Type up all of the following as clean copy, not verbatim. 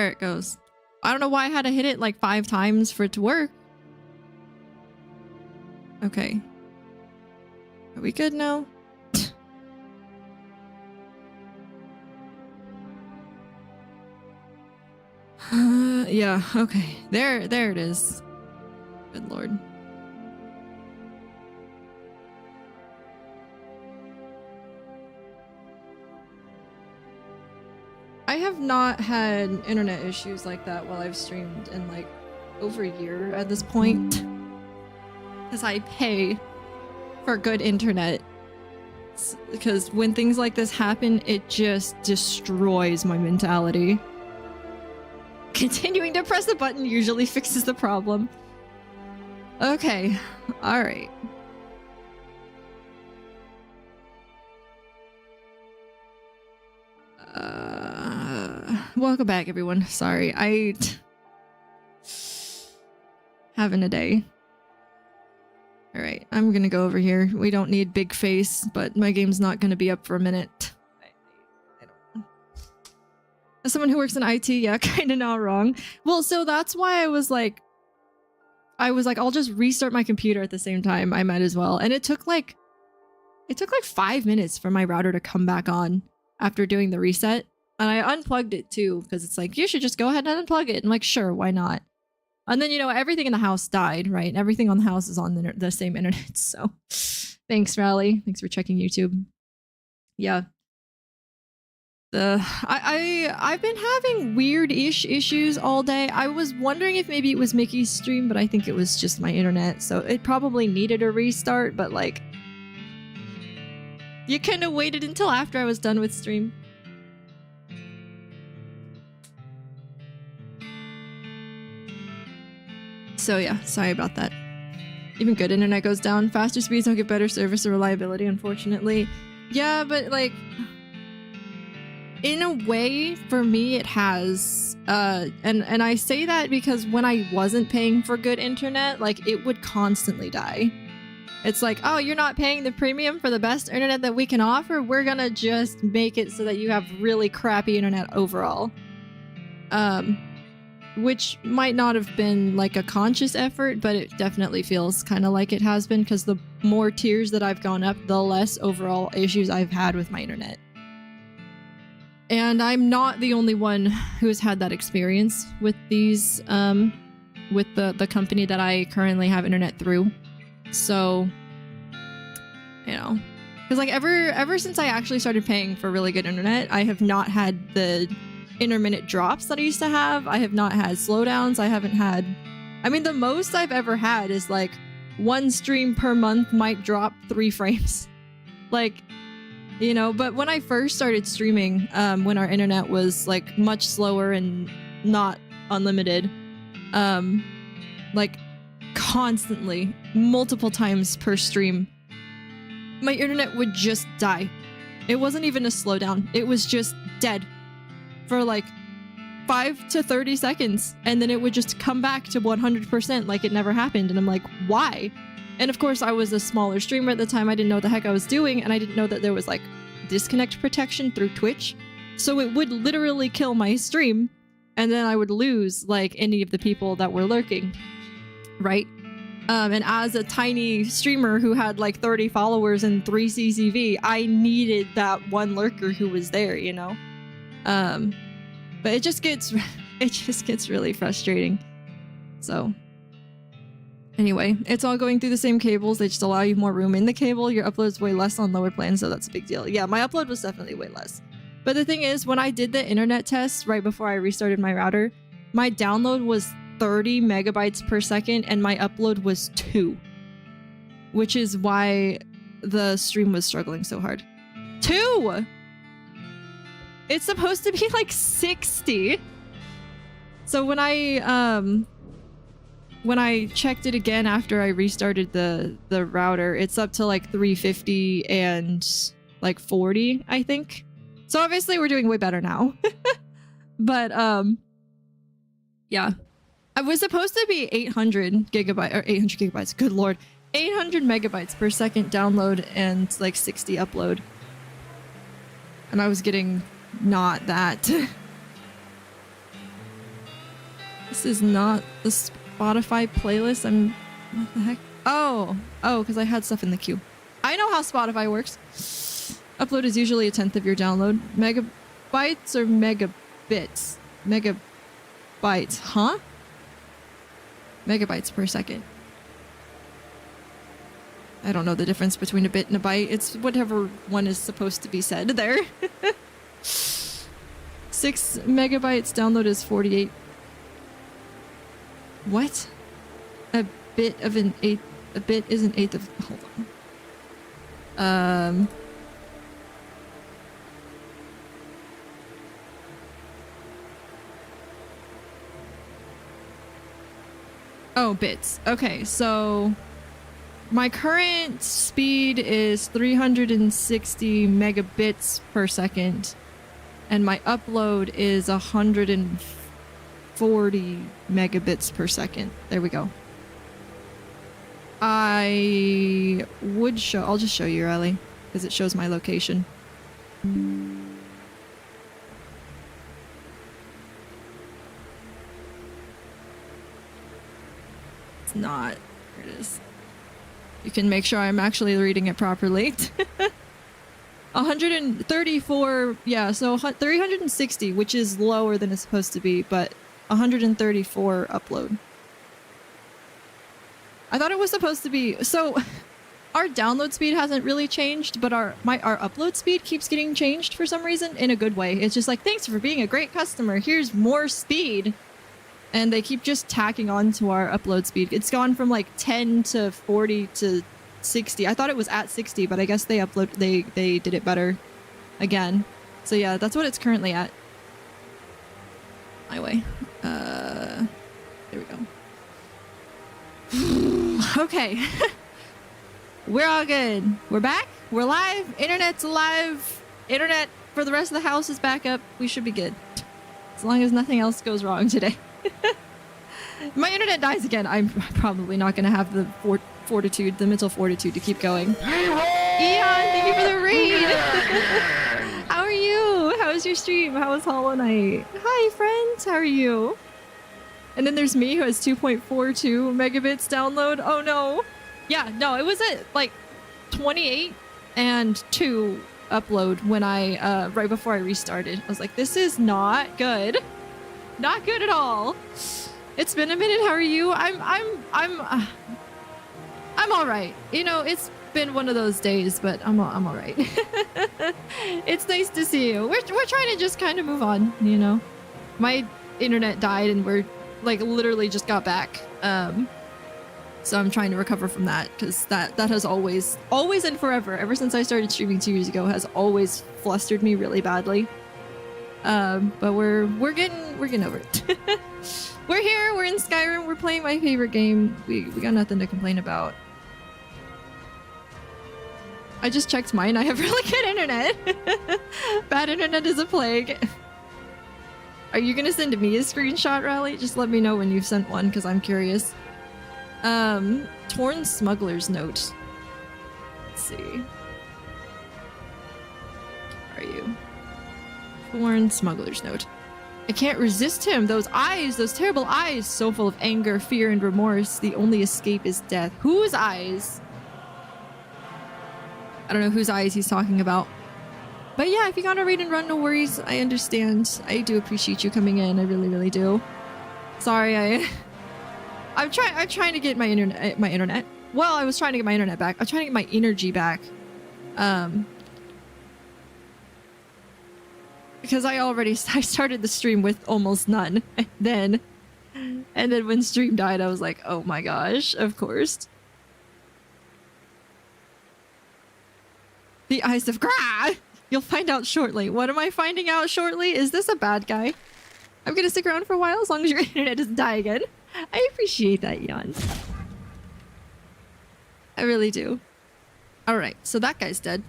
There it goes. I don't know why I had to hit it like 5 times for it to work. Okay. Are we good now? Yeah, okay. There it is. Good lord. I have not had internet issues like that while I've streamed in like over a year at this point. Because I pay for good internet. Because when things like this happen, it just destroys my mentality. Continuing to press the button usually fixes the problem. Okay, alright. Welcome back, everyone. Sorry, having a day. Alright, I'm gonna go over here. We don't need big face, but my game's not gonna be up for a minute. I don't. As someone who works in IT, yeah, kinda not wrong. Well, so that's why I was like, I'll just restart my computer at the same time. I might as well. And it took like 5 minutes for my router to come back on after doing the reset. And I unplugged it too, because it's like, you should just go ahead and unplug it. I'm like, sure, why not? And then, you know, everything in the house died, right? Everything on the house is on the same internet. So thanks, Rally. Thanks for checking YouTube. Yeah. I've been having weird-ish issues all day. I was wondering if maybe it was Mickey's stream, but I think it was just my internet. So it probably needed a restart, but like, you kind of waited until after I was done with stream. So yeah, sorry about that. Even good internet goes down. Faster speeds don't get better service or reliability, unfortunately. Yeah, but like, in a way, for me, it has. And I say that because when I wasn't paying for good internet, like, it would constantly die. It's like, oh, you're not paying the premium for the best internet that we can offer? We're gonna just make it so that you have really crappy internet overall. Which might not have been like a conscious effort, but it definitely feels kind of like it has been, because the more tiers that I've gone up, the less overall issues I've had with my internet. And I'm not the only one who has had that experience with these, with the company that I currently have internet through. So, you know, because like ever since I actually started paying for really good internet, I have not had the intermittent drops that I used to have. I have not had slowdowns. I haven't had, I mean, the most I've ever had is like 1 stream per month might drop 3 frames. Like, you know, but when I first started streaming, when our internet was like much slower and not unlimited, like constantly, multiple times per stream, my internet would just die. It wasn't even a slowdown. It was just dead for like 5 to 30 seconds, and then it would just come back to 100% like it never happened. And I'm like, why? And of course, I was a smaller streamer at the time. I didn't know what the heck I was doing, and I didn't know that there was like disconnect protection through Twitch. So it would literally kill my stream, and then I would lose like any of the people that were lurking, right? And as a tiny streamer who had like 30 followers and 3 CCV, I needed that one lurker who was there, you know? But it just gets really frustrating. So anyway, it's all going through the same cables. They just allow you more room in the cable. Your upload's way less on lower plans, so that's a big deal. Yeah, my upload was definitely way less. But the thing is, when I did the internet test right before I restarted my router, my download was 30 megabytes per second and my upload was 2. Which is why the stream was struggling so hard. 2! It's supposed to be like 60. So when I checked it again after I restarted the router, it's up to like 350 and like 40, I think. So obviously we're doing way better now. But yeah. I was supposed to be 800 gigabytes, good lord. 800 megabytes per second download and like 60 upload. And I was getting not that. This is not the Spotify playlist. What the heck? Oh, because I had stuff in the queue. I know how Spotify works. Upload is usually a tenth of your download. Megabytes or megabits? Megabytes, huh? Megabytes per second. I don't know the difference between a bit and a byte. It's whatever one is supposed to be said there. 6 megabytes download is 48. What? A bit is an eighth of... Hold on. Oh, bits. Okay, so my current speed is 360 megabits per second, and my upload is 140 megabits per second. There we go. I'll just show you, Riley, because it shows my location. It's not. Here it is. You can make sure I'm actually reading it properly. 134, yeah, so 360, which is lower than it's supposed to be, but 134 upload. I thought it was supposed to be... So, our download speed hasn't really changed, but our upload speed keeps getting changed for some reason, in a good way. It's just like, thanks for being a great customer, here's more speed. And they keep just tacking on to our upload speed. It's gone from like 10 to 40 to 60. I thought it was at 60, but I guess they did it better again. So yeah, that's what it's currently at. My way. There we go. Okay. We're all good. We're back. We're live. Internet's alive. Internet for the rest of the house is back up. We should be good. As long as nothing else goes wrong today. My internet dies again. I'm probably not going to have the mental fortitude to keep going. Eon, thank you for the raid. How are you? How was your stream? How was Hollow Knight? Hi, friends. How are you? And then there's me who has 2.42 megabits download. Oh, no. Yeah, no, it was at like 28 and 2 upload when I, right before I restarted. I was like, this is not good. Not good at all. It's been a minute. How are you? I'm all right. You know, it's been one of those days, but I'm all right. It's nice to see you. We're trying to just kind of move on, you know. My internet died and we're like literally just got back. So I'm trying to recover from that because that has always and forever, ever since I started streaming 2 years ago, has always flustered me really badly. But we're getting over it. We're here, we're in Skyrim, we're playing my favorite game. We got nothing to complain about. I just checked mine, I have really good internet. Bad internet is a plague. Are you gonna send me a screenshot, Rally? Just let me know when you've sent one, because I'm curious. Torn Smuggler's Note. Let's see. Where are you? Torn Smuggler's Note. I can't resist him. Those eyes, those terrible eyes, so full of anger, fear, and remorse. The only escape is death. Whose eyes? I don't know whose eyes he's talking about. But yeah, if you gotta read and run, no worries. I understand. I do appreciate you coming in. I really, really do. Sorry, I'm trying to get my internet. Well, I was trying to get my internet back. I'm trying to get my energy back. Because I started the stream with almost none. And then when stream died, I was like, oh my gosh, of course. The Eyes of Gra! You'll find out shortly. What am I finding out shortly? Is this a bad guy? I'm gonna stick around for a while as long as your internet doesn't die again. I appreciate that, Jan. I really do. Alright, so that guy's dead.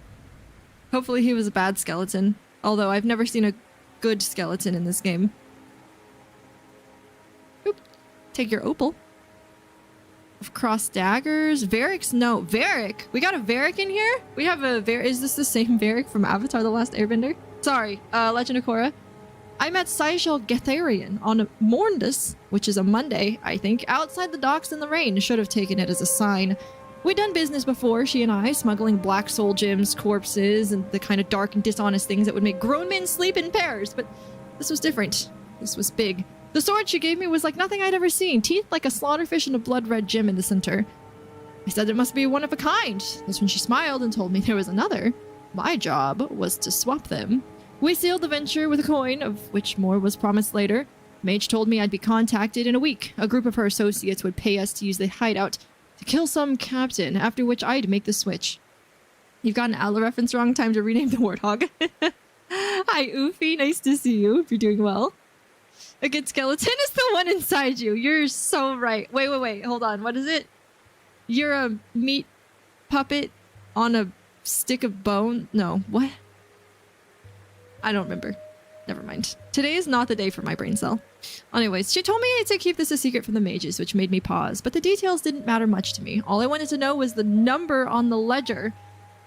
Hopefully he was a bad skeleton. Although I've never seen a good skeleton in this game. Oop. Take your opal. Of cross daggers. Varric's no. Varric? We got a Varric in here? We have a Varric. Is this the same Varric from Avatar: The Last Airbender? Sorry, Legend of Korra. I met Syshel Getharian on Morndus, which is a Monday, I think, outside the docks in the rain. Should have taken it as a sign. We'd done business before, she and I, smuggling black soul gems, corpses, and the kind of dark and dishonest things that would make grown men sleep in pairs, but this was different. This was big. The sword she gave me was like nothing I'd ever seen, teeth like a slaughterfish and a blood-red gem in the center. I said it must be one of a kind. That's when she smiled and told me there was another. My job was to swap them. We sealed the venture with a coin, of which more was promised later. Mage told me I'd be contacted in a week. A group of her associates would pay us to use the hideout to kill some captain, after which I'd make the switch. You've got an Ala reference wrong, time to rename the warthog. Hi, Oofy, nice to see you, if you're doing well. A good skeleton is the one inside you. You're so right. Wait, hold on, what is it? You're a meat puppet on a stick of bone? No, what? I don't remember. Never mind. Today is not the day for my brain cell. Anyways, she told me to keep this a secret from the mages, which made me pause, but the details didn't matter much to me. All I wanted to know was the number on the ledger.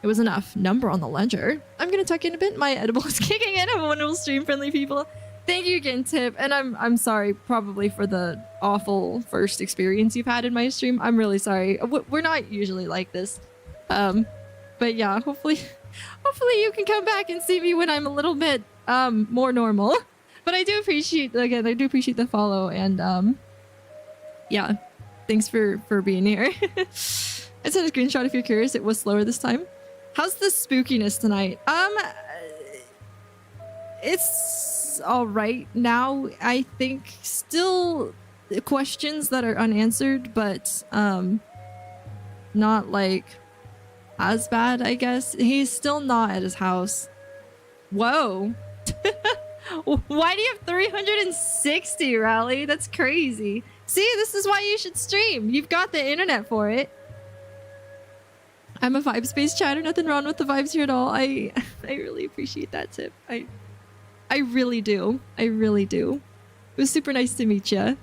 It was enough. Number on the ledger. I'm gonna tuck in a bit. My edible is kicking in. I'm wonderful stream friendly people. Thank you again, Tip. And I'm sorry probably for the awful first experience you've had in my stream. I'm really sorry. We're not usually like this. But yeah, hopefully you can come back and see me when I'm a little bit more normal. But I do appreciate the follow, and yeah, thanks for being here. I sent a screenshot if you're curious. It was slower this time. How's the spookiness tonight? It's all right now. I think still questions that are unanswered, but not like as bad, I guess. He's still not at his house. Whoa. Why do you have 360, Rally? That's crazy. See, this is why you should stream. You've got the internet for it. I'm a vibe space chatter. Nothing wrong with the vibes here at all. I really appreciate that tip. I really do. I really do. It was super nice to meet you.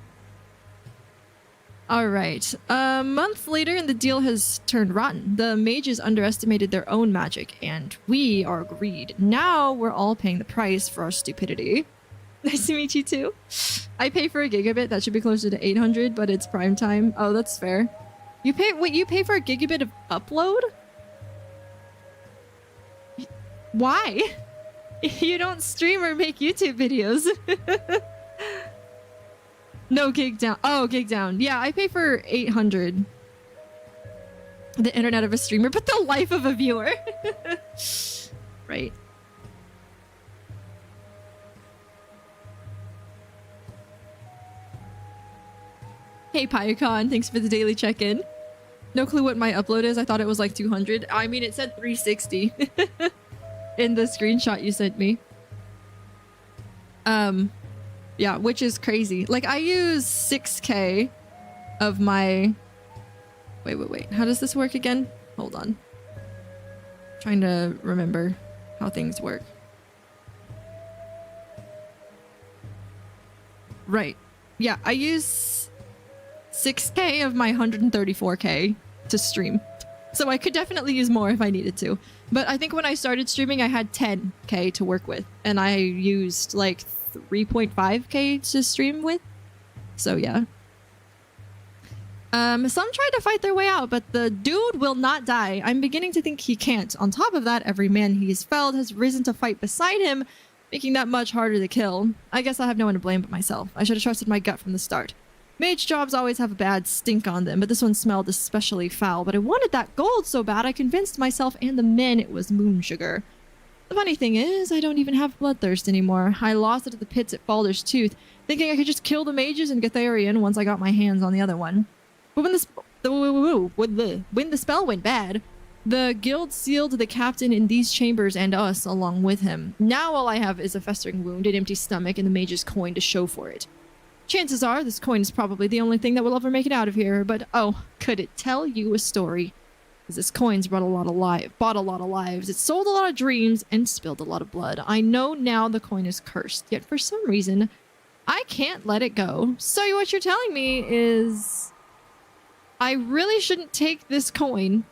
All right. A month later, and the deal has turned rotten. The mages underestimated their own magic, and we are greed. Now we're all paying the price for our stupidity. Nice to meet you too. I pay for a gigabit. That should be closer to 800, but it's prime time. Oh, that's fair. You pay you pay for a gigabit of upload? Why? You don't stream or make YouTube videos. No, gig down. Oh, gig down. Yeah, I pay for 800. The internet of a streamer, but the life of a viewer. Right. Hey, Pyacon, thanks for the daily check-in. No clue what my upload is. I thought it was like 200. I mean, it said 360 in the screenshot you sent me. Yeah, which is crazy. Like, I use 6K of my... Wait. How does this work again? Hold on. Trying to remember how things work. Right. Yeah, I use 6K of my 134K to stream. So I could definitely use more if I needed to. But I think when I started streaming, I had 10K to work with. And I used like 3.5K to stream with. So yeah. Some tried to fight their way out, but the dude will not die. I'm beginning to think he can't. On top of that, every man he's felled has risen to fight beside him, making that much harder to kill. I guess I have no one to blame but myself. I should have trusted my gut from the start. Mage jobs always have a bad stink on them, but this one smelled especially foul. But I wanted that gold so bad I convinced myself and the men it was moon sugar. The funny thing is, I don't even have bloodthirst anymore. I lost it at the pits at Baldur's Tooth, thinking I could just kill the mages and Getharian once I got my hands on the other one. But when the spell went bad, the guild sealed the captain in these chambers and us along with him. Now all I have is a festering wound, an empty stomach, and the mage's coin to show for it. Chances are this coin is probably the only thing that will ever make it out of here, but oh, could it tell you a story? Because this coin's bought a lot of lives. It sold a lot of dreams and spilled a lot of blood. I know now the coin is cursed, yet for some reason, I can't let it go. So what you're telling me is... I really shouldn't take this coin.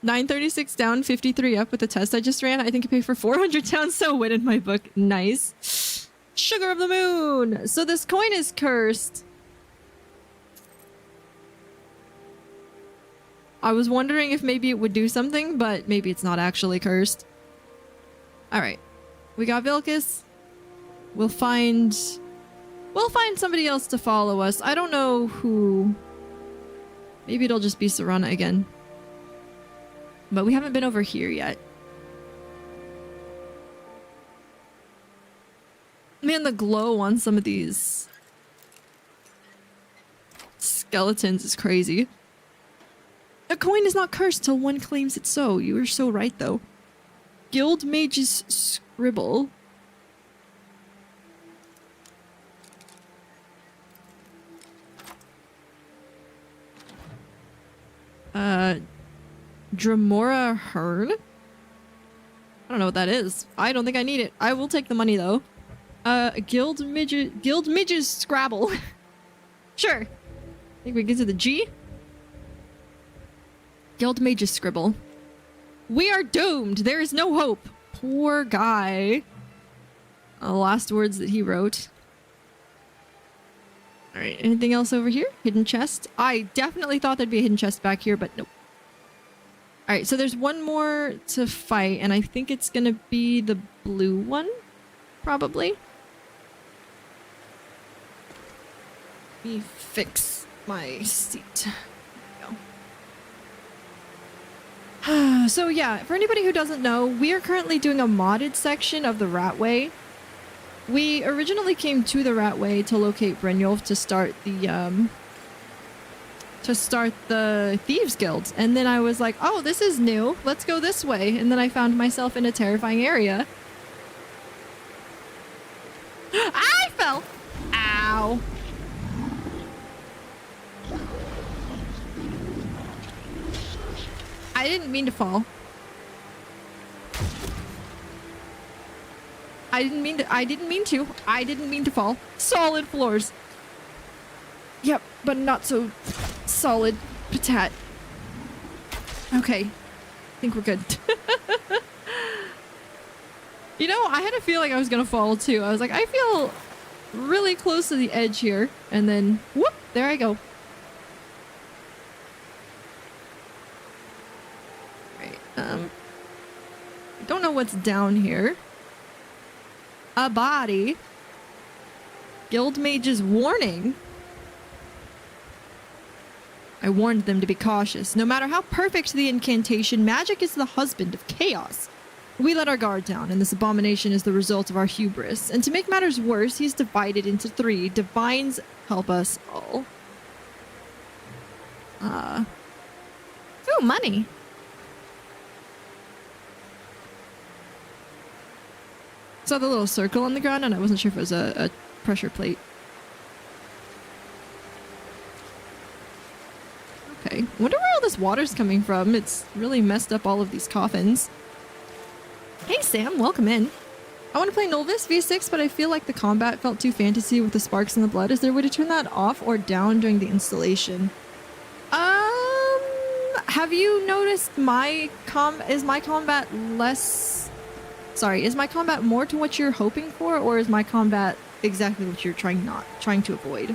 936 down, 53 up with the test I just ran. I think I paid for 400 down, so win in my book. Nice. Sugar of the moon. So this coin is cursed. I was wondering if maybe it would do something, but maybe it's not actually cursed. Alright. We got Vilcus. We'll find somebody else to follow us. I don't know who. Maybe it'll just be Serana again. But we haven't been over here yet. Man, the glow on some of these skeletons is crazy. A coin is not cursed till one claims it so. You were so right, though. Guild Mage's Scribble. Dramora Hearn? I don't know what that is. I don't think I need it. I will take the money, though. Guild Midge's Scrabble. Sure. I think we get to the G. Guild Mage's Scribble. We are doomed. There is no hope. Poor guy. The last words that he wrote. Alright, anything else over here? Hidden chest? I definitely thought there'd be a hidden chest back here, but nope. Alright, so there's one more to fight, and I think it's gonna be the blue one, probably. Let me fix my seat. There we go. So yeah, for anybody who doesn't know, we are currently doing a modded section of the Ratway. We originally came to the Ratway to locate Brynjolf to start the Thieves Guild, and then I was like, oh, this is new, let's go this way, and then I found myself in a terrifying area. I fell! Ow. I didn't mean to fall. I didn't mean to fall. Solid floors. Yep, but not so solid patat. Okay. I think we're good. You know, I had a feeling I was gonna fall too. I was like, I feel really close to the edge here. And then, whoop, there I go. Right, I don't know what's down here. A body. Guild Mage's warning. I warned them to be cautious. No matter how perfect the incantation, magic is the husband of chaos. We let our guard down, and this abomination is the result of our hubris. And to make matters worse, he's divided into 3. Divines help us all. Ooh, money. Saw the little circle on the ground, and I wasn't sure if it was a pressure plate. Okay, wonder where all this water's coming from. It's really messed up all of these coffins. Hey Sam, welcome in. I want to play NOLVUS V6, but I feel like the combat felt too fantasy with the sparks and the blood. Is there a way to turn that off or down during the installation? Have you noticed is my combat less... Sorry, is my combat more to what you're hoping for, or is my combat exactly what you're trying to avoid?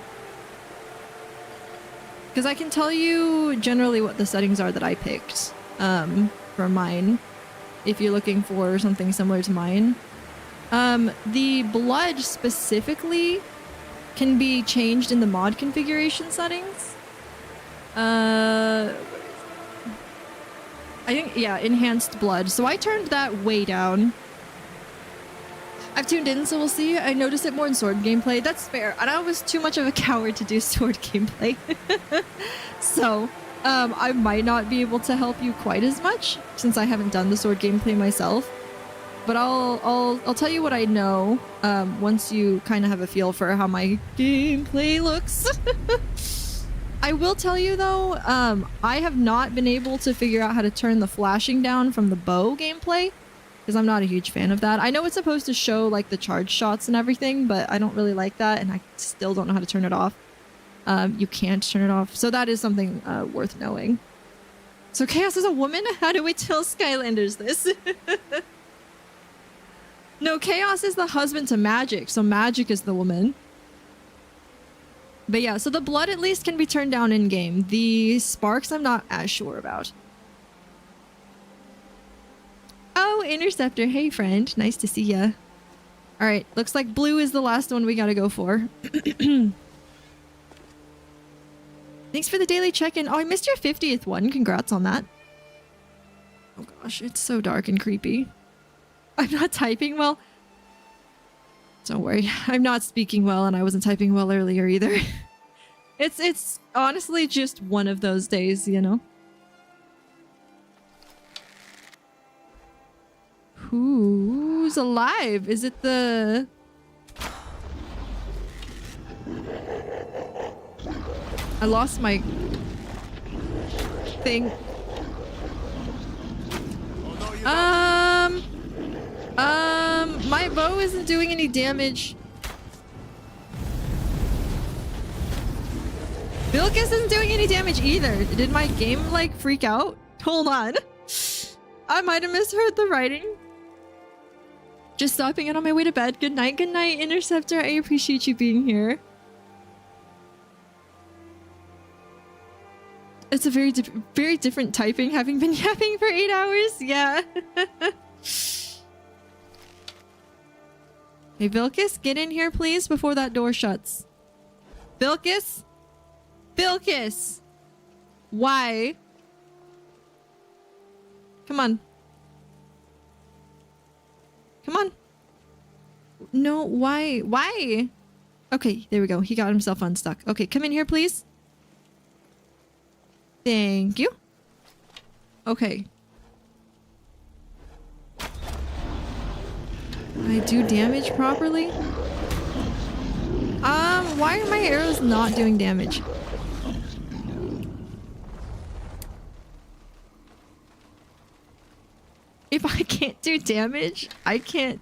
Because I can tell you generally what the settings are that I picked for mine, if you're looking for something similar to mine. The blood specifically can be changed in the mod configuration settings. I think, yeah, enhanced blood. So I turned that way down. I've tuned in, so we'll see. I noticed it more in sword gameplay. That's fair. And I was too much of a coward to do sword gameplay. So, I might not be able to help you quite as much since I haven't done the sword gameplay myself. But I'll tell you what I know once you kind of have a feel for how my gameplay looks. I will tell you though, I have not been able to figure out how to turn the flashing down from the bow gameplay because I'm not a huge fan of that. I know it's supposed to show like the charge shots and everything, but I don't really like that, and I still don't know how to turn it off. You can't turn it off, so that is something worth knowing. So Chaos is a woman? How do we tell Skylanders this? No, Chaos is the husband to Magic, so Magic is the woman. But yeah, so the blood at least can be turned down in-game. The sparks I'm not as sure about. Oh, Interceptor. Hey, friend. Nice to see ya. Alright, looks like blue is the last one we gotta go for. Thanks for the daily check-in. Oh, I missed your 50th one. Congrats on that. Oh gosh, it's so dark and creepy. I'm not typing well. Don't worry. I'm not speaking well and I wasn't typing well earlier either. It's honestly just one of those days, you know? Who's alive? Is it the... I lost my thing. My bow isn't doing any damage. Vilcus isn't doing any damage either. Did my game like freak out? Hold on. I might have misheard the writing. Just stopping it on my way to bed. Good night, Interceptor. I appreciate you being here. It's a very different typing, having been yapping for 8 hours. Yeah. Hey, Vilcus, get in here, please, before that door shuts. Vilcus? Vilcus! Why? Come on. Come on. No, why? Why? Okay, there we go. He got himself unstuck. Okay, come in here, please. Thank you. Okay. I do damage properly? Why are my arrows not doing damage? If I can't do damage, I can't...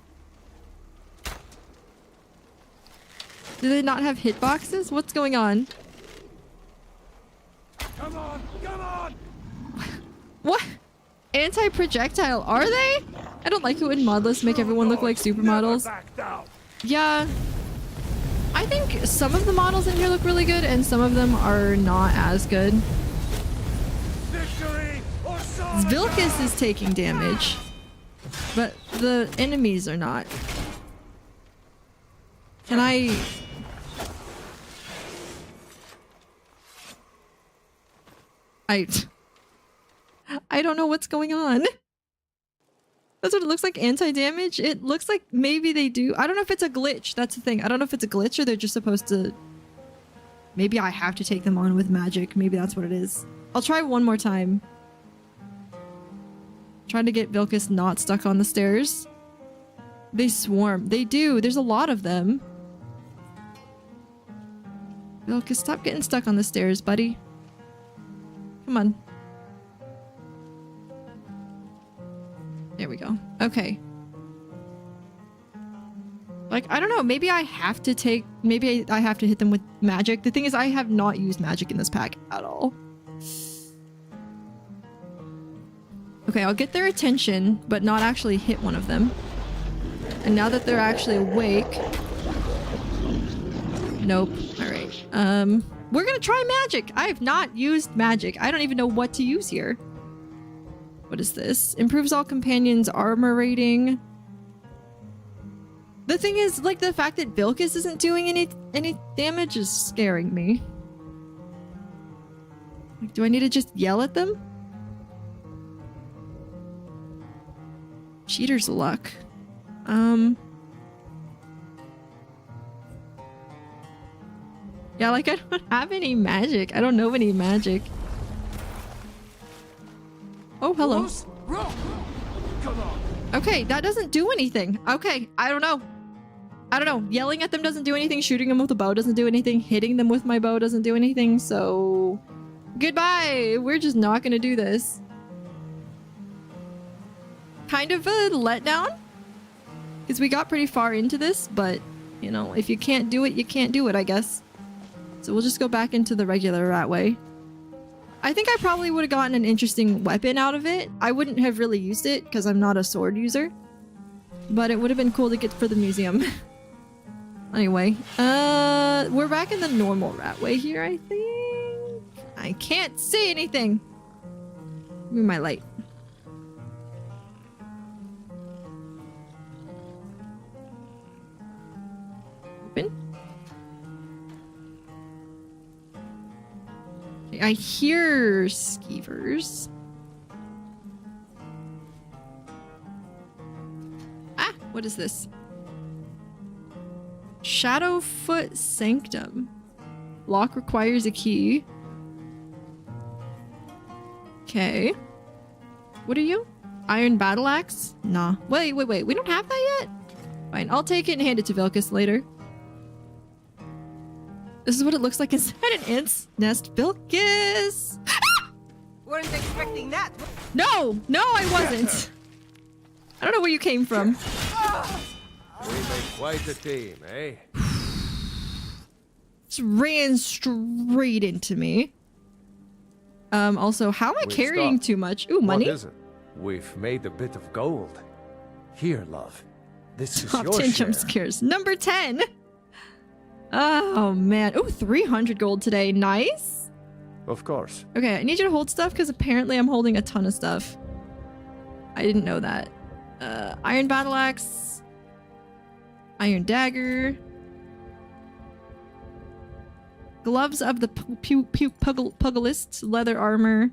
Do they not have hitboxes? What's going on? Come on! Come on! What? Anti-projectile, are they? I don't like it when modlists make everyone look like supermodels. Yeah. I think some of the models in here look really good and some of them are not as good. Vilcus is taking damage, but the enemies are not. Can I... I don't know what's going on. That's what it looks like, anti-damage? It looks like maybe they do. I don't know if it's a glitch. That's the thing. I don't know if it's a glitch or they're just supposed to... Maybe I have to take them on with magic. Maybe that's what it is. I'll try one more time. Trying to get Vilcus not stuck on the stairs. They swarm. They do. There's a lot of them. Vilcus, stop getting stuck on the stairs, buddy. Come on. There we go. Okay. Like, I don't know. Maybe I have to take... Maybe I have to hit them with magic. The thing is, I have not used magic in this pack at all. Okay, I'll get their attention, but not actually hit one of them. And now that they're actually awake... Nope. Alright. We're gonna try magic! I have not used magic. I don't even know what to use here. What is this? Improves all companions' armor rating. The thing is, like, the fact that Vilcus isn't doing any damage is scaring me. Like, do I need to just yell at them? Cheater's luck. Yeah, like, I don't have any magic. I don't know any magic. Oh, hello. Okay, that doesn't do anything. Okay, I don't know. I don't know. Yelling at them doesn't do anything. Shooting them with a bow doesn't do anything. Hitting them with my bow doesn't do anything. So, goodbye. We're just not gonna do this. Kind of a letdown. Because we got pretty far into this, but, you know, if you can't do it, you can't do it, I guess. So we'll just go back into the regular rat way. I think I probably would have gotten an interesting weapon out of it. I wouldn't have really used it because I'm not a sword user. But it would have been cool to get for the museum. Anyway, we're back in the normal ratway here, I think. I can't see anything. Give me my light. Open. Okay, I hear skeevers. Ah, what is this? Shadowfoot Sanctum. Lock requires a key. Okay. What are you? Iron Battle Axe? Nah. Wait. We don't have that yet? Fine, I'll take it and hand it to Vilcus later. This is what it looks like inside an ant's nest. Vilcus! Weren't expecting that. No, I wasn't. I don't know where you came from. We make quite a team, eh? Just ran straight into me. Also, how am I carrying too much? Ooh, money? What is it? We've made a bit of gold. Here, love. This is Top your 10 share. jump scares. Number 10! Oh, man. Ooh, 300 gold today. Nice. Of course. Okay, I need you to hold stuff because apparently I'm holding a ton of stuff. I didn't know that. Iron Battle Axe. Iron Dagger. Gloves of the Pugilist. Leather armor.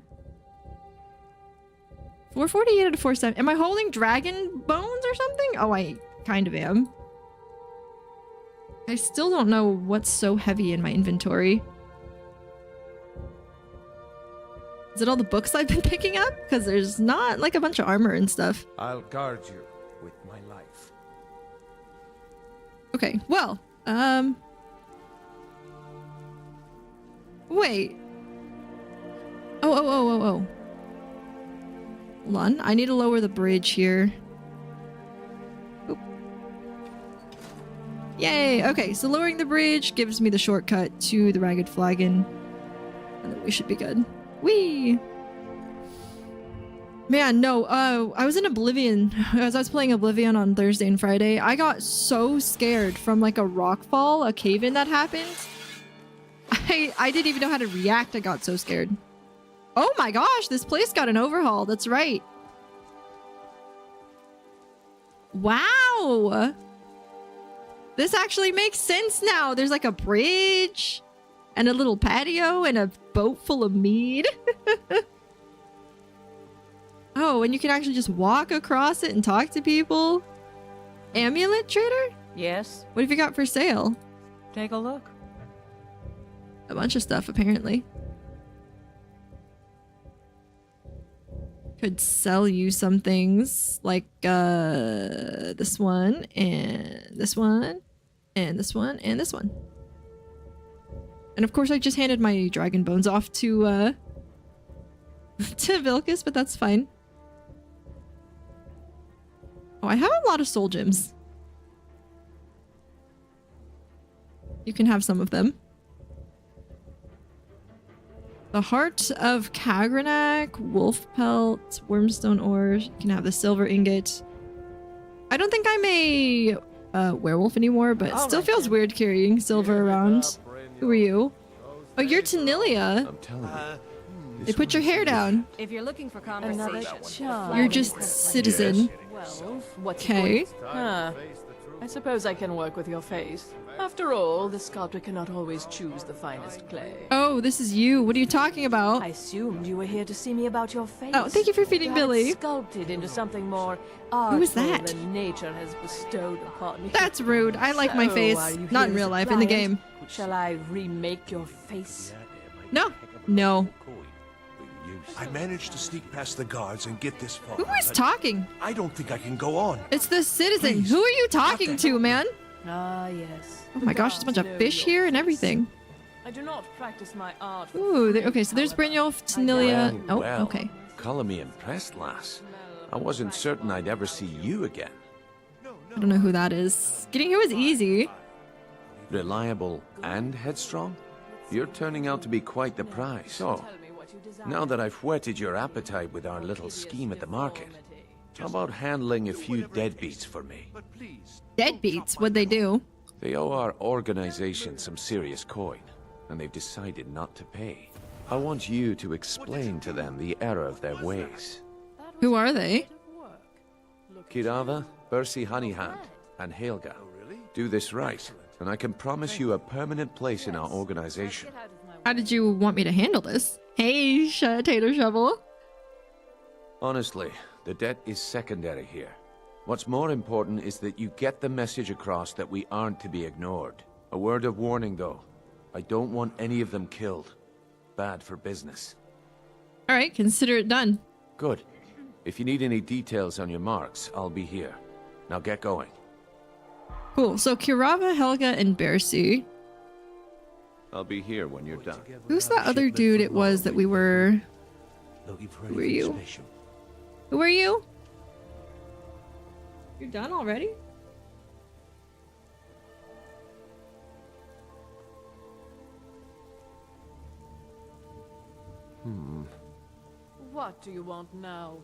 448 out of 470. Am I holding dragon bones or something? Oh, I kind of am. I still don't know what's so heavy in my inventory. Is it all the books I've been picking up? Because there's not like a bunch of armor and stuff. I'll guard you with my life. Okay, well, wait. Oh. Hold on, I need to lower the bridge here. Oop. Yay, okay, so lowering the bridge gives me the shortcut to the Ragged Flagon. And then we should be good. Whee! Man, no, I was in Oblivion. As I was playing Oblivion on Thursday and Friday, I got so scared from like a rock fall, a cave-in that happened. I didn't even know how to react. I got so scared. Oh my gosh, this place got an overhaul. That's right. Wow. This actually makes sense now. There's like a bridge and a little patio and a boat full of mead. Oh, and you can actually just walk across it and talk to people. Amulet trader? Yes. What have you got for sale? Take a look. A bunch of stuff, apparently. Could sell you some things like this one and this one and this one and this one. And of course I just handed my dragon bones off to Vilcus, but that's fine. Oh, I have a lot of soul gems. You can have some of them. The Heart of Kagranak, Wolf Pelt, Wormstone Ores. You can have the silver ingot. I don't think I'm a werewolf anymore, but it still feels weird carrying silver around. Who are you? Oh, you're Tanilia. I'm telling you. They put your hair down. If you're looking for conversation, You're just citizen. Well, what's Okay. I suppose I can work with your face. After all, the sculptor cannot always choose the finest clay. Oh, this is you. What are you talking about? I assumed you were here to see me about your face. Oh, thank you for feeding Got it Billy. Sculpted into something more Who artful is that? than nature has bestowed upon me. That's rude. I like my So, face. are you Not here in real as a life, in the client? game. Shall I remake your face? No. No. I managed to sneak past the guards and get this far. Who is but talking? I don't think I can go on. It's the citizen. Please. Who are you talking What the to, man? Ah, yes. Oh my gosh, there's a bunch of fish here and everything. I do not practice my art. for Ooh, free, okay, so there's however. Brynjolf, Tanilia. Oh, Well, okay. Colour me impressed, lass. I wasn't certain I'd ever see you again. I don't know who that is. Getting who is easy. Reliable and headstrong? You're turning out to be quite the prize. So, Now that I've whetted your appetite with our little scheme at the market, how about handling a few deadbeats for me? Deadbeats? What'd they do? They owe our organization some serious coin, and they've decided not to pay. I want you to explain to them the error of their ways. Who are they? Kirava, Bersi Honeyhand, and Helga. Do this right, and I can promise you a permanent place in our organization. How did you want me to handle this? Hey, Tater Shovel. Honestly, the debt is secondary here. What's more important is that you get the message across that we aren't to be ignored. A word of warning, though. I don't want any of them killed. Bad for business. All right, consider it done. Good. If you need any details on your marks, I'll be here. Now get going. Cool. So Kirava, Helga, and Bersi. I'll be here when you're done. Who's that other dude it was that we were... Who are you? Who are you? You're done already? What do you want now?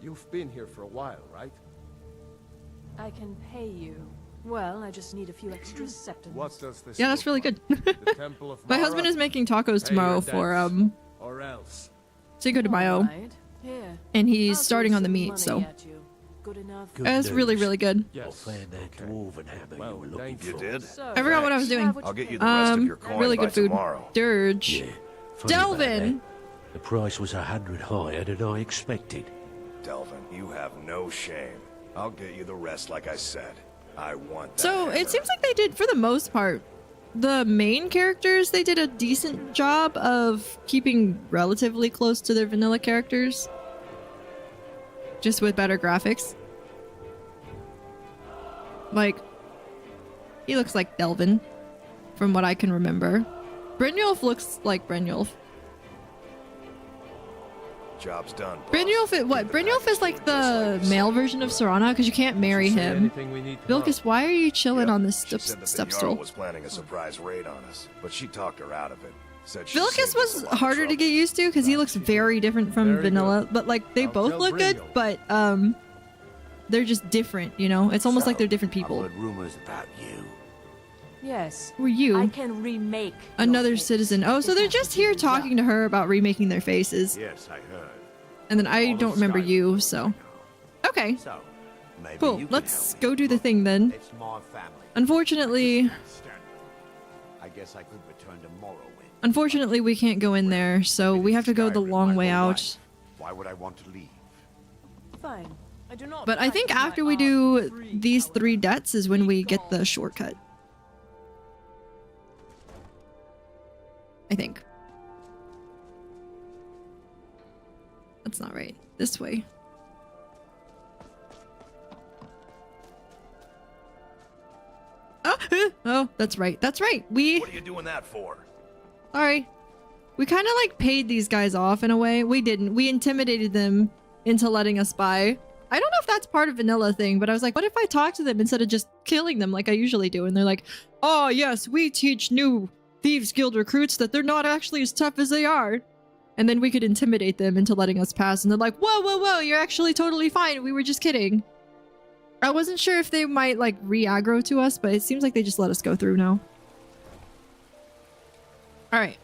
You've been here for a while, right? I can pay you. Well, I just need a few extra septums. What does this Yeah, that's look really like? good. The Temple of My Mara? husband is making tacos Pay tomorrow your for, debts, or else. Cinco de Mayo. Alright, here. And he's I'll starting throw on the some meat, money so... at you. Good enough. That's really, really good. Yes. Find that dwarven hammer Well, you were looking thank for. You did? So, I forgot what I was doing. have what I'll you get you need. the rest of your coin Really by good food. tomorrow. Dirge. Yeah. Funny about Delvin. that. The price was 100 higher than I expected. Delvin, you have no shame. I'll get you the rest like I said. I want that So hammer. it seems like they did, for the most part, the main characters, they did a decent job of keeping relatively close to their vanilla characters. Just with better graphics. Like, he looks like Delvin, from what I can remember. Brynjolf looks like Brynjolf. Job's done. boss. Brynjolf, what? Keep the Brynjolf is package like just the like you male said. version of Serana, because you can't marry Say him. anything we need to know? Vilcus, why are you chilling Yep, on this she step said that the step Jarl stool? was planning a surprise raid on us, but she talked her out of it. Said she Vilcus saved us was a lot of harder to trouble. get used to because he looks very different from Very Vanilla, good. but like they I'll both tell look good, Brynjolf. but they're just different, you know? It's almost like they're different I people. heard rumors about you. Yes. Who are you? I can remake your Another face. citizen. Oh, so If they're that's just what you here want. talking to her about remaking their faces. Yes, I heard. And then I All don't of remember Skyrim. you, so. Okay, So, maybe cool. you can Let's help go me. do the thing then. It's my family. Unfortunately, I guess I could return to Morrowind. unfortunately we can't go in there, so we have to go the Skyrim, long my way whole out. life. Why would I want to leave? Fine. I do not But I think practice my after we art do free, these 3 however. debts is when we Be get the gone. shortcut. I think. That's not right. This way. Oh, that's right. That's right. What are you doing that for? Sorry. We kind of like paid these guys off in a way. We didn't. We intimidated them into letting us buy. I don't know if that's part of vanilla thing, but I was like, what if I talk to them instead of just killing them like I usually do? And they're like, oh yes, we teach new Thieves Guild recruits that they're not actually as tough as they are. And then we could intimidate them into letting us pass. And they're like, whoa, whoa, whoa, you're actually totally fine. We were just kidding. I wasn't sure if they might like re-aggro to us, but it seems like they just let us go through now. All right.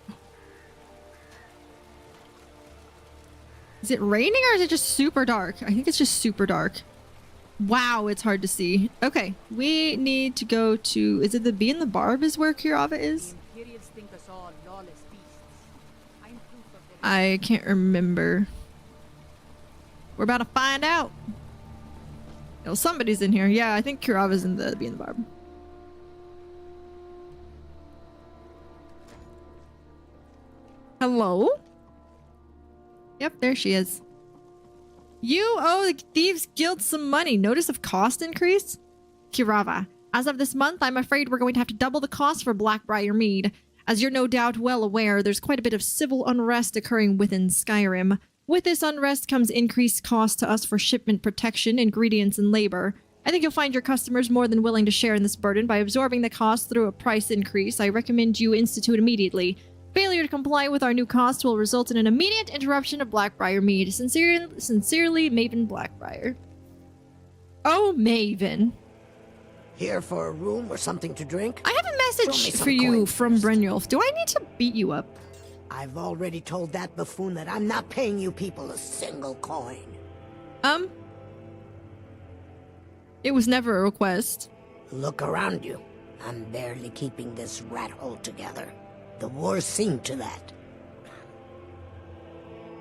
Is it raining or is it just super dark? I think it's just super dark. Wow, it's hard to see. Okay, we need to go to... Is it the Bee and the Barb is where Kirava is? Imperials think us all lawless beasts. I'm proof of I can't remember. We're about to find out. Oh, somebody's in here. Yeah, I think Kirava's in the Bee and the Barb. Hello? Yep, there she is. You owe the Thieves Guild some money. Notice of cost increase? Kirava, as of this month, I'm afraid we're going to have to double the cost for Blackbriar Mead. As you're no doubt well aware, there's quite a bit of civil unrest occurring within Skyrim. With this unrest comes increased cost to us for shipment protection, ingredients, and labor. I think you'll find your customers more than willing to share in this burden by absorbing the cost through a price increase I recommend you institute immediately. Failure to comply with our new cost will result in an immediate interruption of Blackbriar Mead. Sincerely, Maven Blackbriar. Oh, Maven. Here for a room or something to drink? I have a Throw me message some for you coins from first. Brynjolf. Do I need to beat you up? I've already told that buffoon that I'm not paying you people a single coin. It was never a request. Look around you. I'm barely keeping this rat hole together. The war's seen to that.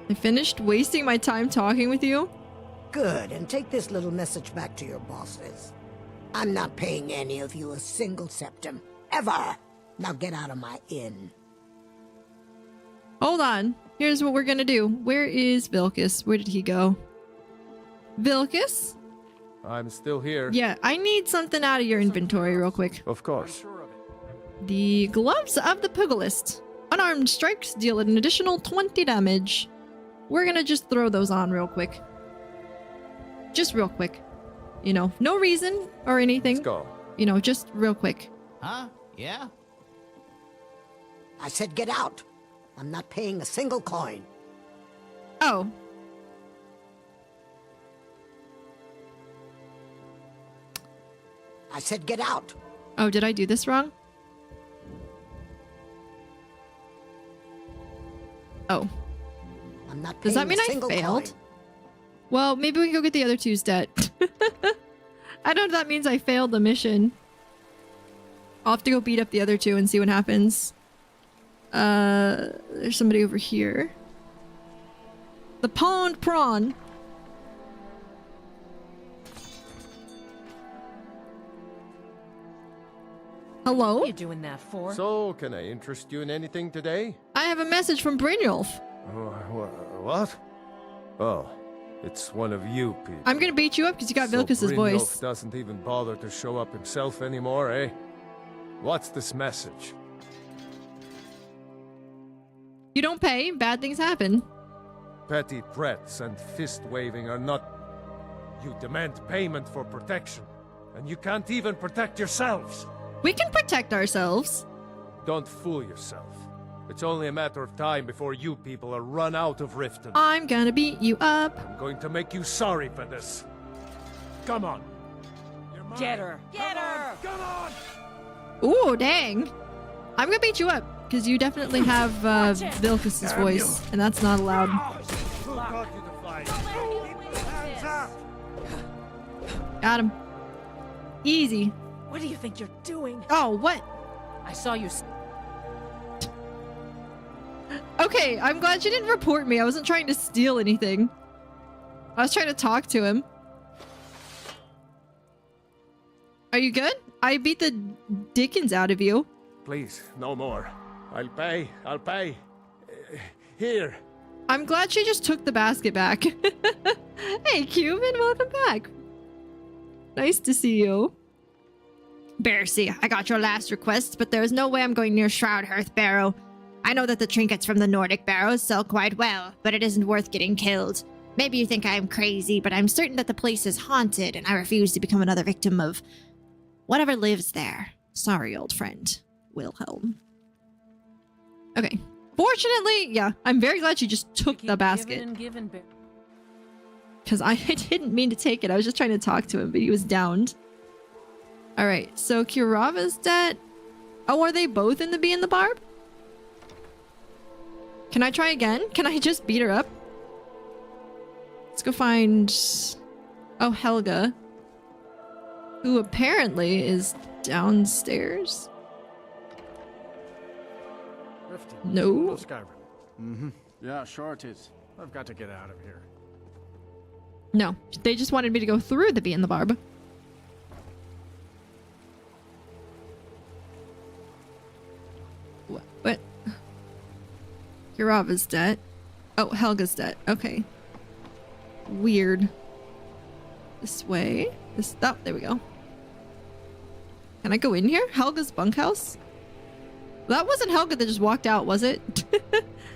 I finished wasting my time talking with you? Good, and take this little message back to your bosses. I'm not paying any of you a single septim. Ever! Now get out of my inn. Hold on. Here's what we're gonna do. Where is Vilcus? Where did he go? Vilcus? I'm still here. Yeah, I need something out of your inventory real quick. Of course. The Gloves of the Pugilist. Unarmed strikes deal an additional 20 damage. We're gonna just throw those on real quick. Just real quick. You know, no reason or anything. Let's go. You know, just real quick. Huh? Yeah? I said get out. I'm not paying a single coin. Oh. I said get out. Oh, did I do this wrong? Oh. I'm not paying Does that mean a I single failed? coin. Well, maybe we can go get the other two stat. I know that means I failed the mission. I'll have to go beat up the other two and see what happens. There's somebody over here. The Pond Prawn. Hello? What are you doing that for? So, can I interest you in anything today? I have a message from Brynjolf. What? Oh, it's one of you people. I'm gonna beat you up because you got So Vilcus's Brynjolf voice. doesn't even bother to show up himself anymore, eh? What's this message? You don't pay, bad things happen. Petty threats and fist-waving are not... You demand payment for protection, and you can't even protect yourselves. We can protect ourselves. Don't fool yourself. It's only a matter of time before you people are run out of Riften. I'm gonna beat you up. I'm going to make you sorry for this. Come on. You're mine. Get her! Get her! Come on! Ooh, dang. I'm gonna beat you up, because you definitely have Vilcus's voice, and that's not allowed. Who taught you to fight? Hands up! Got him. Easy. What do you think you're doing? Oh, what? I saw you. Okay, I'm glad you didn't report me. I wasn't trying to steal anything. I was trying to talk to him. Are you good? I beat the dickens out of you. Please, no more. I'll pay. I'll pay. Here. I'm glad she just took the basket back. Hey, Cuban, welcome back. Nice to see you. Bercy, I got your last request, but there's no way I'm going near Shroudhearth Barrow. I know that the trinkets from the Nordic barrows sell quite well, but it isn't worth getting killed. Maybe you think I am crazy, but I'm certain that the place is haunted, and I refuse to become another victim of whatever lives there. Sorry, old friend. Wilhelm. Okay. Fortunately, yeah, I'm very glad she just took the basket. Because I didn't mean to take it. I was just trying to talk to him, but he was downed. Alright, so Kurava's dead. Oh, are they both in the Bee and the Barb? Can I try again? Can I just beat her up? Let's go find... Oh, Helga. Who apparently is downstairs. No. Skyrim. Mm-hmm. Yeah, sure it is. I've got to get out of here. No, they just wanted me to go through the Bee and the Barb. What? Kurava's dead. Oh, Helga's dead. Okay. Weird. This way. This. Oh, there we go. Can I go in here? Helga's bunkhouse? That wasn't Helga that just walked out, was it?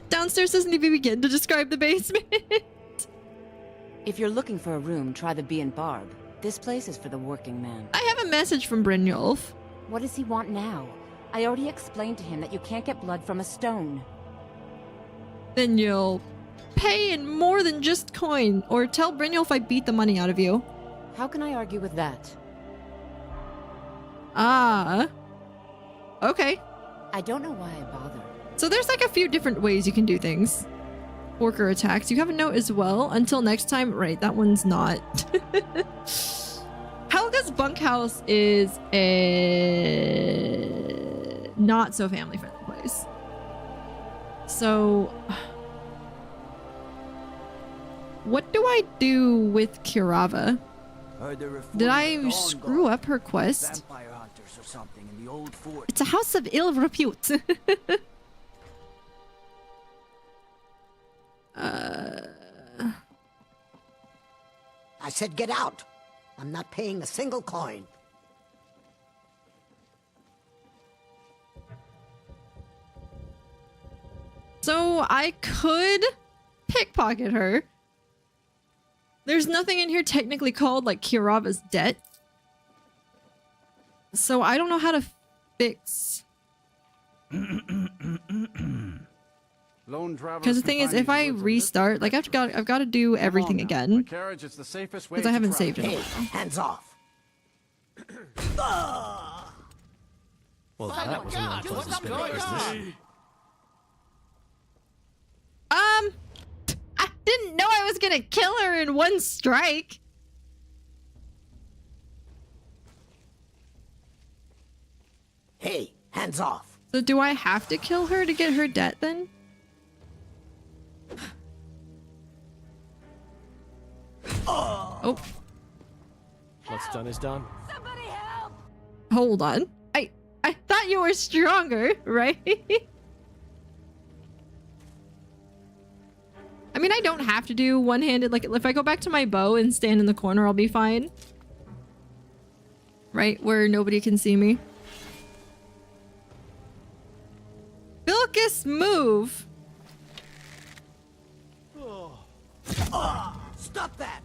Downstairs doesn't even begin to describe the basement. If you're looking for a room, try the Bee and Barb. This place is for the working man. I have a message from Brynjolf. What does he want now? I already explained to him that you can't get blood from a stone. Then you'll pay in more than just coin, or tell Brynjolf I beat the money out of you. How can I argue with that? Ah. Okay. I don't know why I bother. So there's like a few different ways you can do things. Worker attacks. You have a note as well. Until next time. Right, that one's not. Helga's bunkhouse is a not so family friendly place. So what do I do with Kirava? Did I screw up her quest? It's a house of ill repute. I said get out. I'm not paying a single coin. So I could pickpocket her. There's nothing in here technically called like Kirava's debt. So I don't know how to fix. Because the thing is, if I restart, like I've got to do everything again. Because I haven't saved it. Hey, hands off. Well, that was an unpleasant spin of business. I didn't know I was gonna kill her in one strike. Hey, hands off. So do I have to kill her to get her debt then? Oh. What's done is done. Hold on. I thought you were stronger, right? I mean, I don't have to do one-handed. Like, if I go back to my bow and stand in the corner, I'll be fine. Right? Where nobody can see me. Bilkis, move! Stop that!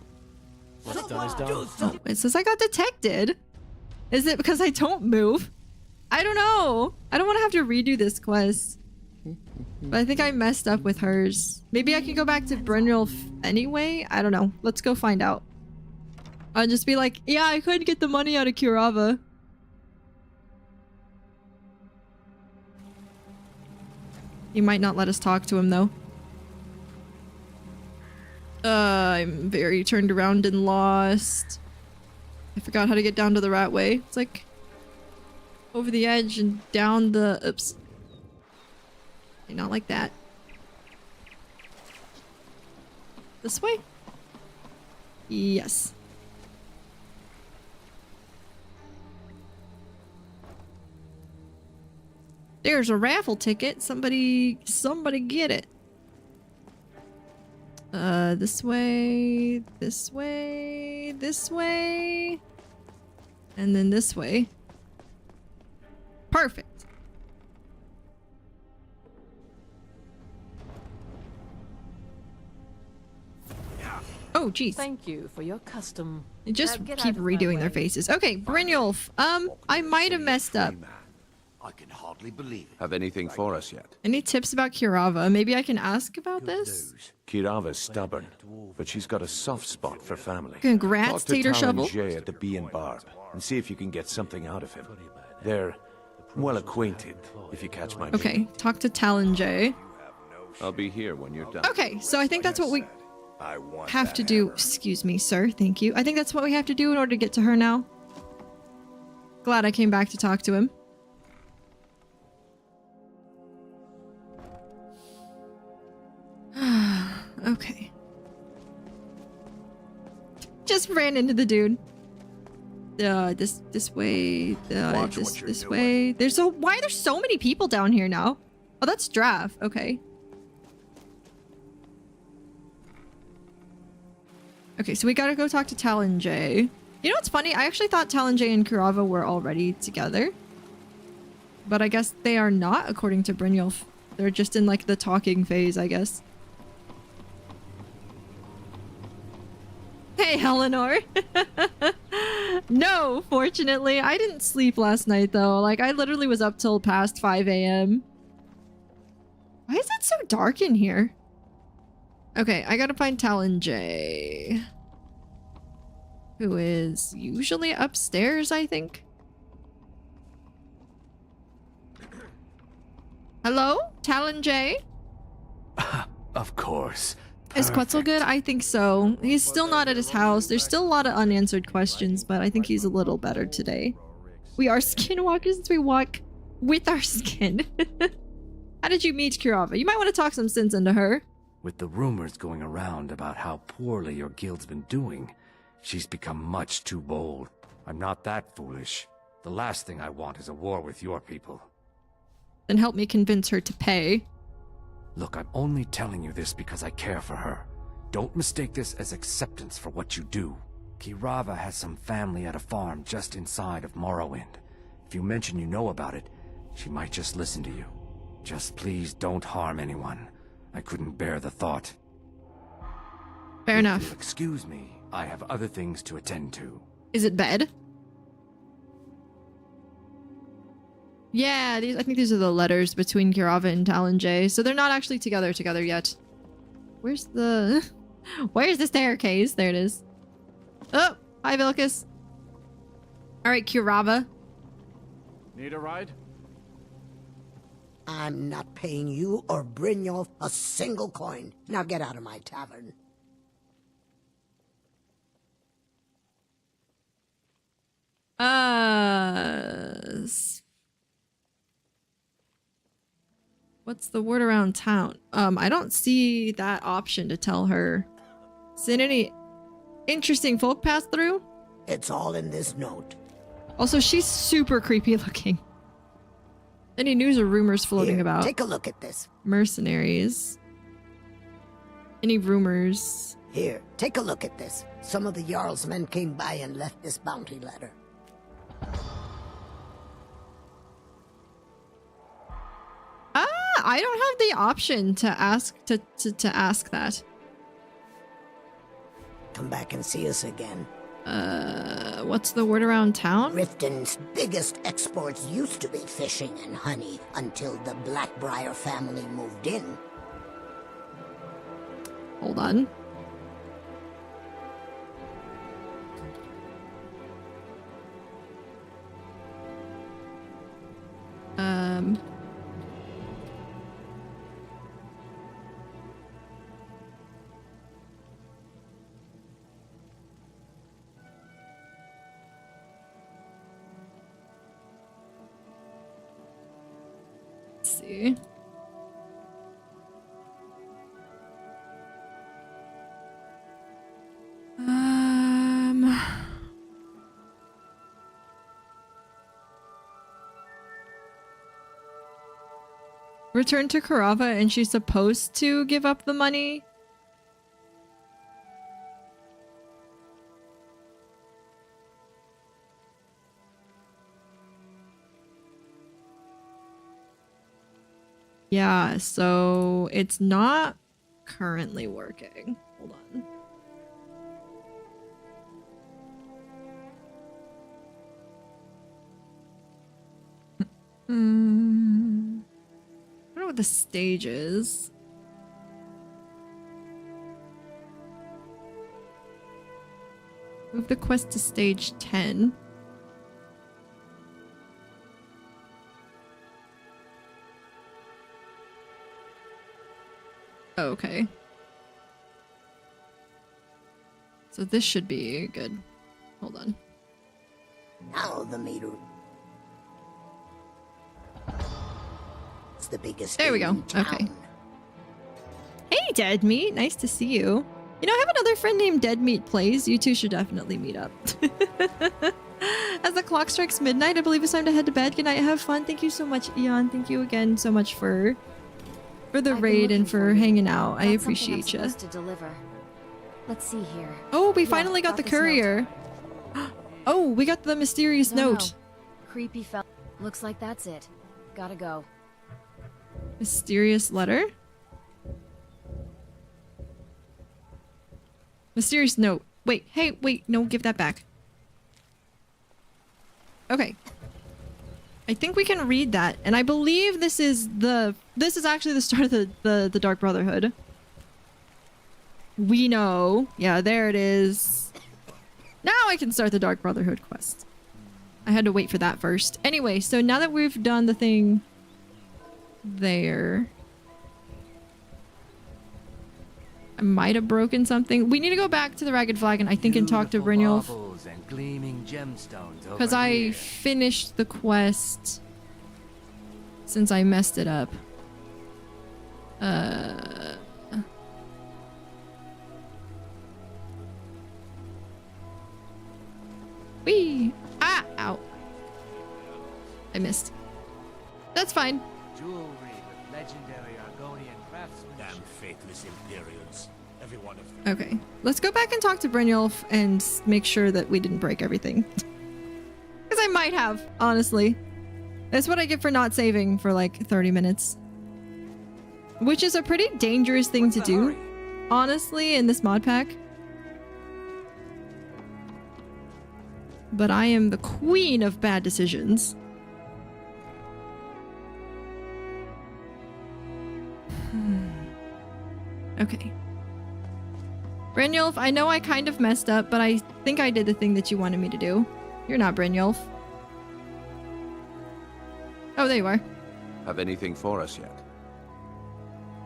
What's done is done. Oh, it says I got detected. Is it because I don't move? I don't know. I don't want to have to redo this quest. But I think I messed up with hers. Maybe I can go back to Brynjolf anyway? I don't know. Let's go find out. I'll just be like, yeah, I couldn't get the money out of Kirava. He might not let us talk to him though. I'm very turned around and lost. I forgot how to get down to the right way. It's like over the edge and down the... Oops. Okay, not like that. This way? Yes. There's a raffle ticket. Somebody get it. This way, this way, this way, and then this way. Perfect. Oh, jeez. Thank you for your custom. They just keep redoing their faces. Okay, Brynjolf. I might have messed up. I can hardly believe it. Have anything for us yet? Any tips about Kirava? Maybe I can ask about this? Kirava's stubborn, but she's got a soft spot for family. Congrats, Talk to Tater Shovel. Talon Jay at the Bee and Barb and see if you can get something out of him. They're well acquainted, if you catch my drift. Okay, talk to Talon J. I'll be here when you're done. Okay, so I think that's what we have to do. Excuse me, sir. Thank you. I think that's what we have to do in order to get to her now. Glad I came back to talk to him. Okay. Just ran into the dude. This way. This way. Why are there so many people down here now? Oh, that's Draft. Okay. Okay, so we gotta go talk to Talon J. You know what's funny? I actually thought Talon J and Kirava were already together. But I guess they are not, according to Brynjolf. They're just in like the talking phase, I guess. Hey, Eleanor. No, fortunately. I didn't sleep last night, though. Like, I literally was up till past 5 a.m. Why is it so dark in here? Okay, I gotta find Talon J. Who is usually upstairs, I think. Hello? Talon J? Of course. Is Quetzal good? I think so. He's still not at his house. There's still a lot of unanswered questions, but I think he's a little better today. We are skinwalkers since we walk with our skin. How did you meet Kurava? You might want to talk some sense into her. With the rumors going around about how poorly your guild's been doing, she's become much too bold. I'm not that foolish. The last thing I want is a war with your people. Then help me convince her to pay. Look, I'm only telling you this because I care for her. Don't mistake this as acceptance for what you do. Kirava has some family at a farm just inside of Morrowind. If you mention you know about it, she might just listen to you. Just please don't harm anyone. I couldn't bear the thought. Fair enough. Excuse me, I have other things to attend to. Is it bed? Yeah, I think these are the letters between Kirava and Talon J. So they're not actually together yet. Where's the staircase? There it is. Oh, hi Vilcus. Alright, Kirava. Need a ride? I'm not paying you or Brynjolf a single coin. Now get out of my tavern. What's the word around town? I don't see that option to tell her. Seen any interesting folk pass through? It's all in this note. Also, she's super creepy looking. Any news or rumors floating Here, about? take a look at this. Mercenaries. Any rumors? Here, take a look at this. Some of the Jarl's men came by and left this bounty letter. I don't have the option to ask to ask that. Come back and see us again. What's the word around town? Riften's biggest exports used to be fishing and honey until the Blackbriar family moved in. Hold on. Let's see. Return to Kurava and she's supposed to give up the money? Yeah, so it's not currently working. Hold on. I don't know what the stage is. Move the quest to stage 10. Okay. So this should be good. Hold on. Now the meter. It's the biggest. There we go. in town. Okay. Hey, Dead Meat. Nice to see you. You know, I have another friend named Dead Meat Plays. You two should definitely meet up. As the clock strikes midnight, I believe it's time to head to bed. Good night. Have fun. Thank you so much, Eon. Thank you again so much for the raid and for hanging out. I appreciate you. To deliver. Let's see here. Oh, we finally got the courier. Oh, we got the mysterious note. Creepy fell. Looks like that's it. Gotta go. Mysterious letter? Mysterious note. Wait, hey, wait, no, give that back. Okay. I think we can read that, and I believe this is actually the start of the Dark Brotherhood. We know. Yeah, there it is. Now I can start the Dark Brotherhood quest. I had to wait for that first. Anyway, so now that we've done the thing there, I might have broken something. We need to go back to the Ragged Flagon, I think, and talk to Brynjolf. Because I finished the quest since I messed it up. Whee! Ah! Ow. I missed. That's fine. Jewelry with legendary Argonian craftsmanship. Damn faithless Imperials. Every one of them. Okay. Let's go back and talk to Brynjolf and make sure that we didn't break everything. Because I might have, honestly. That's what I get for not saving for like 30 minutes. Which is a pretty dangerous thing to do, honestly, in this mod pack. But I am the queen of bad decisions. Okay. Brynjolf, I know I kind of messed up, but I think I did the thing that you wanted me to do. You're not Brynjolf. Oh, there you are. Have anything for us yet?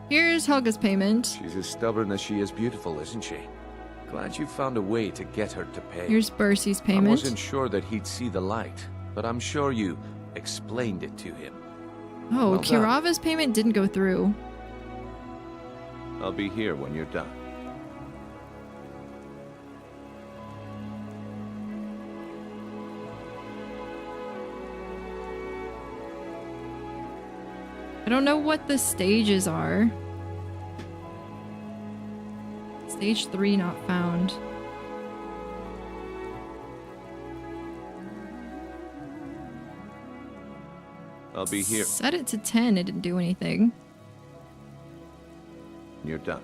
Here's Helga's payment. She's as stubborn as she is beautiful, isn't she? Glad you found a way to get her to pay. Here's Bercy's payment. I wasn't sure that he'd see the light, but I'm sure you explained it to him. Oh, Well Kirava's payment didn't go through. I'll be here when you're done. I don't know what the stages are. Stage 3 not found. I'll be here. Set it to 10, it didn't do anything. You're done.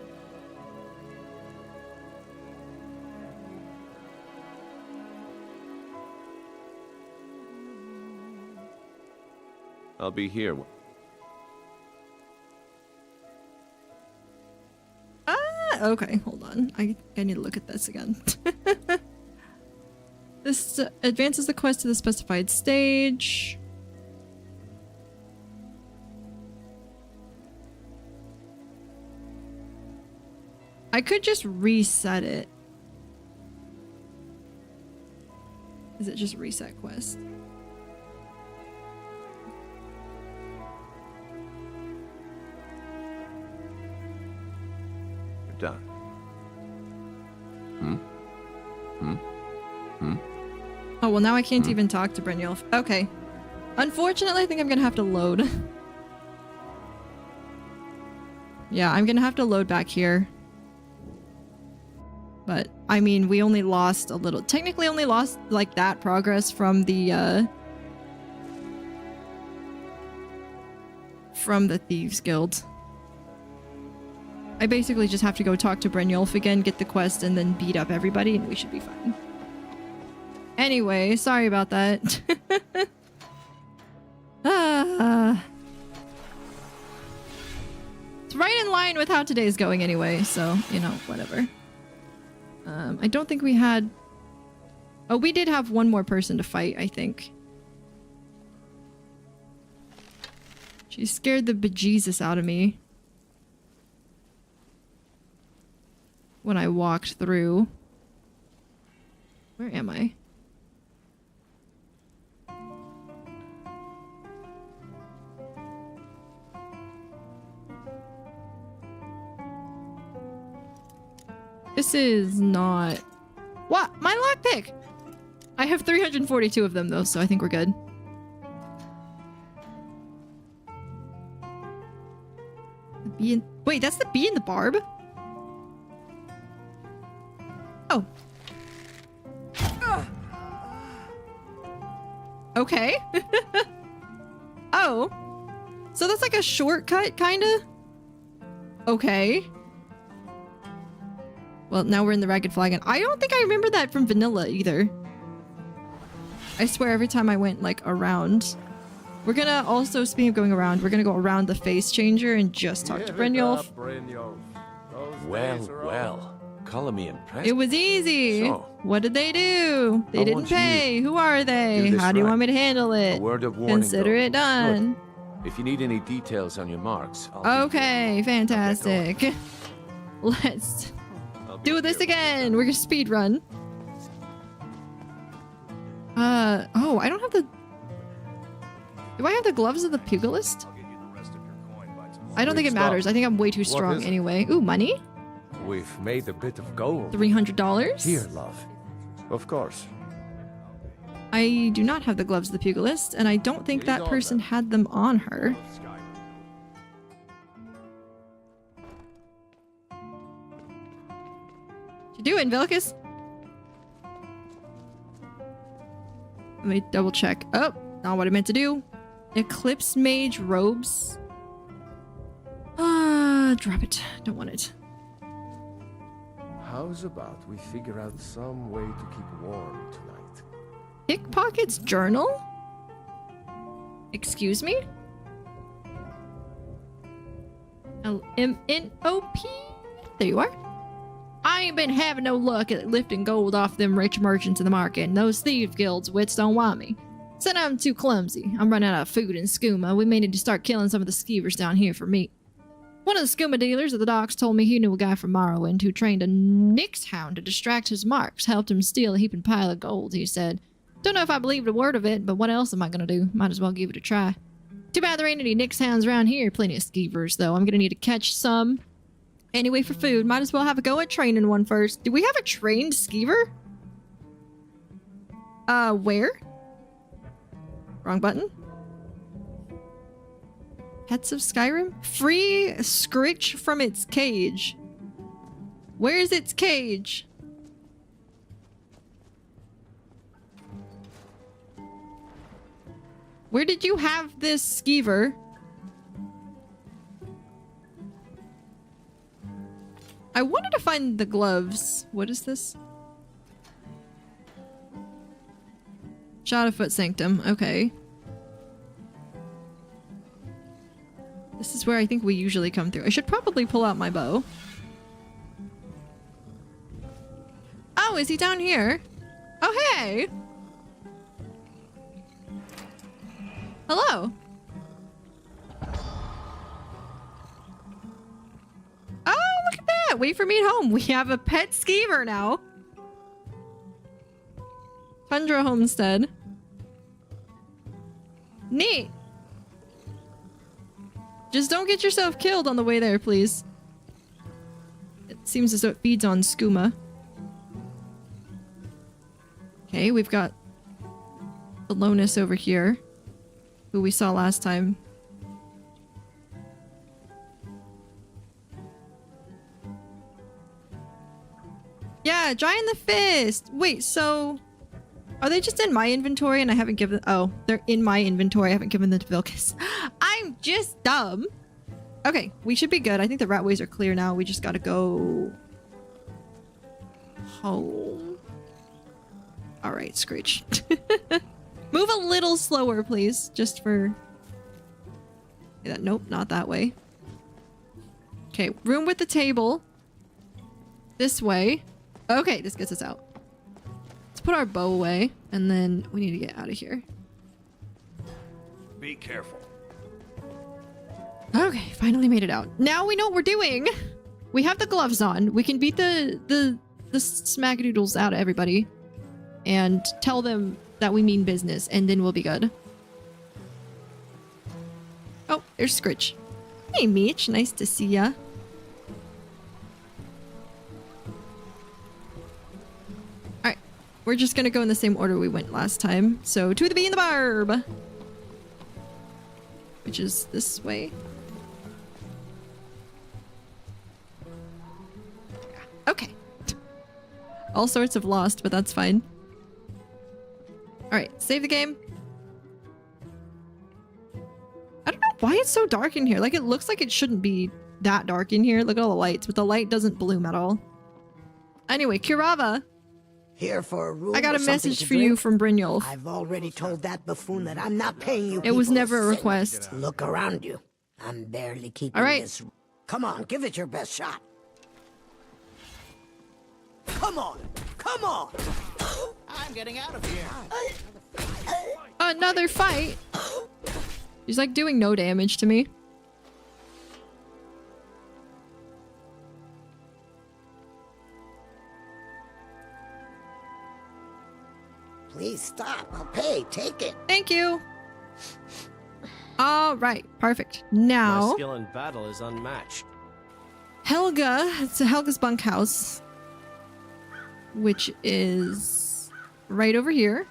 I'll be here. Okay, hold on. I need to look at this again. This advances the quest to the specified stage. I could just reset it. Is it just reset quest? Done. Oh, well now I can't even talk to Brynjolf. Okay. Unfortunately, I think I'm gonna have to load. Yeah, I'm gonna have to load back here. But, I mean, we only lost a little. Technically only lost, like, that progress from the Thieves Guild. I basically just have to go talk to Brynjolf again, get the quest, and then beat up everybody, and we should be fine. Anyway, sorry about that. It's right in line with how today's going anyway, so, you know, whatever. I don't think we had... Oh, we did have one more person to fight, I think. She scared the bejesus out of me when I walked through. Where am I? This is not... What? My lockpick! I have 342 of them though, so I think we're good. The bee and... Wait, that's the bee and the barb? Oh. Okay. Oh. So that's like a shortcut, kinda? Okay. Well, now we're in the Ragged Flagon. I don't think I remember that from vanilla either. I swear every time I went like around. We're gonna also, speaking of going around, we're gonna go around the face changer and just talk to Brynjolf. Well. Color me impressed. It was easy. So, what did they do? They didn't pay. Who are they? How do you right. want me to handle it? A word of warning, Consider though. it done. Good. If you need any details on your marks, I'll Okay, fantastic. Let's do this again. We're gonna speed run. Oh, I don't have the... Do I have the gloves of the pugilist? I don't think it matters. I think I'm way too strong anyway. Ooh, money? We've made a bit of gold. $300? Here, love. Of course. I do not have the gloves of the pugilist, and I don't think that person had them on her. What you doing, Vilcus? Let me double check. Oh, not what I meant to do. Eclipse Mage robes. Drop it. Don't want it. How's about we figure out some way to keep warm tonight? Pickpocket's journal? Excuse me? LMNOP? There you are. I ain't been having no luck at lifting gold off them rich merchants in the market, and those thief guilds wits don't want me. Said I'm too clumsy. I'm running out of food and skooma. We may need to start killing some of the skeevers down here for meat. One of the skooma dealers at the docks told me he knew a guy from Morrowind who trained a Nyx hound to distract his marks, helped him steal a heaping pile of gold, he said. Don't know if I believed a word of it, but what else am I gonna do? Might as well give it a try. Too bad there ain't any Nyx hounds around here. Plenty of skeevers, though. I'm gonna need to catch some. Anyway, for food, might as well have a go at training one first. Do we have a trained skeever? Where? Wrong button. Pets of Skyrim? Free Scritch from its cage. Where is its cage? Where did you have this skeever? I wanted to find the gloves. What is this? Shadowfoot Sanctum. Okay. This is where I think we usually come through. I should probably pull out my bow. Oh, is he down here? Oh, hey! Hello. Oh, look at that! Wait for me at home. We have a pet skeever now. Tundra Homestead. Neat. Just don't get yourself killed on the way there, please. It seems as though it feeds on skooma. Okay, we've got Alonus over here, who we saw last time. Yeah, Giant the Fist! Wait, so... Are they just in my inventory and I haven't given... Oh, they're in my inventory. I haven't given them to Vilcus. I'm just dumb. Okay, we should be good. I think the ratways are clear now. We just gotta go... home. Alright, Screech. Move a little slower, please. Just for... Yeah, nope, not that way. Okay, room with the table. This way. Okay, this gets us out. Let's put our bow away, and then we need to get out of here. Be careful. Okay, finally made it out. Now we know what we're doing! We have the gloves on. We can beat the smackadoodles out of everybody. And tell them that we mean business, and then we'll be good. Oh, there's Scritch. Hey, Meech. Nice to see ya. Alright. We're just gonna go in the same order we went last time. So, to the bee and the barb! Which is this way. Okay. All sorts of lost, but that's fine. Alright, save the game. I don't know why it's so dark in here. Like, it looks like it shouldn't be that dark in here. Look at all the lights, but the light doesn't bloom at all. Anyway, Kirava. Here for a room. I got or a something message to for you drink? from Brynjolf. I've already told that buffoon that I'm not paying you. It was people never a cent. request. Look around you. I'm barely keeping All right. this. Come on, give it your best shot. Come on, come on. I'm getting out of here. Another fight. He's like doing no damage to me. Please stop. I'll pay. Take it. Thank you. All right, perfect. Now, My skill in battle is unmatched. Helga. It's Helga's bunkhouse, which is right over here,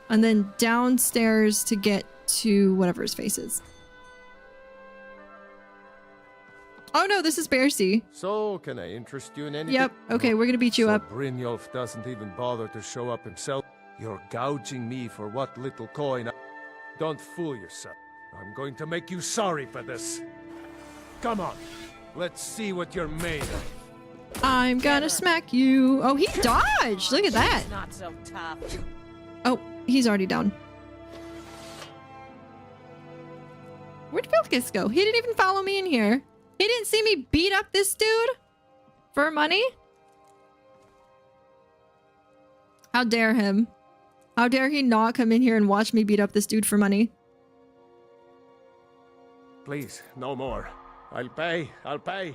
and then downstairs to get to whatever his face is. Oh no, this is Bearsea. So, can I interest you in anything? Yep. Okay, we're gonna beat you so up. Brynjolf doesn't even bother to show up himself. You're gouging me for what little coin Don't fool yourself. I'm going to make you sorry for this. Come on. Let's see what you're made of. I'm gonna smack you. Oh, he dodged. Look at that. Not so tough. Oh, he's already down. Where'd Vilcus go? He didn't even follow me in here. He didn't see me beat up this dude for money. How dare him? How dare he not come in here and watch me beat up this dude for money? Please, no more. I'll pay. I'll pay.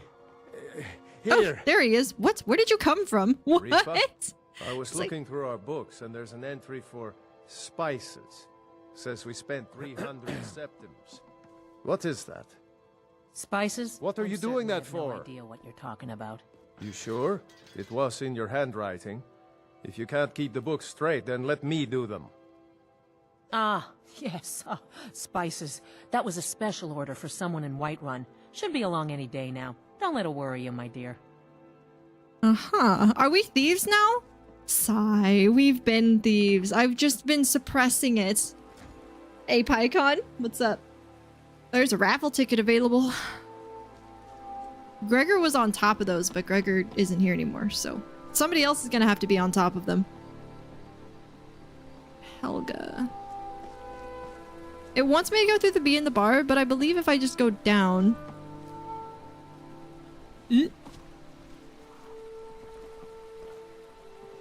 Oh, Here. there he is. What? Where did you come from? What? Rifa? I was It's like- looking through our books, and there's an entry for spices. Says we spent 300 septims. What is that? Spices? What are you doing that for? No idea what you're talking about. You sure? It was in your handwriting. If you can't keep the books straight, then let me do them. Ah, yes. Spices. That was a special order for someone in Whiterun. Should be along any day now. Don't let it worry you, my dear. Uh-huh. Are we thieves now? Sigh. We've been thieves. I've just been suppressing it. Hey, PyCon. What's up? There's a raffle ticket available. Gregor was on top of those, but Gregor isn't here anymore, so somebody else is gonna have to be on top of them. Helga. It wants me to go through the bee in the bar, but I believe if I just go down...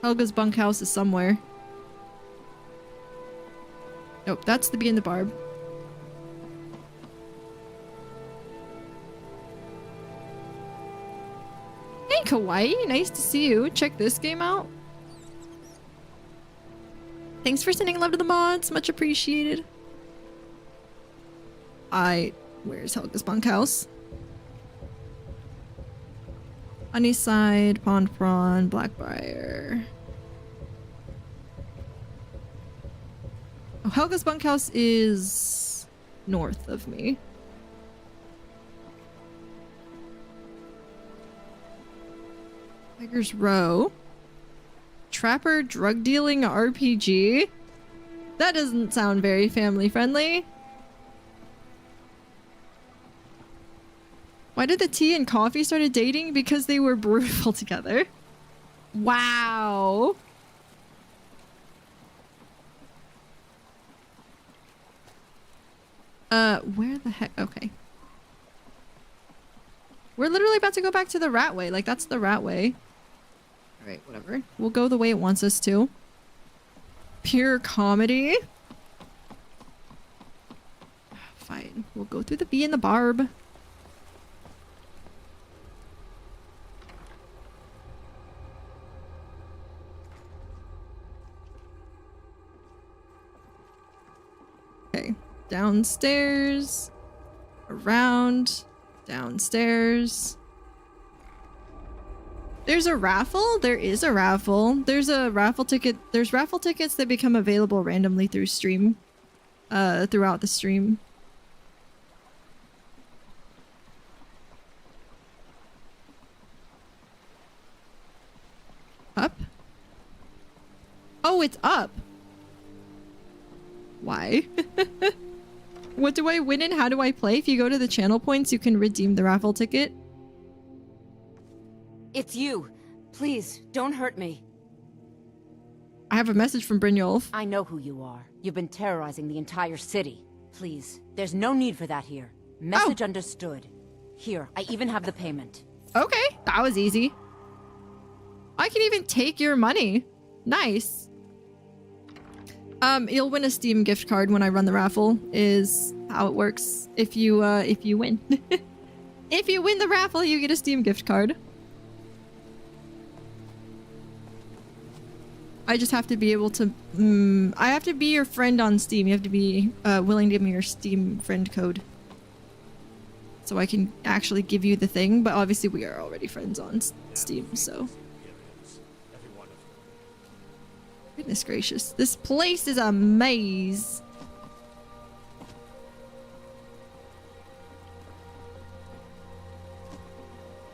Helga's bunkhouse is somewhere. Nope, that's the bee in the barb. Hey, Kawaii. Nice to see you. Check this game out. Thanks for sending love to the mods. Much appreciated. Where's Helga's bunkhouse? Honeyside, Pond Prawn, Blackbriar. Oh, Helga's bunkhouse is north of me. Tiger's Row. Trapper drug dealing RPG? That doesn't sound very family friendly. Why did the tea and coffee started dating? Because they were brutal together. Wow. Where the heck? Okay. We're literally about to go back to the rat way. Like, that's the rat way. Alright, whatever. We'll go the way it wants us to. Pure comedy. Fine. We'll go through the bee and the barb. Okay. Downstairs. Around. Downstairs. There's a raffle? There is a raffle. There's a raffle ticket. There's raffle tickets that become available randomly through stream. Throughout the stream. Up? Oh, it's up. Why? What do I win and how do I play? If you go to the channel points, you can redeem the raffle ticket. It's you. Please, don't hurt me. I have a message from Brynjolf. I know who you are. You've been terrorizing the entire city. Please, there's no need for that here. Message understood. Here, I even have the payment. Okay, that was easy. I can even take your money. Nice. You'll win a Steam gift card when I run the raffle, is how it works. If you win. If you win the raffle, you get a Steam gift card. I just have to be able to... I have to be your friend on Steam. You have to be willing to give me your Steam friend code. So I can actually give you the thing, but obviously we are already friends on Steam, so... Goodness gracious. This place is a maze.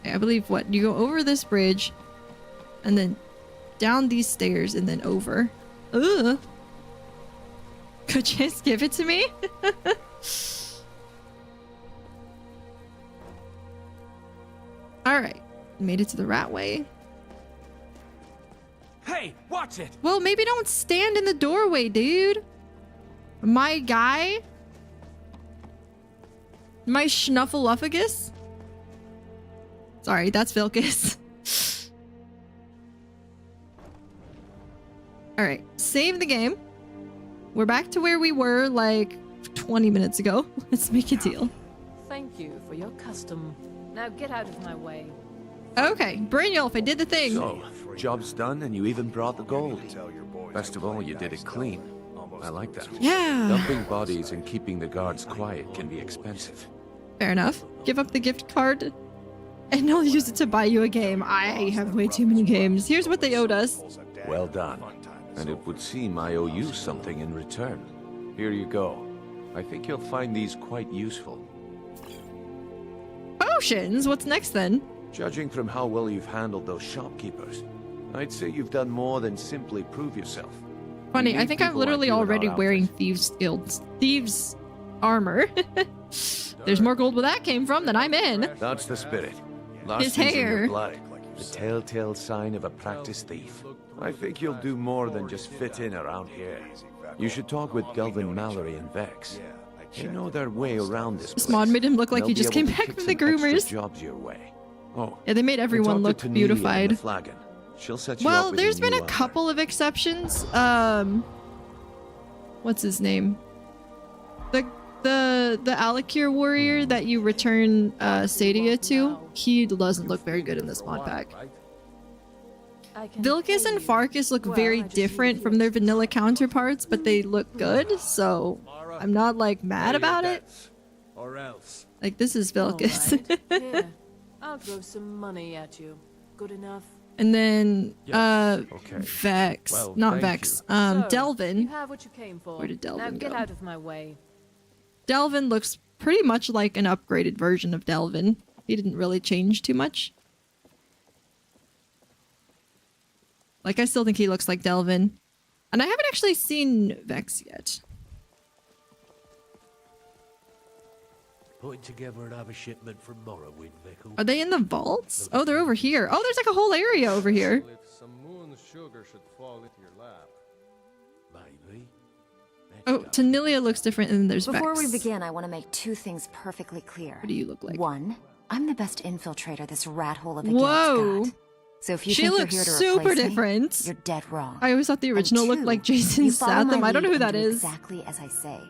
I believe what? You go over this bridge, and then down these stairs, and then over. Ugh. Could you just give it to me? Alright. Made it to the rat way. Hey, watch it! Well, maybe don't stand in the doorway, dude. My guy? My Schnuffleupagus? Sorry, that's Vilcus. Alright, save the game. We're back to where we were like 20 minutes ago. Let's make a deal. Thank you for your custom. Now get out of my way. Okay, Brynjolf, I did the thing. So, job's done and you even brought the gold. Best of all, you did it clean. I like that. Yeah. Dumping bodies and keeping the guards quiet can be expensive. Fair enough. Give up the gift card and I'll use it to buy you a game. I have way too many games. Here's what they owed us. Well done. And it would seem I owe you something in return. Here you go. I think you'll find these quite useful. Potions? What's next then? Judging from how well you've handled those shopkeepers, I'd say you've done more than simply prove yourself. Funny, I think I'm literally already wearing Thieves armor. There's more gold where that came from than I'm in. That's the spirit. His hair. Blood. The telltale sign of a practiced thief. I think you'll do more than just fit in around here. You should talk with Gelvin Mallory and Vex. They know their way around this place. This mod made him look like he just came back from the groomers. Jobs your way. Oh, yeah, they made everyone look beautified. She'll set you well, up there's been a armor. couple of exceptions. What's his name? The Alakir warrior that you return Sadia to, he doesn't look very good in this mod pack. Vilcus and Farkas look very different from their vanilla counterparts, but they look good, so I'm not like mad about it. Or else. Like, this is Vilcus. Here, I'll throw some money at you. Good enough? And then Okay. Vex. Well, Not thank Vex. you. So, Delvin. You have what you came for. Where did Delvin now get go? out of my way. Delvin looks pretty much like an upgraded version of Delvin. He didn't really change too much. Like, I still think he looks like Delvin. And I haven't actually seen Vex yet. Putting together another shipment from Morrowind, Vekel. Are they in the vaults? Oh, they're over here. Oh, there's like a whole area over here. If some moon sugar should fall into your lap. Maybe. Oh, Tanilia looks different and then there's Before Vex. we begin, I want to make two things perfectly clear. What do you look like? One, I'm the best infiltrator this rat hole of a Whoa. guild's got. So if you She think you're looks here to super replace different. me, you're dead wrong. I always thought the original And looked two, like Jason you follow my Statham. I don't know lead who that and do is. Exactly as I say.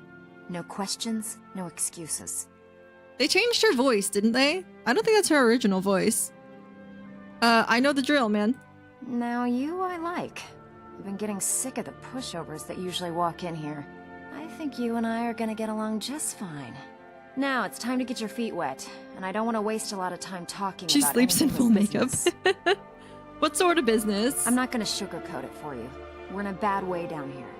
No questions, no excuses. They changed her voice, didn't they? I don't think that's her original voice. I know the drill, man. Now you I like. I've been getting sick of the pushovers that usually walk in here. I think you and I are gonna get along just fine. Now it's time to get your feet wet, and I don't want to waste a lot of time talking She about sleeps in anything full but makeup. business. What sort of business? I'm not gonna sugarcoat it for you. We're in a bad way down here.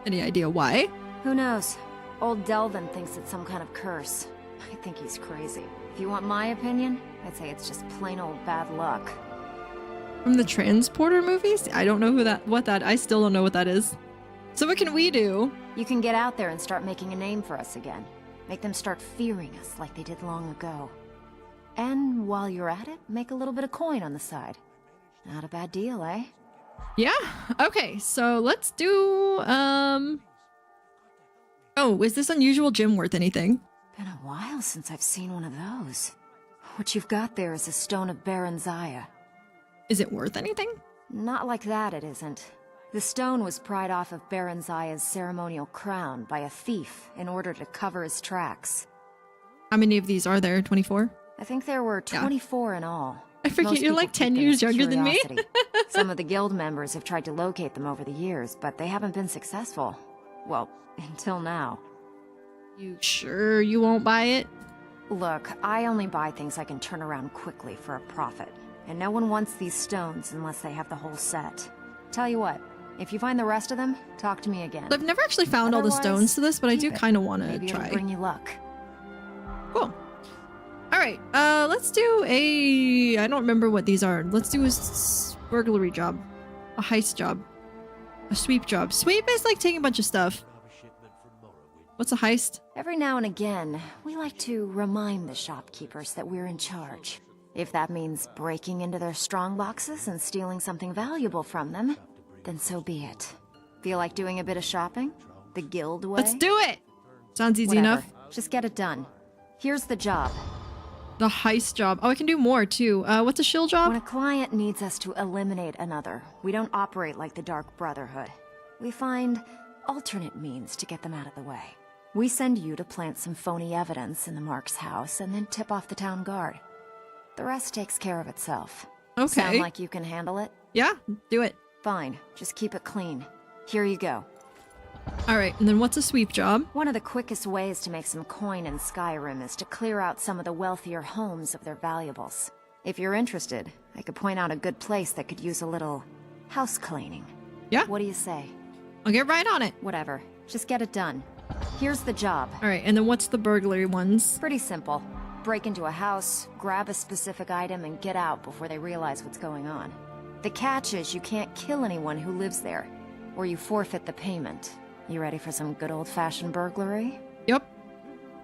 Any idea why? Who knows? Old Delvin thinks it's some kind of curse. I think he's crazy. If you want my opinion, I'd say it's just plain old bad luck. From the Transporter movies? I don't know I still don't know what that is. So what can we do? You can get out there and start making a name for us again. Make them start fearing us like they did long ago. And while you're at it, make a little bit of coin on the side. Not a bad deal, eh? Yeah. Okay, so let's do oh, is this unusual gem worth anything? Been a while since I've seen one of those. What you've got there is a stone of Baron Zaya. Is it worth anything? Not like that, it isn't. The stone was pried off of Baron Zaya's ceremonial crown by a thief in order to cover his tracks. How many of these are there? 24? I think there were 24 in all. I forget Most you're people like 10 keep them years as younger than me. curiosity. Some of the guild members have tried to locate them over the years, but they haven't been successful. Well, until now. You sure you won't buy it? Look, I only buy things I can turn around quickly for a profit. And no one wants these stones unless they have the whole set. Tell you what, if you find the rest of them, talk to me again. I've never actually found all the stones to this, but I do kind of want to Maybe try. it'll bring you luck. Cool. All right, let's do a... I don't remember what these are. Let's do a burglary job. A heist job. A sweep job. Sweep is like taking a bunch of stuff. What's a heist? Every now and again, we like to remind the shopkeepers that we're in charge. If that means breaking into their strong boxes and stealing something valuable from them, then so be it. Feel like doing a bit of shopping? The guild way? Let's do it! Sounds easy Whatever. enough. Just get it done. Here's the job. The heist job. Oh, I can do more too. What's a shill job? When a client needs us to eliminate another, we don't operate like the Dark Brotherhood. We find alternate means to get them out of the way. We send you to plant some phony evidence in the Mark's house and then tip off the town guard. The rest takes care of itself. Okay. Sound like you can handle it? Yeah, do it. Fine. Just keep it clean. Here you go. Alright, and then what's a sweep job? One of the quickest ways to make some coin in Skyrim is to clear out some of the wealthier homes of their valuables. If you're interested, I could point out a good place that could use a little house cleaning. Yeah. What do you say? I'll get right on it. Whatever. Just get it done. Here's the job. Alright, and then what's the burglary ones? Pretty simple. Break into a house, grab a specific item, and get out before they realize what's going on. The catch is you can't kill anyone who lives there, or you forfeit the payment. You ready for some good old-fashioned burglary? Yep.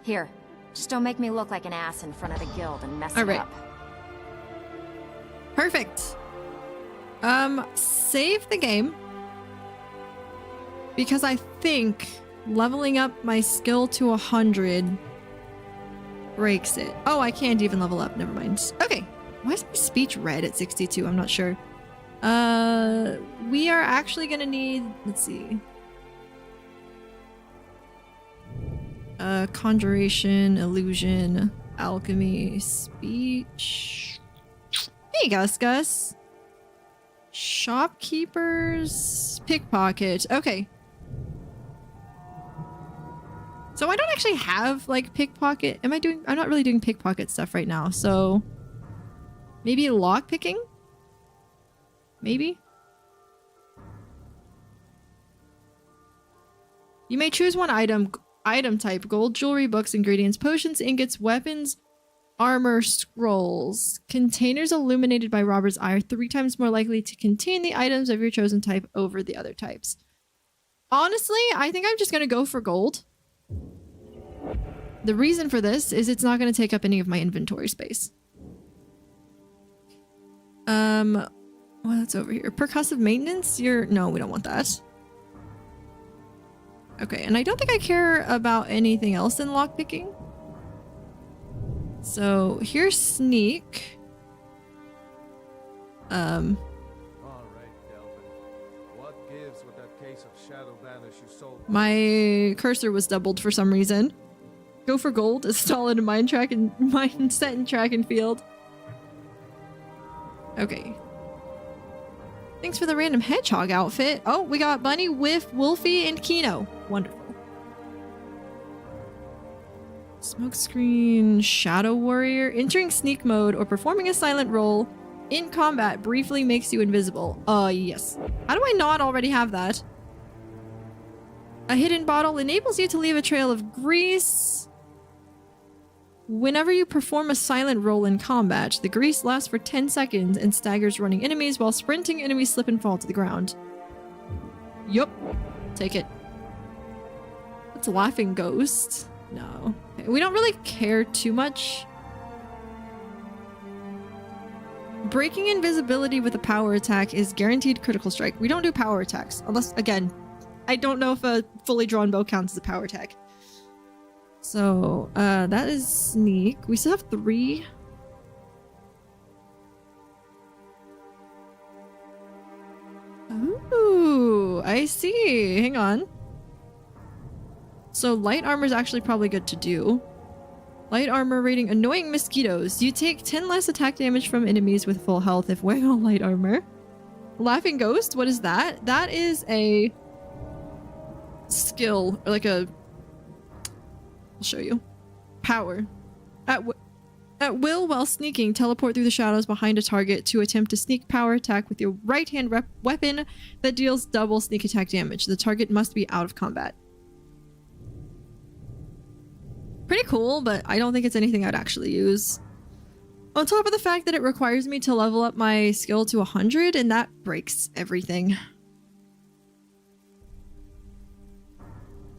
Here, just don't make me look like an ass in front of the guild and mess All it right. up. Perfect. Save the game. Because I think leveling up my skill to 100 breaks it. Oh, I can't even level up. Never mind. Okay. Why is my speech red at 62? I'm not sure. We are actually gonna need... Let's see. Conjuration, illusion, alchemy, speech. Hey, Gus. Shopkeepers, pickpocket. Okay. So I don't actually have like pickpocket. I'm not really doing pickpocket stuff right now. So maybe lock picking? Maybe. You may choose one item type: gold, jewelry, books, ingredients, potions, ingots, weapons, armor, scrolls. Containers illuminated by robber's eye are 3 times more likely to contain the items of your chosen type over the other types. Honestly, I think I'm just going to go for gold. The reason for this is it's not going to take up any of my inventory space. What's over here? Percussive maintenance? No, we don't want that. Okay, and I don't think I care about anything else in lockpicking. So here's sneak. Alright, Delvin. What gives with that case of Shadow Banish you sold? My cursor was doubled for some reason. Go for gold, install it in mindset and track and field. Okay. Thanks for the random hedgehog outfit. Oh, we got Bunny, Whiff, Wolfie, and Kino. Wonderful. Smokescreen, Shadow Warrior. Entering sneak mode or performing a silent role in combat briefly makes you invisible. Yes. How do I not already have that? A hidden bottle enables you to leave a trail of grease. Whenever you perform a silent roll in combat, the grease lasts for 10 seconds and staggers running enemies, while sprinting enemies slip and fall to the ground. Yup. Take it. That's a laughing ghost. No. Okay, we don't really care too much. breaking invisibility with a power attack is guaranteed critical strike. We don't do power attacks unless, again, I don't know if a fully drawn bow counts as a power attack. So, that is sneak. We still have 3. Ooh, I see. Hang on. So light armor is actually probably good to do. Light armor rating annoying mosquitoes. You take 10 less attack damage from enemies with full health if wearing all light armor. Laughing ghost, what is that? That is a skill, or like a... I'll show you. Power. At will, while sneaking, teleport through the shadows behind a target to attempt a sneak power attack with your right-hand weapon that deals double sneak attack damage. The target must be out of combat. Pretty cool, but I don't think it's anything I'd actually use. On top of the fact that it requires me to level up my skill to 100, and that breaks everything.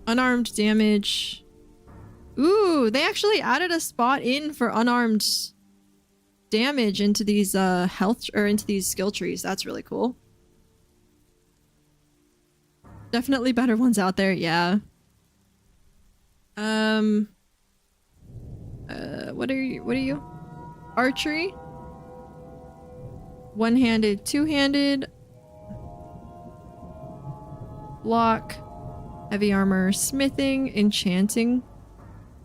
Unarmed damage. Ooh, they actually added a spot in for unarmed damage into these into these skill trees. That's really cool. Definitely better ones out there, yeah. What are you? Archery? One-handed, two-handed. Block. Heavy armor, smithing, enchanting.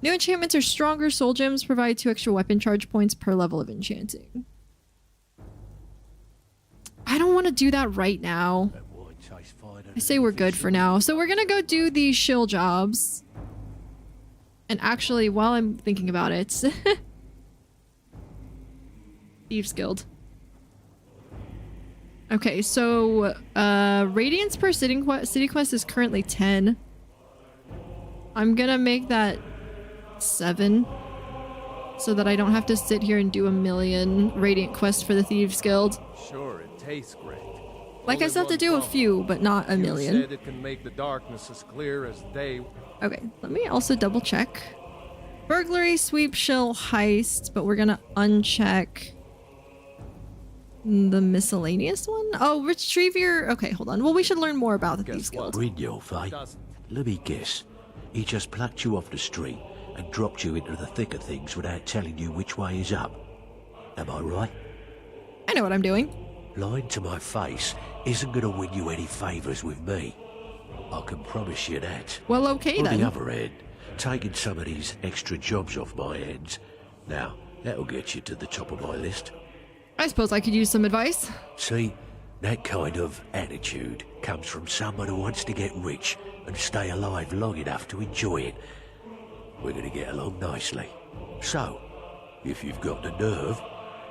New enchantments are stronger. Soul gems provide 2 extra weapon charge points per level of enchanting. I don't want to do that right now. I say we're good for now. So we're gonna go do these shill jobs. And actually, while I'm thinking about it... Thieves Guild. Okay, so... Radiance per city quest is currently 10. I'm gonna make that 7 so that I don't have to sit here and do a million Radiant quests for the Thieves Guild. Sure, it tastes great. Like I still have to do a few, but not a million. You said it can make the darkness as clear as day. Okay, let me also double check. Burglary, sweep, shill, heist, but we're gonna uncheck the miscellaneous one. Oh, retrieve your... Okay, hold on. Well, we should learn more about the Thieves Guild. Read your fight. Let me guess. He just plucked you off the street and dropped you into the thick of things without telling you which way is up. Am I right? I know what I'm doing. Lying to my face isn't going to win you any favours with me. I can promise you that. Well, okay then. On the other hand, taking some of these extra jobs off my hands, now, that'll get you to the top of my list. I suppose I could use some advice. See, that kind of attitude comes from someone who wants to get rich and stay alive long enough to enjoy it. We're going to get along nicely. So, if you've got the nerve,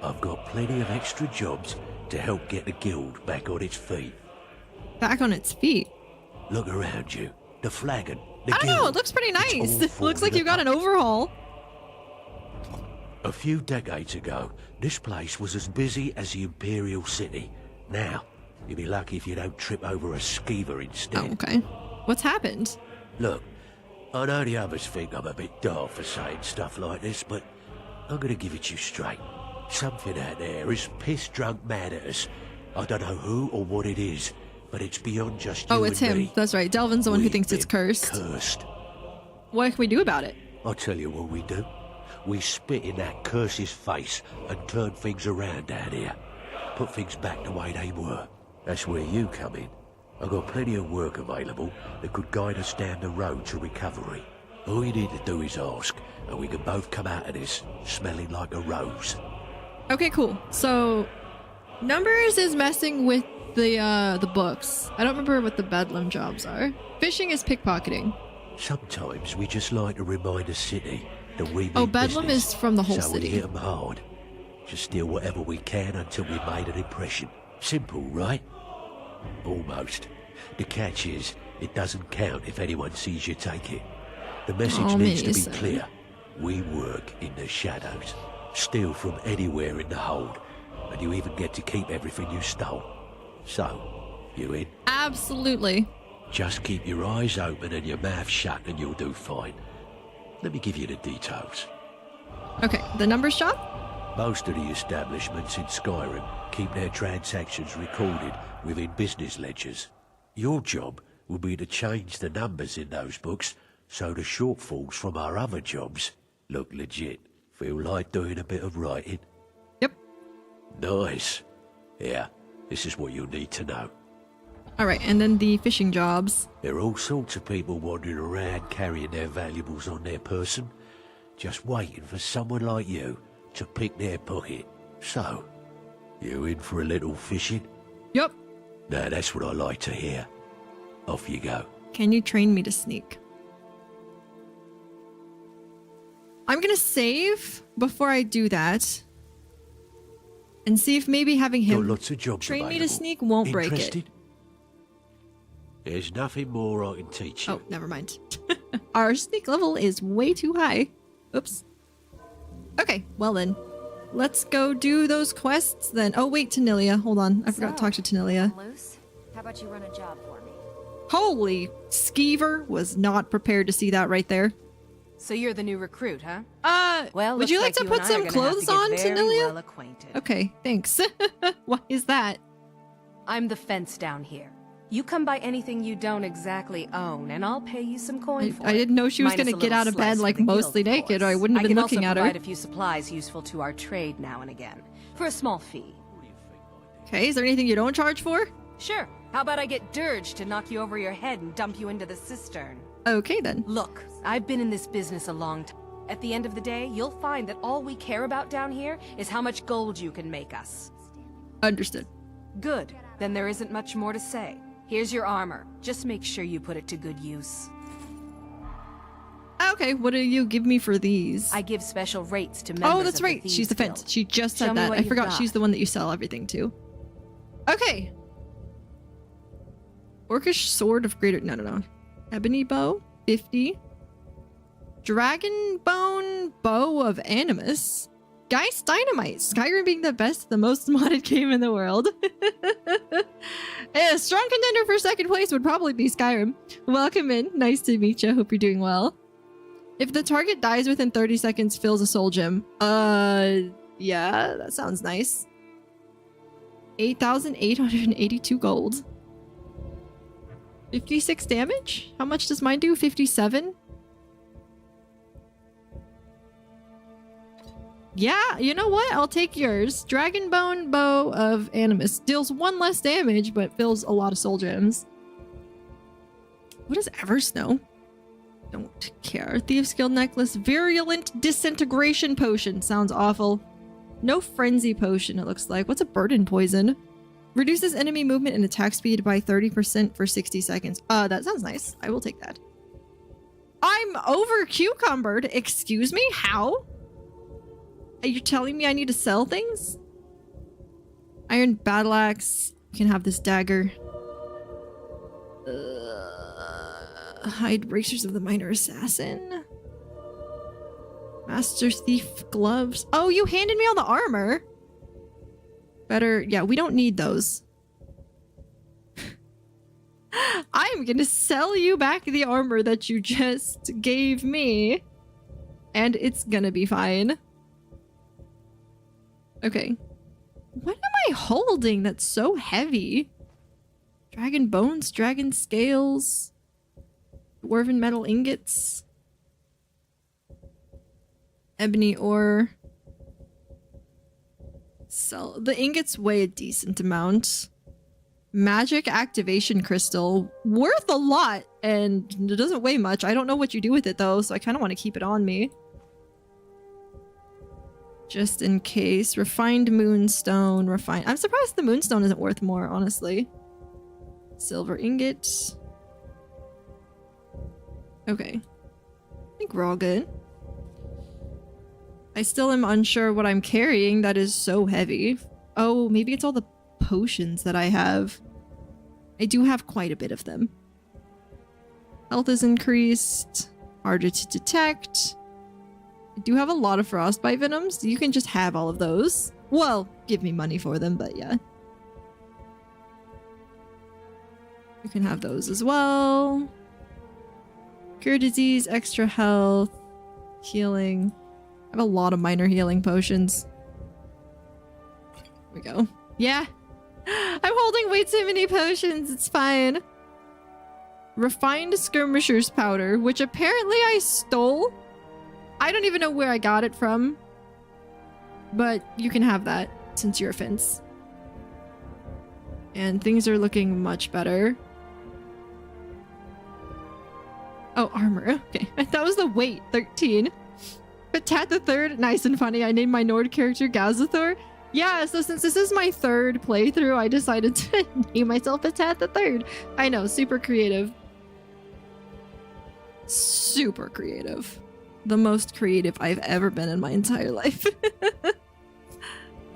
I've got plenty of extra jobs to help get the guild back on its feet. Back on its feet? Look around you. The flagon. The I don't know, guild. it looks pretty nice. It looks like you got an overhaul. A few decades ago, this place was as busy as the Imperial City. Now, you'll be lucky if you don't trip over a skeever instead. Oh, okay. What's happened? Look, I know the others think I'm a bit daft for saying stuff like this, but I'm gonna give it you straight. Something out there is piss-drunk mad at us. I don't know who or what it is, but it's beyond just you Oh, it's and him. me. That's right. Delvin's the one who thinks it's cursed. Cursed. What can we do about it? I'll tell you what we do. We spit in that curse's face and turn things around down here. Put things back the way they were. That's where you come in. I've got plenty of work available that could guide us down the road to recovery. All you need to do is ask, and we can both come out of this smelling like a rose. Okay, cool. So, Numbers is messing with the books. I don't remember what the Bedlam jobs are. Fishing is pickpocketing. Sometimes we just like to remind the city that we Oh, mean Bedlam business, is from the whole so city. we hit 'em hard. Just steal whatever we can until we've made an impression. Simple, right? Almost. The catch is, it doesn't count if anyone sees you take it. The message needs to be clear. We work in the shadows. Steal from anywhere in the hold. And you even get to keep everything you stole. So, you in? Absolutely. Just keep your eyes open and your mouth shut and you'll do fine. Let me give you the details. Okay, the Numbers job? Most of the establishments in Skyrim keep their transactions recorded within business ledgers. Your job will be to change the numbers in those books so the shortfalls from our other jobs look legit. Feel like doing a bit of writing? Yep. Nice. Yeah, this is what you'll need to know. Alright, and then the fishing jobs. There are all sorts of people wandering around carrying their valuables on their person, just waiting for someone like you to pick their pocket. So, you in for a little fishing? Yep. Now that's what I like to hear. Off you go. Can you train me to sneak? I'm gonna save before I do that. And see if maybe having him Got lots of jobs train available. me to sneak won't break it. Interested? There's nothing more I can teach you. Oh, never mind. Our sneak level is way too high. Oops. Okay, well then. Let's go do those quests then. Oh wait, Tanilia. Hold on. I forgot to talk to Tanilia. Loose? How about you run a job for me? Holy Skeever was not prepared to see that right there. So you're the new recruit, huh? Well, would looks you like to you put and I are some gonna have clothes to get on, very Tanilia? well acquainted. Okay, thanks. Why is that? I'm the fence down here. You come by anything you don't exactly own, and I'll pay you some coin for it. I didn't know she was Minus gonna a get little out of bed slice like for the mostly guild, of naked, or I course. wouldn't have been looking I at can her. also provide a few supplies useful to our trade now and again, for a small fee. Okay, is there anything you don't charge for? Sure. How about I get Dirge to knock you over your head and dump you into the cistern? Okay then. Look, I've been in this business a long time. At the end of the day, you'll find that all we care about down here is how much gold you can make us. Understood. Good. Then there isn't much more to say. Here's your armor. Just make sure you put it to good use. Okay, what do you give me for these? I give special rates to members Oh, that's of right. the She's the Thieves fence. Guild. She just Show said me that. what I you've forgot got. she's the one that you sell everything to. Okay. Orcish Sword of Greater... No. Ebony Bow, 50. Dragon Bone Bow of Animus. Geist Dynamite. Skyrim being the best, the most modded game in the world. A strong contender for second place would probably be Skyrim. Welcome in. Nice to meet you. Hope you're doing well. If the target dies within 30 seconds, fills a soul gem. Yeah, that sounds nice. 8,882 gold. 56 damage? How much does mine do? 57? Yeah, you know what? I'll take yours. Dragonbone Bow of Animus. Deals 1 less damage, but fills a lot of soul gems. What is Eversnow? Don't care. Thieves Guild Necklace. Virulent Disintegration Potion. Sounds awful. No Frenzy Potion, it looks like. What's a Burden Poison? Reduces enemy movement and attack speed by 30% for 60 seconds. That sounds nice. I will take that. I'm over cucumbered. Excuse me? How? Are you telling me I need to sell things? Iron Battle Axe. You can have this dagger. Hide Bracers of the Minor Assassin. Master Thief Gloves. Oh, you handed me all the armor. Better, yeah, we don't need those. I'm gonna sell you back the armor that you just gave me. And it's gonna be fine. Okay. What am I holding that's so heavy? Dragon bones, dragon scales, dwarven metal ingots, ebony ore. Sell the ingots weigh a decent amount. Magic activation crystal, worth a lot, and it doesn't weigh much. I don't know what you do with it though, so I kind of want to keep it on me. Just in case. Refined moonstone, refined. I'm surprised the moonstone isn't worth more, honestly. Silver ingot. Okay. I think we're all good. I still am unsure what I'm carrying that is so heavy. Oh, maybe it's all the potions that I have. I do have quite a bit of them. Health is increased. Harder to detect. I do have a lot of frostbite venoms. You can just have all of those. Well, give me money for them, but yeah. You can have those as well. Cure disease, extra health, healing. I have a lot of minor healing potions. we go. Yeah. I'm holding way too many potions. It's fine. Refined skirmisher's powder, which apparently I stole. I don't even know where I got it from. But you can have that since you're a fence. And things are looking much better. Oh, armor. Okay. That was the weight. 13. Patat the Third. Nice and funny. I named my Nord character Gazathor. Yeah, so since this is my third playthrough, I decided to name myself Patat the Third. I know. Super creative. Super creative. The most creative I've ever been in my entire life.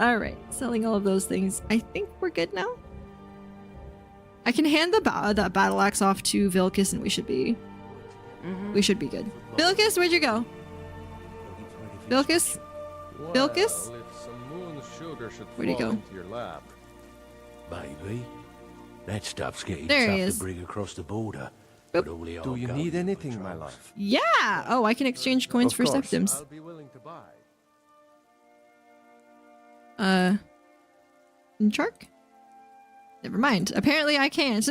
Alright. Selling all of those things. I think we're good now. I can hand the battle axe off to Vilcus and we should be... We should be good. Vilcus, where'd you go? Vilcus? Vilcus? Where'd he go? Maybe. That stuff's getting There he tough is. to bring across the border. Do you need anything, my love? Yeah! Oh, I can exchange coins for septims. I'll be willing to buy. Shark? Never mind. Apparently I can't.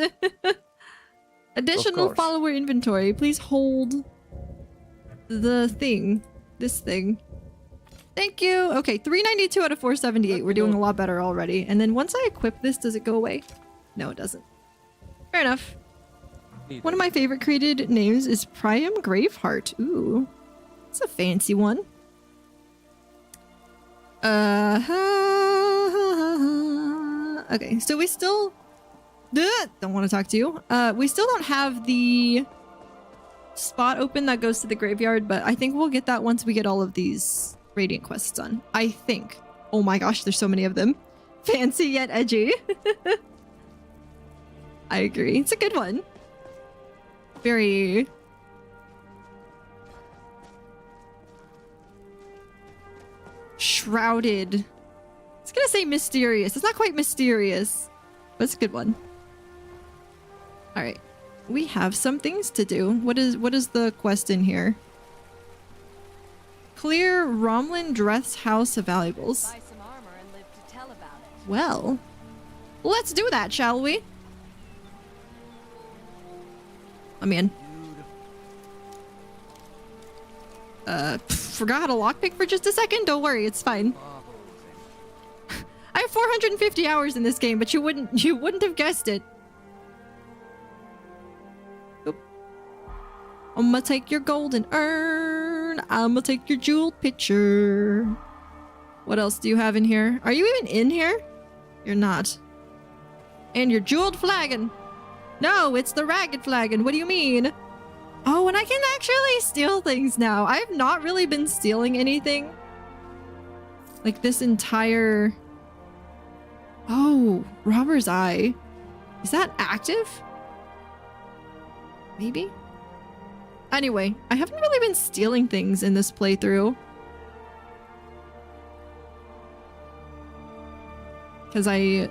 Additional follower inventory. Please hold the thing. This thing. Thank you. Okay, 392 out of 478. We're doing a lot better already. And then once I equip this, does it go away? No, it doesn't. Fair enough. One of my favorite created names is Priam Graveheart. Ooh. It's a fancy one. Okay, so we still... don't want to talk to you. We still don't have the spot open that goes to the graveyard, but I think we'll get that once we get all of these Radiant quests done. I think. Oh my gosh, there's so many of them. Fancy yet edgy. I agree. It's a good one. Very... shrouded. I was gonna say mysterious. It's not quite mysterious, but it's a good one. Alright. We have some things to do. What is the quest in here? Clear Romlin Dreth's House of Valuables. Buy some armor and live to tell about it. Well, let's do that, shall we? I'm in. Forgot how to lockpick for just a second? Don't worry, it's fine. I have 450 hours in this game, but you wouldn't have guessed it. Oop. I'ma take your golden urn. I'ma take your jeweled pitcher. What else do you have in here? Are you even in here? You're not. And your jeweled flagon. No, it's the ragged flagon. What do you mean? Oh, and I can actually steal things now. I've not really been stealing anything. Like this entire... Oh, Robber's Eye. Is that active? Maybe? Anyway, I haven't really been stealing things in this playthrough. Because I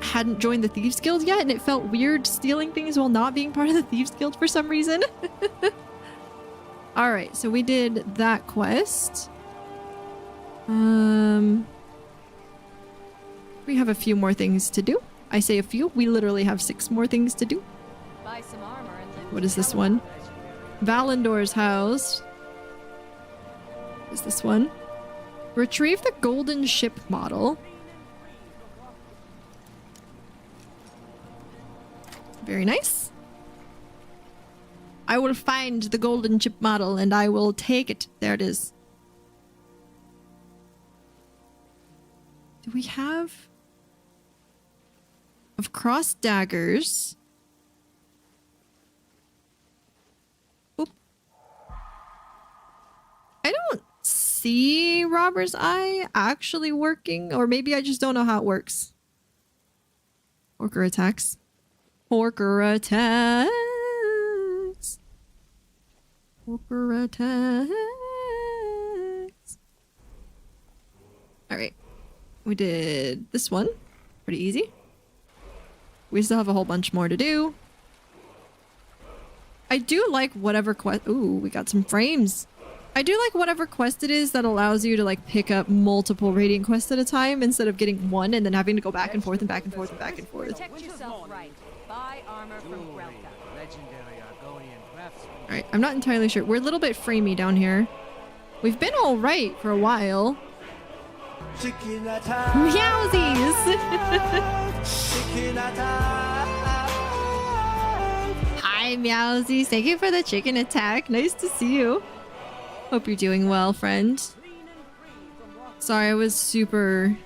hadn't joined the Thieves Guild yet, and it felt weird stealing things while not being part of the Thieves Guild for some reason. Alright, so we did that quest. We have a few more things to do. I say a few, we literally have 6 more things to do. Buy some armor and live What is this one? Valandor's house. What is this one? Retrieve the golden ship model. Very nice. I will find the golden ship model and I will take it. There it is. Do we have... of cross daggers? Oop. I don't see Robber's Eye actually working, or maybe I just don't know how it works. Orker attacks. Orker attacks. Orker attacks. Alright. We did this one. Pretty easy. We still have a whole bunch more to do. I do like whatever quest... Ooh, we got some frames. I do like whatever quest it is that allows you to like pick up multiple Radiant quests at a time instead of getting one and then having to go back and forth and back and forth and back and forth. Protect yourself right. Buy armor from Grelka. Legendary Argonian craftsman. Alright, I'm not entirely sure. We're a little bit framey down here. We've been alright for a while. Meowsies! Hi, Meowsies. Thank you for the chicken attack. Nice to see you. Hope you're doing well, friend. Sorry, I was super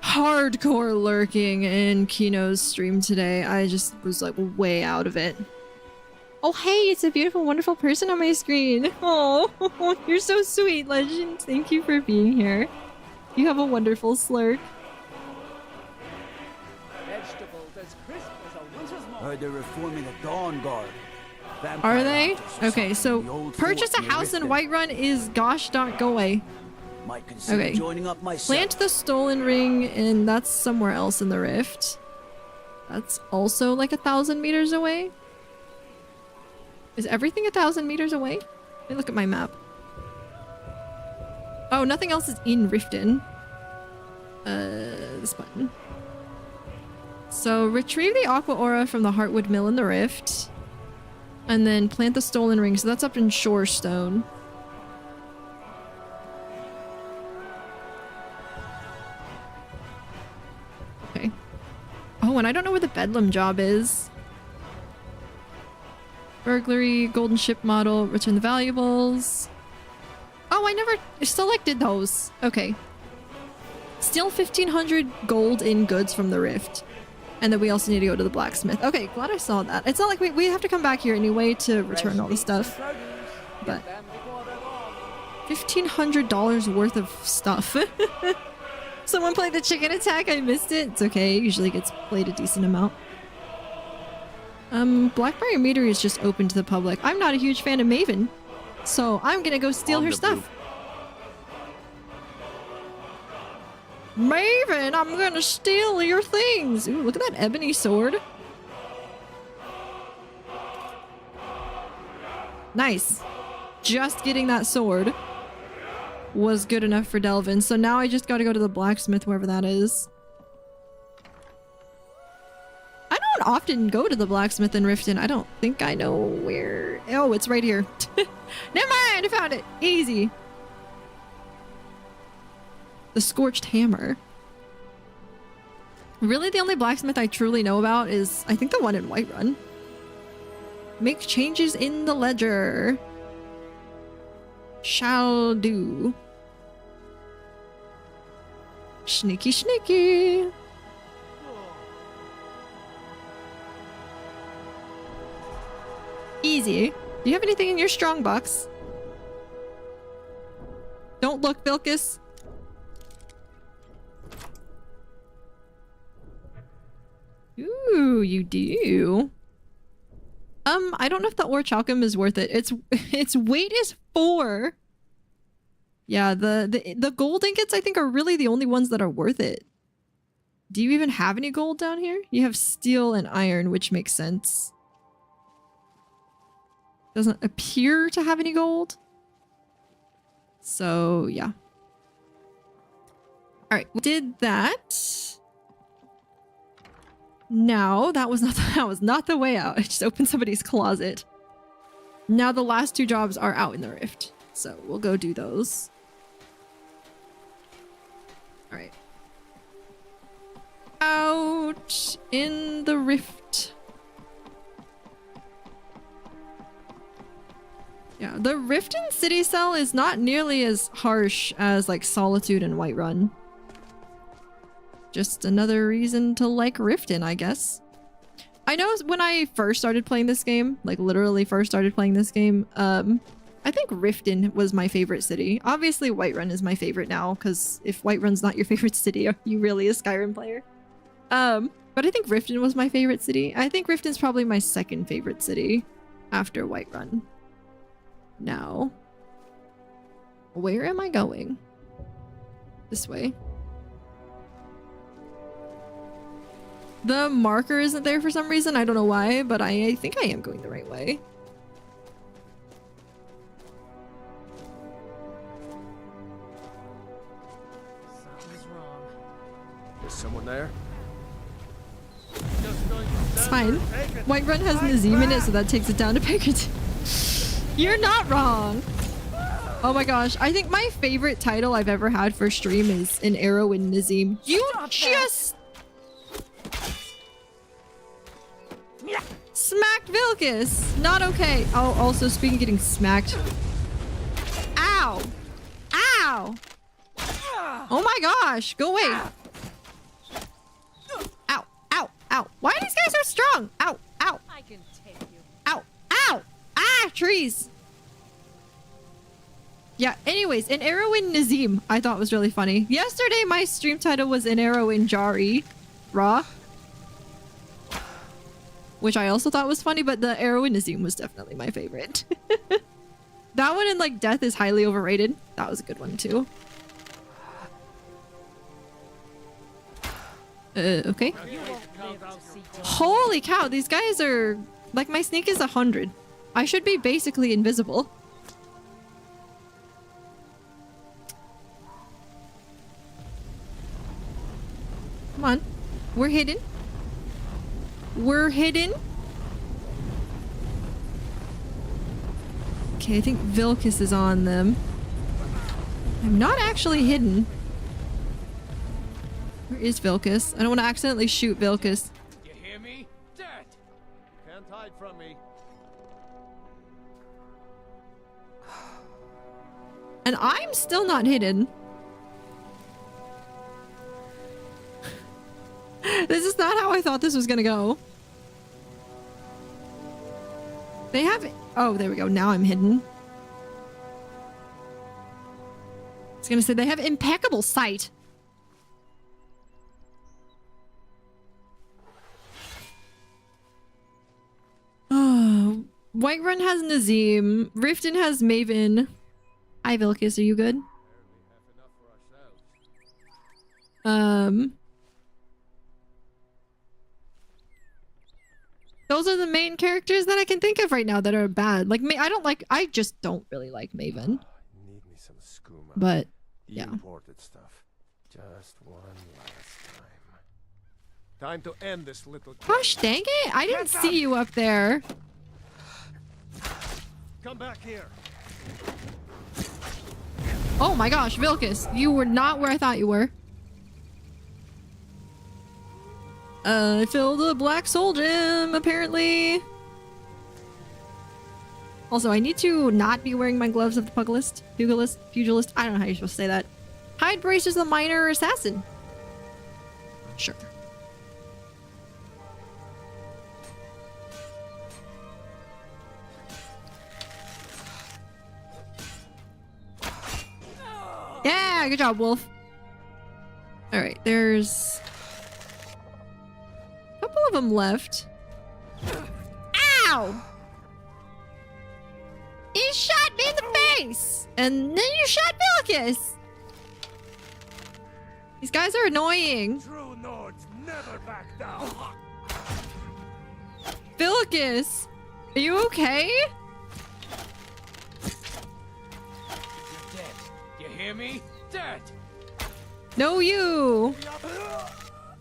hardcore lurking in Kino's stream today. I just was like way out of it. Oh, hey, it's a beautiful, wonderful person on my screen. Oh, you're so sweet, Legend. Thank you for being here. You have a wonderful slurk. Heard they're reforming the Dawn Guard. Are they? Okay, so purchase a house in Whiterun is gosh.goy. Might consider Okay. joining up myself. Plant the stolen ring, and that's somewhere else in the rift. That's also like 1,000 meters away. Is everything 1,000 meters away? Let me look at my map. Oh, nothing else is in Riften. This button. So retrieve the aqua aura from the Heartwood Mill in the rift. And then plant the stolen ring. So that's up in Shorestone. Okay. Oh, and I don't know where the Bedlam job is. Burglary, golden ship model, return the valuables. Oh, I never selected those. Okay. Steal 1,500 gold in goods from the rift. And then we also need to go to the blacksmith. Okay, glad I saw that. It's not like we have to come back here anyway to return all the stuff. But $1,500 worth of stuff. Someone played the chicken attack. I missed it. It's okay. It usually gets played a decent amount. Blackberry Meadery is just open to the public. I'm not a huge fan of Maven, so I'm gonna go steal her stuff. Maven, I'm gonna steal your things. Ooh, look at that ebony sword. Nice. Just getting that sword was good enough for Delvin. So now I just gotta go to the blacksmith, wherever that is. I don't often go to the blacksmith in Riften. I don't think I know where. Oh, it's right here. Never mind, I found it. Easy. The Scorched Hammer. Really, the only blacksmith I truly know about is, I think, the one in Whiterun. Make changes in the ledger. Shall do. Sneaky, sneaky. Easy. Do you have anything in your strong box? Don't look, Vilcus. Ooh, you do. I don't know if the ore chalcum is worth it. Its weight is 4. Yeah, the gold ingots I think are really the only ones that are worth it. Do you even have any gold down here? You have steel and iron, which makes sense. Doesn't appear to have any gold. So, yeah. Alright, we did that. Now, that was not the way out. I just opened somebody's closet. Now the last 2 jobs are out in the rift. So, we'll go do those. Alright. Out in the rift. Yeah, the Riften City Cell is not nearly as harsh as like Solitude and Whiterun. Just another reason to like Riften, I guess. I know when I first started playing this game, like literally first started playing this game, I think Riften was my favorite city. Obviously Whiterun is my favorite now, because if Whiterun's not your favorite city, are you really a Skyrim player? But I think Riften was my favorite city. I think Riften's probably my second favorite city after Whiterun. Now, where am I going? This way. The marker isn't there for some reason. I don't know why, but I think I am going the right way. fine. Whiterun has Nazim in it, so that takes it down to Pinkerton. You're not wrong. Oh my gosh, I think my favorite title I've ever had for stream is An Arrow in Nazim. You just smacked Vilcus. Not okay. Oh, also speaking of getting smacked. Ow. Ow. Oh my gosh, go away. Ow, ow, ow. Why are these guys so strong? Ow, ow. I can take you. Ow, ow. Ah, trees. Yeah, anyways, An Arrow in Nazim I thought was really funny. Yesterday, my stream title was An Arrow in Jari. Raw. Which I also thought was funny, but the Arrow in Nazim was definitely my favorite. That one and like Death is highly overrated. That was a good one too. Okay. Holy cow, these guys are... Like, my sneak is 100. I should be basically invisible. Come on. We're hidden. We're hidden. Okay, I think Vilcus is on them. I'm not actually hidden. Where is Vilcus? I don't want to accidentally shoot Vilcus. You hear me? Dead. Can't hide from me. And I'm still not hidden. This is not how I thought this was gonna go. They have... Oh, there we go. Now I'm hidden. I was gonna say they have impeccable sight. Oh, Whiterun has Nazim. Riften has Maven. Hi, Vilcus. Are you good? Those are the main characters that I can think of right now that are bad. Like, I just don't really like Maven. Need me some skooma. But, yeah. Imported stuff. Just one last time. Time to end this little... Gosh dang it! I didn't see you up there. Come back here. Oh my gosh, Vilcus. You were not where I thought you were. I filled a black soul gem, apparently. Also, I need to not be wearing my gloves of the pugilist, pugilist. I don't know how you're supposed to say that. Hide braces the minor assassin. Sure. Yeah, good job, Wolf. Alright, there's a couple of them left. Ow! You shot me in the face! And then you shot Vilcus! These guys are annoying. True Nords never back down. Vilcus! Are you okay? You hear me? Dead. No, you.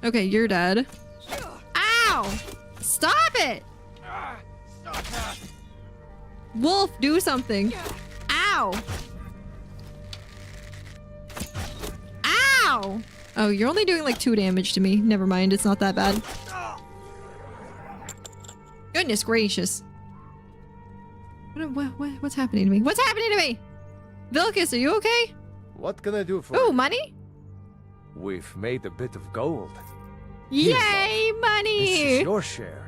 Okay, you're dead. Ow! Stop it! Stop that. Wolf, do something. Ow! Ow! Oh, you're only doing like 2 damage to me. Never mind, it's not that bad. Goodness gracious. What's happening to me? What's happening to me? Vilcus, are you okay? What can I do for Oh, you? money? We've made a bit of gold. Yay, money! This is your share.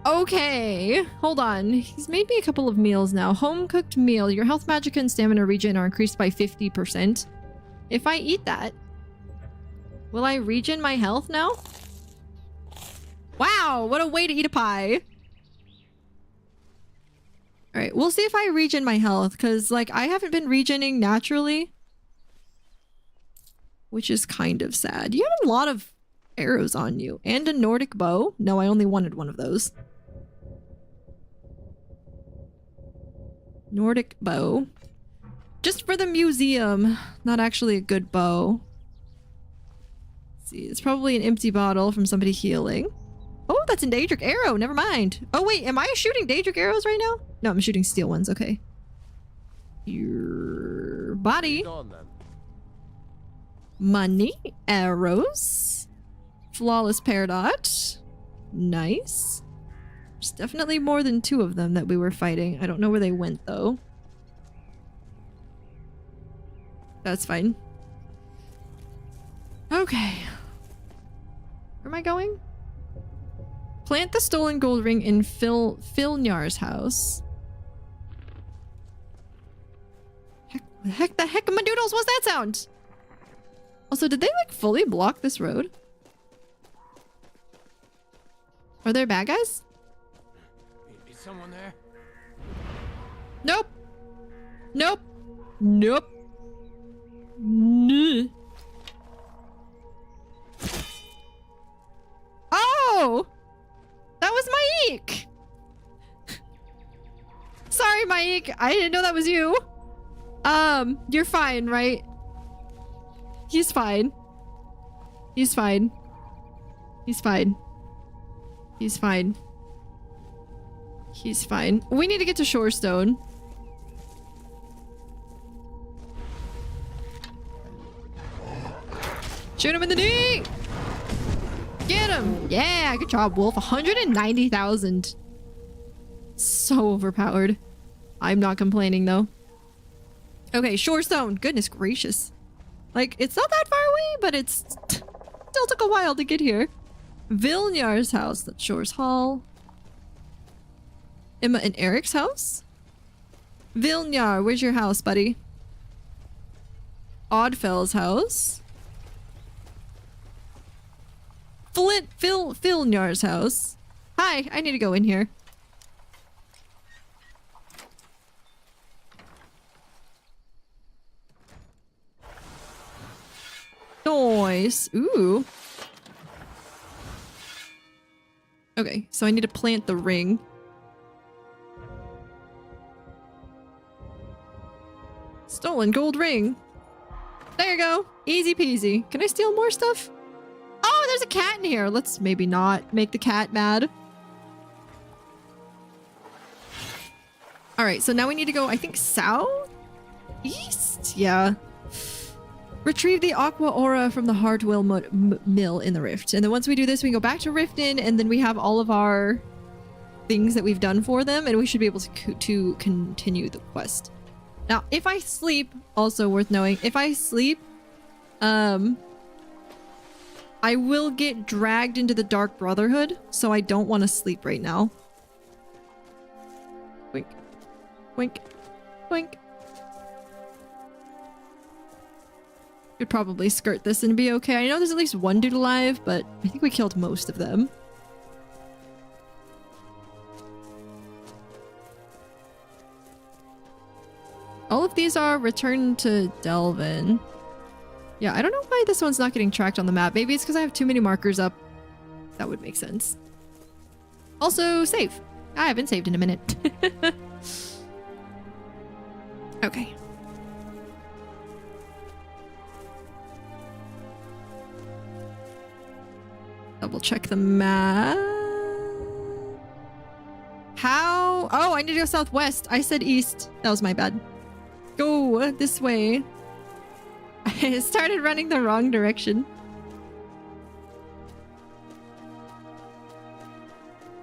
Okay, hold on. He's made me a couple of meals now. Home cooked meal. Your health, magicka, and stamina regen are increased by 50%. If I eat that, will I regen my health now? Wow, what a way to eat a pie. Alright, we'll see if I regen my health, because, like, I haven't been regening naturally. Which is kind of sad. You have a lot of arrows on you. And a Nordic bow? No, I only wanted one of those. Nordic bow. Just for the museum. Not actually a good bow. Let's see, it's probably an empty bottle from somebody healing. Oh, that's a Daedric arrow. Never mind. Oh, wait. Am I shooting Daedric arrows right now? No, I'm shooting steel ones. Okay. Your body. Money. Arrows. Flawless Peridot. Nice. There's definitely more than 2 of them that we were fighting. I don't know where they went, though. That's fine. Okay. Where am I going? Plant the stolen gold ring in Filnjar's house. The heck of my doodles was that sound? Also, did they like fully block this road? Are there bad guys? Is someone there? Nope. Nope. Nope. Nuh. Oh! That was Maik! Sorry, Maik. I didn't know that was you. You're fine, right? He's fine. He's fine. He's fine. He's fine. He's fine. We need to get to Shorestone. Shoot him in the knee! Get him! Yeah, good job, Wolf. 190,000. So overpowered. I'm not complaining, though. Okay, Shorestone. Goodness gracious. Like, it's not that far away, but it's still took a while to get here. Vilnjar's house. That's Shore's Hall. Emma and Eric's house? Vilnjar, where's your house, buddy? Oddfell's house. Vilnjar's house. Hi, I need to go in here. Nice. Ooh. Okay, so I need to plant the ring. Stolen gold ring. There you go. Easy peasy. Can I steal more stuff? Oh, there's a cat in here. Let's maybe not make the cat mad. All right, so now we need to go, I think, south? East? Yeah. Retrieve the aqua aura from the Hardwell mill in the rift. And then once we do this, we go back to Riften, and then we have all of our things that we've done for them, and we should be able to continue the quest. Now, if I sleep, also worth knowing, if I sleep, I will get dragged into the Dark Brotherhood, so I don't want to sleep right now. Wink. Wink. Wink. Could probably skirt this and be okay. I know there's at least one dude alive, but I think we killed most of them. All of these are return to Delvin. Yeah, I don't know why this one's not getting tracked on the map. Maybe it's because I have too many markers up. That would make sense. Also, save. I haven't saved in a minute. Okay. Double check the map. How? Oh, I need to go southwest. I said east. That was my bad. Go this way. I started running the wrong direction.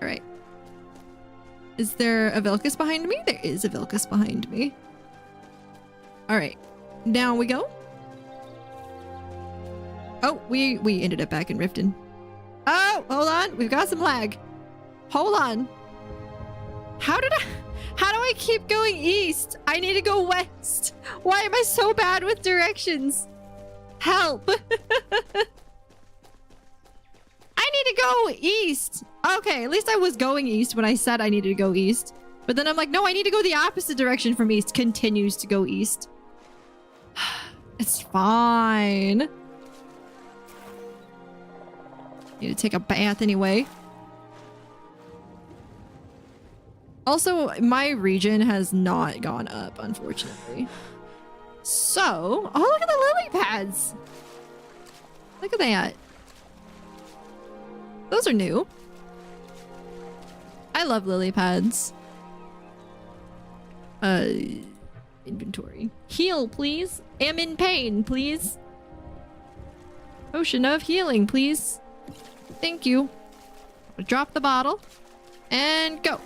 All right. Is there a Vilcus behind me? There is a Vilcus behind me. All right. Down we go. Oh, we ended up back in Riften. Oh, hold on. We've got some lag. Hold on. How do I keep going east? I need to go west. Why am I so bad with directions? Help. I need to go east. Okay, at least I was going east when I said I needed to go east. But then I'm like, no, I need to go the opposite direction from east. Continues to go east. It's fine. Need to take a bath anyway. Also, my region has not gone up, unfortunately. So, oh, look at the lily pads. Look at that. Those are new. I love lily pads. Inventory. Heal, please. Am in pain, please. Potion of healing, please. Thank you. Drop the bottle. And go.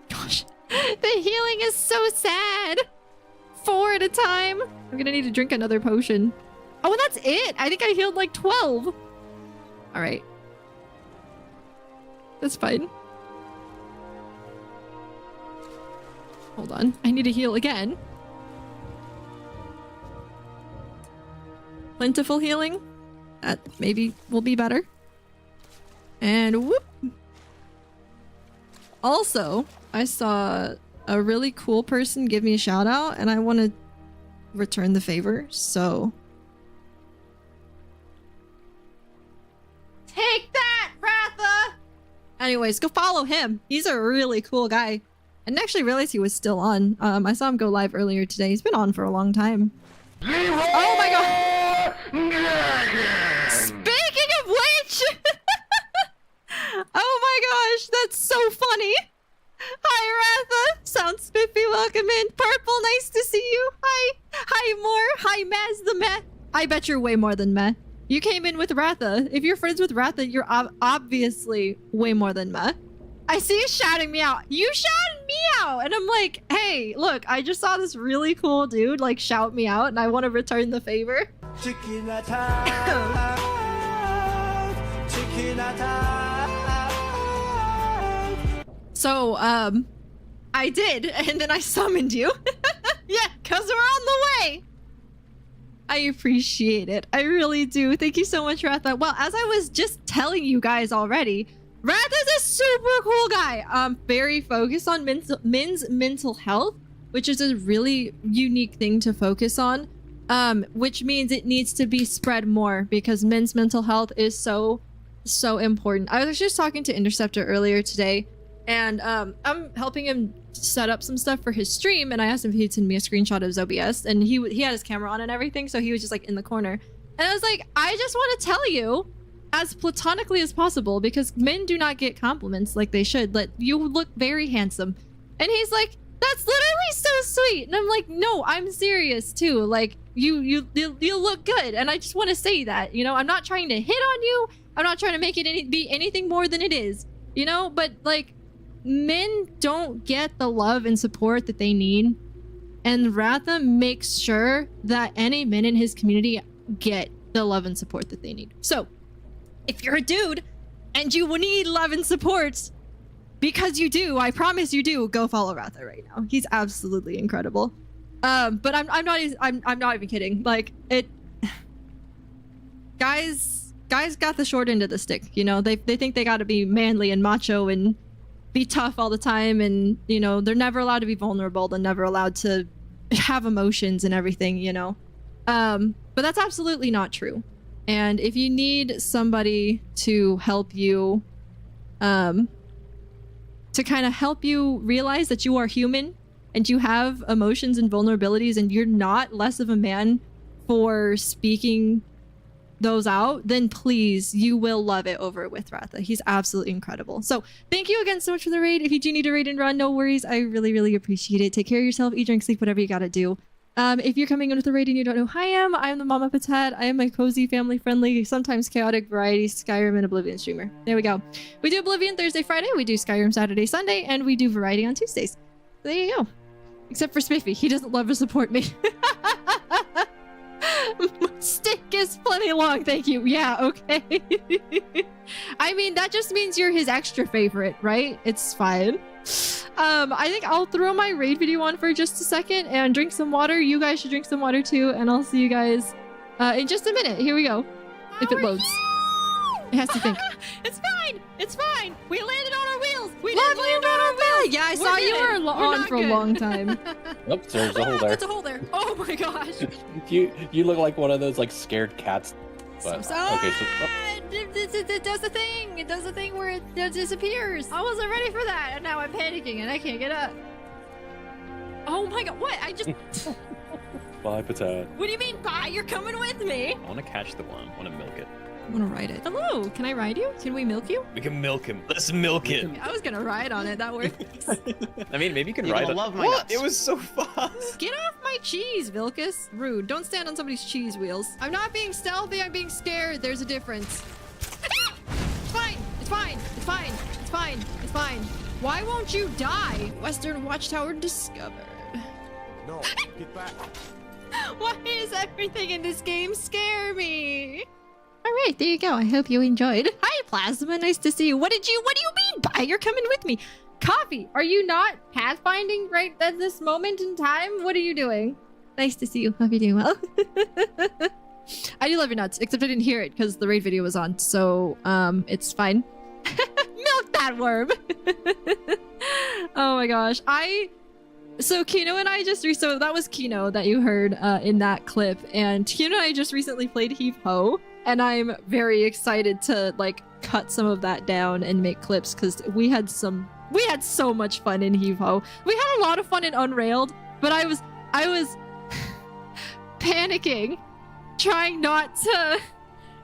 Gosh. The healing is so sad. 4 at a time. I'm gonna need to drink another potion. Oh, and that's it. I think I healed like 12. All right. That's fine. Hold on. I need to heal again. Plentiful healing. That maybe will be better. And whoop. Also, I saw a really cool person give me a shout out and I want to return the favor, so... Take that, Ratha! Anyways, go follow him. He's a really cool guy. I didn't actually realize he was still on. I saw him go live earlier today. He's been on for a long time. Oh my god! Speaking of which! Oh my gosh, that's so funny! Hi, Ratha! Sounds spiffy, welcome in. Purple, nice to see you. Hi. Hi, Moore. Hi, Maz the Meh. I bet you're way more than Meh. You came in with Ratha. If you're friends with Ratha, you're obviously way more than Meh. I see you shouting me out. You shouted me out! And I'm like, hey, look, I just saw this really cool dude, like, shout me out, and I want to return the favor. Chicken attack! Chicken attack! So, I did, and then I summoned you. Yeah, because we're on the way! I appreciate it. I really do. Thank you so much, Ratha. Well, as I was just telling you guys already, Ratha's a super cool guy. Very focused on men's mental health, which is a really unique thing to focus on. Which means it needs to be spread more because men's mental health is so important. I was just talking to Interceptor earlier today, and I'm helping him set up some stuff for his stream, and I asked him if he'd send me a screenshot of his OBS, and he had his camera on and everything, so he was just like in the corner. And I was like, I just want to tell you, as platonically as possible, because men do not get compliments like they should, that you look very handsome. And he's like, that's literally so sweet. And I'm like, no, I'm serious too. Like, you look good, and I just want to say that, you know. I'm not trying to hit on you. I'm not trying to make it be anything more than it is, you know. But like, men don't get the love and support that they need, and Ratha makes sure that any men in his community get the love and support that they need. So, if you're a dude and you need love and support, because you do, I promise you do, go follow Ratha right now. He's absolutely incredible. But I'm not even kidding. Like, it, guys got the short end of the stick, you know. They think they got to be manly and macho and be tough all the time, and you know, they're never allowed to be vulnerable. They're never allowed to have emotions and everything, you know. But that's absolutely not true. And if you need somebody to help you, to kind of help you realize that you are human and you have emotions and vulnerabilities and you're not less of a man for speaking those out, then please, you will love it over with Ratha. He's absolutely incredible. So thank you again so much for the raid. If you do need a raid and run, no worries. I really, really appreciate it. Take care of yourself, eat, drink, sleep, whatever you gotta do. If you're coming in with a raid and you don't know who I am the Mama Patat. I am a cozy, family-friendly, sometimes chaotic variety Skyrim and Oblivion streamer. There we go. We do Oblivion Thursday, Friday. We do Skyrim Saturday, Sunday. And we do variety on Tuesdays. There you go. Except for Spiffy. He doesn't love to support me. Stick is plenty long, thank you. Yeah, okay. I mean, that just means you're his extra favorite, right? It's fine. I think I'll throw my raid video on for just a second and drink some water. You guys should drink some water too, and I'll see you guys in just a minute. Here we go. If it loads. It has to think. It's fine! It's fine! We landed on our wheels! We Love did land on our wheels! Yeah, I saw you were on for a long time. Nope, there's a hole there. There's a hole there. Oh my gosh. You look like one of those like scared cats. But, okay, so It does the thing. It does the thing where it disappears. I wasn't ready for that, and now I'm panicking and I can't get up. Oh my god, what? I just... Bye, Patat. What do you mean, bye? You're coming with me? I want to catch the worm. I want to milk it. I want to ride it. Hello, can I ride you? Can we milk you? We can milk him. Let's milk him. I was gonna ride on it. That works. I mean, maybe you can You're ride gonna it. love my What? nuts. It was so fast. Get off my cheese, Vilcus. Rude. Don't stand on somebody's cheese wheels. I'm not being stealthy. I'm being scared. There's a difference. It's fine. It's fine. It's fine. It's fine. It's fine. Why won't you die? Western Watchtower discovered. No, get back. Why is everything in this game scare me? All right, there you go. I hope you enjoyed. Hi, Plasma. Nice to see you. What do you mean by you're coming with me? Coffee, are you not pathfinding right at this moment in time? What are you doing? Nice to see you. Hope you're doing well. I do love your nuts, except I didn't hear it because the raid video was on, so it's fine. Milk that worm. Oh my gosh. So Kino and I so that was Kino that you heard in that clip, and Kino and I just recently played Heave Ho, and I'm very excited to like cut some of that down and make clips because we had so much fun in Heave Ho. We had a lot of fun in Unrailed, but I was panicking, trying not to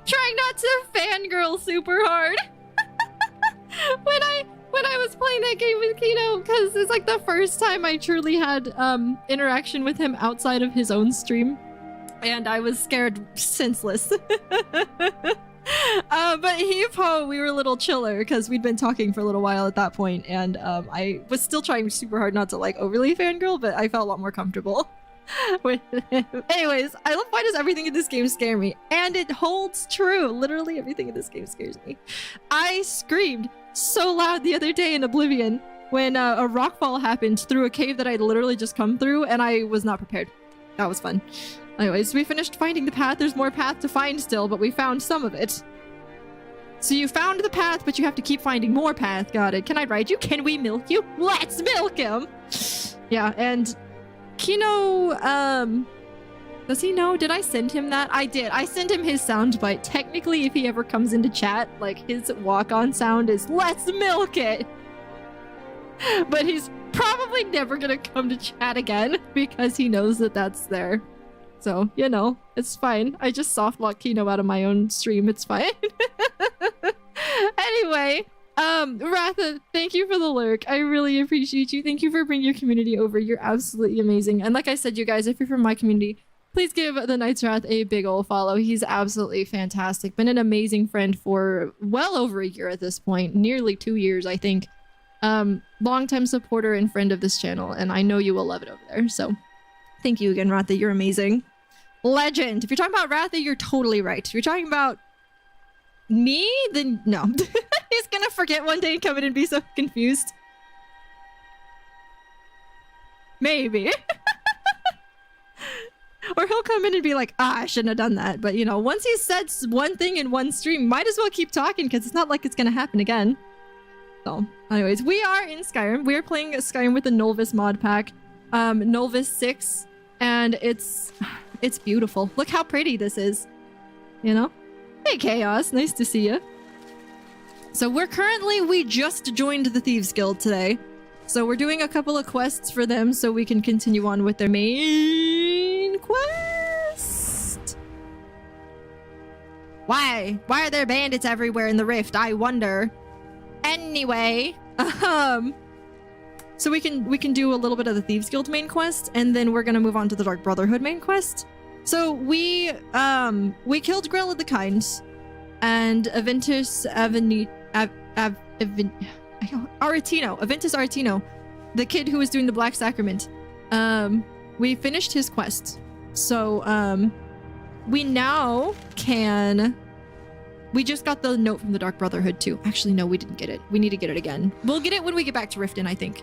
fangirl super hard when I was playing that game with Kino, because it's like the first time I truly had interaction with him outside of his own stream, and I was scared senseless. But Heave Ho, we were a little chiller because we'd been talking for a little while at that point, and I was still trying super hard not to like overly fangirl, but I felt a lot more comfortable with him. Anyways, I love why does everything in this game scare me, and it holds true. Literally everything in this game scares me. I screamed so loud the other day in Oblivion when a rockfall happened through a cave that I'd literally just come through, and I was not prepared. That was fun. Anyways, we finished finding the path. There's more path to find still, but we found some of it. So you found the path, but you have to keep finding more path. Got it. Can I ride you? Can we milk you? Let's milk him! Yeah, and Kino, does he know? Did I send him that? I did. I sent him his soundbite. Technically, if he ever comes into chat, like, his walk-on sound is, let's milk it! But he's probably never gonna come to chat again because he knows that that's there. So, you know, it's fine. I just softlock Kino out of my own stream. It's fine. Anyway, Ratha, thank you for the lurk. I really appreciate you. Thank you for bringing your community over. You're absolutely amazing. And like I said, you guys, if you're from my community, please give the Knight's Wrath a big ol' follow. He's absolutely fantastic. Been an amazing friend for well over a year at this point. Nearly 2 years, I think. Longtime supporter and friend of this channel, and I know you will love it over there. So thank you again, Ratha. You're amazing. Legend. If you're talking about Ratha, you're totally right. If you're talking about me, then no. He's gonna forget one day and come in and be so confused. Maybe. Or he'll come in and be like, I shouldn't have done that. But, you know, once he said one thing in one stream, might as well keep talking because it's not like it's gonna happen again. So, anyways, we are in Skyrim. We are playing Skyrim with the NOLVUS mod pack. NOLVUS 6. And it's beautiful. Look how pretty this is. You know? Hey, Chaos. Nice to see you. So we just joined the Thieves Guild today. So we're doing a couple of quests for them so we can continue on with their main quest. Why? Why are there bandits everywhere in the rift? I wonder. Anyway, so we can do a little bit of the Thieves Guild main quest, and then we're gonna move on to the Dark Brotherhood main quest. So we killed Grell of the Kind, and Aventus Aretino, the kid who was doing the Black Sacrament. We finished his quest. So we now can. We just got the note from the Dark Brotherhood too. Actually, no, we didn't get it. We need to get it again. We'll get it when we get back to Riften, I think.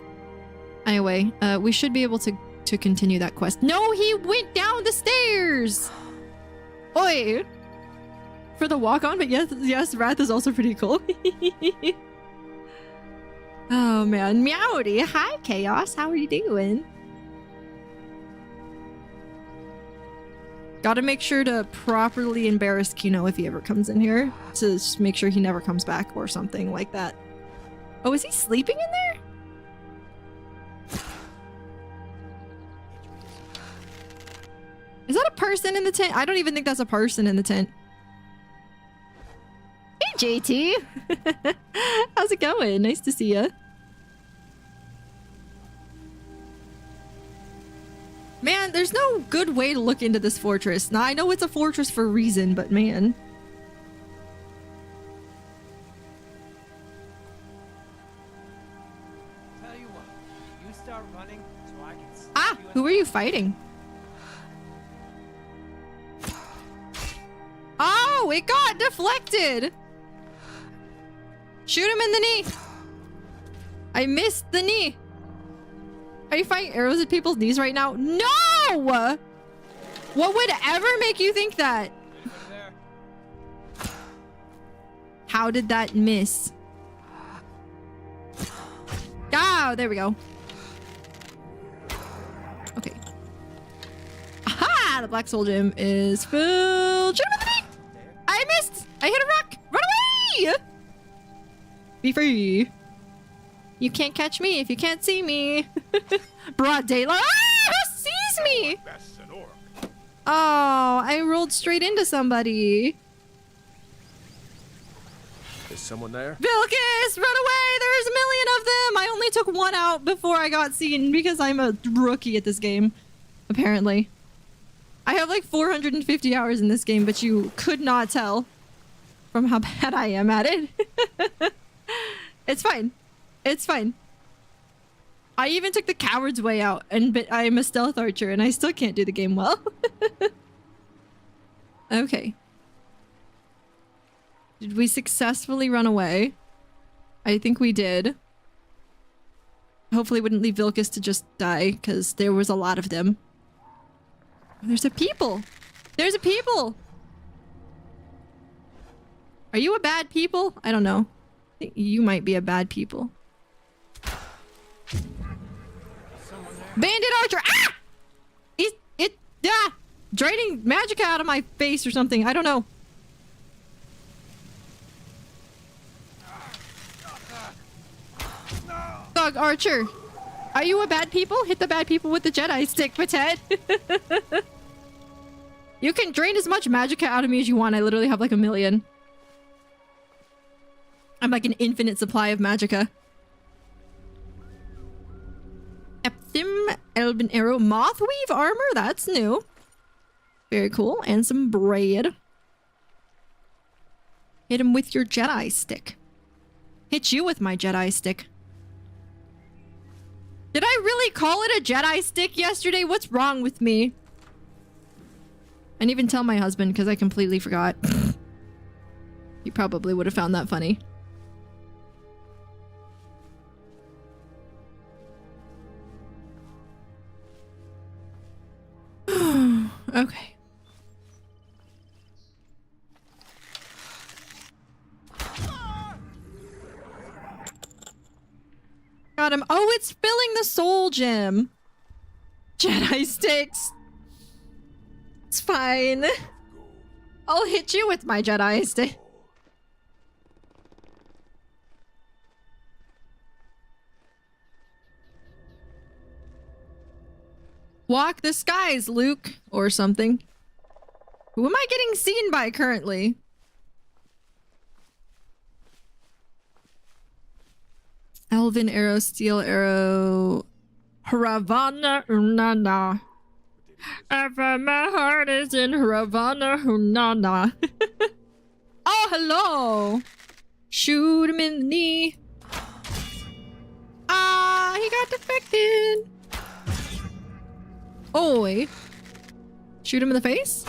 Anyway, we should be able to continue that quest. No, he went down the stairs! Oi! For the walk-on, but yes, Wrath is also pretty cool. Oh man, Meowdy. Hi, Chaos. How are you doing? Gotta make sure to properly embarrass Kino if he ever comes in here. To just make sure he never comes back or something like that. Oh, is he sleeping in there? Is that a person in the tent? I don't even think that's a person in the tent. JT. How's it going? Nice to see ya. Man, there's no good way to look into this fortress. Now, I know it's a fortress for a reason, but man. Tell you what, you start running so I can see you. Who are you fighting? Oh, it got deflected. Shoot him in the knee. I missed the knee. Are you firing arrows at people's knees right now? No! What would ever make you think that? How did that miss? Oh, there we go. Okay. Aha! The Black Soul Gem is filled. Shoot him in the knee! I missed! I hit a rock! Run away! Be free. You can't catch me if you can't see me. Broad daylight. Ah! Who sees me? Oh, I rolled straight into somebody. Is someone there? Vilcus, run away! There's a million of them! I only took one out before I got seen because I'm a rookie at this game. Apparently. I have like 450 hours in this game, but you could not tell from how bad I am at it. It's fine. It's fine. I even took the coward's way out, but I'm a stealth archer and I still can't do the game well. Okay. Did we successfully run away? I think we did. Hopefully wouldn't leave Vilcus to just die, because there was a lot of them. There's a people! There's a people! Are you a bad people? I don't know. I think you might be a bad people. Bandit archer! Ah! Draining magic out of my face or something. I don't know. Thug archer. Are you a bad people? Hit the bad people with the Jedi stick, Patet. You can drain as much magic out of me as you want. I literally have like a million. I'm like an infinite supply of magicka. Epthim, Elven Arrow, Mothweave armor? That's new. Very cool. And some braid. Hit him with your Jedi stick. Hit you with my Jedi stick. Did I really call it a Jedi stick yesterday? What's wrong with me? I didn't even tell my husband because I completely forgot. He probably would have found that funny. Okay. Got him. Oh, it's filling the soul gem. Jedi sticks. It's fine. I'll hit you with my Jedi stick. Walk the skies, Luke, or something. Who am I getting seen by currently? Elven arrow, steel arrow, Haravana Unana. Ever my heart is in Haravana Unana. Oh, hello. Shoot him in the knee. Ah, he got defected. Oi. Shoot him in the face?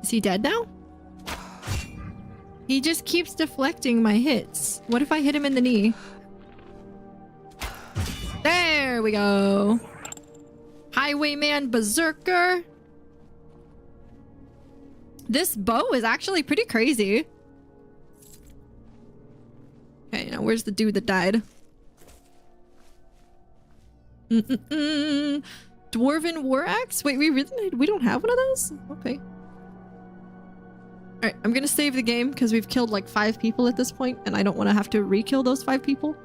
Is he dead now? He just keeps deflecting my hits. What if I hit him in the knee? There we go. Highwayman Berserker. This bow is actually pretty crazy. Okay, now where's the dude that died? Dwarven War Axe? Wait, we don't have one of those? Okay. Alright, I'm gonna save the game because we've killed like 5 people at this point and I don't want to have to re-kill those 5 people.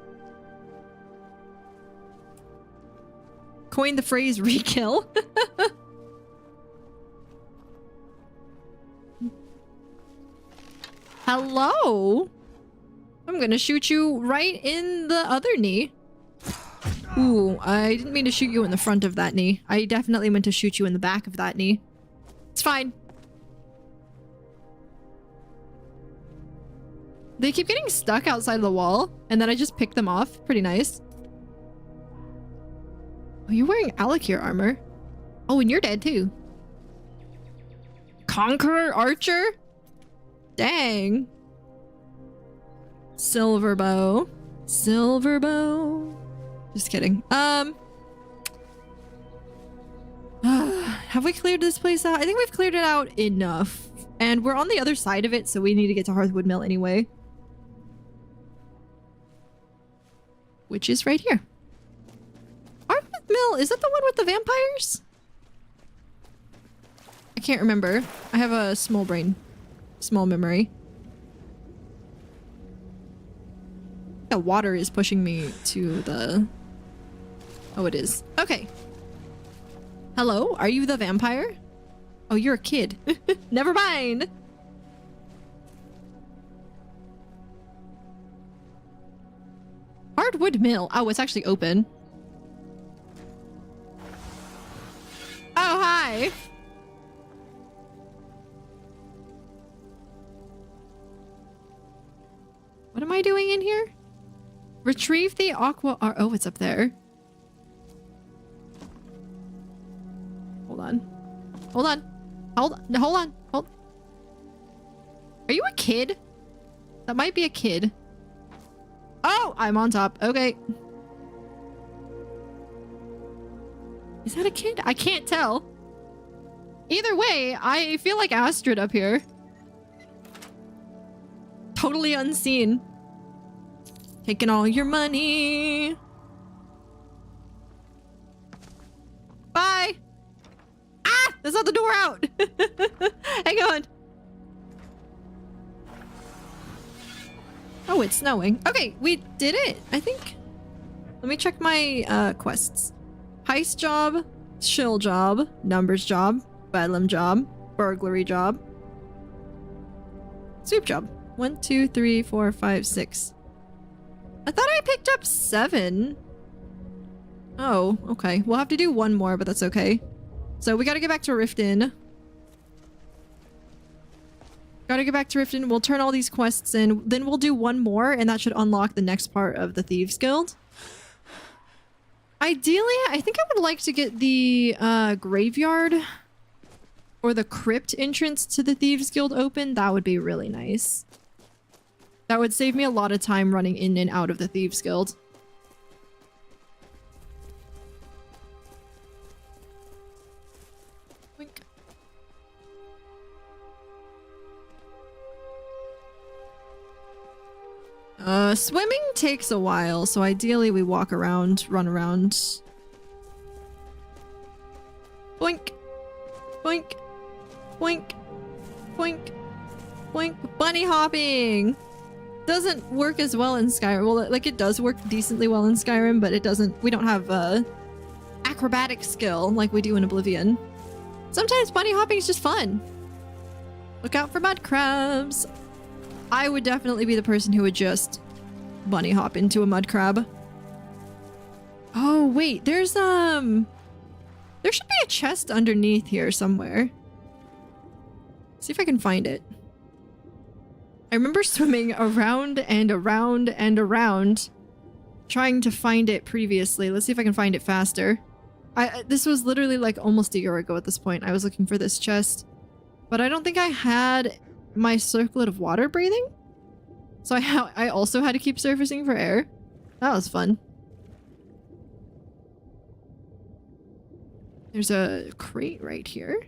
Coin the phrase re-kill. Hello? I'm gonna shoot you right in the other knee. Ooh, I didn't mean to shoot you in the front of that knee. I definitely meant to shoot you in the back of that knee. It's fine. They keep getting stuck outside the wall, and then I just pick them off. Pretty nice. Oh, you're wearing Alakir armor. Oh, and you're dead too. Conqueror Archer? Dang. Silver bow. Silver bow. Just kidding. Have we cleared this place out? I think we've cleared it out enough. And we're on the other side of it, so we need to get to Hearthwood Mill anyway. Which is right here. Hearthwood Mill, is that the one with the vampires? I can't remember. I have a small brain. Small memory. The water is pushing me to the... Oh, it is. Okay. Hello? Are you the vampire? Oh, you're a kid. Never mind. Hardwood Mill. Oh, it's actually open. Oh, hi. What am I doing in here? Retrieve the aqua... Oh, it's up there. Hold on. Hold on. Hold on. Hold on. Hold. Are you a kid? That might be a kid. Oh, I'm on top. Okay. Is that a kid? I can't tell. Either way, I feel like Astrid up here. Totally unseen. Taking all your money. Bye. Ah! That's not the door out. Hang on. Oh, it's snowing. Okay, we did it, I think. Let me check my quests. Heist job, shill job, numbers job, bedlam job, burglary job, soup job. 1, 2, 3, 4, 5, 6. I thought I picked up 7. Oh, okay. We'll have to do one more, but that's okay. So we gotta get back to Riften. Gotta get back to Riften. We'll turn all these quests in. Then we'll do one more, and that should unlock the next part of the Thieves Guild. Ideally, I think I would like to get the graveyard or the crypt entrance to the Thieves Guild open. That would be really nice. That would save me a lot of time running in and out of the Thieves Guild. Wink. Swimming takes a while, so ideally we walk around, run around. Boink. Boink. Boink. Boink. Boink. Bunny hopping! Doesn't work as well in Skyrim. Well, like, it does work decently well in Skyrim, but it doesn't... We don't have, acrobatic skill like we do in Oblivion. Sometimes bunny hopping is just fun. Look out for mud crabs. I would definitely be the person who would just bunny hop into a mud crab. Oh, wait. There's, there should be a chest underneath here somewhere. See if I can find it. I remember swimming around and around and around trying to find it previously. Let's see if I can find it faster. This was literally like almost a year ago at this point. I was looking for this chest, but I don't think I had my circlet of water breathing. So I also had to keep surfacing for air. That was fun. There's a crate right here.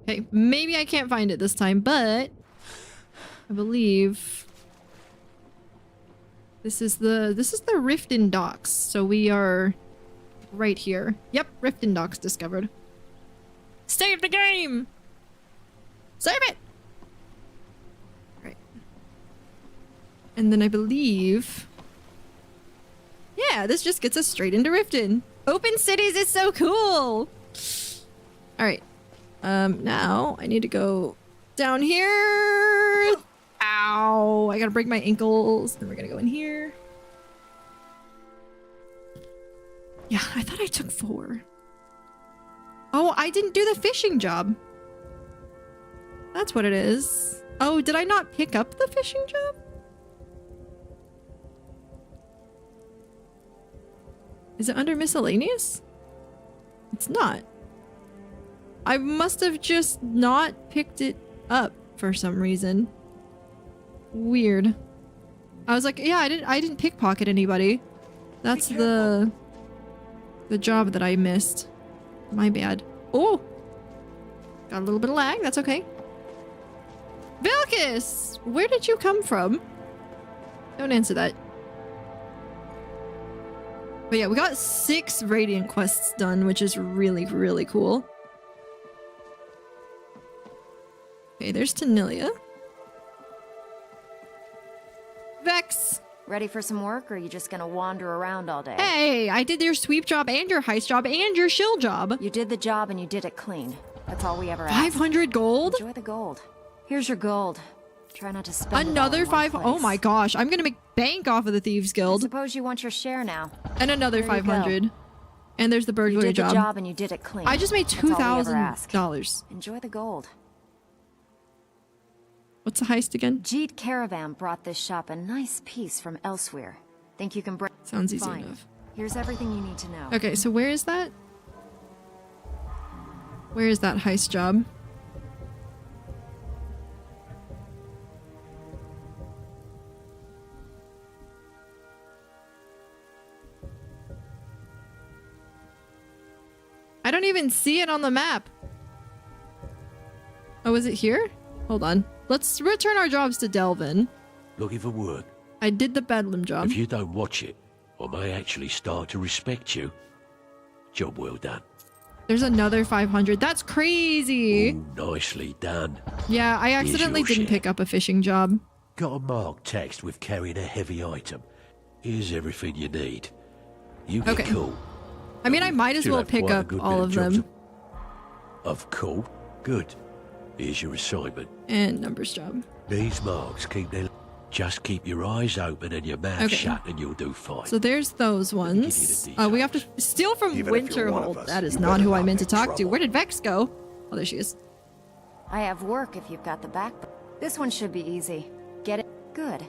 Okay, maybe I can't find it this time, but I believe this is the Riften docks. So we are right here. Yep, Riften docks discovered. Save the game! Save it! And then I believe... Yeah, this just gets us straight into Riften. Open cities is so cool! Alright. Now I need to go down here. Ow! I gotta break my ankles. Then we're gonna go in here. Yeah, I thought I took 4. Oh, I didn't do the fishing job. That's what it is. Oh, did I not pick up the fishing job? Is it under miscellaneous? It's not. I must have just not picked it up for some reason. Weird. I was like, yeah, I didn't pickpocket anybody. That's the job that I missed. My bad. Oh! Got a little bit of lag, that's okay. Vilkis! Where did you come from? Don't answer that. But yeah, we got 6 Radiant quests done, which is really, really cool. Okay, there's Tanilia. Vex! Ready for some work, or are you just gonna wander around all day? Hey, I did your sweep job and your heist job and your shill job. You did the job and you did it clean. That's all we ever asked. 500 gold? Enjoy the gold. Here's your gold. Try not to spend another it all in 5. one Oh place. my gosh, I'm gonna make bank off of the Thieves Guild. I suppose you want your share now. And another There you 500. go. And there's the burglary You did job. the job and you did it clean. I just made That's all we ever ask. $2,000. Enjoy the gold. What's the heist again? Jeet Caravan brought this shop a nice piece from elsewhere. Think you can bring... Sounds easy Fine. enough. Here's everything you need to know. Okay, so where is that? Where is that heist job? I don't even see it on the map. Oh, is it here? Hold on. Let's return our jobs to Delvin. Looking for work? I did the Bedlam job. If you don't watch it, I may actually start to respect you. Job well done. There's another 500. That's crazy. Ooh, nicely done. Yeah, I accidentally Here's your didn't pick up a fishing job. Got a marked text with carrying a heavy item. Here's everything you need. You get Okay. cool. I mean, I might as You'll well have pick quite a up good all bit of jobs them. Of cool. Good. Here's your assignment. And numbers job. These marks keep their... Just keep your eyes open and your mouth Okay. shut and you'll do fine. So there's those ones. We have to steal from Even if you're one of Winterhold. us, That is you not better who I not meant to get talk to. trouble. Where did Vex go? Oh, there she is. I have work if you've got the back. This one should be easy. Get it? Good.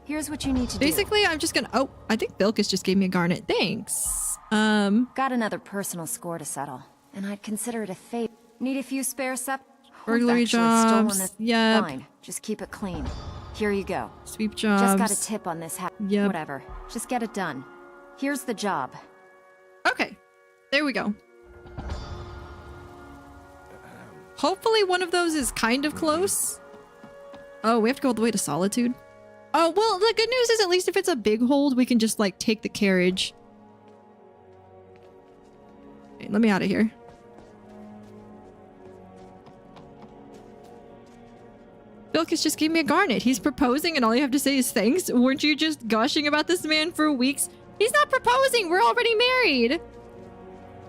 Here's what you need to Basically, I'm just gonna... Oh, I think Bilkis just gave me a garnet. Thanks. Got another personal score to settle, and I'd consider it a favor. Need a few spare Burglary jobs. Yep. Fine. Just keep it clean. Here you go. Sweep jobs. Just got a tip on this house. Yep. Whatever. Just get it done. Here's the job. Okay. There we go. Hopefully one of those is kind of close. Oh, we have to go all the way to Solitude? Oh, well, the good news is at least if it's a big hold, we can just, like, take the carriage. Okay, let me out of here. Bilkis just gave me a garnet. He's proposing and all you have to say is thanks. Weren't you just gushing about this man for weeks? He's not proposing. We're already married.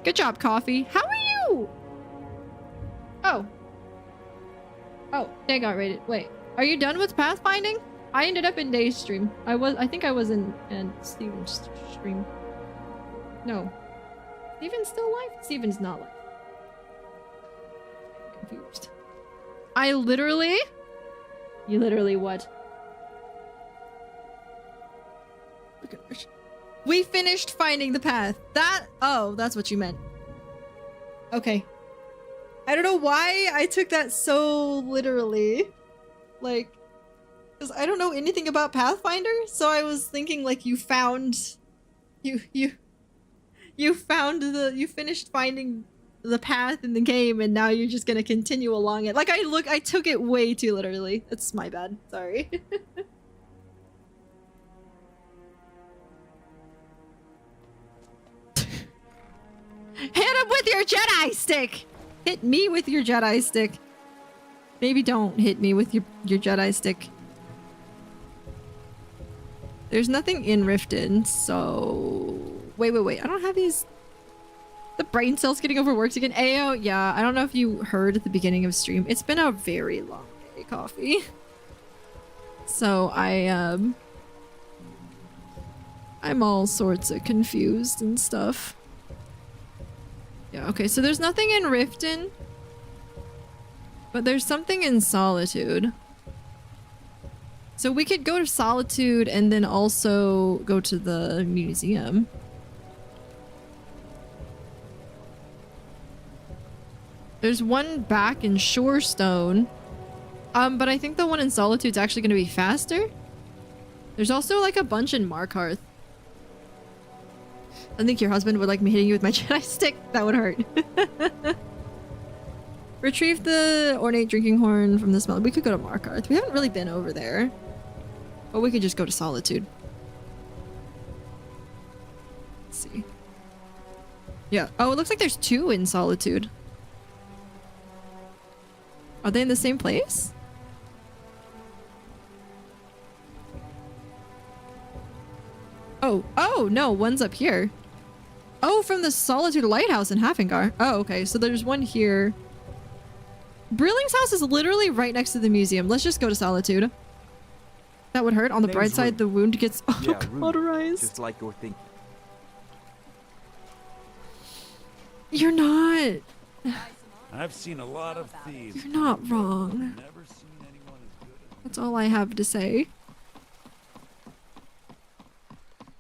Good job, Coffee. How are you? Oh. Oh, they got rated. Wait, are you done with pathfinding? I ended up in Day's stream. I think I was in Steven's stream. No. Steven's still alive? Steven's not alive. I'm confused. I literally... You literally what? Look at this. We finished finding the path. That... Oh, that's what you meant. Okay. I don't know why I took that so literally. Like... Because I don't know anything about Pathfinder, so I was thinking like you found... You found the... You finished finding the path in the game and now you're just gonna continue along it. Like I took it way too literally. It's my bad. Sorry. Hit him with your Jedi stick! Hit me with your Jedi stick. Maybe don't hit me with your Jedi stick. There's nothing in Riften, so... Wait. I don't have these... The brain cells getting overworked again. Ayo, yeah, I don't know if you heard at the beginning of stream. It's been a very long day, Coffee. So I'm all sorts of confused and stuff. Yeah, okay, so there's nothing in Riften. But there's something in Solitude. So we could go to Solitude and then also go to the museum. There's one back in Shorestone. But I think the one in Solitude's actually gonna be faster. There's also like a bunch in Markarth. I think your husband would like me hitting you with my Jedi stick. That would hurt. Retrieve the ornate drinking horn from the smell. We could go to Markarth. We haven't really been over there. But we could just go to Solitude. Let's see. Yeah. Oh, it looks like there's two in Solitude. Are they in the same place? Oh, no, one's up here. Oh, from the Solitude Lighthouse in Hafingar. Oh, okay, so there's one here. Brilling's house is literally right next to the museum. Let's just go to Solitude. That would hurt. On the bright side, the wound gets cauterized. Just like you're thinking. You're not. I've seen a lot of thieves. You're not wrong. That's all I have to say.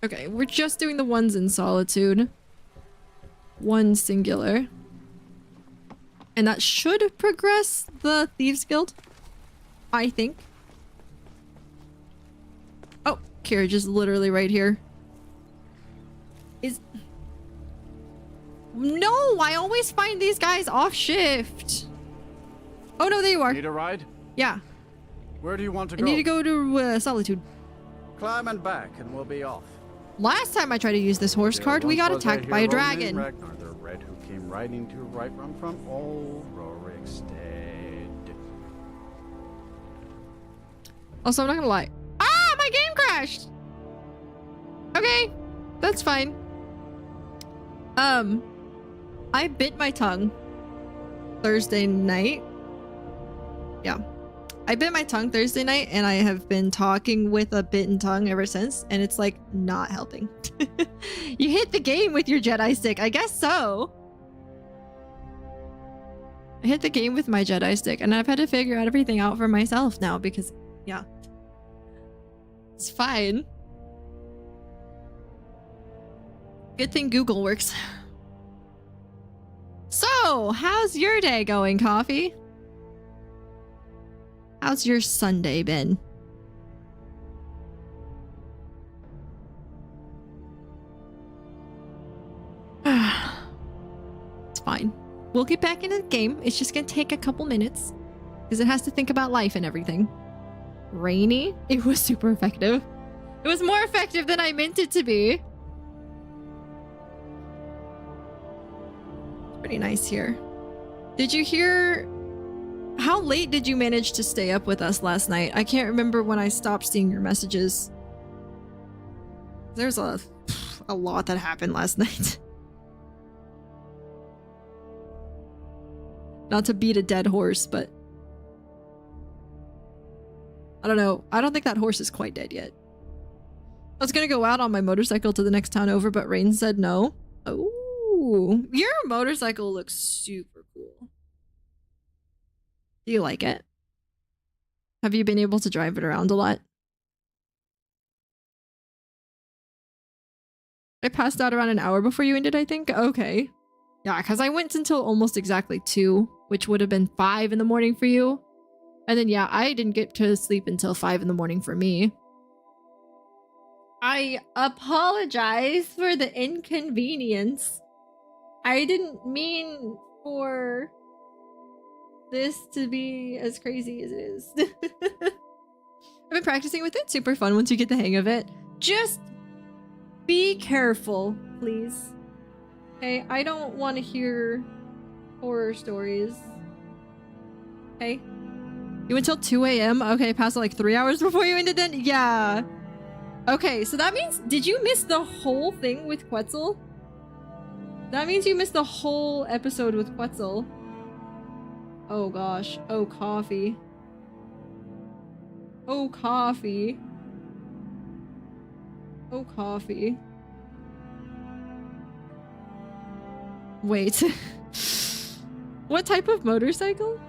Okay, we're just doing the ones in Solitude. One singular. And that should progress the Thieves Guild. I think. Oh, carriage is literally right here. No, I always find these guys off shift. Oh no, there you are. Need a ride? Yeah. Where do you want to go? I need to go to Solitude. Climb and back and we'll be off. Last time I tried to use this horse cart, we got attacked by a dragon. Ragnar the Red who came riding to right run from old Rorikstead. Also, I'm not gonna lie. Ah, my game crashed! Okay, that's fine. I bit my tongue Thursday night. Yeah. I bit my tongue Thursday night and I have been talking with a bitten tongue ever since, and it's like not helping. You hit the game with your Jedi stick. I guess so. I hit the game with my Jedi stick and I've had to figure out everything out for myself now because, yeah. It's fine. Good thing Google works. So, how's your day going, Coffee? How's your Sunday been? It's fine. We'll get back into the game. It's just gonna take a couple minutes because it has to think about life and everything. Rainy? It was super effective. It was more effective than I meant it to be. It's pretty nice here. Did you hear... How late did you manage to stay up with us last night? I can't remember when I stopped seeing your messages. There's a lot that happened last night. Not to beat a dead horse, but... I don't know. I don't think that horse is quite dead yet. I was gonna go out on my motorcycle to the next town over, but Rain said no. Oh, your motorcycle looks super cool. Do you like it? Have you been able to drive it around a lot? I passed out around an hour before you ended, I think. Okay. Yeah, because I went until almost exactly 2, which would have been 5 in the morning for you. And then, yeah, I didn't get to sleep until 5 in the morning for me. I apologize for the inconvenience. I didn't mean for this to be as crazy as it is. I've been practicing with it. Super fun once you get the hang of it. Just be careful, please. Okay, I don't want to hear horror stories. Okay. You went till 2 a.m.? Okay, passed like 3 hours before you ended then? Yeah. Okay, so that means, did you miss the whole thing with Quetzal? That means you missed the whole episode with Quetzal. Oh gosh. Oh, coffee. Oh, coffee. Oh, coffee. Wait. What type of motorcycle?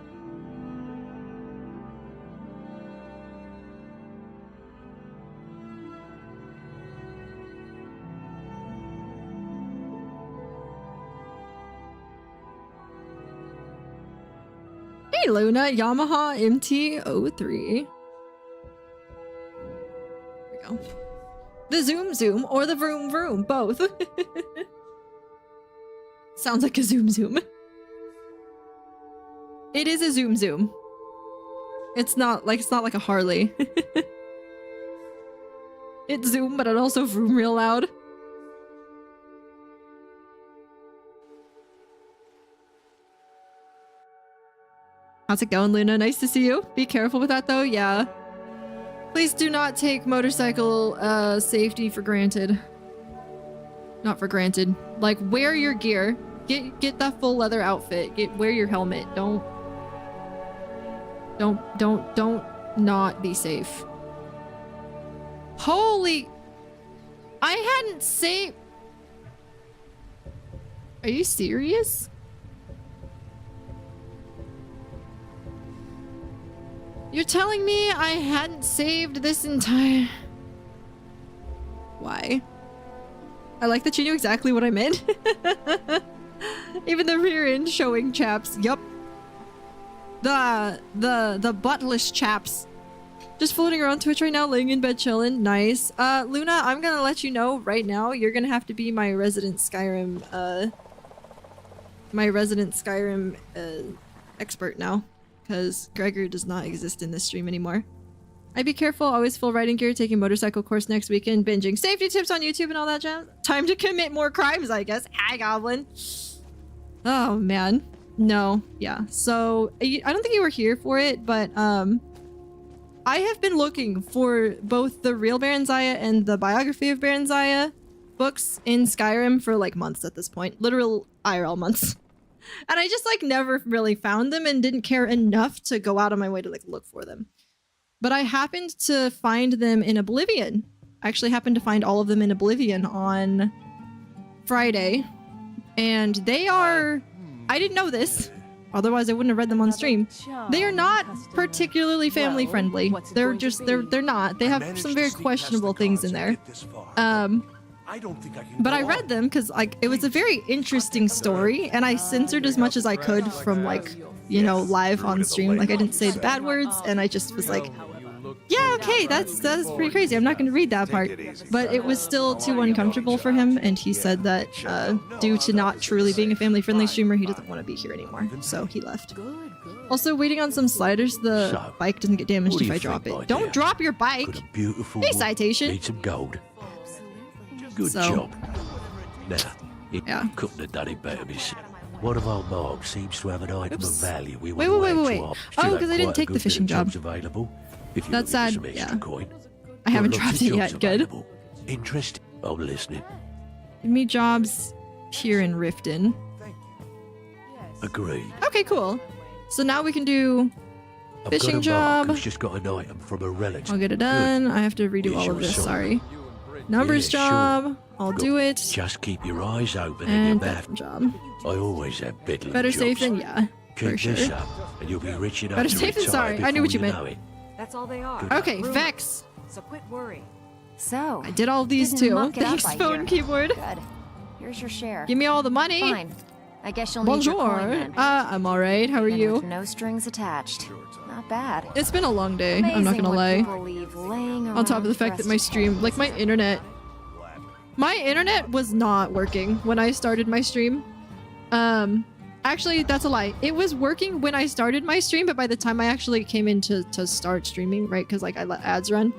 Hey Luna, Yamaha MT-03. There we go. The Zoom Zoom or the Vroom Vroom, both. Sounds like a Zoom Zoom. It is a Zoom Zoom. It's not like a Harley. It's Zoom, but it also vroom real loud. How's it going, Luna? Nice to see you. Be careful with that, though. Yeah. Please do not take motorcycle safety for granted. Not for granted. Like, wear your gear. Get that full leather outfit. Wear your helmet. Don't not be safe. Holy... I hadn't saved... Are you serious? You're telling me I hadn't saved this entire... Why? I like that you knew exactly what I meant. Even the rear end showing chaps. Yup. The buttless chaps. Just floating around Twitch right now, laying in bed chilling. Nice. Luna, I'm gonna let you know right now, you're gonna have to be my resident Skyrim, expert now. Because Gregor does not exist in this stream anymore. I'd be careful, always full riding gear, taking motorcycle course next weekend, binging safety tips on YouTube and all that jazz. Time to commit more crimes, I guess. Hi, Goblin. Oh, man. No. Yeah. So, I don't think you were here for it, but, I have been looking for both the real Baron Zaya and the biography of Baron Zaya books in Skyrim for, like, months at this point. Literal IRL months. And I just, like, never really found them and didn't care enough to go out of my way to, like, look for them. But I happened to find them in Oblivion. I actually happened to find all of them in Oblivion on Friday. And they are... I didn't know this. Otherwise, I wouldn't have read them on stream. They are not particularly family friendly. They're just... They're not. They have some very questionable things in there. But I read them because, like, it was a very interesting story, and I censored as much as I could from, like, you know, live on stream. Like, I didn't say the bad words, and I just was like, yeah, okay, that's pretty crazy. I'm not going to read that part. But it was still too uncomfortable for him, and he said that due to not truly being a family-friendly streamer, he doesn't want to be here anymore. So he left. Also, waiting on some sliders. The bike doesn't get damaged if I drop it. Don't drop your bike! Hey, Citation! Need some gold. Good job. Now, you couldn't have done it better, miss. One of our marks seems to have an item of value. We wait. Oh, because I didn't take the fishing job. If that's sad. Yeah. Coin. I haven't dropped it yet. Good. Interest? I'm listening. Give me jobs here in Riften. Agreed. Okay, cool. So now we can do fishing job. Who's just got an item from a relative. I'll get it done. Good. I have to redo all of this. Sorry. Numbers job. Sure. I'll do it. Just keep your eyes open and your mouth. Job. I always have bedding Better jobs. safe than Keep for this sure. up, and you'll be rich enough Better to safe than sorry. I knew what you meant. That's all they are. Okay, Vex. So quit worrying. So I did all these too. Thanks, phone keyboard. Good. Here's your share. Give me all the money. Fine. I guess you'll Bonjour. need your coin then. I'm alright. How are you? With no strings attached. Not bad. It's been a long day. I'm not gonna lie. On top of the fact that my stream, like my internet was not working when I started my stream. Actually, that's a lie. It was working when I started my stream, but by the time I actually came in to start streaming, right? Because like I let ads run.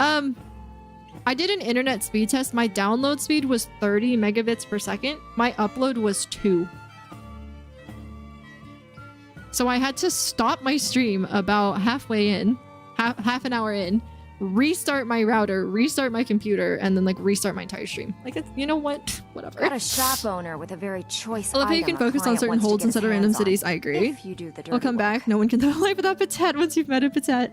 I did an internet speed test. My download speed was 30 megabits per second. My upload was 2. So I had to stop my stream about halfway in, half an hour in, restart my router, restart my computer, and then like restart my entire stream. Like, you know what? Whatever. Got a shop owner with a very choice I love how you can focus on certain holds instead of random cities. I agree. If you do the dirty I'll come back. No one can live life without Patet once you've met a Patet.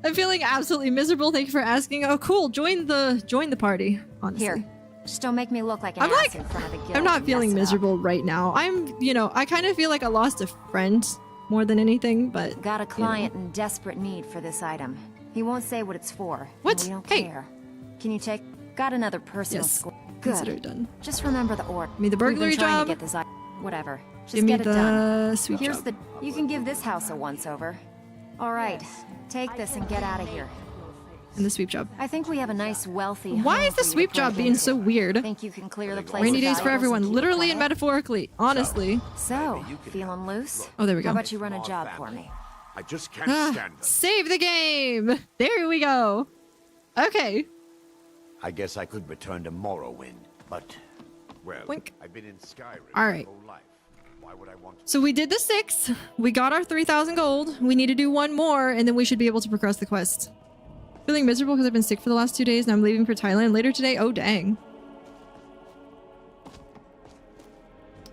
I'm feeling absolutely miserable. Thank you for asking. Oh, cool. Join the party. Honestly. Here, just don't make me look like an ass in front of the guild. I'm not feeling miserable right now. I'm, you know, I kind of feel like I lost a friend more than anything, but got a client in desperate need for this item. He won't say what it's for. What? We don't care. Can you take? Got another personal score. Good. Consider it done. Just remember the order. Give me the burglary job. To get this whatever. Just Give me get it done. the sweep Here's job. You can give this house a once over. All right, take this and get out of here. And the sweep job. I think we have a nice, wealthy. Why is the sweep job being so weird? Think you can clear the place. Rainy days for everyone, literally and metaphorically. Honestly. So, feeling loose? Oh, there we go. How about you run a job for me? I just can't stand them. Save the game! There we go. Okay. I guess I could return to Morrowind, but well, Wink. I've been in Skyrim All right. my whole life. Why would I want to? So we did the 6. We got our 3,000 gold. We need to do one more, and then we should be able to progress the quest. Feeling miserable because I've been sick for the last 2 days, and I'm leaving for Thailand later today. Oh, dang.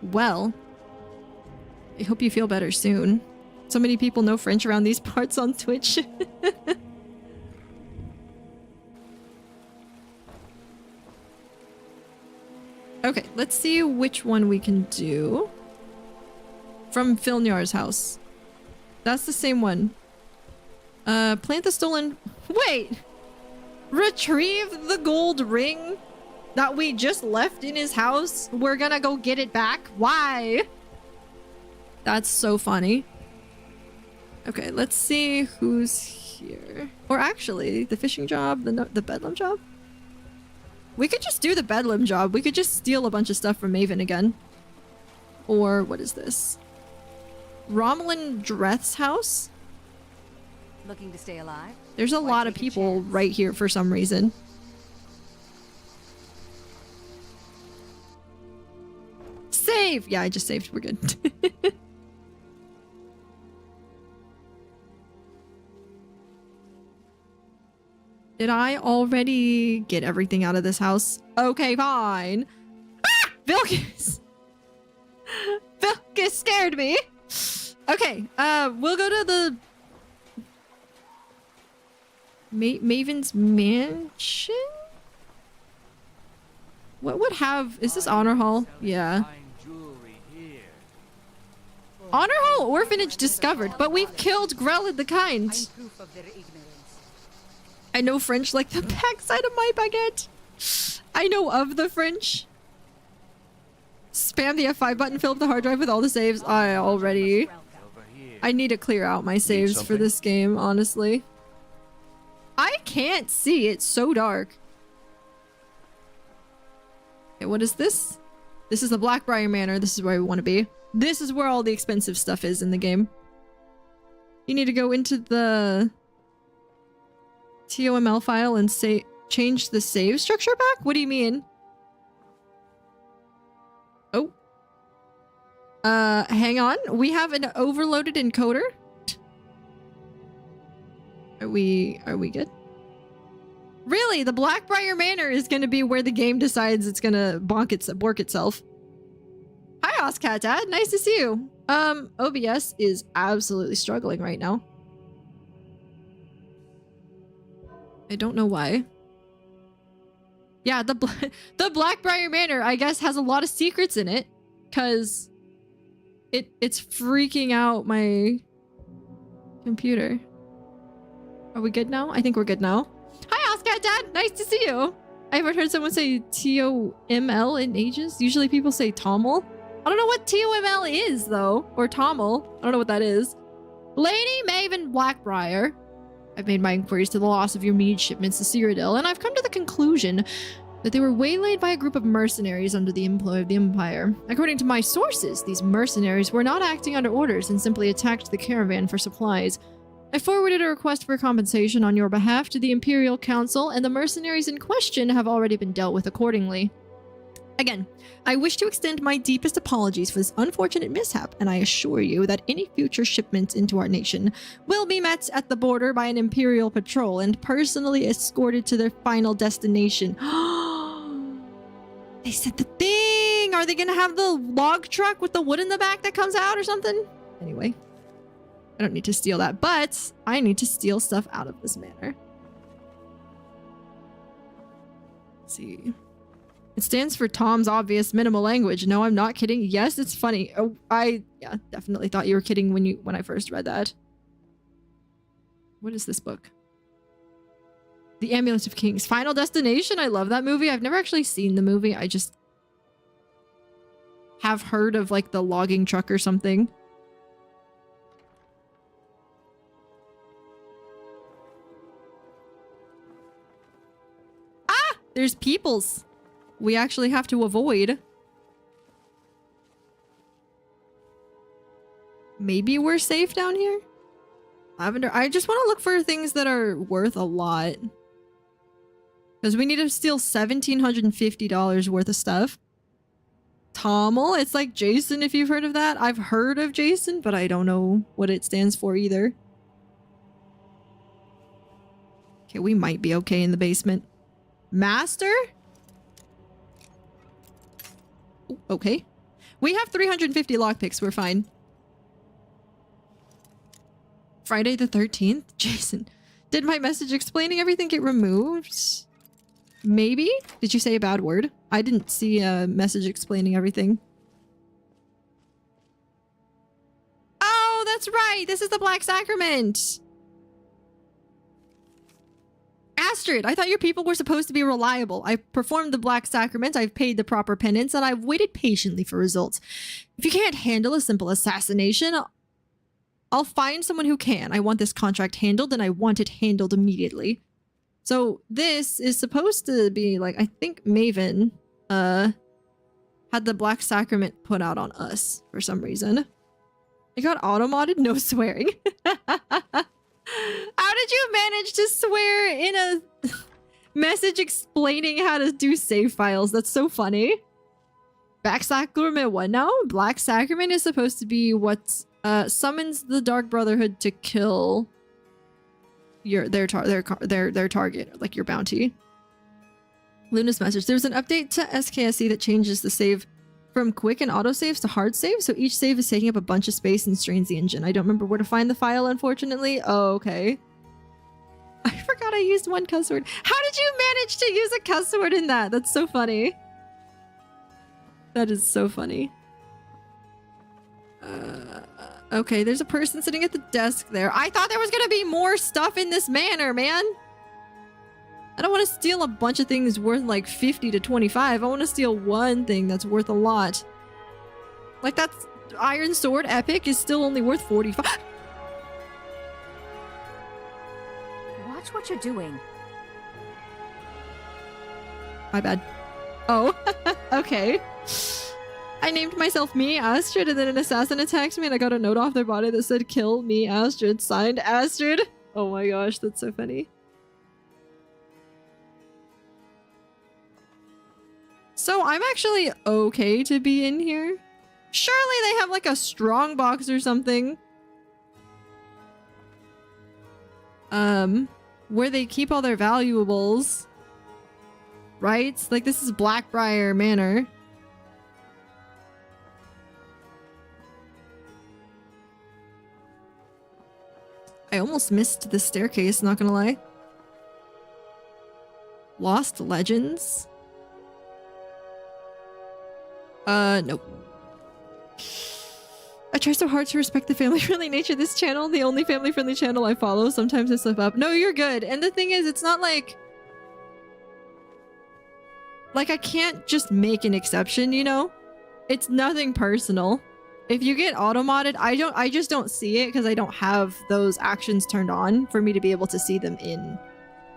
Well, I hope you feel better soon. So many people know French around these parts on Twitch. Okay, let's see which one we can do. From Filnjar's house. That's the same one. Plant the stolen... Wait! Retrieve the gold ring that we just left in his house? We're gonna go get it back? Why? That's so funny. Okay, let's see who's here. Or actually, the fishing job, the bedlam job? We could just do the bedlam job. We could just steal a bunch of stuff from Maven again. Or, what is this? Romulan Dreth's house? Looking to stay alive? There's a lot of people right here for some reason. Save! Yeah, I just saved. We're good. Did I already get everything out of this house? Okay, fine. Ah! Vilkis! Vilkis scared me! Okay, we'll go to the... Maven's mansion? What would have... Is this Honor Hall? Yeah. Honor Hall Orphanage discovered, but we've killed Grelid the Kind. I know French like the backside of my baguette. I know of the French. Spam the F5 button, fill up the hard drive with all the saves. I need to clear out my saves for this game, honestly. I can't see. It's so dark. Okay, what is this? This is the Blackbriar Manor. This is where we want to be. This is where all the expensive stuff is in the game. You need to go into the TOML file and change the save structure back? What do you mean? Oh. Hang on. We have an overloaded encoder. Are we good? Really? The Blackbriar Manor is going to be where the game decides it's going to bork itself. Hi, Oscat Dad. Nice to see you. OBS is absolutely struggling right now. I don't know why. Yeah, the Blackbriar Manor, I guess, has a lot of secrets in it, because it's freaking out my computer. Are we good now? I think we're good now. Hi, Oscat Dad. Nice to see you. I haven't heard someone say TOML in ages. Usually people say TOML. I don't know what TOML is, though. Or TOML. I don't know what that is. Lady Maven Blackbriar. I've made my inquiries to the loss of your mead shipments to Cyrodiil, and I've come to the conclusion that they were waylaid by a group of mercenaries under the employ of the Empire. According to my sources, these mercenaries were not acting under orders and simply attacked the caravan for supplies. I forwarded a request for compensation on your behalf to the Imperial Council, and the mercenaries in question have already been dealt with accordingly. Again, I wish to extend my deepest apologies for this unfortunate mishap, and I assure you that any future shipments into our nation will be met at the border by an Imperial patrol and personally escorted to their final destination. They said the thing! Are they gonna have the log truck with the wood in the back that comes out or something? Anyway, I don't need to steal that, but I need to steal stuff out of this manor. Let's see. It stands for Tom's Obvious Minimal Language. No, I'm not kidding. Yes, it's funny. Oh, yeah, definitely thought you were kidding when I first read that. What is this book? The Amulet of Kings. Final Destination. I love that movie. I've never actually seen the movie. I just have heard of like the logging truck or something. Ah! There's peoples we actually have to avoid. Maybe we're safe down here? Lavender. I just want to look for things that are worth a lot. Because we need to steal $1,750 worth of stuff. Tommel. It's like Jason, if you've heard of that. I've heard of Jason, but I don't know what it stands for either. Okay, we might be okay in the basement. Master? Ooh, okay. We have 350 lockpicks. We're fine. Friday the 13th? Jason. Did my message explaining everything get removed? Maybe? Did you say a bad word? I didn't see a message explaining everything. Oh, that's right! This is the Black Sacrament! Astrid, I thought your people were supposed to be reliable. I've performed the Black Sacrament, I've paid the proper penance, and I've waited patiently for results. If you can't handle a simple assassination, I'll find someone who can. I want this contract handled, and I want it handled immediately. So this is supposed to be like, I think Maven had the Black Sacrament put out on us for some reason. It got auto-modded? No swearing. How did you manage to swear in a message explaining how to do save files? That's so funny. Black Sacrament what now? Black Sacrament is supposed to be what summons the Dark Brotherhood to kill their target, like your bounty. Luna's message. There's an update to SKSE that changes the save from quick and auto saves to hard save, so each save is taking up a bunch of space and strains the engine. I don't remember where to find the file, unfortunately. Oh, okay. I forgot I used one cuss word. How did you manage to use a cuss word in that? That's so funny. That is so funny. Okay, there's a person sitting at the desk there. I thought there was gonna be more stuff in this manor, man. I don't want to steal a bunch of things worth like 50 to 25. I want to steal one thing that's worth a lot. Like that Iron Sword Epic is still only worth 45. Watch what you're doing. My bad. Oh, okay. I named myself me, Astrid, and then an assassin attacked me and I got a note off their body that said, "Kill me, Astrid," signed Astrid. Oh my gosh, that's so funny. So I'm actually okay to be in here. Surely they have like a strong box or something. Where they keep all their valuables. Right? Like this is Blackbriar Manor. I almost missed the staircase, not gonna lie. Lost Legends? Nope. I try so hard to respect the family-friendly nature of this channel, the only family-friendly channel I follow. Sometimes I slip up. No, you're good. And the thing is, it's not like... Like, I can't just make an exception, you know? It's nothing personal. If you get auto-modded, I just don't see it because I don't have those actions turned on for me to be able to see them in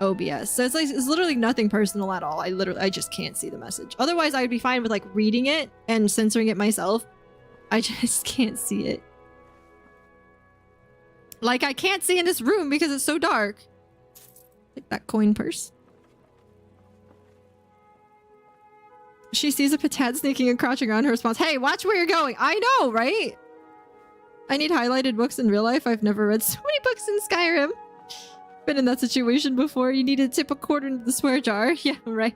OBS. So it's like, it's literally nothing personal at all. I just can't see the message. Otherwise, I'd be fine with like reading it and censoring it myself. I just can't see it. Like I can't see in this room because it's so dark. Take that coin purse. She sees a patat sneaking and crouching around. Her response, hey, watch where you're going. I know, right? I need highlighted books in real life. I've never read so many books in Skyrim. Been in that situation before. You need to tip a quarter into the swear jar. Yeah, right.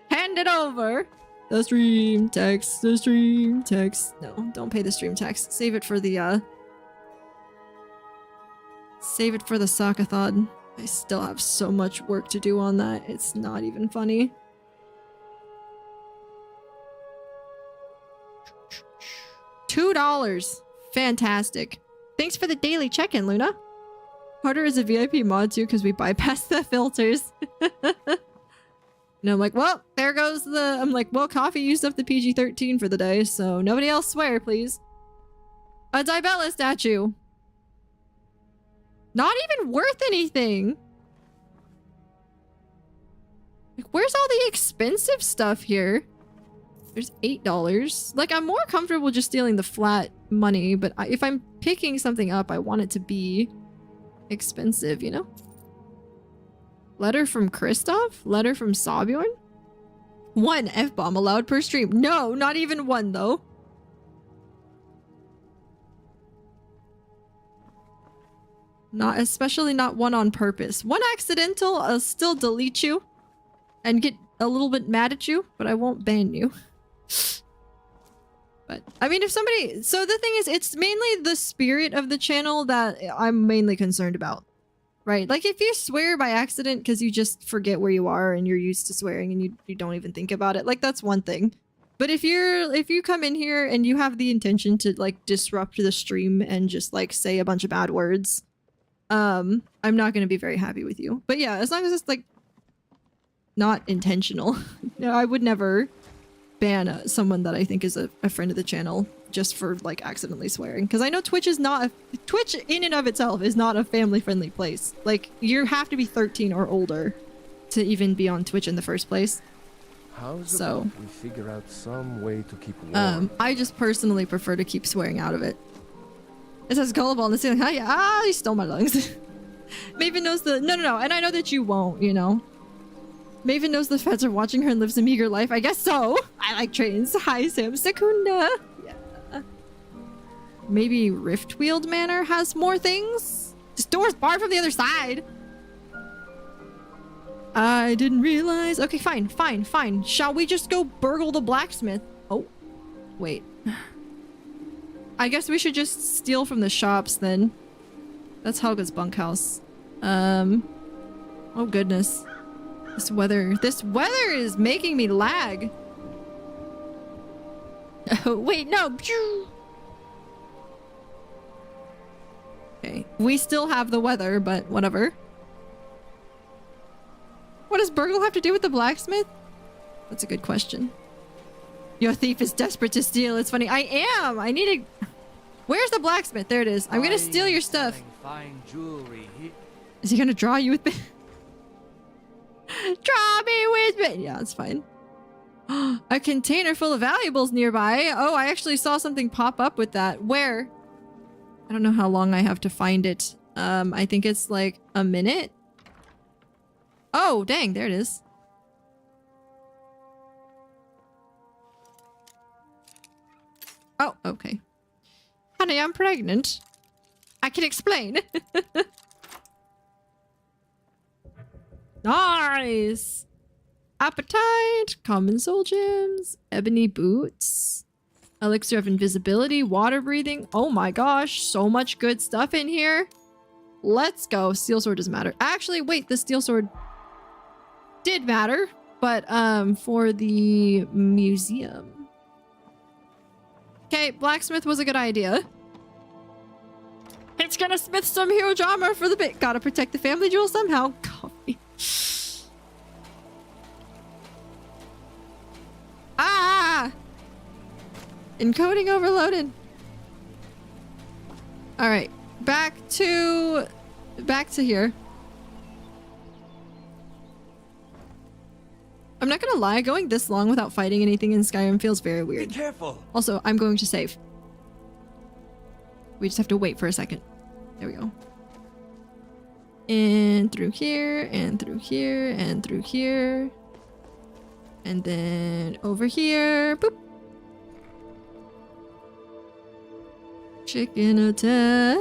Hand it over. The stream text. The stream text. No, don't pay the stream text. Save it for the, Save it for the Sockathon. I still have so much work to do on that. It's not even funny. $2. Fantastic. Thanks for the daily check-in, Luna. Harder is a VIP mod too because we bypass the filters. And I'm like, well, there goes the... I'm like, well, Coffee used up the PG-13 for the day, so nobody else swear, please. A Dibella statue. Not even worth anything. Like, where's all the expensive stuff here? There's $8. Like, I'm more comfortable just stealing the flat money, but if I'm picking something up, I want it to be expensive, you know? Letter from Kristoff? Letter from Sabjorn? 1 F-bomb allowed per stream. No, not even 1, though. Not, especially not 1 on purpose. 1 accidental, I'll still delete you and get a little bit mad at you, but I won't ban you. But, I mean, if somebody... So the thing is, it's mainly the spirit of the channel that I'm mainly concerned about. Right? Like, if you swear by accident because you just forget where you are and you're used to swearing and you don't even think about it, like, that's one thing. But if you come in here and you have the intention to, like, disrupt the stream and just, like, say a bunch of bad words, I'm not going to be very happy with you. But yeah, as long as it's, like, not intentional. No, I would never ban someone that I think is a friend of the channel just for, like, accidentally swearing. Because I know Twitch is not Twitch in and of itself is not a family-friendly place. Like, you have to be 13 or older to even be on Twitch in the first place. How's so we figure out some way to keep warm? I just personally prefer to keep swearing out of it. It says gullible on the ceiling. Ah, you stole my lungs. Maven knows the... No. And I know that you won't, you know. Maven knows the feds are watching her and lives a meager life. I guess so. I like trains. Hi, Sam. Secunda. Yeah. Maybe Riftweald Manor has more things? This door's barred from the other side. I didn't realize. Okay, fine. Shall we just go burgle the blacksmith? Oh, wait. I guess we should just steal from the shops then. That's Helga's bunkhouse. Oh goodness. This weather is making me lag. Oh, wait, no. Okay, we still have the weather, but whatever. What does burgle have to do with the blacksmith? That's a good question. Your thief is desperate to steal. It's funny. I am. I need to... Where's the blacksmith? There it is. I'm gonna steal your stuff. Fine jewelry. Is he gonna draw you with me? Draw me with me. Yeah, it's fine. A container full of valuables nearby. Oh, I actually saw something pop up with that. Where? I don't know how long I have to find it. I think it's like a minute. Oh, dang, there it is. Oh, okay. Honey, I'm pregnant. I can explain. Nice. Appetite, common soul gems, ebony boots, elixir of invisibility, water breathing. Oh my gosh, so much good stuff in here. Let's go. Steel sword doesn't matter. Actually, wait, the steel sword did matter, but for the museum. Okay, blacksmith was a good idea. It's gonna smith some huge armor for the bit. Gotta protect the family jewel somehow. Coffee. Ah! Encoding overloaded. Alright, back to here. I'm not gonna lie, going this long without fighting anything in Skyrim feels very weird. Be careful. Also, I'm going to save. We just have to wait for a second. There we go. And through here, and through here, and through here. And then over here, boop. Chicken attack.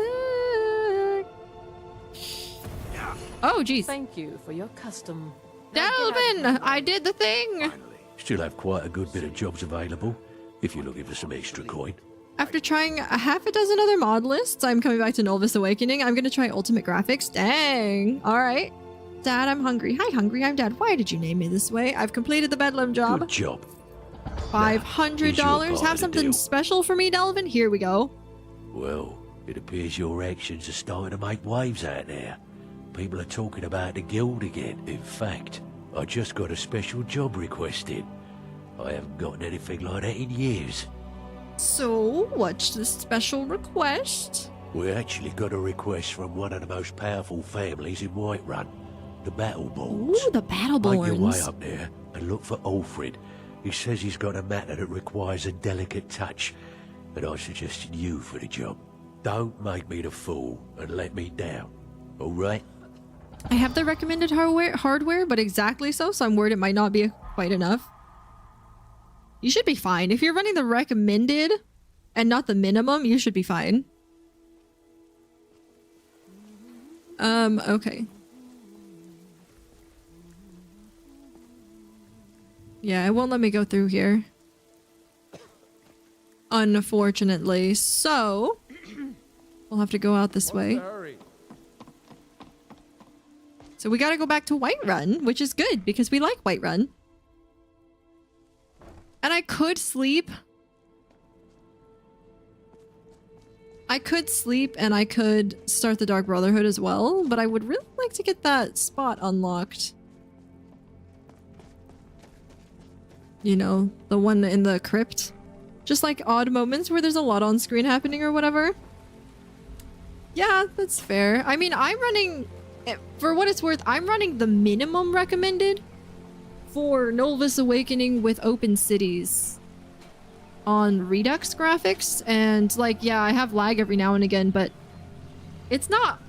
Oh, geez. Thank you for your custom. Delvin, I did the thing. Still have quite a good bit of jobs available, if you're looking for some extra coin. After trying a half a dozen other mod lists, I'm coming back to NOLVUS Awakening. I'm gonna try Ultimate Graphics. Dang. All right. Dad, I'm hungry. Hi, hungry. I'm Dad. Why did you name me this way? I've completed the Bedlam job. Good job. $500. Have something special for me, Delvin? Here we go. Well, it appears your actions are starting to make waves out there. People are talking about the guild again. In fact, I just got a special job request in. I haven't gotten anything like that in years. So, what's the special request? We actually got a request from one of the most powerful families in Whiterun, the Battleborns. Ooh, the Battleborns. Make your way up there and look for Alfred. He says he's got a matter that requires a delicate touch, and I suggested you for the job. Don't make me the fool and let me down, all right? I have the recommended hardware, but exactly so I'm worried it might not be quite enough. You should be fine. If you're running the recommended and not the minimum, you should be fine. Okay. Yeah, it won't let me go through here. Unfortunately. So, we'll have to go out this way. So we gotta go back to Whiterun, which is good because we like Whiterun. And I could sleep. I could sleep and I could start the Dark Brotherhood as well, but I would really like to get that spot unlocked. You know, the one in the crypt. Just like odd moments where there's a lot on screen happening or whatever. Yeah, that's fair. I mean, I'm running, for what it's worth, I'm running the minimum recommended for NOLVUS Awakening with open cities on Redux graphics, and like, yeah, I have lag every now and again, but it's not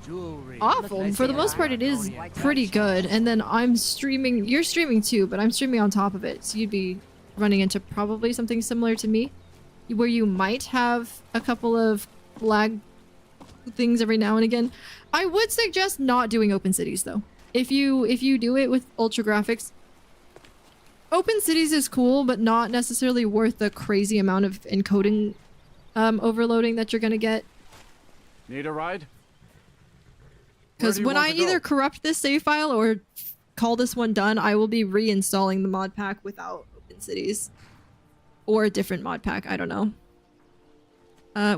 awful. For the most part, it is pretty good. And then I'm streaming, you're streaming too, but I'm streaming on top of it, so you'd be running into probably something similar to me, where you might have a couple of lag things every now and again. I would suggest not doing open cities though. If you do it with ultra graphics, open cities is cool, but not necessarily worth the crazy amount of encoding overloading that you're gonna get. Need a ride? Because when I either corrupt this save file or call this one done, I will be reinstalling the mod pack without open cities. Or a different mod pack, I don't know.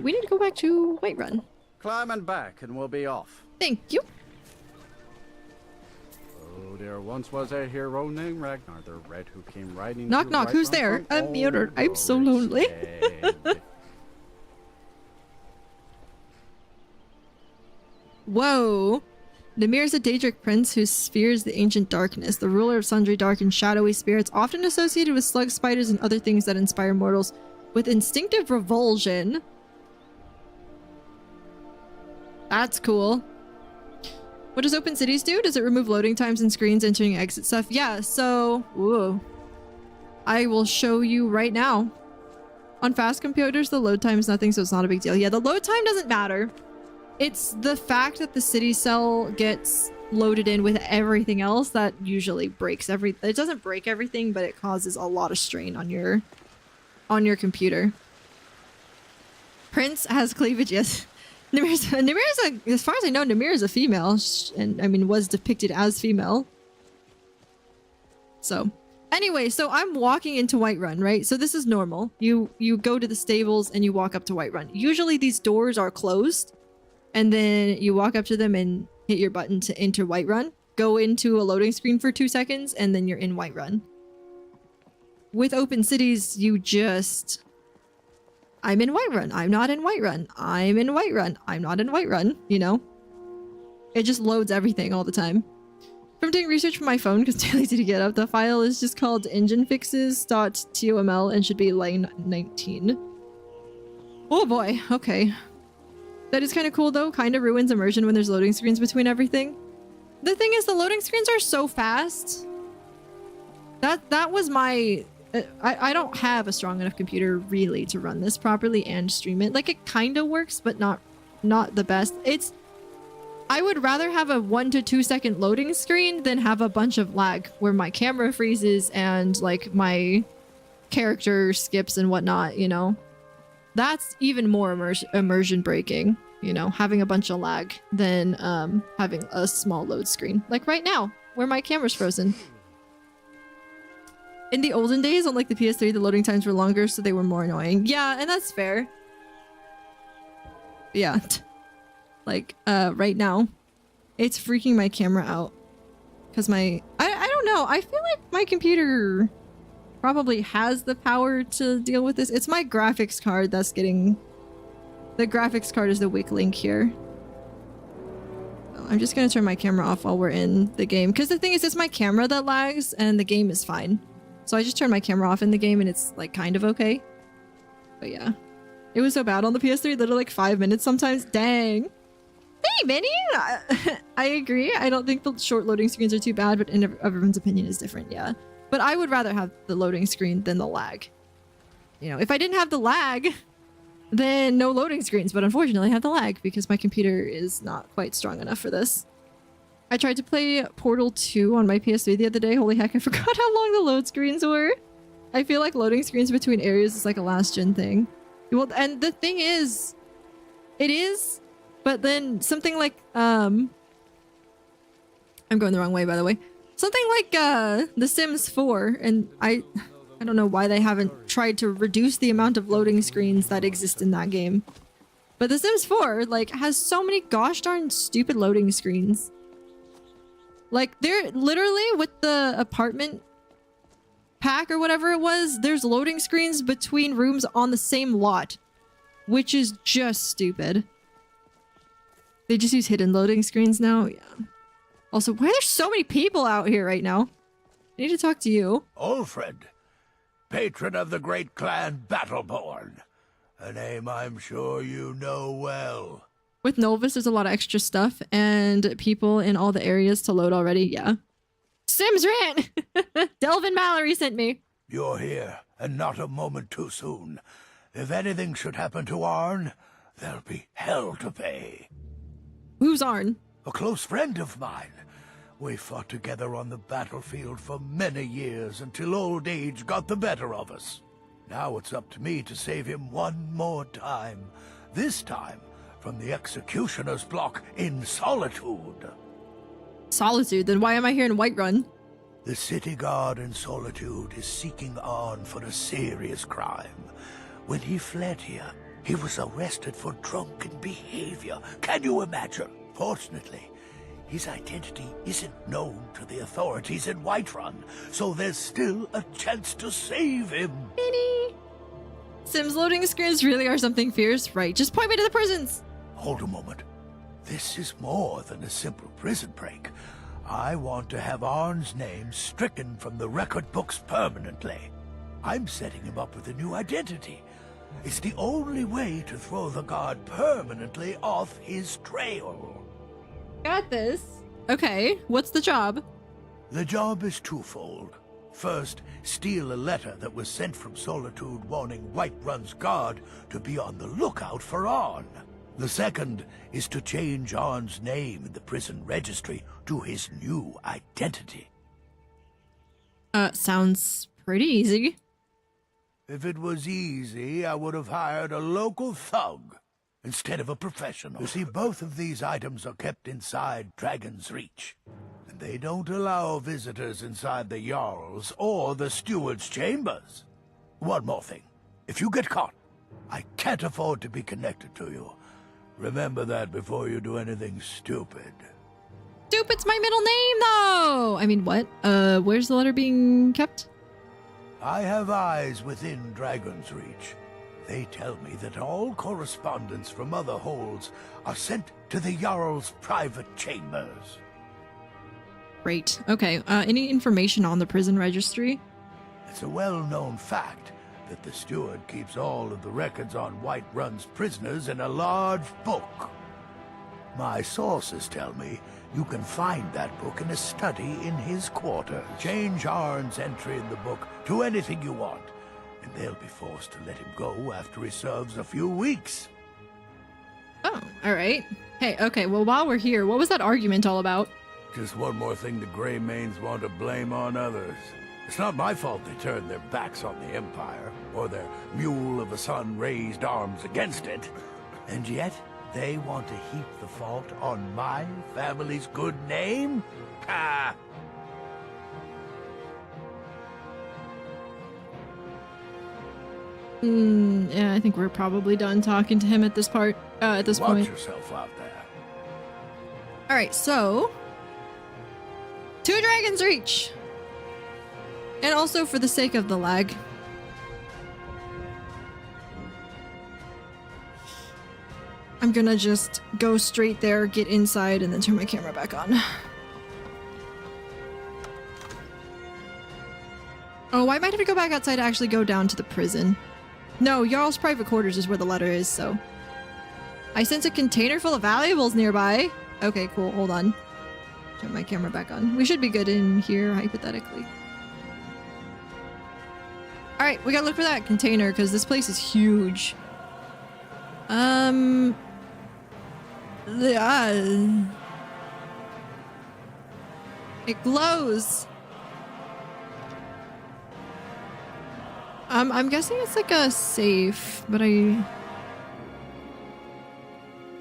We need to go back to Whiterun. Climb and back and we'll be off. Thank you. Oh, there once was a hero named Ragnar the Red who came riding. Knock knock, who's there? I'm muted. I'm so lonely. Whoa. Nimir is a Daedric prince who fears the ancient darkness, the ruler of sundry dark and shadowy spirits, often associated with slug spiders and other things that inspire mortals with instinctive revulsion. That's cool. What does open cities do? Does it remove loading times and screens entering exit stuff? Yeah, so... Ooh. I will show you right now. On fast computers, the load time is nothing, so it's not a big deal. Yeah, the load time doesn't matter. It's the fact that the city cell gets loaded in with everything else that usually breaks everything. It doesn't break everything, but it causes a lot of strain on your computer. Prince has cleavage, yes. Nimir's a, as far as I know, Nimir is a female, and I mean was depicted as female. So, anyway, so I'm walking into Whiterun, right? So this is normal. You go to the stables and you walk up to Whiterun. Usually these doors are closed, and then you walk up to them and hit your button to enter Whiterun. Go into a loading screen for 2 seconds, and then you're in Whiterun. With open cities, you just... I'm in Whiterun. I'm not in Whiterun. I'm in Whiterun. I'm not in Whiterun, you know? It just loads everything all the time. From doing research from my phone, because it's too lazy to get up, the file is just called enginefixes.toml and should be line 19. Oh boy, okay. That is kind of cool though. Kind of ruins immersion when there's loading screens between everything. The thing is, the loading screens are so fast That was my... I don't have a strong enough computer really to run this properly and stream it. Like, it kind of works, but not the best. I would rather have a 1 to 2 second loading screen than have a bunch of lag where my camera freezes and like my character skips and whatnot, you know? That's even more immersion breaking, you know, having a bunch of lag than having a small load screen. Like right now, where my camera's frozen. In the olden days, on like the PS3, the loading times were longer, so they were more annoying. Yeah, and that's fair. Yeah. Like, right now, it's freaking my camera out. Because I don't know, I feel like my computer probably has the power to deal with this. It's my graphics card that's getting... The graphics card is the weak link here. I'm just gonna turn my camera off while we're in the game. Because the thing is, it's my camera that lags, and the game is fine. So I just turned my camera off in the game and it's like kind of okay. But yeah. It was so bad on the PS3, literally like 5 minutes sometimes. Dang. Hey, Minnie! I agree. I don't think the short loading screens are too bad, but everyone's opinion is different, yeah. But I would rather have the loading screen than the lag. You know, if I didn't have the lag, then no loading screens. But unfortunately, I have the lag because my computer is not quite strong enough for this. I tried to play Portal 2 on my PS3 the other day. Holy heck, I forgot how long the load screens were. I feel like loading screens between areas is like a last-gen thing. Well, and the thing is, it is, but then something like, I'm going the wrong way, by the way. Something like, The Sims 4, and I don't know why they haven't tried to reduce the amount of loading screens that exist in that game. But The Sims 4, like, has so many gosh darn stupid loading screens. Like, they're literally with the apartment pack or whatever it was, there's loading screens between rooms on the same lot, which is just stupid. They just use hidden loading screens now? Yeah. Also, why are there so many people out here right now? I need to talk to you. Ulfred, patron of the great clan Battleborn. A name I'm sure you know well. With NOLVUS, there's a lot of extra stuff and people in all the areas to load already, yeah. Sims Rant! Delvin Mallory sent me. You're here, and not a moment too soon. If anything should happen to Arn, there'll be hell to pay. Who's Arn? A close friend of mine. We fought together on the battlefield for many years until old age got the better of us. Now it's up to me to save him one more time. This time, from the executioner's block in Solitude. Solitude? Then why am I here in Whiterun? The city guard in Solitude is seeking Arn for a serious crime. When he fled here, he was arrested for drunken behavior. Can you imagine? Fortunately, his identity isn't known to the authorities in Whiterun, so there's still a chance to save him. Minnie! Sims loading screens really are something fierce, right? Just point me to the prisons! Hold a moment. This is more than a simple prison break. I want to have Arn's name stricken from the record books permanently. I'm setting him up with a new identity. It's the only way to throw the guard permanently off his trail. Got this. Okay, what's the job? The job is twofold. First, steal a letter that was sent from Solitude warning Whiterun's guard to be on the lookout for Arn. The second is to change Arn's name in the prison registry to his new identity. Sounds pretty easy. If it was easy, I would have hired a local thug instead of a professional. You see, both of these items are kept inside Dragon's Reach, and they don't allow visitors inside the Jarl's or the Steward's chambers. One more thing. If you get caught, I can't afford to be connected to you. Remember that before you do anything stupid. Stupid's my middle name, though! I mean, what? Where's the letter being kept? I have eyes within Dragon's Reach. They tell me that all correspondence from other holds are sent to the Jarl's private chambers. Great. Okay, any information on the prison registry? It's a well-known fact that the steward keeps all of the records on Whiterun's prisoners in a large book. My sources tell me You can find that book in a study in his quarters. Change Arn's entry in the book to anything you want, and they'll be forced to let him go after he serves a few weeks. Oh, alright. Hey, okay, well while we're here, what was that argument all about? Just one more thing the Greymanes want to blame on others. It's not my fault they turned their backs on the Empire, or their Mule of the Sun raised arms against it. And yet, they want to heap the fault on my family's good name? Ah! Yeah, I think we're probably done talking to him at this point. Watch yourself out there. Alright, so... 2 Dragons Reach! And also for the sake of the lag. I'm gonna just go straight there, get inside, and then turn my camera back on. Oh, I might have to go back outside to actually go down to the prison. No, Jarl's private quarters is where the letter is, so... I sense a container full of valuables nearby. Okay, cool, hold on. Turn my camera back on. We should be good in here, hypothetically. Alright, we gotta look for that container, because this place is huge. It glows! I'm guessing it's like a safe, but I...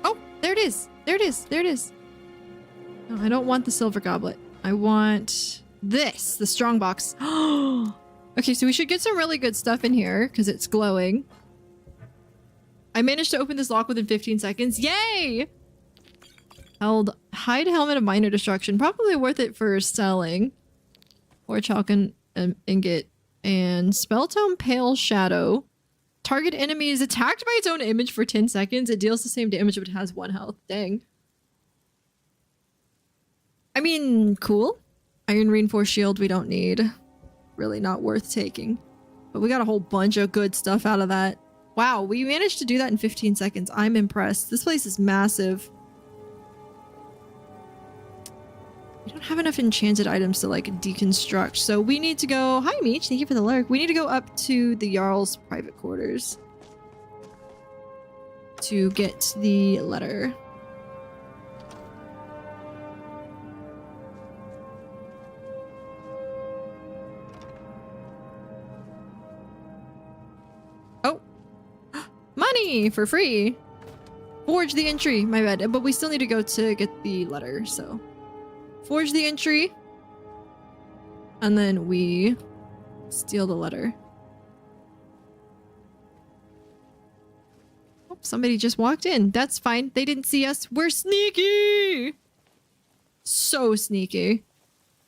Oh, there it is! There it is! There it is! No, I don't want the silver goblet. I want this, the strong box. Okay, so we should get some really good stuff in here, because it's glowing. I managed to open this lock within 15 seconds. Yay! Held hide helmet of minor destruction. Probably worth it for selling. Or chalk and ingot. And Spelltome Pale Shadow. Target enemy is attacked by its own image for 10 seconds. It deals the same damage but it has 1 health. Dang. I mean, cool. Iron Reinforced Shield we don't need. Really not worth taking. But we got a whole bunch of good stuff out of that. Wow, we managed to do that in 15 seconds. I'm impressed. This place is massive. We don't have enough enchanted items to like deconstruct, so we need to go... Hi Meech, thank you for the lurk. We need to go up to the Jarl's private quarters to get the letter. Oh! Money for free! Forge the entry, my bad. But we still need to go to get the letter, so... Forge the entry. And then we steal the letter. Oh, somebody just walked in. That's fine. They didn't see us. We're sneaky! So sneaky.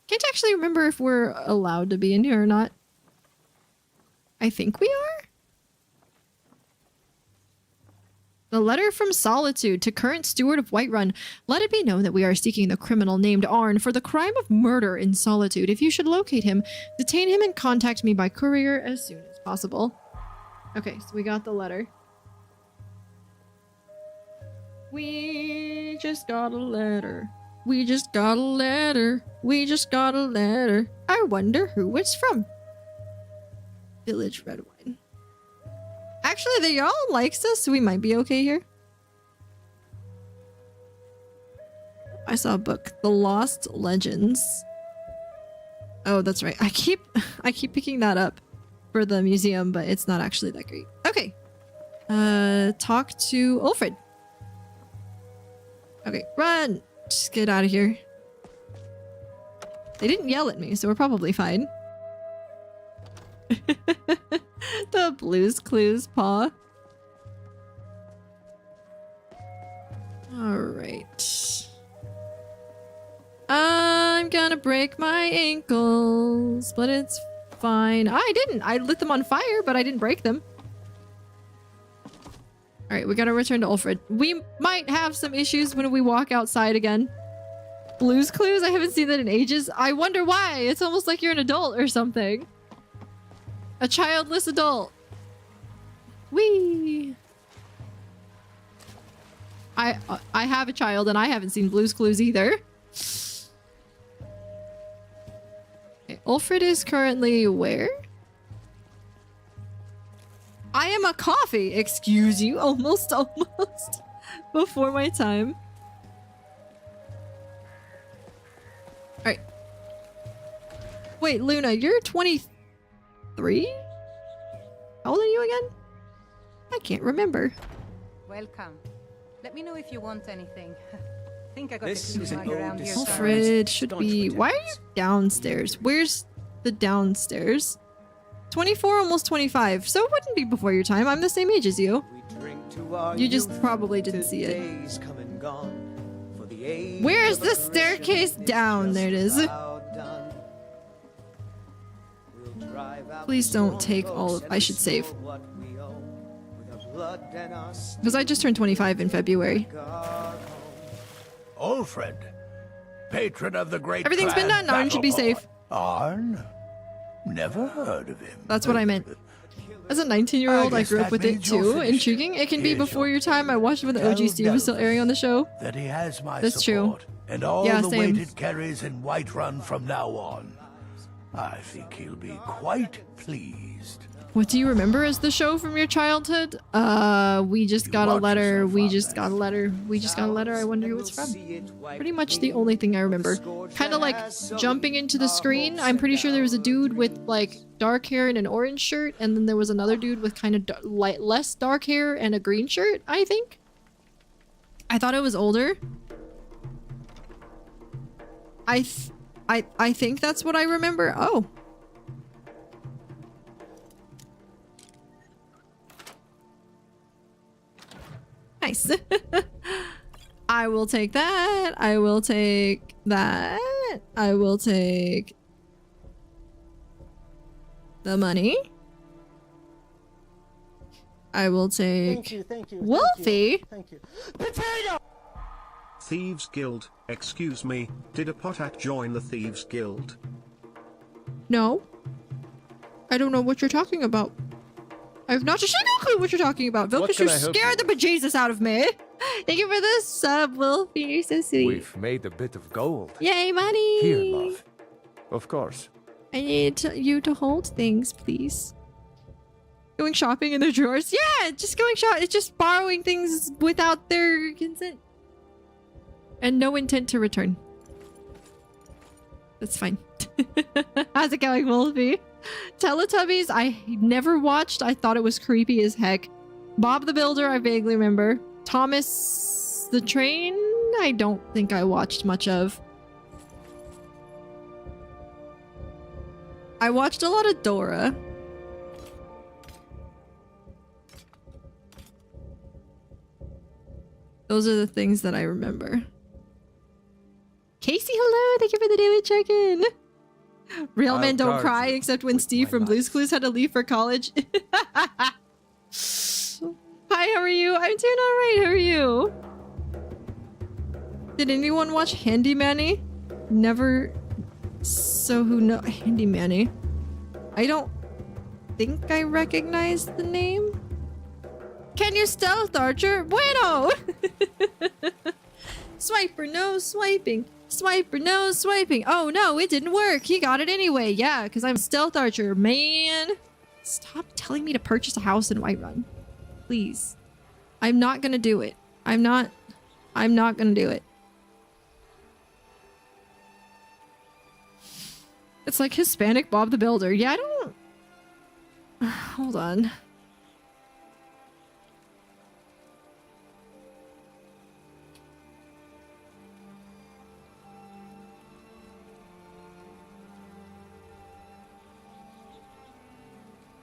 Can't actually remember if we're allowed to be in here or not. I think we are? The letter from Solitude to current steward of Whiterun. Let it be known that we are seeking the criminal named Arn for the crime of murder in Solitude. If you should locate him, detain him and contact me by courier as soon as possible. Okay, so we got the letter. We just got a letter. We just got a letter. We just got a letter. I wonder who it's from. Village Redwine. Actually, the Jarl likes us, so we might be okay here. I saw a book, The Lost Legends. Oh, that's right. I keep picking that up for the museum, but it's not actually that great. Okay. Talk to Ulfred. Okay, run! Just get out of here. They didn't yell at me, so we're probably fine. The Blue's Clues paw. Alright. I'm gonna break my ankles, but it's fine. I didn't. I lit them on fire, but I didn't break them. Alright, we gotta return to Ulfred. We might have some issues when we walk outside again. Blue's Clues? I haven't seen that in ages. I wonder why. It's almost like you're an adult or something. A childless adult. Whee! I have a child and I haven't seen Blue's Clues either. Ulfred is currently where? I am a coffee. Excuse you. Almost before my time. Alright. Wait, Luna, you're 23? How old are you again? I can't remember. Welcome. Let me know if you want anything. Think I got the clues lying around here. Alfred should be... Why are you downstairs? Where's the downstairs? 24, almost 25. So it wouldn't be before your time. I'm the same age as you. You just probably didn't see it. Where's the staircase down? There it is. Please don't take all of... I should save. Because I just turned 25 in February. Ulfred, patron of the great Everything's been done. Arn should be safe. Arn? Never heard of him. That's what I meant. As a 19-year-old, I grew up with it too. Intriguing. It can be before your time. I watched it when the OG Steve was still airing on the show. That he has my That's support, true. And all Yeah, the same. weight it carries in Whiterun from now on. I think he'll be quite pleased. What do you remember as the show from your childhood? We just got a letter. We just got a letter. We just got a letter. I wonder who it's from. Pretty much the only thing I remember. Kind of like jumping into the screen. I'm pretty sure there was a dude with like dark hair and an orange shirt, and then there was another dude with kind of less dark hair and a green shirt, I think. I thought it was older. I think that's what I remember. Oh. Nice. I will take that. I will take that. I will take the money. I will take Wolfie. Thank you. Potato! Thieves Guild, excuse me, did a Potak join the Thieves Guild? No. I don't know what you're talking about. I have not a single clue what you're talking about. Vilkus, you scared the bejesus out of me. Thank you for the sub, Wolfie. You're so sweet. We've made a bit of gold. Yay, money! Here, love. Of course. I need you to hold things, please. Going shopping in their drawers? Yeah, just going shopping. It's just borrowing things without their consent. And no intent to return. That's fine. How's it going, Wolfie? Teletubbies, I never watched. I thought it was creepy as heck. Bob the Builder, I vaguely remember. Thomas the Train, I don't think I watched much of. I watched a lot of Dora. Those are the things that I remember. Casey, hello! Thank you for the daily check-in! Real men don't cry except when Steve from Blue's Clues had to leave for college. Hi, how are you? I'm doing alright, how are you? Did anyone watch Handy Manny? Never. So who know Handy Manny? I don't think I recognize the name. Can you stealth, Archer? Bueno! Swiper, no swiping. Swiper, no swiping. Oh no, it didn't work. He got it anyway. Yeah, because I'm stealth archer, man. Stop telling me to purchase a house in Whiterun. Please. I'm not gonna do it. I'm not gonna do it. It's like Hispanic Bob the Builder. Yeah, I don't... Hold on.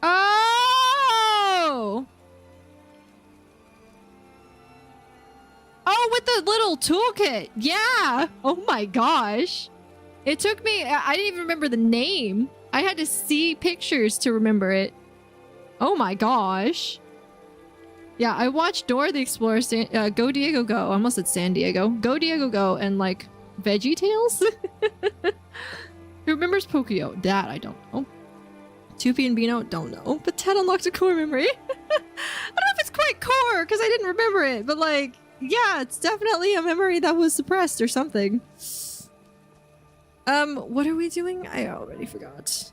Oh! Oh, with the little toolkit. Yeah. Oh my gosh. It took me... I didn't even remember the name. I had to see pictures to remember it. Oh my gosh. Yeah, I watched Dora the Explorer, Go Diego Go. I almost said San Diego. Go Diego Go and like Veggie Tales? Who remembers Pokio? That I don't know. Tupi and Bino? Don't know. But Ted unlocked a core memory. I don't know if it's quite core because I didn't remember it. But like, yeah, it's definitely a memory that was suppressed or something. What are we doing? I already forgot.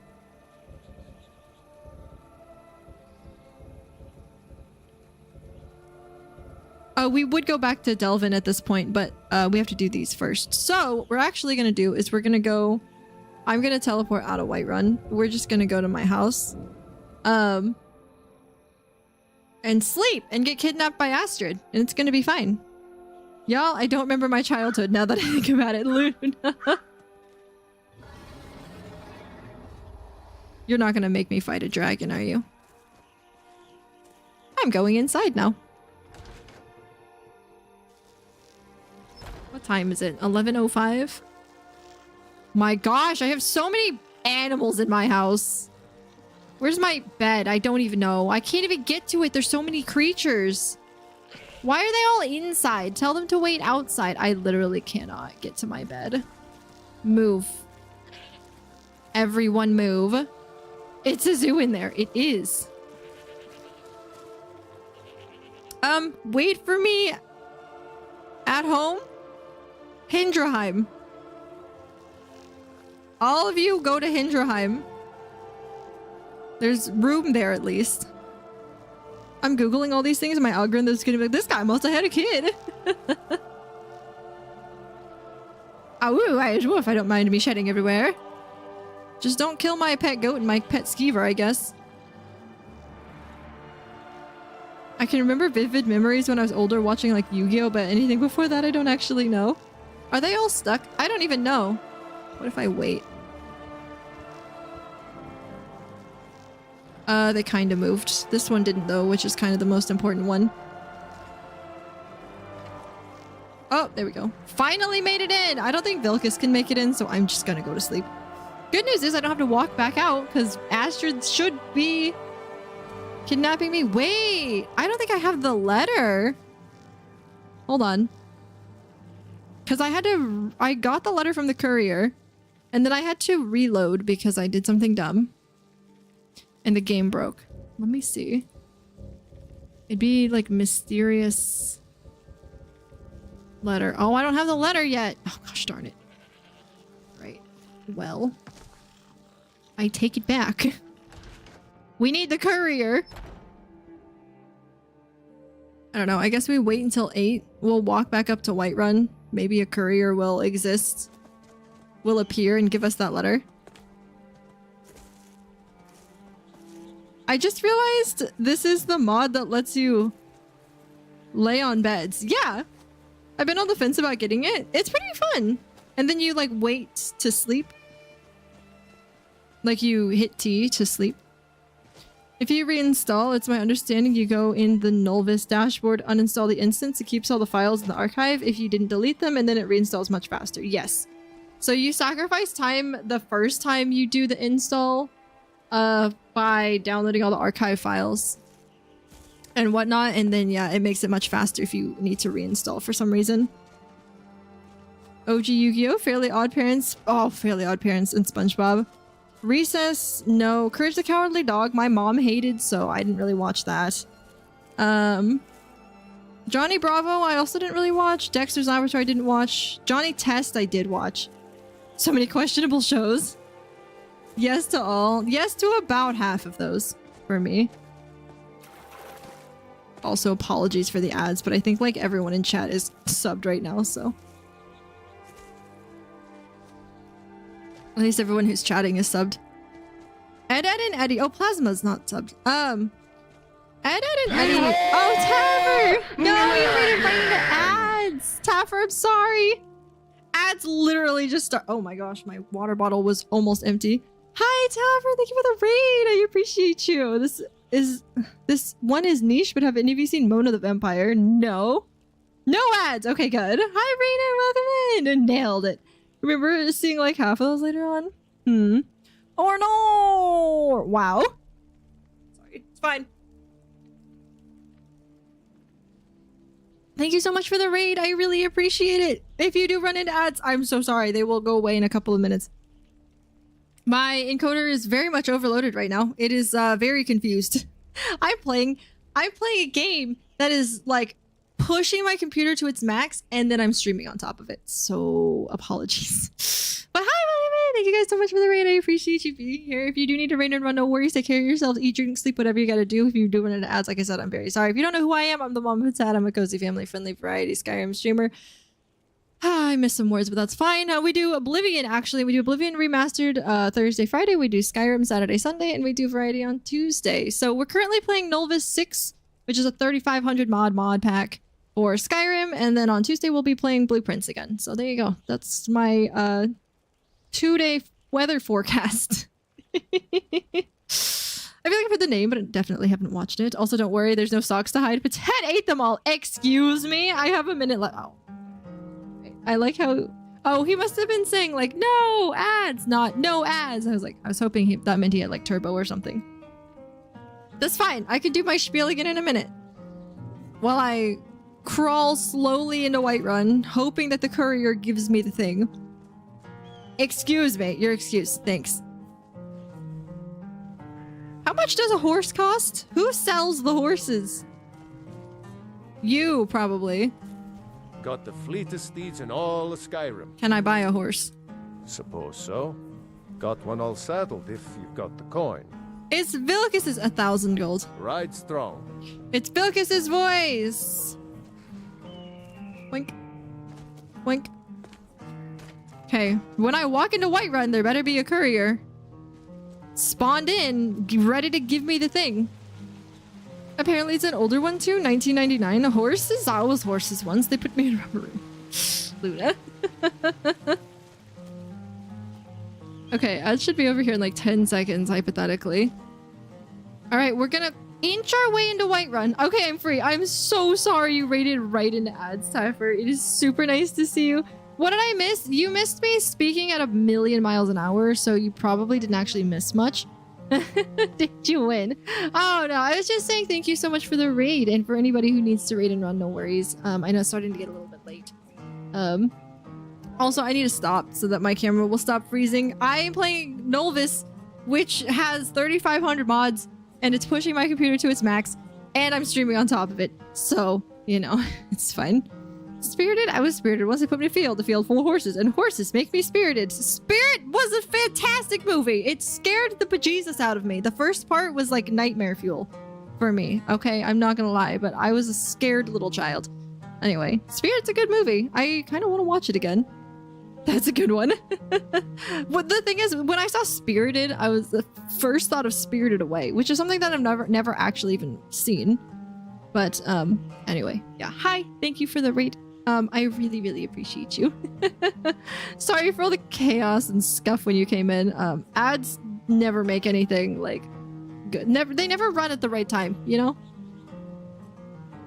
We would go back to Delvin at this point, but we have to do these first. So what we're actually going to do is we're going to go... I'm going to teleport out of Whiterun. We're just going to go to my house. And sleep and get kidnapped by Astrid. And it's going to be fine. Y'all, I don't remember my childhood now that I think about it. Luna. You're not going to make me fight a dragon, are you? I'm going inside now. What time is it? 11:05? My gosh, I have so many animals in my house. Where's my bed? I don't even know. I can't even get to it. There's so many creatures. Why are they all inside? Tell them to wait outside. I literally cannot get to my bed. Move. Everyone move. It's a zoo in there. It is. Wait for me at home. Hindraheim. All of you go to Hindraheim. There's room there at least. I'm Googling all these things and my algorithm is gonna be like, this guy must have had a kid. Oh, I don't mind me shedding everywhere. Just don't kill my pet goat and my pet skeever, I guess. I can remember vivid memories when I was older watching like Yu-Gi-Oh, but anything before that I don't actually know. Are they all stuck? I don't even know. What if I wait? They kind of moved. This one didn't though, which is kind of the most important one. Oh, there we go. Finally made it in! I don't think Vilcus can make it in, so I'm just gonna go to sleep. Good news is I don't have to walk back out, because Astrid should be kidnapping me. Wait! I don't think I have the letter. Hold on. Because I got the letter from the courier, and then I had to reload because I did something dumb. And the game broke. Let me see. It'd be like mysterious letter. Oh, I don't have the letter yet. Oh, gosh darn it. Right. Well, I take it back. We need the courier. I don't know. I guess we wait until 8. We'll walk back up to Whiterun. Maybe a courier will exist. Will appear and give us that letter. I just realized this is the mod that lets you lay on beds. Yeah. I've been on the fence about getting it. It's pretty fun. And then you like wait to sleep. Like you hit T to sleep. If you reinstall, it's my understanding you go in the NOLVUS dashboard, uninstall the instance. It keeps all the files in the archive if you didn't delete them, and then it reinstalls much faster. Yes. So you sacrifice time the first time you do the install by downloading all the archive files and whatnot, and then yeah, it makes it much faster if you need to reinstall for some reason. OG Yu-Gi-Oh! Fairly Odd Parents. Oh, Fairly Odd Parents and SpongeBob. Recess, no. Courage the Cowardly Dog, my mom hated, so I didn't really watch that. Johnny Bravo, I also didn't really watch. Dexter's Laboratory, I didn't watch. Johnny Test, I did watch. So many questionable shows. Yes to all. Yes to about half of those for me. Also, apologies for the ads, but I think like everyone in chat is subbed right now, so. At least everyone who's chatting is subbed. Ed and Eddie. Oh, Plasma's not subbed. Ed and Eddie. Oh, Taffer! No, you made it right into ads! Taffer, I'm sorry! Ads literally just start. Oh my gosh, my water bottle was almost empty. Hi, Taffer! Thank you for the raid! I appreciate you. This one is niche, but have any of you seen Mona the Vampire? No. No ads! Okay, good. Hi, Raina! Welcome in! Nailed it. Remember seeing like half of those later on? Or no! Wow. Sorry, it's fine. Thank you so much for the raid. I really appreciate it. If you do run into ads, I'm so sorry. They will go away in a couple of minutes. My encoder is very much overloaded right now. It is very confused. I'm playing a game that is like pushing my computer to its max, and then I'm streaming on top of it. So apologies. But hi, so much for the raid. I appreciate you being here. If you do need to raid and run, no worries. Take care of yourselves. Eat, drink, sleep, whatever you gotta do. If you're doing it ads, like I said, I'm very sorry. If you don't know who I am, I'm the mom of Tad. I'm a cozy, family-friendly variety Skyrim streamer. I missed some words, but that's fine. We do Oblivion, actually. We do Oblivion Remastered Thursday, Friday. We do Skyrim Saturday, Sunday, and we do Variety on Tuesday. So we're currently playing NOLVUS 6, which is a 3500 mod pack for Skyrim, and then on Tuesday we'll be playing Blueprints again. So there you go. That's my 2-day weather forecast. I feel like I've heard the name, but I definitely haven't watched it. Also, don't worry, there's no socks to hide. But Ted ate them all. Excuse me? I have a minute left. Oh. I like how... Oh, he must have been saying, like, no ads, not no ads. I was hoping that meant he had, like, turbo or something. That's fine. I can do my spiel again in a minute. While I crawl slowly into Whiterun, hoping that the courier gives me the thing. Excuse me. Your excuse. Thanks. How much does a horse cost? Who sells the horses? You, probably. Got the fleetest steeds in all of Skyrim. Can I buy a horse? Suppose so. Got one all saddled if you've got the coin. It's Vilkis's 1,000 gold. Ride strong. It's Vilkis's voice. Wink. Wink. Okay, when I walk into Whiterun, there better be a courier. Spawned in, ready to give me the thing. Apparently it's an older one too, 1999. Horses? I was horses once. They put me in a rubber room. Luna. Okay, I should be over here in like 10 seconds, hypothetically. Alright, we're gonna inch our way into Whiterun. Okay, I'm free. I'm so sorry you raided right into ads, Typher. It is super nice to see you. What did I miss? You missed me speaking at 1,000,000 miles an hour, so you probably didn't actually miss much. Did you win? Oh no, I was just saying thank you so much for the raid, and for anybody who needs to raid and run, no worries. I know it's starting to get a little bit late. Also, I need to stop so that my camera will stop freezing. I am playing NOLVUS, which has 3,500 mods, and it's pushing my computer to its max, and I'm streaming on top of it. So, you know, it's fine. Spirited? I was spirited once they put me in a field full of horses, and horses make me spirited. Spirit was a fantastic movie. It scared the bejesus out of me. The first part was like nightmare fuel for me. Okay, I'm not gonna lie, but I was a scared little child. Anyway, Spirit's a good movie. I kind of want to watch it again. That's a good one. But the thing is, when I saw Spirited, I was the first thought of Spirited Away, which is something that I've never actually even seen. But anyway, yeah. Hi, thank you for the raid. I really, really appreciate you. Sorry for all the chaos and scuff when you came in. Ads never make anything like good. They never run at the right time, you know?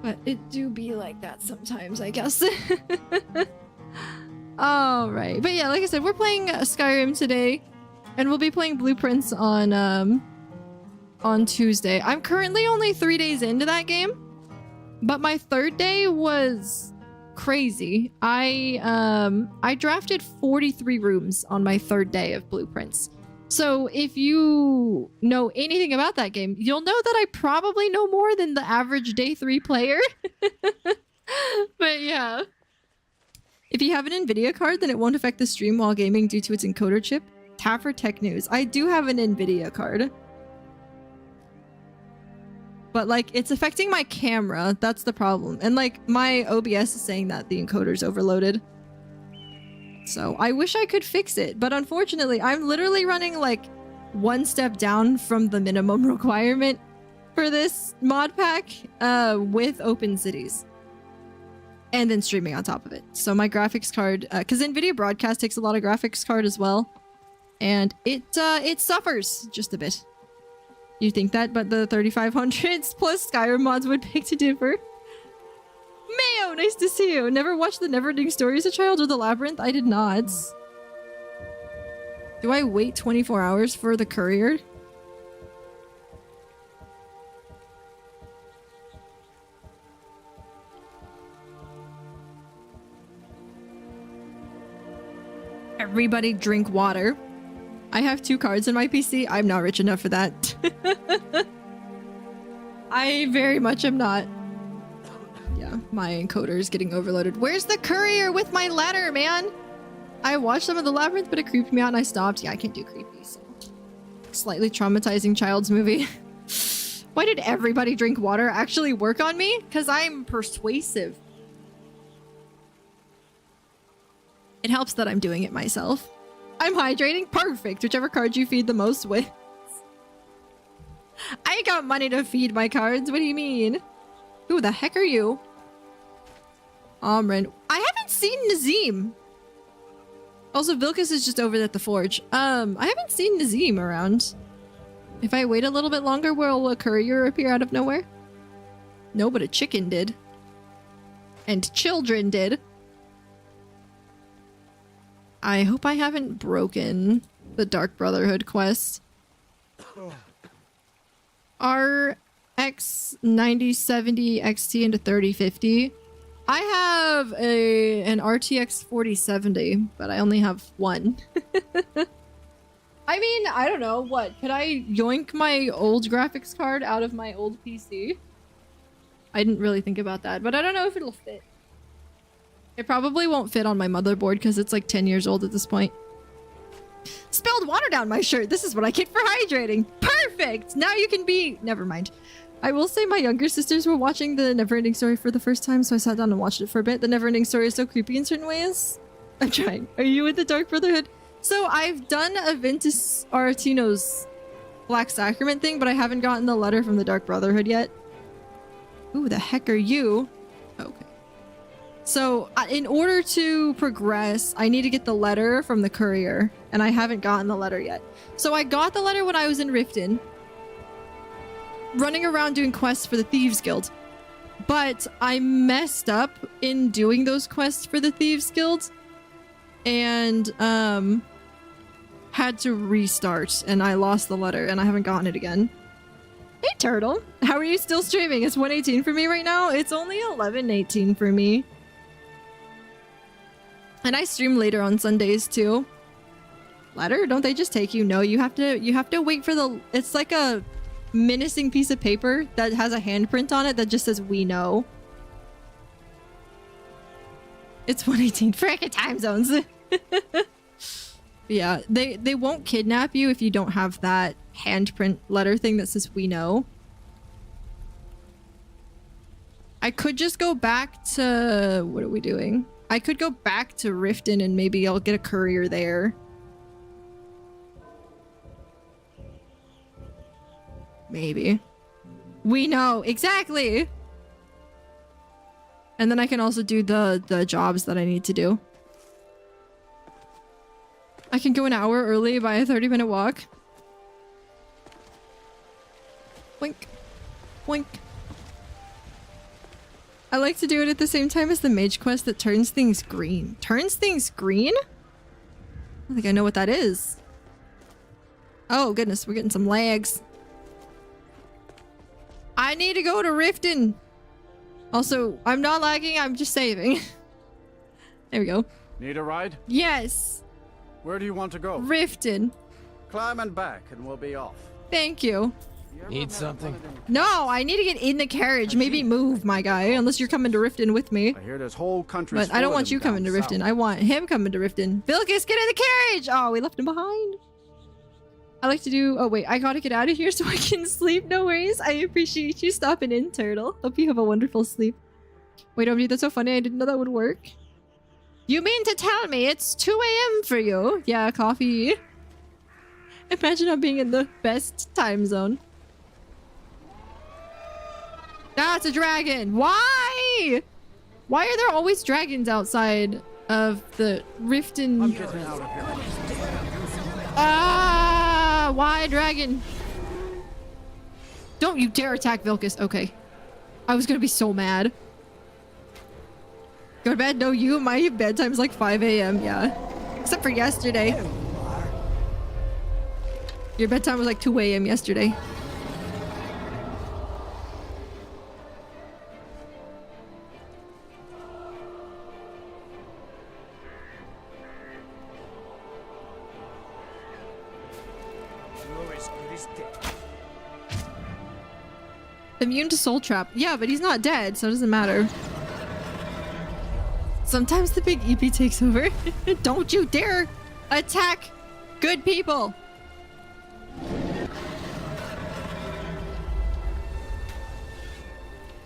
But it do be like that sometimes, I guess. All right, but yeah, like I said, we're playing Skyrim today, and we'll be playing Blueprints on Tuesday. I'm currently only 3 days into that game, but my third day was crazy. I drafted 43 rooms on my third day of Blueprints. So if you know anything about that game, you'll know that I probably know more than the average day 3 player. But yeah. If you have an NVIDIA card, then it won't affect the stream while gaming due to its encoder chip. Taffer Tech News. I do have an NVIDIA card. But, like, it's affecting my camera. That's the problem. And, like, my OBS is saying that the encoder's overloaded. So, I wish I could fix it. But unfortunately, I'm literally running, like, one step down from the minimum requirement for this mod pack with Open Cities. And then streaming on top of it. So my graphics card, because NVIDIA Broadcast takes a lot of graphics card as well. And it suffers just a bit. You think that, but the 3500s plus Skyrim mods would beg to differ. Mayo, nice to see you. Never watched the Neverending Story as a child or The Labyrinth? I did not. Do I wait 24 hours for the courier? Everybody drink water. I have 2 cards in my PC. I'm not rich enough for that. I very much am not. Yeah, my encoder is getting overloaded. Where's the courier with my letter, man? I watched some of The Labyrinth, but it creeped me out and I stopped. Yeah, I can't do creepy, so. Slightly traumatizing child's movie. Why did everybody drink water actually work on me? Because I'm persuasive. It helps that I'm doing it myself. I'm hydrating. Perfect. Whichever card you feed the most with. I ain't got money to feed my cards. What do you mean? Who the heck are you? Amrin. I haven't seen Nazim. Also, Vilkas is just over at the forge. I haven't seen Nazim around. If I wait a little bit longer, will a courier appear out of nowhere? No, but a chicken did. And children did. I hope I haven't broken the Dark Brotherhood quest. RX 9070 XT into 3050. I have an RTX 4070, but I only have one. I mean, I don't know. What? Could I yoink my old graphics card out of my old PC? I didn't really think about that, but I don't know if it'll fit. It probably won't fit on my motherboard because it's like 10 years old at this point. Spilled water down my shirt. This is what I get for hydrating. Perfect! Now you can be... Never mind. I will say my younger sisters were watching the Neverending Story for the first time, so I sat down and watched it for a bit. The Neverending Story is so creepy in certain ways. I'm trying. Are you with the Dark Brotherhood? So I've done Aventus Aretino's Black Sacrament thing, but I haven't gotten the letter from the Dark Brotherhood yet. Who the heck are you? Okay. So in order to progress, I need to get the letter from the courier, and I haven't gotten the letter yet. So I got the letter when I was in Riften, running around doing quests for the Thieves Guild. But I messed up in doing those quests for the Thieves Guild and had to restart, and I lost the letter and I haven't gotten it again. Hey Turtle, how are you still streaming? It's 1:18 for me right now. It's only 11:18 for me. And I stream later on Sundays too. Letter? Don't they just take you? No, you have to wait for the... It's like a menacing piece of paper that has a handprint on it that just says "we know." It's 1:18. Frickin' time zones. Yeah, they won't kidnap you if you don't have that handprint letter thing that says "we know." I could just go back to... What are we doing? I could go back to Riften and maybe I'll get a courier there. Maybe. We know. Exactly! And then I can also do the jobs that I need to do. I can go an hour early by a 30-minute walk. Wink. Wink. I like to do it at the same time as the mage quest that turns things green. Turns things green? I don't think I know what that is. Oh goodness, we're getting some lags. I need to go to Riften. Also, I'm not lagging, I'm just saving. There we go. Need a ride? Yes. Where do you want to go? Riften. Climb and back and we'll be off. Thank you. Need something? No, I need to get in the carriage. Maybe move, my guy, unless you're coming to Riften with me. I hear this whole country. But I don't want you coming to Riften. I want him coming to Riften. Vilkas, get in the carriage! Oh, we left him behind. I like to do... Oh, wait. I gotta get out of here so I can sleep. No worries. I appreciate you stopping in, Turtle. Hope you have a wonderful sleep. Wait, Omni, that's so funny. I didn't know that would work. You mean to tell me it's 2 a.m. for you? Yeah, coffee. Imagine not being in the best time zone. That's a dragon. Why? Why are there always dragons outside of the Riften? I'm getting out of here. Ah! Why dragon? Don't you dare attack Vilkas. Okay. I was gonna be so mad. Go to bed? No, you. My bedtime's like 5 a.m. Yeah. Except for yesterday. Your bedtime was like 2 a.m. yesterday. Immune to Soul Trap. Yeah, but he's not dead, so it doesn't matter. Sometimes the big EP takes over. Don't you dare attack good people.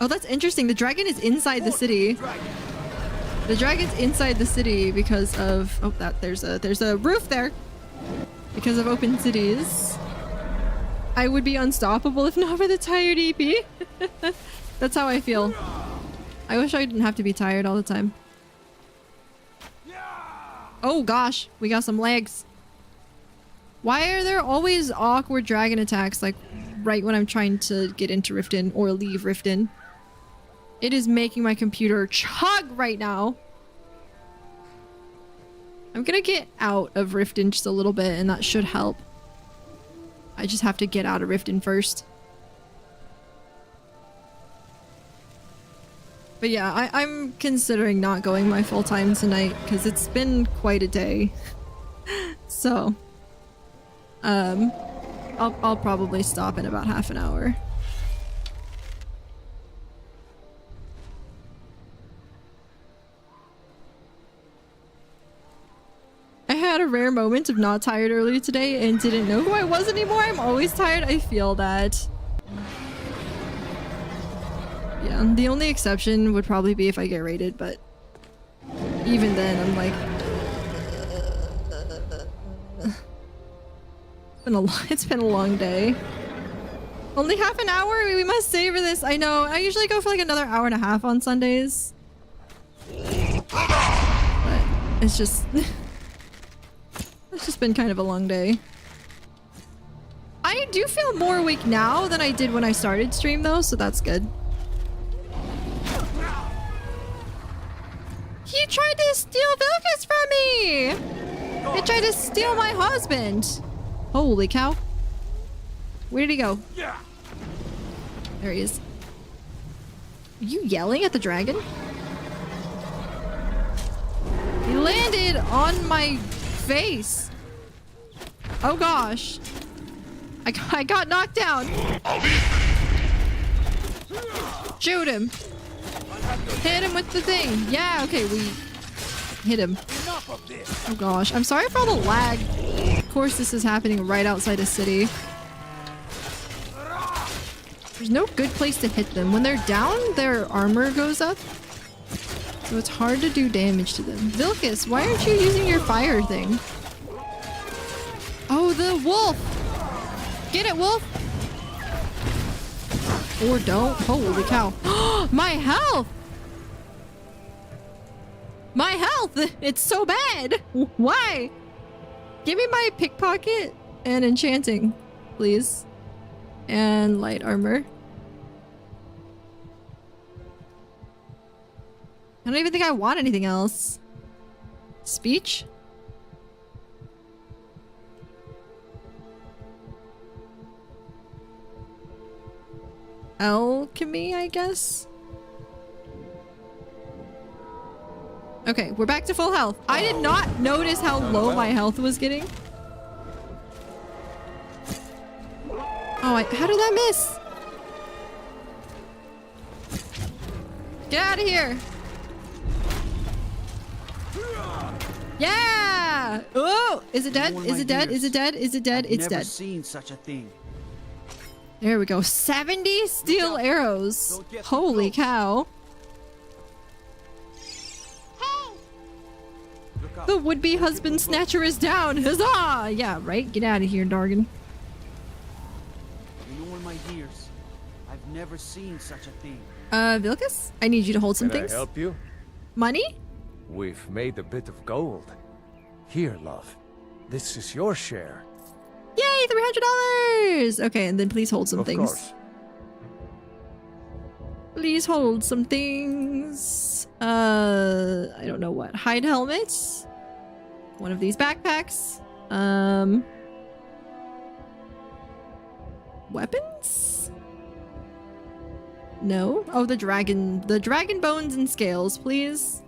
Oh, that's interesting. The dragon is inside the city. The dragon's inside the city because of there's a roof there. Because of open cities. I would be unstoppable if not for the tired EP. That's how I feel. I wish I didn't have to be tired all the time. Oh gosh, we got some legs. Why are there always awkward dragon attacks like right when I'm trying to get into Riften or leave Riften? It is making my computer chug right now. I'm gonna get out of Riften just a little bit and that should help. I just have to get out of Riften first. But yeah, I'm considering not going my full time tonight because it's been quite a day. So, I'll probably stop in about half an hour. I had a rare moment of not tired earlier today and didn't know who I was anymore. I'm always tired. I feel that. Yeah, the only exception would probably be if I get raided, but even then, I'm like, it's been a long day. Only half an hour? We must savor this. I know. I usually go for like another hour and a half on Sundays. But it's just, it's just been kind of a long day. I do feel more awake now than I did when I started stream though, so that's good. He tried to steal Vilkas from me! He tried to steal my husband! Holy cow. Where did he go? There he is. Are you yelling at the dragon? He landed on my face! Oh gosh. I got knocked down. Shoot him. Hit him with the thing. Yeah, okay, we hit him. Oh gosh, I'm sorry for all the lag. Of course this is happening right outside a city. There's no good place to hit them. When they're down, their armor goes up. So it's hard to do damage to them. Vilkas, why aren't you using your fire thing? Oh, the wolf! Get it, wolf! Or don't. Holy cow. My health! My health! It's so bad! Why? Give me my pickpocket and enchanting, please. And light armor. I don't even think I want anything else. Speech? Alchemy, I guess? Okay, we're back to full health. I did not notice how low my health was getting. Oh, how did that miss? Get out of here. Yeah! Oh, is it dead? Is it dead? Is it dead? Is it dead? It's dead. Never seen such a thing. There we go. 70 steel arrows. Holy cow. The would-be husband snatcher is down. Huzzah! Yeah, right? Get out of here, Dargan. In all my years, I've never seen such a thing. Vilkas? I need you to hold some Can things. I help you? Money? We've made a bit of gold. Here, love. This is your share. Yay, $300! Okay, and then please hold some things. Of course. Please hold some things. I don't know what. Hide helmets. One of these backpacks. Weapons? No. Oh, the dragon bones and scales, please.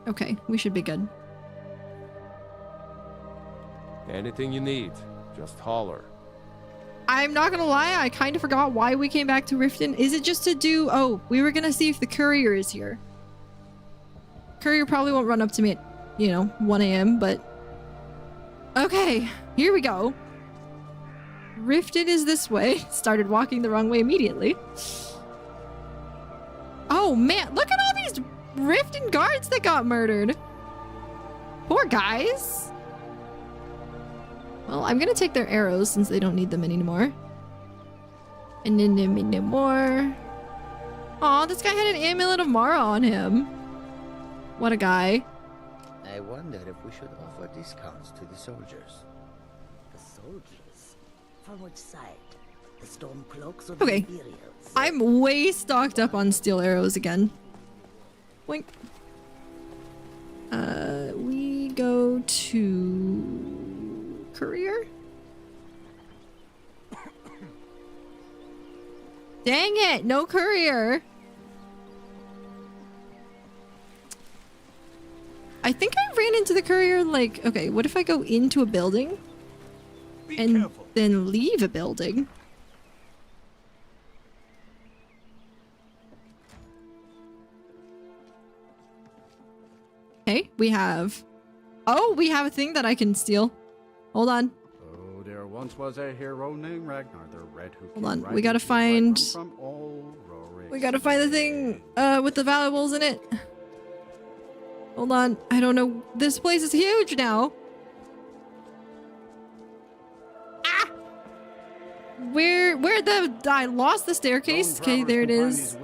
Okay, we should be good. Anything you need, just holler. I'm not gonna lie, I kind of forgot why we came back to Riften. Is it just to do... Oh, we were gonna see if the courier is here. Courier probably won't run up to me at, you know, 1 a.m., but... Okay, here we go. Riften is this way. Started walking the wrong way immediately. Oh man, look at all these Riften guards that got murdered. Poor guys. Well, I'm gonna take their arrows since they don't need them anymore. And then no more. Aw, this guy had an amulet of Mara on him. What a guy. I wonder if we should offer discounts to the soldiers. The soldiers? From which side? The Stormcloaks or the Okay. Imperials? I'm way stocked up on steel arrows again. Wink. We go to... Courier? Dang it! No courier! I think I ran into the courier like... Okay, what if I go into a building? And then leave a building? Okay, we have... Oh, we have a thing that I can steal. Hold on. Oh, there once was a hero named Ragnar the Red who Hold on, we gotta find... We gotta find the thing with the valuables in it. Hold on, I don't know. This place is huge now. Ah! Where I lost the staircase. Okay, there it is.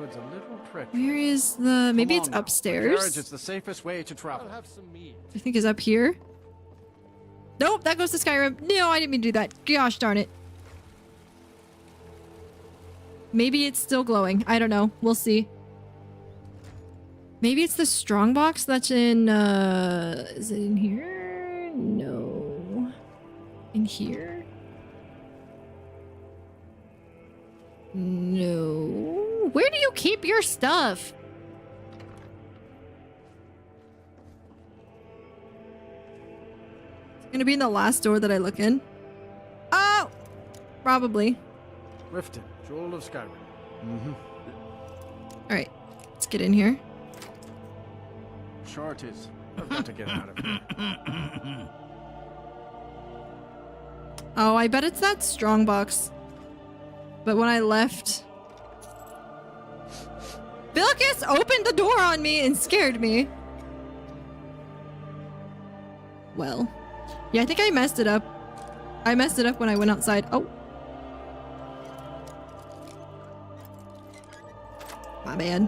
Where is the... Maybe it's upstairs. Carriage is the safest way to travel. I think is up here. Nope, that goes to Skyrim. No, I didn't mean to do that. Gosh darn it. Maybe it's still glowing. I don't know. We'll see. Maybe it's the strongbox that's in, is it in here? No. In here? No. Where do you keep your stuff? It's gonna be in the last door that I look in. Oh! Probably. Riften, Jewel of Skyrim. Alright. Let's get in here. Sure it is. I've got to get out of here. Oh, I bet it's that strongbox. But when I left... Bilkis opened the door on me and scared me. Well. Yeah, I think I messed it up. I messed it up when I went outside. Oh. My bad.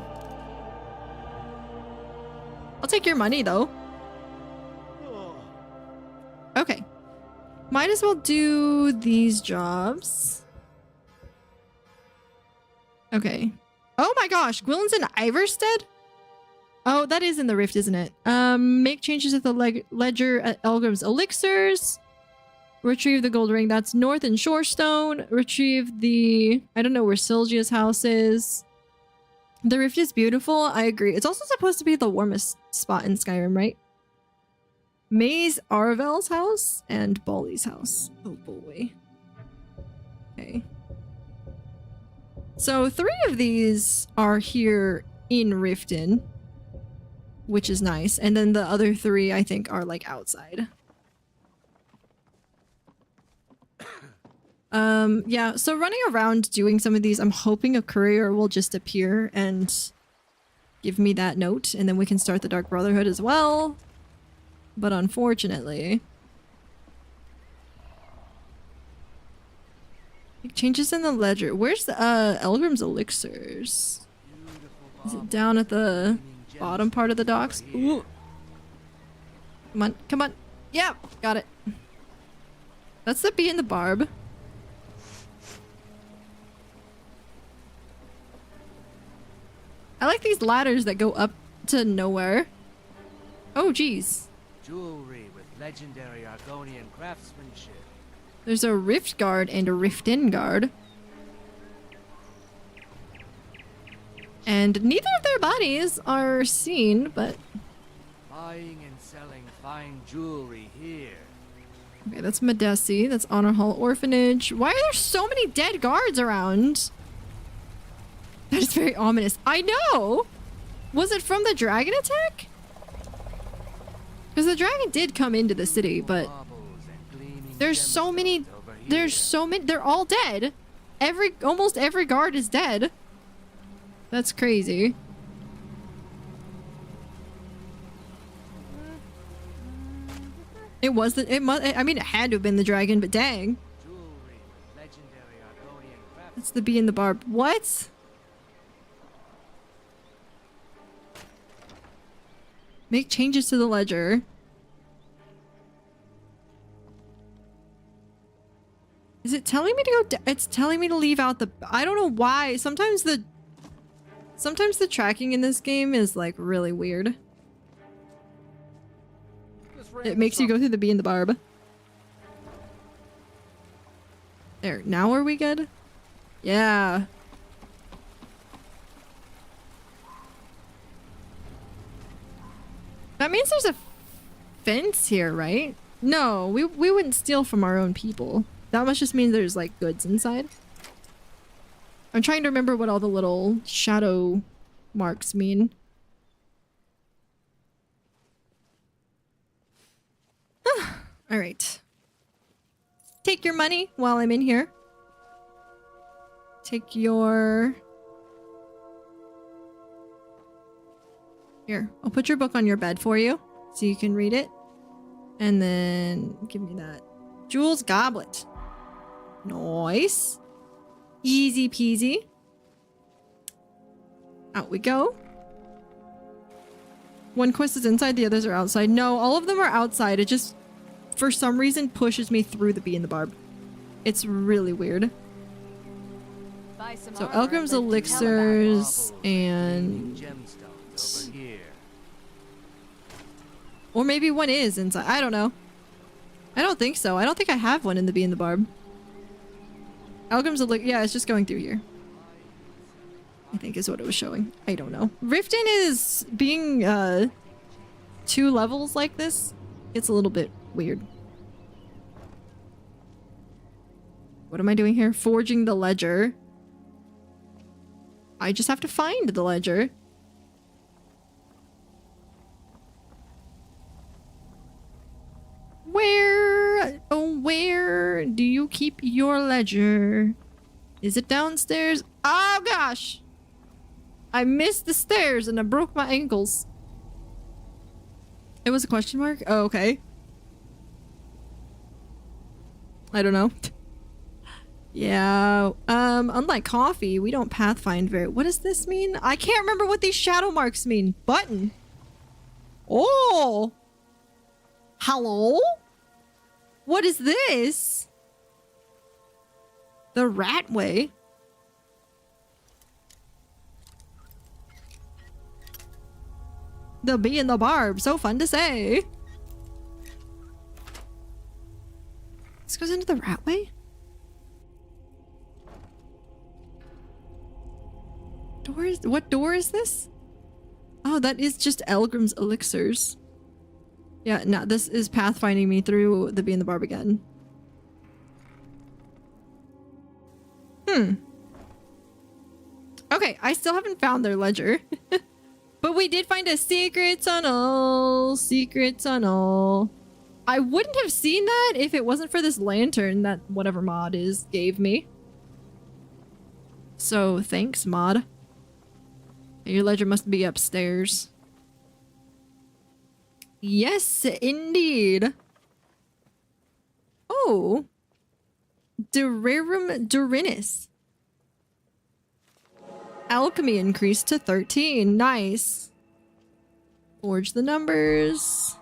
I'll take your money, though. Okay. Might as well do these jobs. Okay. Oh my gosh, Gwillen's in Iverstead? Oh, that is in the Rift, isn't it? Make changes at the ledger at Elgrim's Elixirs. Retrieve the gold ring. That's north in Shorestone. Retrieve the... I don't know where Sylgia's house is. The Rift is beautiful. I agree. It's also supposed to be the warmest spot in Skyrim, right? Maze Arvel's house and Bally's house. Oh boy. Okay. So 3 of these are here in Riften, which is nice. And then the other 3, I think, are like outside. Yeah, so running around doing some of these, I'm hoping a courier will just appear and give me that note, and then we can start the Dark Brotherhood as well. But unfortunately... Changes in the ledger. Where's the Elgrim's Elixirs? Is it down at the bottom part of the docks? Ooh. Come on, come on. Yeah, got it. That's the bee and the barb. I like these ladders that go up to nowhere. Oh, geez. Jewelry with legendary Argonian craftsmanship. There's a Rift Guard and a Riften Guard. And neither of their bodies are seen, but... Buying and selling fine jewelry here. Okay, that's Medesi. That's Overhaul Orphanage. Why are there so many dead guards around? That is very ominous. I know! Was it from the dragon attack? Because the dragon did come into the city, but there's so many. They're all dead. Almost every guard is dead. That's crazy. It was the. It must. I mean, it had to have been the dragon, but dang. That's the bee in the barb. What? Make changes to the ledger. Is it telling me to go? It's telling me to leave out the. I don't know why. Sometimes the tracking in this game is like really weird. It makes you go through the bee and the barb. There. Now are we good? Yeah. That means there's a fence here, right? No, we wouldn't steal from our own people. That must just mean there's like goods inside. I'm trying to remember what all the little shadow marks mean. All right. Take your money while I'm in here. Take your... Here, I'll put your book on your bed for you so you can read it. And then give me that. Jules Goblet. Nice. Easy peasy. Out we go. One quest is inside, the others are outside. No, all of them are outside. It just, for some reason, pushes me through the bee and the barb. It's really weird. So Elgrim's elixirs and... Or maybe one is inside. I don't know. I don't think so. I don't think I have one in the bee and the barb. Elgrim's elixir. Yeah, it's just going through here. I think is what it was showing. I don't know. Riften is being 2 levels like this. It's a little bit weird. What am I doing here? Forging the ledger. I just have to find the ledger. Where do you keep your ledger? Is it downstairs? Oh gosh! I missed the stairs and I broke my ankles. It was a question mark? Oh, okay. I don't know. Yeah, unlike coffee, we don't pathfind very... What does this mean? I can't remember what these shadow marks mean. Button. Oh! Hello? What is this? The rat way? The bee and the barb. So fun to say. This goes into the rat way? What door is this? Oh, that is just Elgrim's elixirs. Yeah, no, this is pathfinding me through the bee and the barb again. Okay, I still haven't found their ledger. But we did find a secret tunnel. Secret tunnel. I wouldn't have seen that if it wasn't for this lantern that whatever mod is gave me. So thanks, mod. Your ledger must be upstairs. Yes, indeed. Oh. Durarum Durinis. Alchemy increased to 13. Nice. Forge the numbers.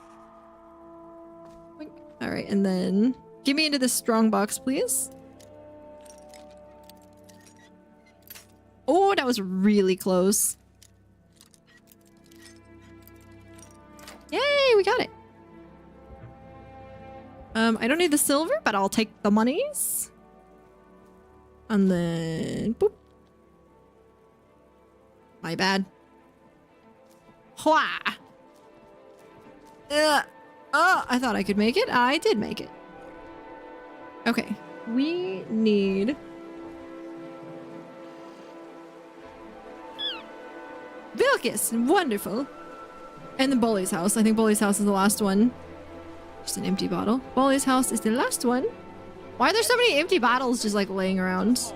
Alright, and then give me into this strong box, please. Oh, that was really close. Yay, we got it. I don't need the silver, but I'll take the monies. And then boop. My bad. Hwah! Oh, I thought I could make it. I did make it. Okay. We need... Vilkis! Wonderful! And then Bully's house. I think Bully's house is the last one. Just an empty bottle. Bully's house is the last one. Why are there so many empty bottles just like laying around?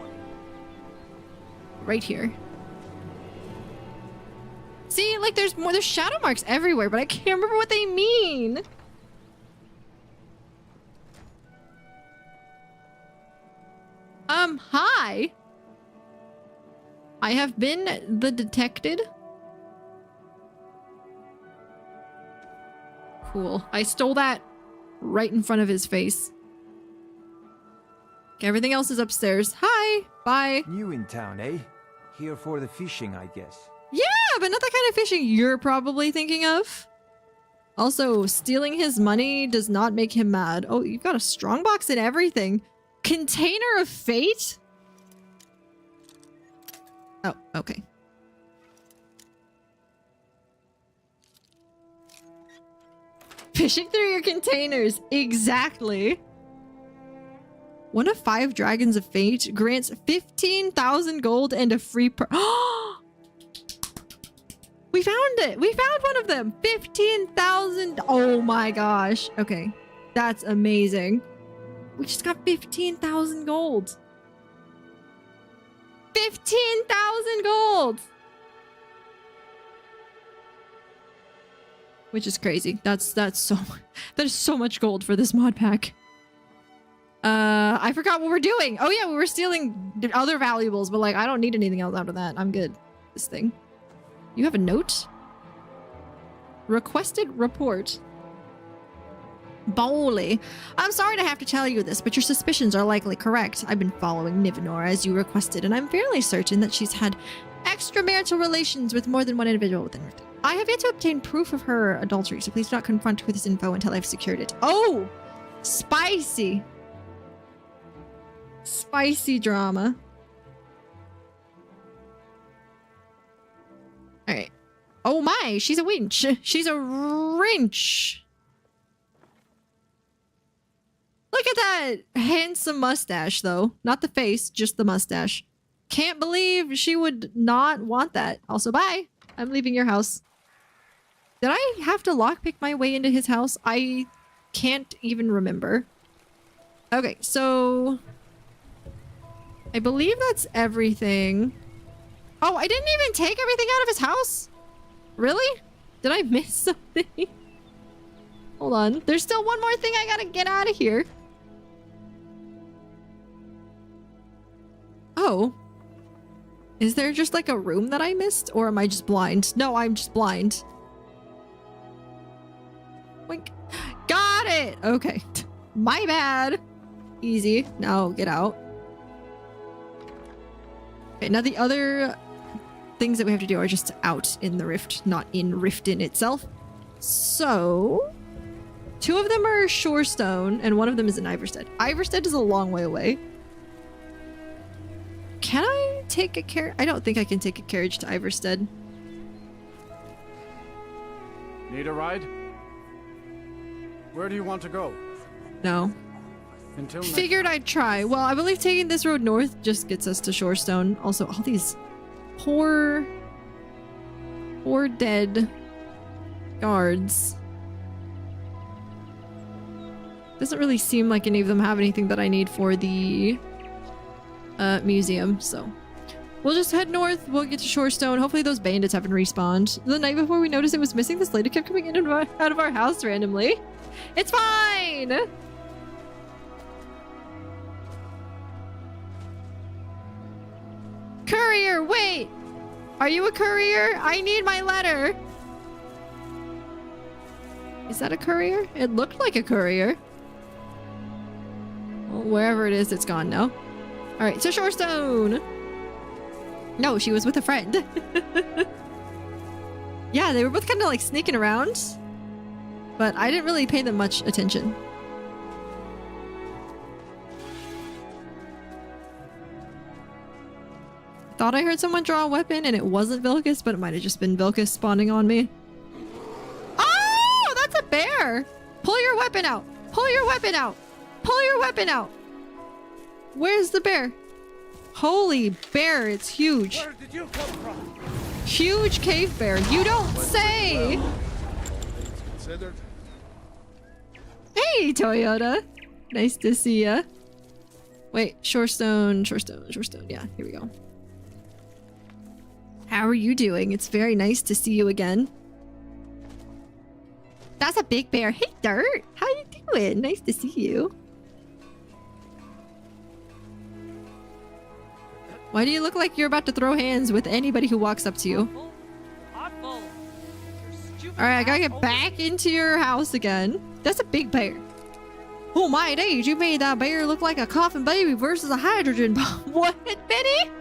Right here. See, like there's shadow marks everywhere, but I can't remember what they mean. Hi. I have been detected. Cool. I stole that right in front of his face. Okay, everything else is upstairs. Hi. Bye. New in town, eh? Here for the fishing, I guess. Yeah, but not the kind of fishing you're probably thinking of. Also, stealing his money does not make him mad. Oh, you've got a strongbox and everything. Container of Fate? Oh, okay. Fishing through your containers. Exactly. One of 5 Dragons of Fate grants 15,000 gold and a free We found it! We found one of them! 15,000! Oh my gosh. Okay. That's amazing. We just got 15,000 gold. 15,000 gold! Which is crazy. That's so much gold for this mod pack. I forgot what we're doing. Oh yeah, we were stealing other valuables, but like I don't need anything else after that. I'm good. This thing. You have a note? Requested report. Bowley. I'm sorry to have to tell you this, but your suspicions are likely correct. I've been following Nivenor as you requested, and I'm fairly certain that she's had extramarital relations with more than one individual within her. I have yet to obtain proof of her adultery, so please do not confront her with this info until I've secured it. Oh! Spicy. Spicy drama. Alright. Oh my, she's a winch. She's a wrench. Look at that handsome mustache, though. Not the face, just the mustache. Can't believe she would not want that. Also, bye. I'm leaving your house. Did I have to lockpick my way into his house? I can't even remember. Okay, so... I believe that's everything. Oh, I didn't even take everything out of his house? Really? Did I miss something? Hold on. There's still one more thing I gotta get out of here. Oh. Is there just like a room that I missed? Or am I just blind? No, I'm just blind. Wink. Got it! Okay. My bad. Easy. Now get out. Okay, now the other things that we have to do are just out in the rift, not in Riften itself. So... 2 of them are Shorestone, and 1 of them is in Iverstead. Iverstead is a long way away. Can I take a carriage? I don't think I can take a carriage to Iverstead. Need a ride? Where do you want to go? No. Until Figured I'd try. Well, I believe taking this road north just gets us to Shorestone. Also, all these poor dead guards. Doesn't really seem like any of them have anything that I need for the museum, so we'll just head north. We'll get to Shorestone. Hopefully those bandits haven't respawned. The night before we noticed it was missing, this lady kept coming in and out of our house randomly. It's fine! Courier, wait! Are you a courier? I need my letter! Is that a courier? It looked like a courier. Well, wherever it is, it's gone now. Alright, so Shorestone! No, she was with a friend. Yeah, they were both kind of like sneaking around. But I didn't really pay them much attention. Thought I heard someone draw a weapon and it wasn't Vilkis, but it might have just been Vilkis spawning on me. Oh, that's a bear! Pull your weapon out! Pull your weapon out! Pull your weapon out! Where's the bear? Holy bear, it's huge. Where did you come from? Huge cave bear. You don't say. Considered. Hey, Toyota. Nice to see ya. Wait, Shorestone. Yeah, here we go. How are you doing? It's very nice to see you again. That's a big bear. Hey, Dirt. How you doing? Nice to see you. Why do you look like you're about to throw hands with anybody who walks up to you? Alright, I gotta get back into your house again. That's a big bear. Oh my days, you made that bear look like a coffin baby versus a hydrogen bomb. What, Betty?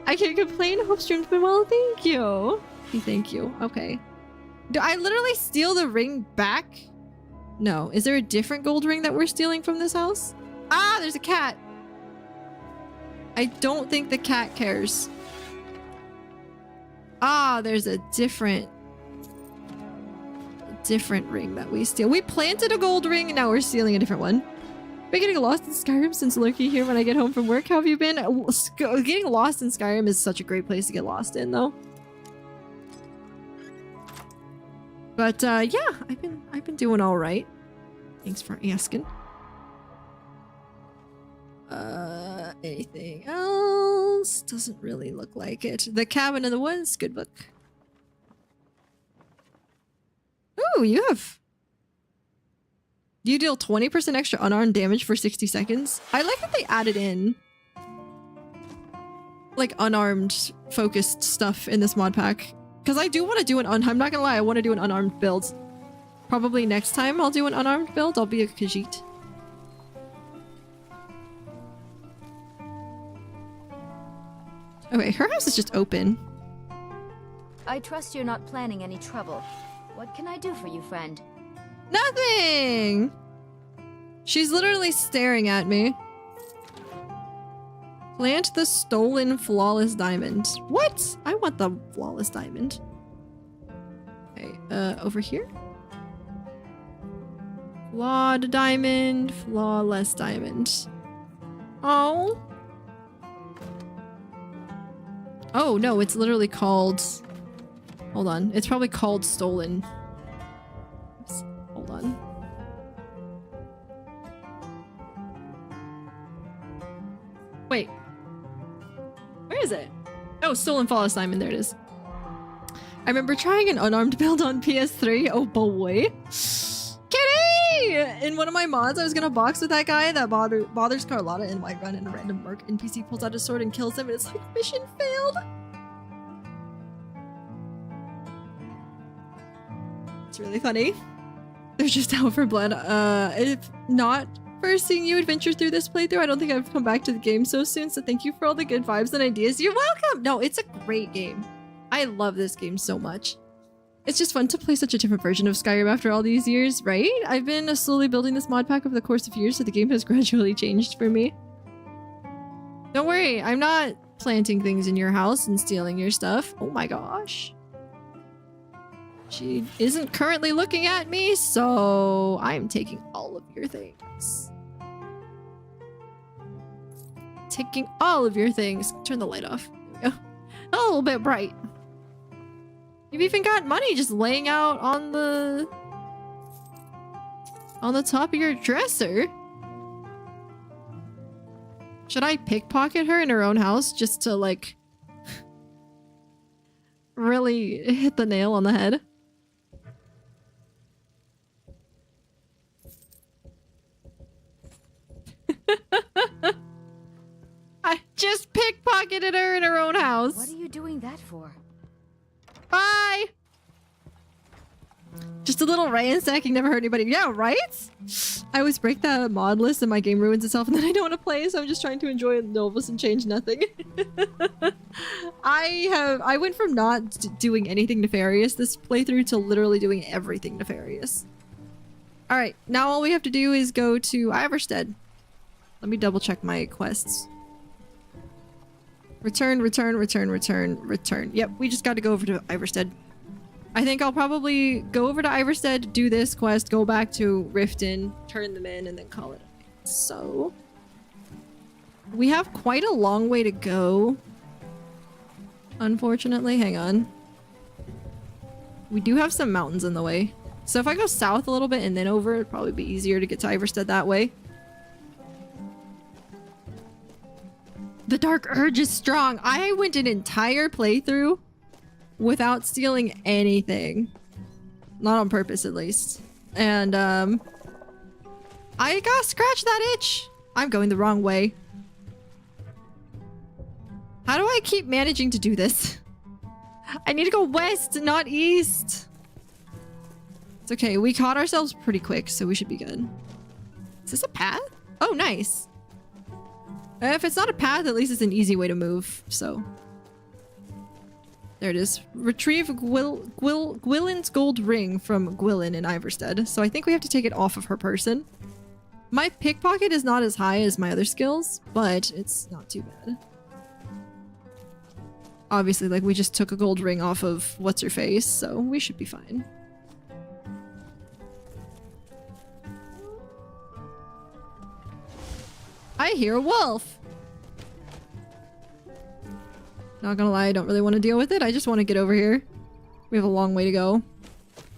I can't complain. Hope stream's been well. Thank you. Thank you. Okay. Do I literally steal the ring back? No. Is there a different gold ring that we're stealing from this house? Ah, there's a cat. I don't think the cat cares. Ah, there's a different ring that we steal. We planted a gold ring and now we're stealing a different one. Been getting lost in Skyrim since lurking here when I get home from work. How have you been? Getting lost in Skyrim is such a great place to get lost in, though. But yeah, I've been doing all right. Thanks for asking. Anything else? Doesn't really look like it. The Cabin in the Woods, good book. Ooh, you deal 20% extra unarmed damage for 60 seconds. I like that they added in like unarmed focused stuff in this mod pack. Because I do want to do I'm not gonna lie, I want to do an unarmed build. Probably next time I'll do an unarmed build, I'll be a Khajiit. Okay, her house is just open. I trust you're not planning any trouble. What can I do for you, friend? Nothing! She's literally staring at me. Plant the stolen flawless diamond. What? I want the flawless diamond. Okay, over here? Flawed diamond, flawless diamond. Oh. Oh, no, it's literally called... Hold on. It's probably called stolen. Oops. Hold on. Wait. Where is it? Oh, stolen flawless diamond. There it is. I remember trying an unarmed build on PS3. Oh boy. Kitty! In one of my mods, I was gonna box with that guy that bothers Carlotta in Whiterun, and a random merc NPC pulls out a sword and kills him, and it's like, mission failed. It's really funny. They're just out for blood. If not for seeing you adventure through this playthrough, I don't think I've come back to the game so soon, so thank you for all the good vibes and ideas. You're welcome! No, it's a great game. I love this game so much. It's just fun to play such a different version of Skyrim after all these years, right? I've been slowly building this mod pack over the course of years, so the game has gradually changed for me. Don't worry, I'm not planting things in your house and stealing your stuff. Oh my gosh. She isn't currently looking at me, so I'm taking all of your things. Taking all of your things. Turn the light off. There we go. A little bit bright. You've even got money just laying out on the top of your dresser. Should I pickpocket her in her own house just to like really hit the nail on the head? I just pickpocketed her in her own house. What are you doing that for? Bye! Just a little ransacking never hurt anybody. Yeah, right? I always break the mod list and my game ruins itself and then I don't want to play, so I'm just trying to enjoy NOLVUS and change nothing. I went from not doing anything nefarious this playthrough to literally doing everything nefarious. Alright, now all we have to do is go to Iverstead. Let me double check my quests. Return. Yep, we just got to go over to Iverstead. I think I'll probably go over to Iverstead, do this quest, go back to Riften, turn them in, and then call it a night. So... We have quite a long way to go. Unfortunately, hang on. We do have some mountains in the way. So if I go south a little bit and then over, it'd probably be easier to get to Iverstead that way. The Dark Urge is strong. I went an entire playthrough without stealing anything. Not on purpose, at least. And, I gotta scratch that itch. I'm going the wrong way. How do I keep managing to do this? I need to go west, not east. It's okay. We caught ourselves pretty quick, so we should be good. Is this a path? Oh, nice. If it's not a path, at least it's an easy way to move, so. There it is. Retrieve Gwilyn's gold ring from Gwilyn in Iverstead. So I think we have to take it off of her person. My pickpocket is not as high as my other skills, but it's not too bad. Obviously, like, we just took a gold ring off of what's-her-face, so we should be fine. I hear a wolf! Not gonna lie, I don't really want to deal with it. I just want to get over here. We have a long way to go. I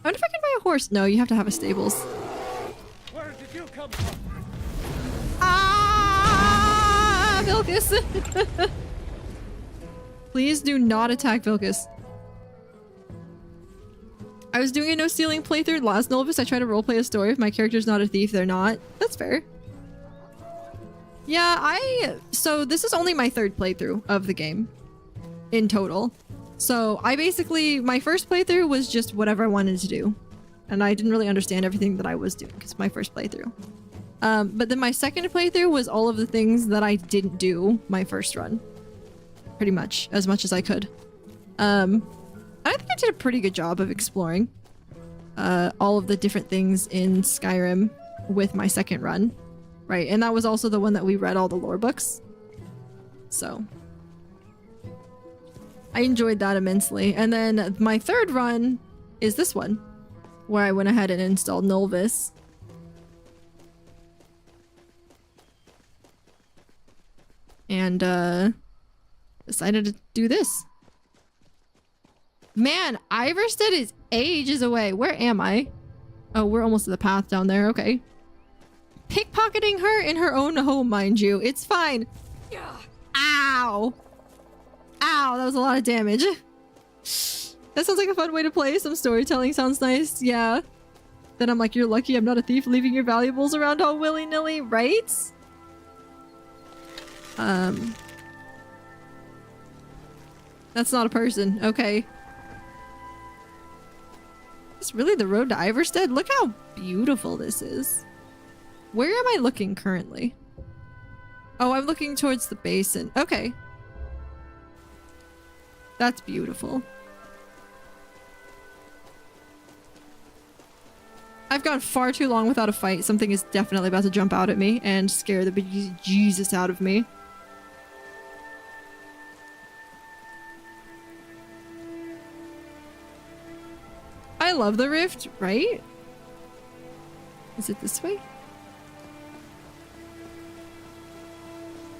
wonder if I can buy a horse. No, you have to have a stables. Where did you come from? Ah, Vilcus! Please do not attack Vilcus. I was doing a no stealing playthrough last Nolvus. I try to roleplay a story. If my character's not a thief, they're not. That's fair. Yeah, so this is only my third playthrough of the game in total. So I basically, my first playthrough was just whatever I wanted to do. And I didn't really understand everything that I was doing because it's my first playthrough. But then my second playthrough was all of the things that I didn't do my first run. Pretty much as I could. I think I did a pretty good job of exploring all of the different things in Skyrim with my second run. Right, and that was also the one that we read all the lore books. So I enjoyed that immensely. And then my third run is this one, where I went ahead and installed NOLVUS. And decided to do this. Man, Iverstead is ages away. Where am I? Oh, we're almost to the path down there. Okay. Pickpocketing her in her own home, mind you. It's fine. Ow. Ow, that was a lot of damage. That sounds like a fun way to play. Some storytelling sounds nice. Yeah. Then I'm like, you're lucky I'm not a thief leaving your valuables around all willy-nilly, right? That's not a person. Okay. It's really the road to Iverstead? Look how beautiful this is. Where am I looking currently? Oh, I'm looking towards the basin. Okay. That's beautiful. I've gone far too long without a fight. Something is definitely about to jump out at me and scare the bejesus out of me. I love the rift, right? Is it this way?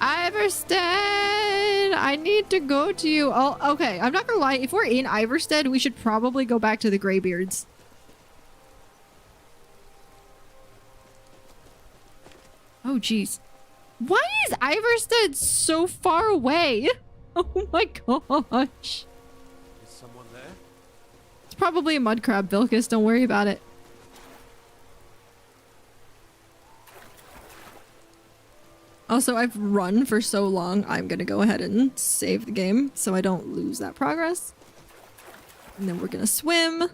Iverstead! I need to go to you. Oh, okay. I'm not gonna lie. If we're in Iverstead, we should probably go back to the Greybeards. Oh, jeez. Why is Iverstead so far away? Oh my gosh. Is someone there? It's probably a mud crab, Vilcus. Don't worry about it. Also, I've run for so long, I'm gonna go ahead and save the game so I don't lose that progress. And then we're gonna swim.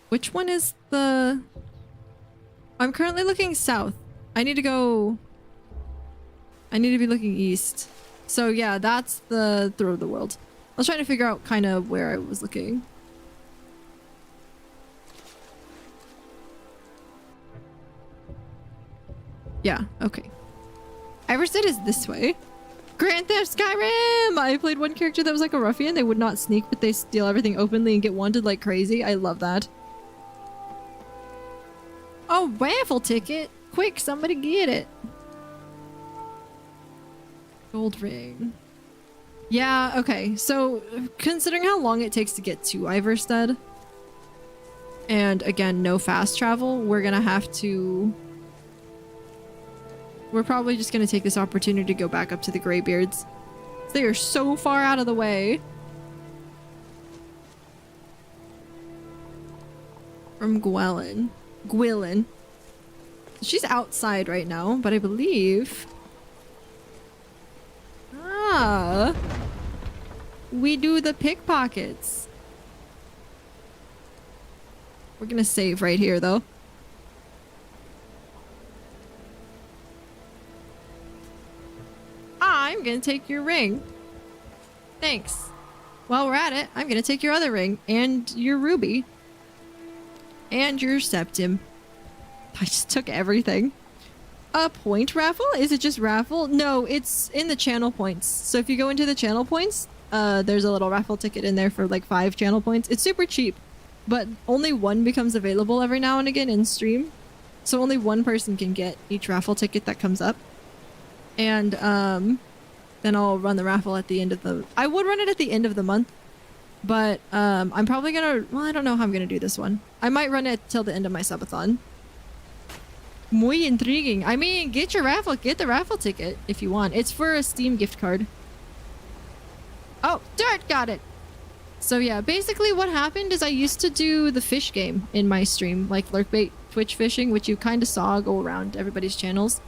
Which one is the... I'm currently looking south. I need to go... I need to be looking east. So yeah, that's the Throw of the World. I was trying to figure out kind of where I was looking. Yeah, okay. Iverstead is this way. Grand Theft Skyrim! I played one character that was like a ruffian. They would not sneak, but they steal everything openly and get wanted like crazy. I love that. Oh, raffle ticket! Quick, somebody get it. Gold ring. Yeah, okay. So, considering how long it takes to get to Iverstead, and again, no fast travel, we're gonna have to... We're probably just gonna take this opportunity to go back up to the Greybeards. They are so far out of the way. From Gwilyn. She's outside right now, but I believe... Ah! We do the pickpockets. We're gonna save right here, though. I'm gonna take your ring. Thanks. While we're at it, I'm gonna take your other ring and your ruby. And your septim. I just took everything. A point raffle? Is it just raffle? No, it's in the channel points. So if you go into the channel points, there's a little raffle ticket in there for like 5 channel points. It's super cheap, but only one becomes available every now and again in stream. So only one person can get each raffle ticket that comes up. And then I'll run the raffle at the end of the... I would run it at the end of the month, but I'm probably gonna... Well, I don't know how I'm gonna do this one. I might run it till the end of my subathon. Muy intriguing. I mean, get the raffle ticket if you want. It's for a Steam gift card. Oh, Dirt got it. So yeah, basically what happened is I used to do the fish game in my stream, like lurkbait Twitch fishing, which you kind of saw go around everybody's channels.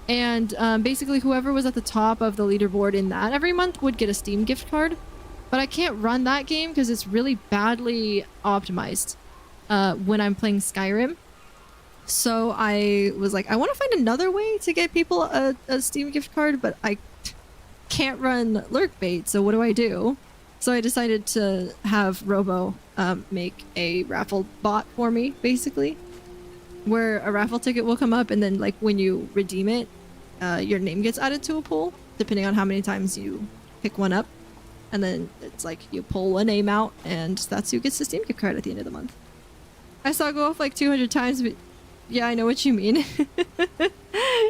And basically whoever was at the top of the leaderboard in that every month would get a Steam gift card. But I can't run that game because it's really badly optimized when I'm playing Skyrim. So I was like, I want to find another way to get people a Steam gift card, but I can't run lurkbait, so what do I do? So I decided to have Robo make a raffle bot for me, basically, where a raffle ticket will come up, and then like when you redeem it, your name gets added to a pool, depending on how many times you pick one up. And then it's like you pull a name out, and that's who gets the Steam gift card at the end of the month. I saw it go off like 200 times, but yeah, I know what you mean.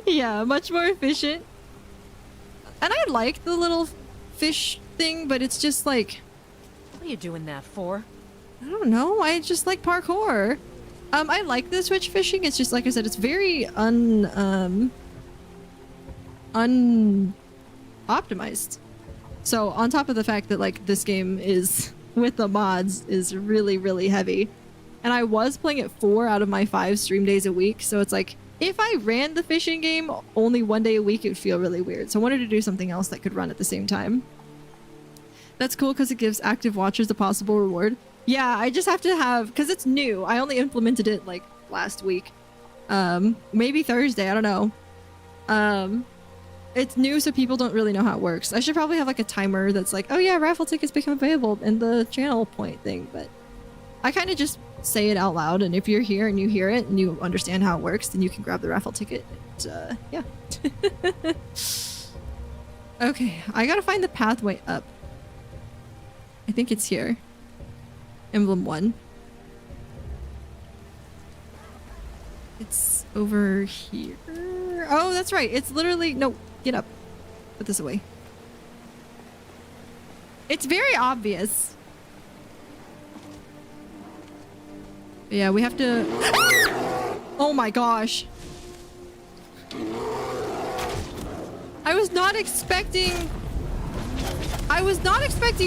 Yeah, much more efficient. And I like the little fish thing, but it's just like... What are you doing that for? I don't know. I just like parkour. I like the Twitch fishing. It's just, like I said, it's very unoptimized. So on top of the fact that like this game is, with the mods, is really, really heavy. And I was playing it 4 out of my 5 stream days a week. So it's like, if I ran the fishing game only 1 day a week, it would feel really weird. So I wanted to do something else that could run at the same time. That's cool because it gives active watchers a possible reward. Yeah, I just have to have, because it's new. I only implemented it like last week. Maybe Thursday, I don't know. It's new, so people don't really know how it works. I should probably have like a timer that's like, oh yeah, raffle tickets become available in the channel point thing, but I kind of just say it out loud, and if you're here and you hear it and you understand how it works, then you can grab the raffle ticket. And, yeah. Okay, I gotta find the pathway up. I think it's here. Emblem 1. It's over here. Oh, that's right. It's literally... No, get up. Put this away. It's very obvious. Yeah, we have to... Oh my gosh. I was not expecting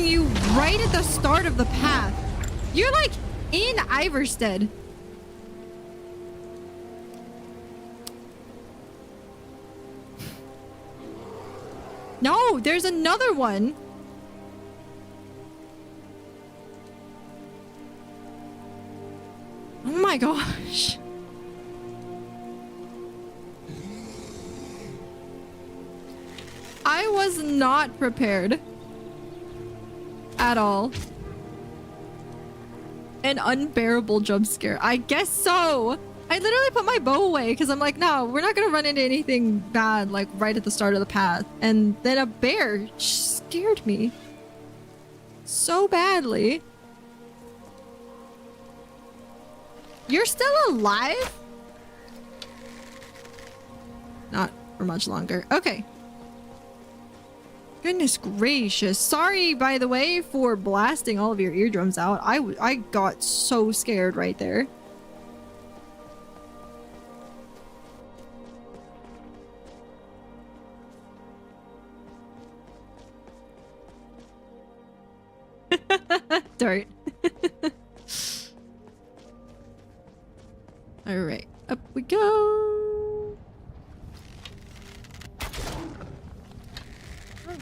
you right at the start of the path. You're like in Iverstead. No, there's another one. Oh my gosh. I was not prepared at all. An unbearable jump scare. I guess so. I literally put my bow away because I'm like, no, we're not gonna run into anything bad like right at the start of the path. And then a bear scared me so badly. You're still alive? Not for much longer. Okay. Goodness gracious. Sorry, by the way, for blasting all of your eardrums out. I got so scared right there. Dart. Alright, up we go.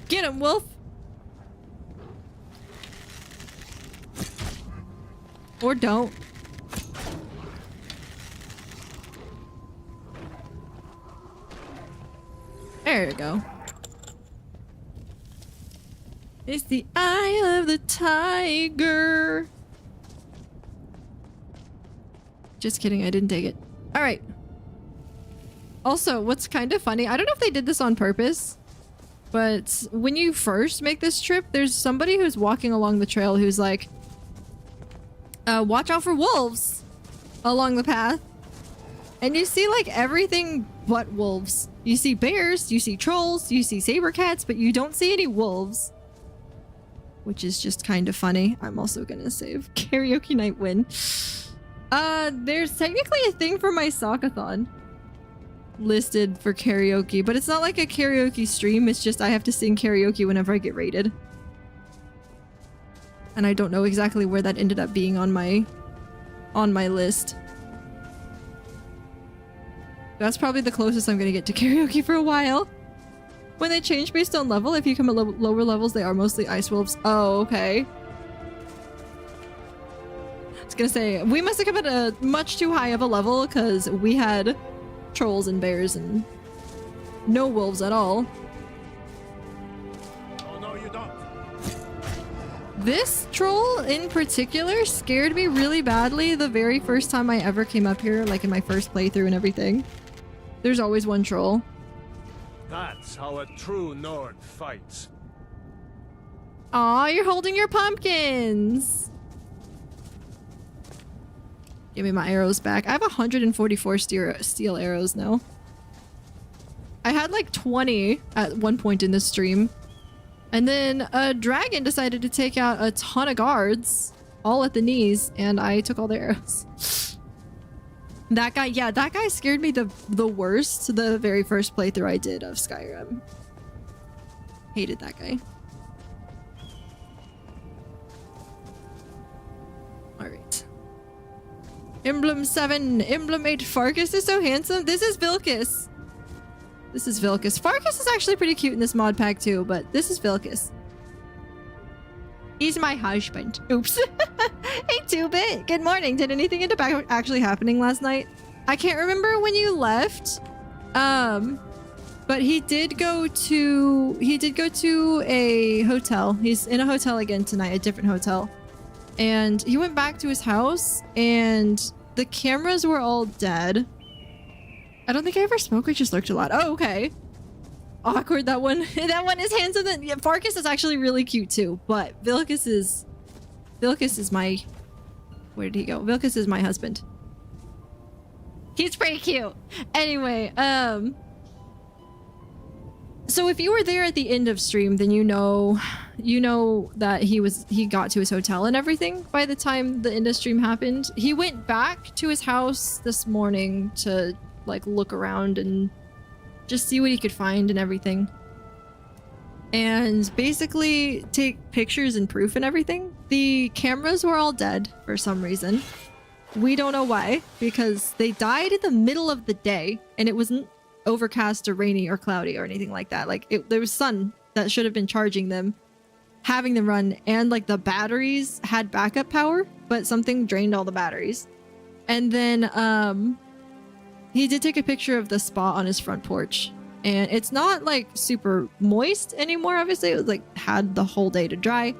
Get him, Wolf. Or don't. There you go. It's the eye of the tiger. Just kidding, I didn't take it. Alright. Also, what's kind of funny, I don't know if they did this on purpose, but when you first make this trip, there's somebody who's walking along the trail who's like, watch out for wolves along the path. And you see like everything but wolves. You see bears, you see trolls, you see saber cats, but you don't see any wolves. Which is just kind of funny. I'm also gonna save karaoke night win. There's technically a thing for my Sockathon listed for karaoke, but it's not like a karaoke stream. It's just I have to sing karaoke whenever I get raided. And I don't know exactly where that ended up being on my list. That's probably the closest I'm gonna get to karaoke for a while. When they change based on level, if you come at lower levels, they are mostly ice wolves. Oh, okay. I was gonna say, we must have come at a much too high of a level because we had trolls and bears and no wolves at all. Oh, no, you don't. This troll in particular scared me really badly the very first time I ever came up here, like in my first playthrough and everything. There's always one troll. That's how a true Nord fights. Aw, you're holding your pumpkins! Give me my arrows back. I have 144 steel arrows now. I had like 20 at one point in this stream. And then a dragon decided to take out a ton of guards, all at the knees, and I took all their arrows. That guy, yeah, that guy scared me the worst the very first playthrough I did of Skyrim. Hated that guy. Alright. Emblem 7, Emblem 8, Farkas is so handsome. This is Vilkas. This is Vilkas. Farkas is actually pretty cute in this mod pack too, but this is Vilkas. He's my husband. Oops. Hey, 2-Bit. Good morning. Did anything end up actually happening last night? I can't remember when you left. But he did go to a hotel. He's in a hotel again tonight, a different hotel. And he went back to his house and the cameras were all dead. I don't think I ever spoke. I just lurked a lot. Oh, okay. Awkward, that one. That one is handsome. Yeah, Farkas is actually really cute too, but Vilkas is my... Where did he go? Vilkas is my husband. He's pretty cute. Anyway, so if you were there at the end of stream, then you know that he got to his hotel and everything by the time the end of stream happened. He went back to his house this morning to like look around and just see what he could find and everything. And basically take pictures and proof and everything. The cameras were all dead for some reason. We don't know why, because they died in the middle of the day and it wasn't overcast or rainy or cloudy or anything like that. Like there was sun that should have been charging them, having them run, and like the batteries had backup power, but something drained all the batteries. And then he did take a picture of the spot on his front porch, and it's not like super moist anymore. Obviously, it was like had the whole day to dry,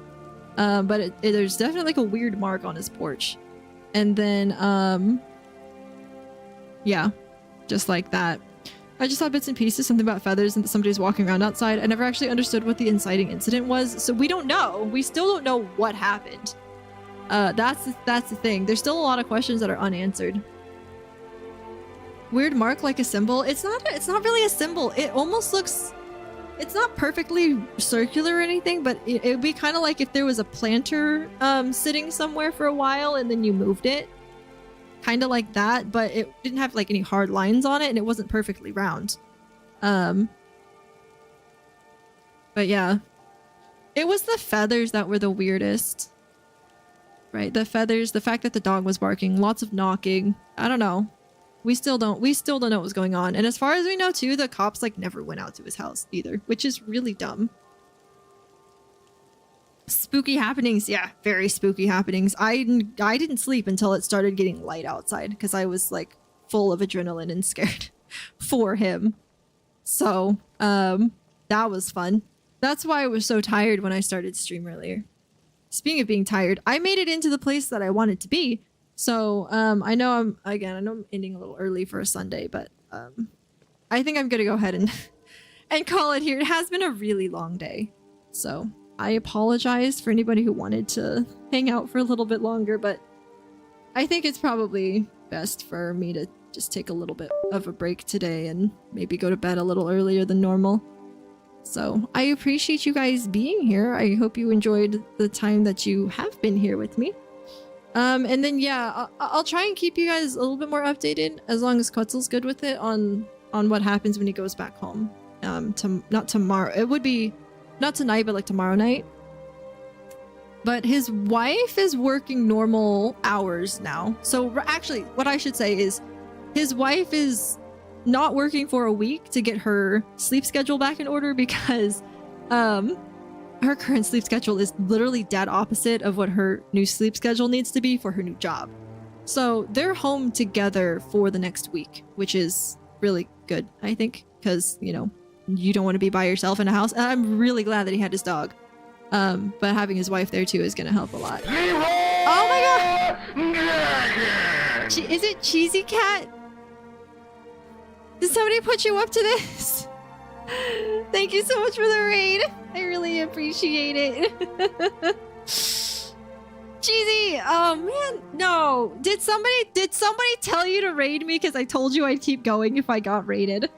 but there's definitely like a weird mark on his porch. And then yeah, just like that. I just saw bits and pieces, something about feathers and that somebody's walking around outside. I never actually understood what the inciting incident was, so we don't know. We still don't know what happened. That's the thing. There's still a lot of questions that are unanswered. weird mark like a symbol. It's not really a symbol. It almost looks, it's not perfectly circular or anything, but it would be kind of like if there was a planter sitting somewhere for a while and then you moved it. Kind of like that, but it didn't have like any hard lines on it and it wasn't perfectly round. But yeah. It was the feathers that were the weirdest. Right, the feathers, the fact that the dog was barking, lots of knocking. I don't know. We still don't know what was going on. And as far as we know too, the cops like never went out to his house either, which is really dumb. Spooky happenings. Yeah, very spooky happenings. I didn't sleep until it started getting light outside because I was like full of adrenaline and scared for him. So, that was fun. That's why I was so tired when I started stream earlier. Speaking of being tired, I made it into the place that I wanted to be. So, I know I'm ending a little early for a Sunday, but I think I'm gonna go ahead and call it here. It has been a really long day. So, I apologize for anybody who wanted to hang out for a little bit longer, but I think it's probably best for me to just take a little bit of a break today and maybe go to bed a little earlier than normal. So I appreciate you guys being here. I hope you enjoyed the time that you have been here with me. And then yeah, I'll try and keep you guys a little bit more updated as long as Quetzal's good with it on what happens when he goes back home. Not tomorrow. It would be not tonight, but like tomorrow night. But his wife is working normal hours now. So actually, what I should say is his wife is not working for a week to get her sleep schedule back in order because her current sleep schedule is literally dead opposite of what her new sleep schedule needs to be for her new job. So they're home together for the next week, which is really good, I think, because, you know, you don't want to be by yourself in a house. And I'm really glad that he had his dog. But having his wife there too is going to help a lot. Oh my god! Is it Cheesy Cat? Did somebody put you up to this? Thank you so much for the raid. I really appreciate it. Cheesy! Oh man, no. Did somebody tell you to raid me because I told you I'd keep going if I got raided?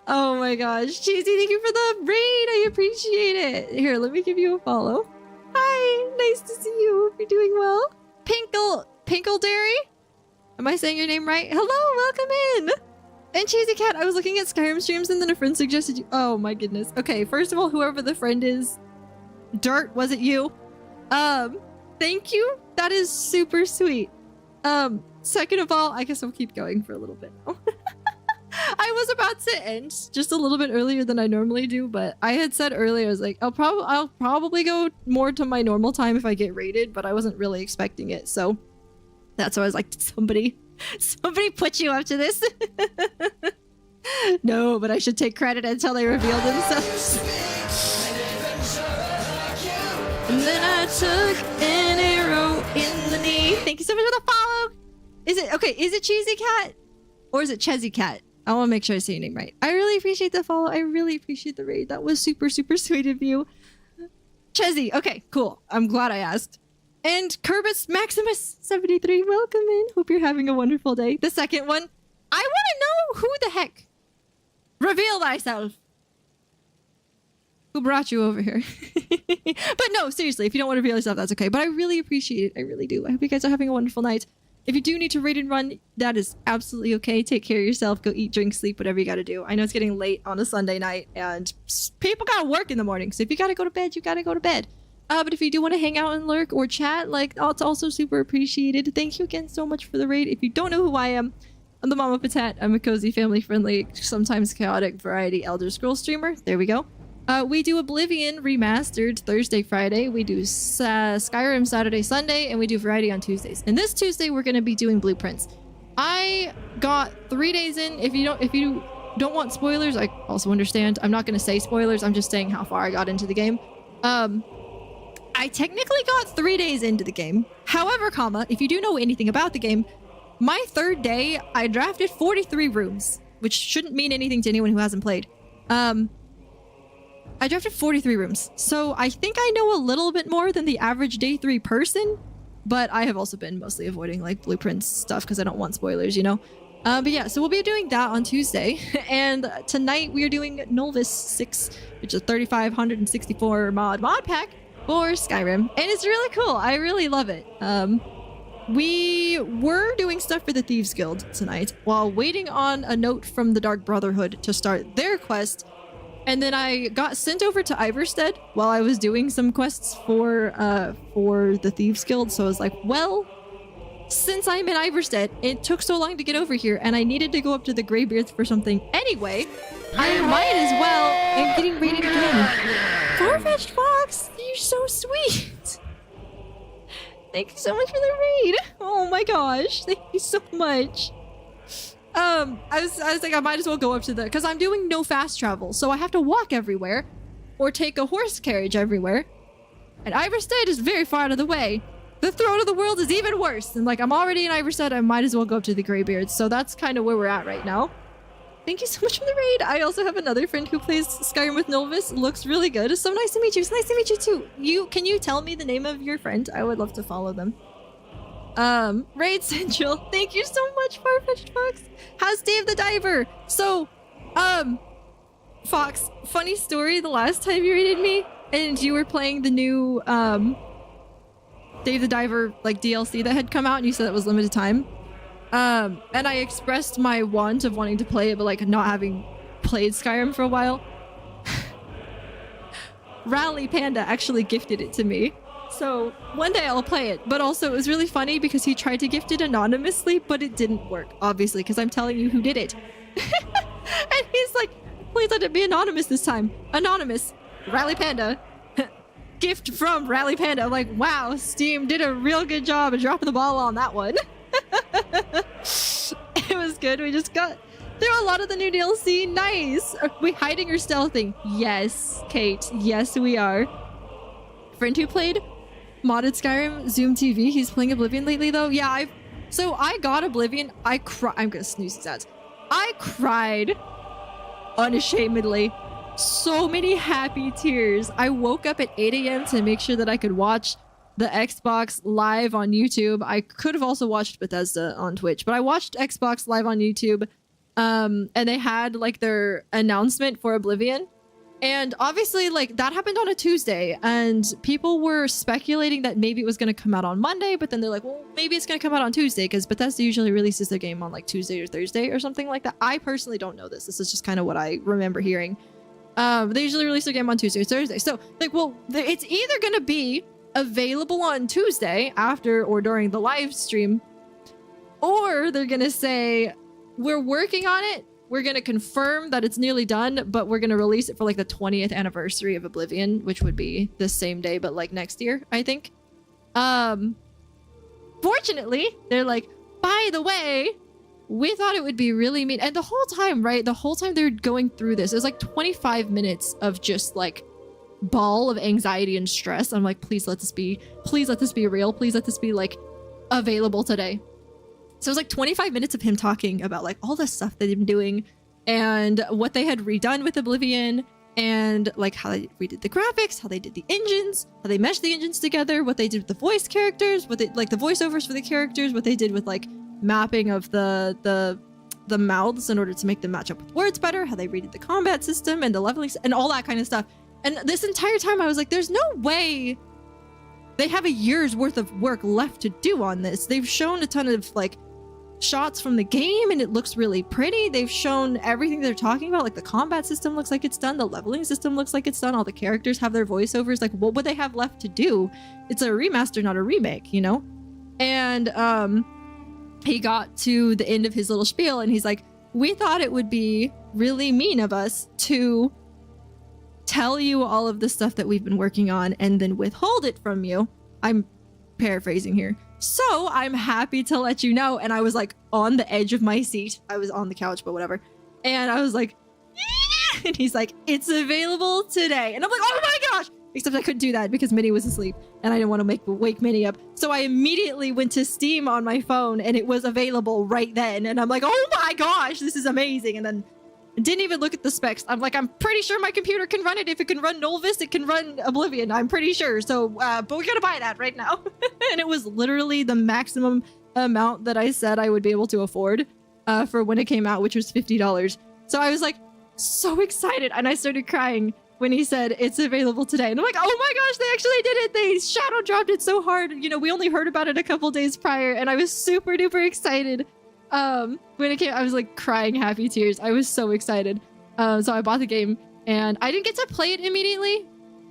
Oh my gosh. Cheesy, thank you for the raid. I appreciate it. Here, let me give you a follow. Hi, nice to see you. Hope you're doing well. Pinkledairy? Am I saying your name right? Hello, welcome in. And Cheesy Cat, I was looking at Skyrim streams and then a friend suggested you. Oh my goodness. Okay, first of all, whoever the friend is, Dirt, was it you? Thank you. That is super sweet. Second of all, I guess I'll keep going for a little bit. I was about to end just a little bit earlier than I normally do, but I had said earlier, I was like, I'll probably go more to my normal time if I get raided, but I wasn't really expecting it, so that's why I was like, somebody put you up to this. No, but I should take credit until they reveal themselves. And then I took an arrow in the knee. Thank you so much for the follow. Is it Cheesy Cat? Or is it Chezzy Cat? I want to make sure I say your name right. I really appreciate the follow. I really appreciate the raid. That was super, super sweet of you. Chezzy. Okay, cool. I'm glad I asked. And Kerbis Maximus 73, welcome in. Hope you're having a wonderful day. The second one, I want to know who the heck. Reveal thyself. Who brought you over here? But no, seriously, if you don't want to reveal yourself, that's okay. But I really appreciate it. I really do. I hope you guys are having a wonderful night. If you do need to raid and run, that is absolutely okay. Take care of yourself. Go eat, drink, sleep, whatever you got to do. I know it's getting late on a Sunday night and people got to work in the morning. So if you got to go to bed, you got to go to bed. But if you do want to hang out and lurk or chat, like, it's also super appreciated. Thank you again so much for the raid. If you don't know who I am, I'm the Mama Patat. I'm a cozy, family-friendly, sometimes chaotic variety Elder Scrolls streamer. There we go. We do Oblivion Remastered Thursday, Friday. We do Skyrim Saturday, Sunday, and we do Variety on Tuesdays. And this Tuesday, we're going to be doing Blueprints. I got 3 days in. If you don't want spoilers, I also understand. I'm not going to say spoilers. I'm just saying how far I got into the game. I technically got 3 days into the game. However, if you do know anything about the game, my third day, I drafted 43 rooms, which shouldn't mean anything to anyone who hasn't played. I drafted 43 rooms, so I think I know a little bit more than the average day 3 person, but I have also been mostly avoiding like blueprints stuff because I don't want spoilers, you know? But yeah, so we'll be doing that on Tuesday. And tonight we are doing NOLVUS 6, which is 3564 mod pack for Skyrim. And it's really cool. I really love it. We were doing stuff for the Thieves Guild tonight while waiting on a note from the Dark Brotherhood to start their quest. And then I got sent over to Iverstead while I was doing some quests for the Thieves Guild. So I was like, well, since I'm in Iverstead, it took so long to get over here and I needed to go up to the Greybeards for something anyway, I might as well. I'm getting raided again. Farfetched Fox, you're so sweet. Thank you so much for the raid. Oh my gosh, thank you so much. I was like, I might as well go up to because I'm doing no fast travel, so I have to walk everywhere or take a horse carriage everywhere. And Iverstead is very far out of the way. The Throne of the World is even worse. And like, I'm already in Iverstead, I might as well go up to the Greybeards. So that's kind of where we're at right now. Thank you so much for the raid. I also have another friend who plays Skyrim with NOLVUS. Looks really good. It's so nice to meet you. It's nice to meet you too. Can you tell me the name of your friend? I would love to follow them. Raid Central, thank you so much, Farfetched Fox. How's Dave the Diver? So, Fox, funny story, the last time you raided me and you were playing the new, Dave the Diver, like, DLC that had come out and you said it was limited time. And I expressed my want of wanting to play it, but, like, not having played Skyrim for a while. Rally Panda actually gifted it to me. So one day I'll play it, but also it was really funny because he tried to gift it anonymously, but it didn't work, obviously, because I'm telling you who did it. And he's like, please let it be anonymous this time. Anonymous. Rally Panda. Gift from Rally Panda. I'm like, wow, Steam did a real good job of dropping the ball on that one. It was good. We just got through a lot of the new DLC. Nice. Are we hiding or stealthing? Yes, Kate. Yes, we are. Friend who played modded Skyrim, Zoom TV. He's playing Oblivion lately, though. Yeah, I got Oblivion. I'm gonna snooze these ads. I cried unashamedly. So many happy tears. I woke up at 8 a.m. to make sure that I could watch the Xbox live on YouTube. I could have also watched Bethesda on Twitch, but I watched Xbox live on YouTube. And they had like their announcement for Oblivion. And obviously, like, that happened on a Tuesday, and people were speculating that maybe it was going to come out on Monday, but then they're like, well, maybe it's going to come out on Tuesday, because Bethesda usually releases their game on, like, Tuesday or Thursday or something like that. I personally don't know this. This is just kind of what I remember hearing. They usually release their game on Tuesday or Thursday. So, like, well, it's either going to be available on Tuesday after or during the live stream, or they're going to say, we're working on it. We're going to confirm that it's nearly done, but we're going to release it for like the 20th anniversary of Oblivion, which would be the same day, but like next year, I think. Fortunately, they're like, by the way, we thought it would be really mean. And the whole time, right? The whole time they're going through this, it was like 25 minutes of just like ball of anxiety and stress. I'm like, please let this be real. Please let this be like available today. So it was like 25 minutes of him talking about like all the stuff they've been doing and what they had redone with Oblivion and like how they redid the graphics, how they did the engines, how they meshed the engines together, what they did with the voice characters, what they like the voiceovers for the characters, what they did with like mapping of the mouths in order to make them match up with words better, how they redid the combat system and the leveling and all that kind of stuff. And this entire time I was like, there's no way they have a year's worth of work left to do on this. They've shown a ton of like shots from the game and it looks really pretty. They've shown everything they're talking about, like the combat system looks like it's done, the leveling system looks like it's done, all the characters have their voiceovers. Like, what would they have left to do? It's a remaster, not a remake, you know? And he got to the end of his little spiel and he's like, we thought it would be really mean of us to tell you all of the stuff that we've been working on and then withhold it from you. I'm paraphrasing here. So I'm happy to let you know. And I was like on the edge of my seat. I was on the couch, but whatever. And I was like, yeah! And he's like, it's available today. And I'm like, oh my gosh! Except I couldn't do that because Minnie was asleep and I didn't want to wake Minnie up. So I immediately went to Steam on my phone and it was available right then. And I'm like, oh my gosh, this is amazing. And then didn't even look at the specs. I'm like, I'm pretty sure my computer can run it. If it can run NOLVUS, it can run Oblivion. I'm pretty sure. So, but we gotta buy that right now. And it was literally the maximum amount that I said I would be able to afford. for when it came out, which was $50. So I was like so excited, and I started crying when he said it's available today. And I'm like, oh my gosh, they actually did it. They shadow dropped it so hard. You know, we only heard about it a couple days prior, and I was super duper excited. When it came, I was like crying happy tears. I was so excited. So I bought the game, and I didn't get to play it immediately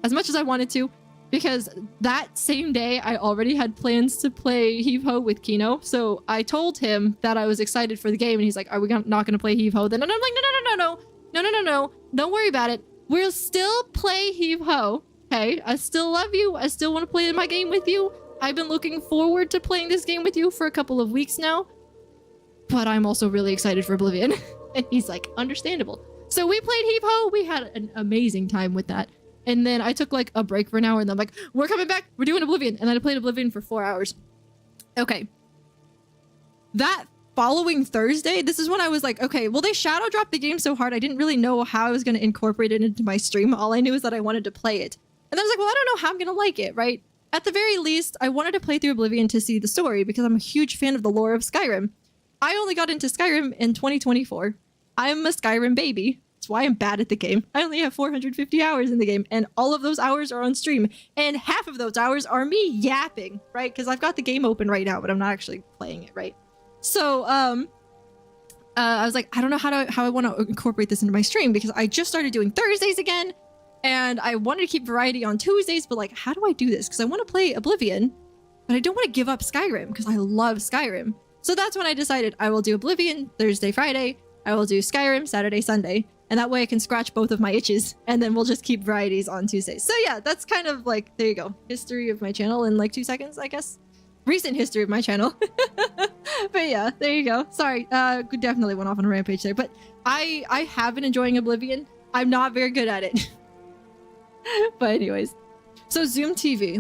as much as I wanted to, because that same day I already had plans to play Heave Ho with Kino. So I told him that I was excited for the game, and he's like, are we not going to play Heave Ho then? And I'm like, no. Don't worry about it. We'll still play Heave Ho. Okay, I still love you. I still want to play my game with you. I've been looking forward to playing this game with you for a couple of weeks now. But I'm also really excited for Oblivion. And he's like, understandable. So we played Heave Ho. We had an amazing time with that. And then I took like a break for an hour, and then I'm like, we're coming back. We're doing Oblivion. And then I played Oblivion for 4 hours. Okay. That following Thursday, this is when I was like, okay, well, they shadow dropped the game so hard, I didn't really know how I was going to incorporate it into my stream. All I knew is that I wanted to play it. And then I was like, well, I don't know how I'm going to like it, right? At the very least, I wanted to play through Oblivion to see the story, because I'm a huge fan of the lore of Skyrim. I only got into Skyrim in 2024. I'm a Skyrim baby. That's why I'm bad at the game. I only have 450 hours in the game, and all of those hours are on stream. And half of those hours are me yapping, right? Because I've got the game open right now, but I'm not actually playing it, right? So, I was like, I don't know how I want to incorporate this into my stream, because I just started doing Thursdays again, and I wanted to keep variety on Tuesdays, but like, how do I do this? Because I want to play Oblivion, but I don't want to give up Skyrim, because I love Skyrim. So that's when I decided I will do Oblivion Thursday, Friday. I will do Skyrim Saturday, Sunday, and that way I can scratch both of my itches, and then we'll just keep varieties on Tuesdays. So yeah, that's kind of like, there you go. History of my channel in like 2 seconds, I guess. Recent history of my channel. But yeah, there you go. Sorry, definitely went off on a rampage there, but I have been enjoying Oblivion. I'm not very good at it. But anyways, so Zoom TV,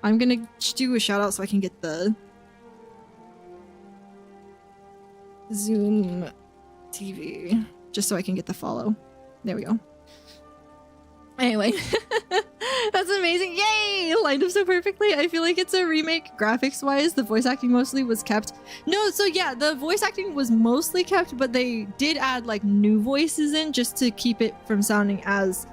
I'm gonna do a shout out so I can get the Zoom TV, just so I can get the follow. There we go. Anyway, that's amazing. Yay! Lined up so perfectly. I feel like it's a remake graphics wise. The voice acting mostly was kept. No, so yeah, the voice acting was mostly kept, but they did add like new voices in just to keep it from sounding as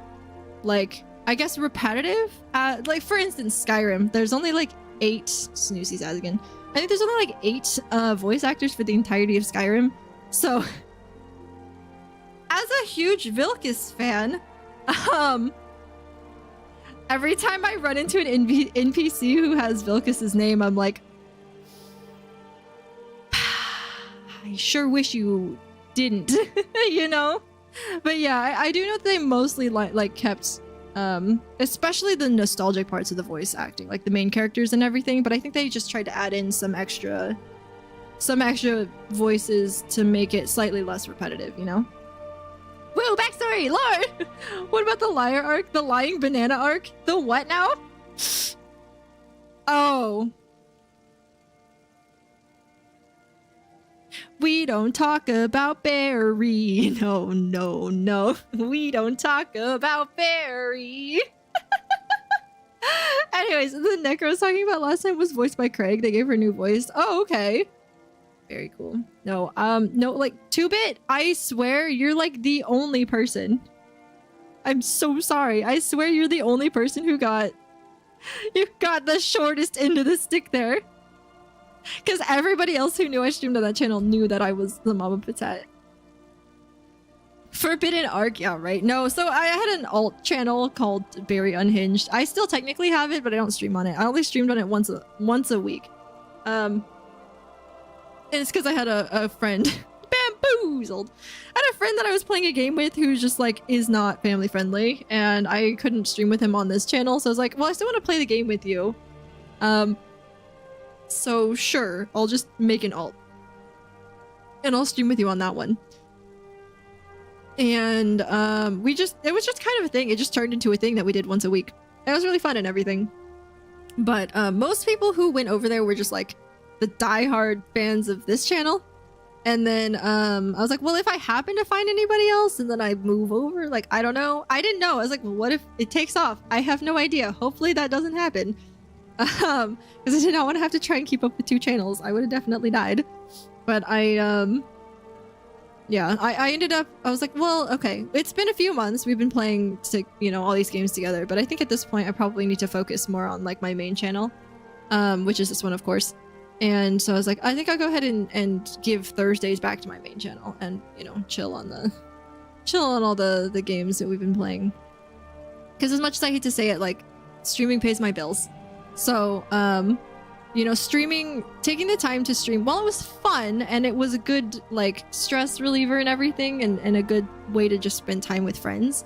like, I guess, repetitive. Like for instance, Skyrim, there's only like 8 Snoozy's as again. I think there's only like 8 voice actors for the entirety of Skyrim. So as a huge Vilcus fan, every time I run into an NPC who has Vilcus's name, I'm like, I sure wish you didn't, you know? But yeah, I do know that they mostly like kept, especially the nostalgic parts of the voice acting, like the main characters and everything. But I think they just tried to add in some extra voices to make it slightly less repetitive, you know? Woo, backstory, Lord! What about the liar arc? The lying banana arc? The what now? Oh. We don't talk about Barry. No. We don't talk about Barry. Anyways, the Necro I was talking about last time was voiced by Craig. They gave her a new voice. Oh, okay. Very cool. No, like 2-Bit, I swear you're like the only person. I'm so sorry. I swear you're the only person who got the shortest end of the stick there. Because everybody else who knew I streamed on that channel knew that I was the Mama Patat. Forbidden Arc, yeah, right. No, so I had an alt channel called Barry Unhinged. I still technically have it, but I don't stream on it. I only streamed on it once a week. And it's because I had a friend, bamboozled. I had a friend that I was playing a game with who just like is not family friendly, and I couldn't stream with him on this channel. So I was like, well, I still want to play the game with you. So sure, I'll just make an alt. And I'll stream with you on that one. And it was just kind of a thing. It just turned into a thing that we did once a week. It was really fun and everything. But most people who went over there were just like the diehard fans of this channel. And then I was like, well, if I happen to find anybody else and then I move over, like, I don't know. I didn't know. I was like, well, what if it takes off? I have no idea. Hopefully that doesn't happen. Because I did not want to have to try and keep up with 2 channels. I would have definitely died. But yeah, I ended up, I was like, well, okay, it's been a few months. We've been playing, you know, all these games together, but I think at this point I probably need to focus more on like my main channel, which is this one, of course. And so I was like, I think I'll go ahead and give Thursdays back to my main channel and, you know, chill on all the games that we've been playing. Because as much as I hate to say it, like, streaming pays my bills. So, you know, streaming, taking the time to stream, while it was fun and it was a good, like, stress reliever and everything, and a good way to just spend time with friends,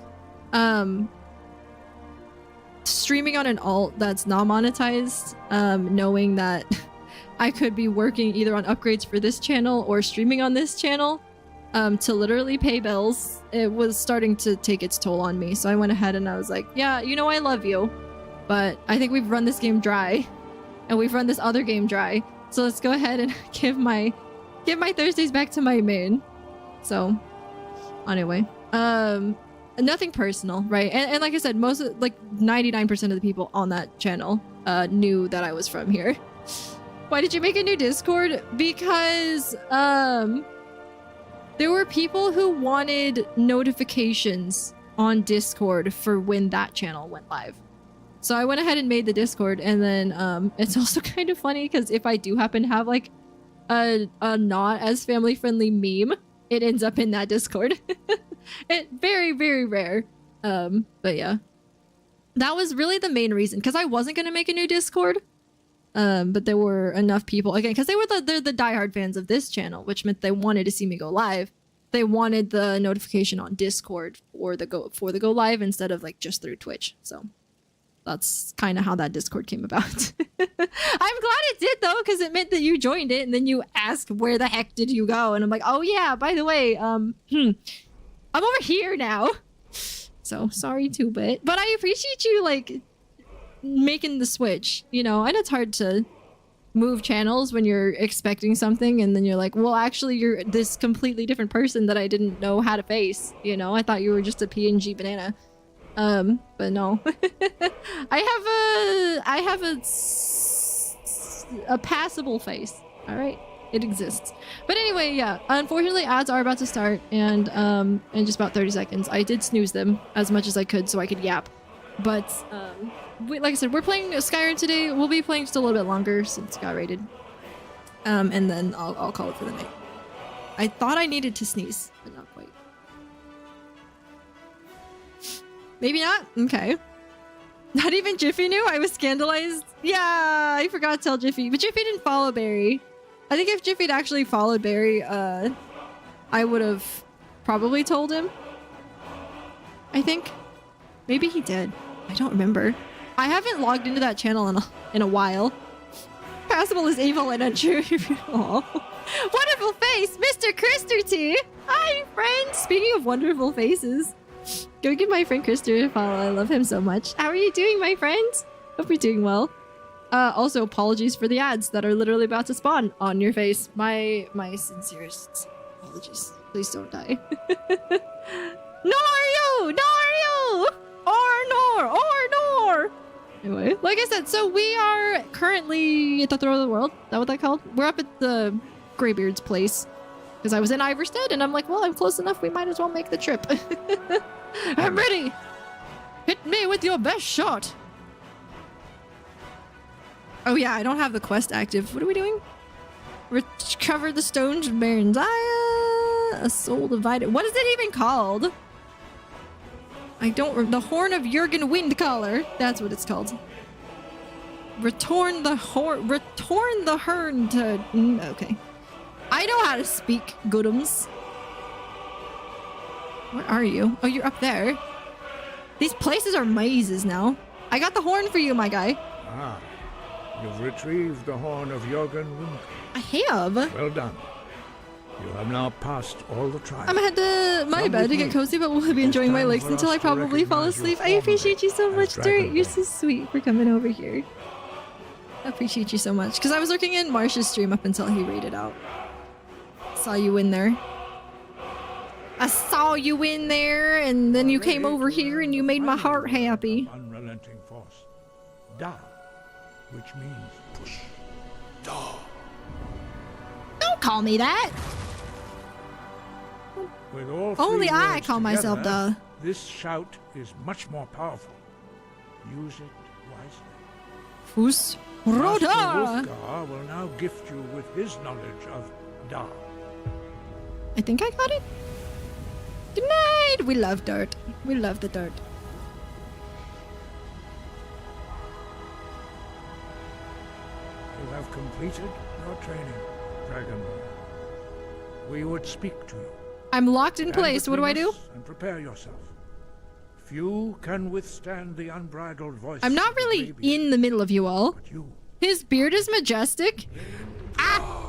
streaming on an alt that's not monetized, knowing that I could be working either on upgrades for this channel or streaming on this channel, to literally pay bills, it was starting to take its toll on me. So I went ahead and I was like, yeah, you know, I love you, but I think we've run this game dry. And we've run this other game dry. So let's go ahead and give my Thursdays back to my main. So anyway, nothing personal, right? And like I said, most of, like 99% of the people on that channel knew that I was from here. Why did you make a new Discord? Because there were people who wanted notifications on Discord for when that channel went live. So I went ahead and made the Discord, and then it's also kind of funny because if I do happen to have like a not as family friendly meme, it ends up in that Discord. It very, very rare. But yeah, that was really the main reason, because I wasn't gonna make a new Discord. But there were enough people, again, because they're the diehard fans of this channel, which meant they wanted to see me go live. They wanted the notification on Discord for the go live instead of like just through Twitch. So that's kind of how that Discord came about. I'm glad it did though, because it meant that you joined it and then you asked where the heck did you go, and I'm like, oh yeah, by the way, I'm over here now. So sorry, 2-bit, but I appreciate you like making the switch. You know, and it's hard to move channels when you're expecting something and then you're like, well, actually you're this completely different person that I didn't know how to face. You know, I thought you were just a PNG banana. But no. I have a passable face. All right, it exists. But anyway, yeah. Unfortunately, ads are about to start, and in just about 30 seconds, I did snooze them as much as I could so I could yap. But like I said, we're playing Skyrim today. We'll be playing just a little bit longer since it got rated. And then I'll call it for the night. I thought I needed to sneeze, but not quite. Maybe not? Okay. Not even Jiffy knew? I was scandalized? Yeah, I forgot to tell Jiffy. But Jiffy didn't follow Barry. I think if Jiffy had actually followed Barry, I would have probably told him. I think. Maybe he did. I don't remember. I haven't logged into that channel in a while. Passable is evil and untrue. Wonderful face, Mr. Krister T. Hi, friend. Speaking of wonderful faces, go give my friend Krister a follow. I love him so much. How are you doing, my friend? Hope you're doing well. Also, apologies for the ads that are literally about to spawn on your face. My sincerest apologies. Please don't die. Nor you! Or! Anyway, like I said, so we are currently at the Throw of the World. Is that what that called? We're up at the Greybeard's place. Because I was in Iverstead, and I'm like, well, I'm close enough. We might as well make the trip. I'm ready. Hit me with your best shot. Oh yeah, I don't have the quest active. What are we doing? Recover the stones of Baron's Aya. A soul divided. What is it even called? I don't. The Horn of Jurgen Windcaller. That's what it's called. Return the horn to. Okay. I know how to speak, Goodums. Where are you? Oh, you're up there. These places are mazes now. I got the horn for you, my guy. Ah, you've retrieved the horn of Jurgen Wind. I have. Well done. You have now passed all the trials. I'm head to my bed to get cozy, but we'll be enjoying my legs until I probably fall asleep. I appreciate you so much, Dirt. You're so sweet for coming over here. I appreciate you so much. Because I was looking in Marsh's stream up until he raided out. Saw you in there. I saw you in there, and then you came over here and you made my heart happy. Unrelenting force. Da, which means push. Da. Don't call me that. With all Only three I words call myself together, the. This shout is much more powerful. Use it wisely. Fus Master Roda. Wolfgar will now gift you with his knowledge of Da. I think I got it. Good night. We love dirt. We love the dirt. You have completed your training, Dragonborn. We would speak to you. I'm locked in place. What do I do? And prepare yourself. Few can withstand the unbridled voice. I'm not really in the middle of you all. His beard is majestic. Ah!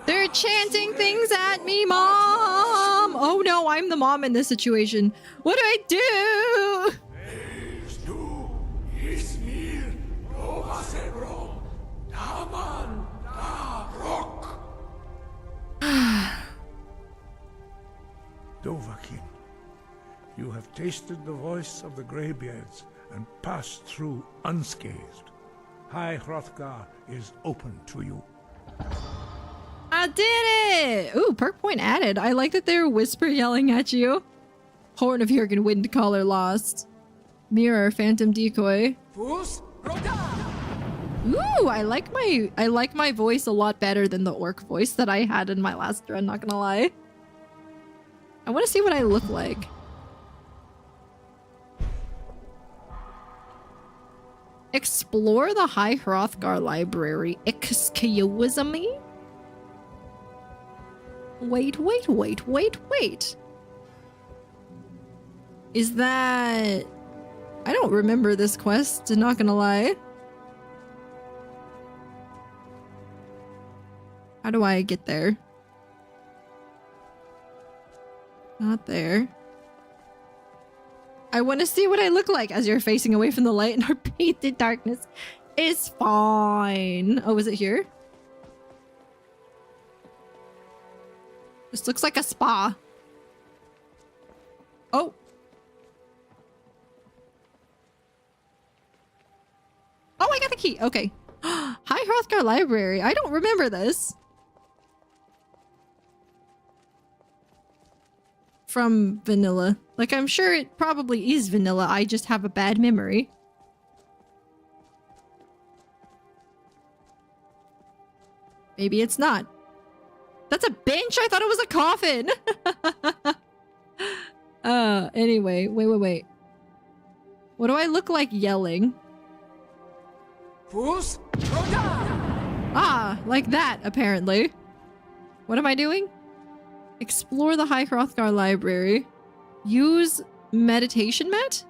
They're chanting things at me, Mom! Oh no, I'm the mom in this situation. What do I do? Dovahkiin, you have tasted the voice of the Greybeards and passed through unscathed. High Hrothgar is open to you. I did it! Ooh, perk point added. I like that they're whisper yelling at you. Horn of Jurgen Wind Caller lost. Mirror, Phantom Decoy. Ooh, I like my voice a lot better than the orc voice that I had in my last run, not gonna lie. I want to see what I look like. Explore the High Hrothgar Library. Excuse me? Wait. Is that... I don't remember this quest, not gonna lie. How do I get there? Not there. I want to see what I look like as you're facing away from the light and our painted darkness is fine. Oh, is it here? This looks like a spa. Oh. Oh, I got the key. Okay. High Hrothgar Library. I don't remember this. From vanilla. Like, I'm sure it probably is vanilla. I just have a bad memory. Maybe it's not. That's a bench? I thought it was a coffin. Anyway. Wait. What do I look like yelling? Ah, like that, apparently. What am I doing? Explore the High Hrothgar Library. Use meditation mat?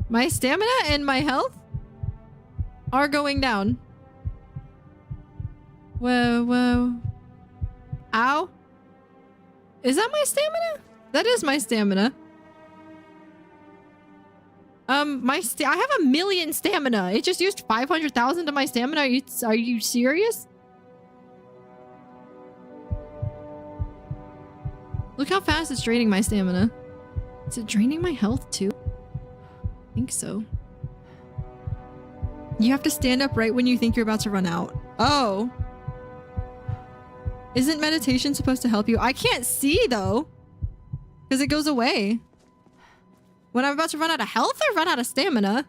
My stamina and my health are going down. Whoa. Ow. Is that my stamina? That is my stamina. I have 1 million stamina. It just used 500,000 of my stamina. Are you serious? Look how fast it's draining my stamina. Is it draining my health too? I think so. You have to stand up right when you think you're about to run out. Oh. Isn't meditation supposed to help you? I can't see though. Because it goes away. When I'm about to run out of health or run out of stamina?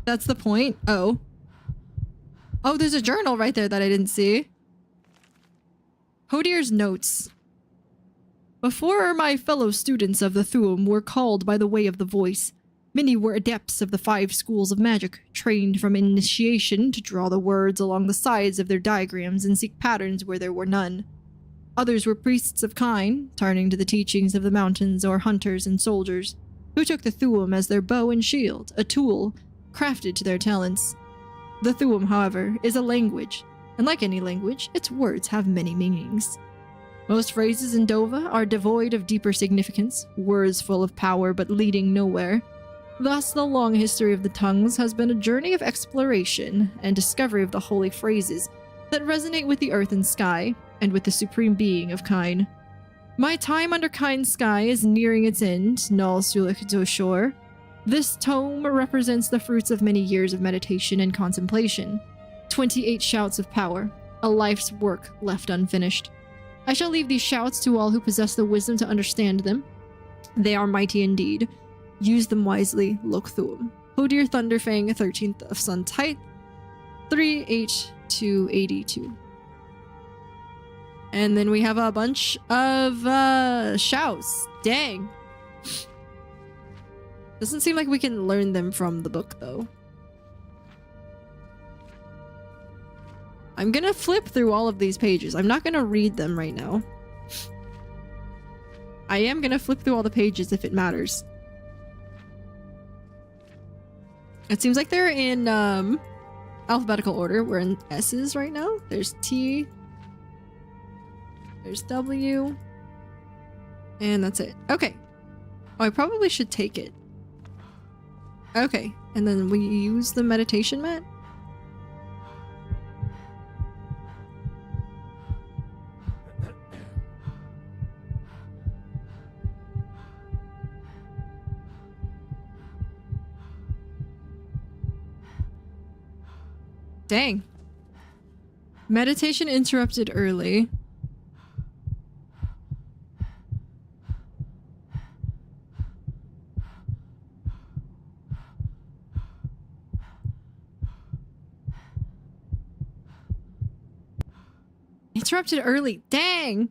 That's the point? Oh. Oh, there's a journal right there that I didn't see. Hodier's notes. Before my fellow students of the Thuum were called by the way of the voice, many were adepts of the 5 schools of magic, trained from initiation to draw the words along the sides of their diagrams and seek patterns where there were none. Others were priests of Kine, turning to the teachings of the mountains, or hunters and soldiers, who took the Thuum as their bow and shield, a tool crafted to their talents. The Thuum, however, is a language, and like any language, its words have many meanings. Most phrases in Dova are devoid of deeper significance, words full of power but leading nowhere. Thus, the long history of the tongues has been a journey of exploration and discovery of the holy phrases that resonate with the earth and sky, and with the supreme being of Kine. My time under Kine's sky is nearing its end, Nal Sulik Doshor. This tome represents the fruits of many years of meditation and contemplation. 28 shouts of power, a life's work left unfinished. I shall leave these shouts to all who possess the wisdom to understand them. They are mighty indeed. Use them wisely, Lokthum. Hodir Thunderfang, 13th of Sun Tide, 3H282. And then we have a bunch of shouts. Dang. Doesn't seem like we can learn them from the book, though. I'm gonna flip through all of these pages. I'm not gonna read them right now. I am gonna flip through all the pages if it matters. It seems like they're in alphabetical order. We're in S's right now. There's T. There's W. And that's it. Okay. Oh, I probably should take it. Okay. And then we use the meditation mat? Dang. Meditation interrupted early. Interrupted early. Dang.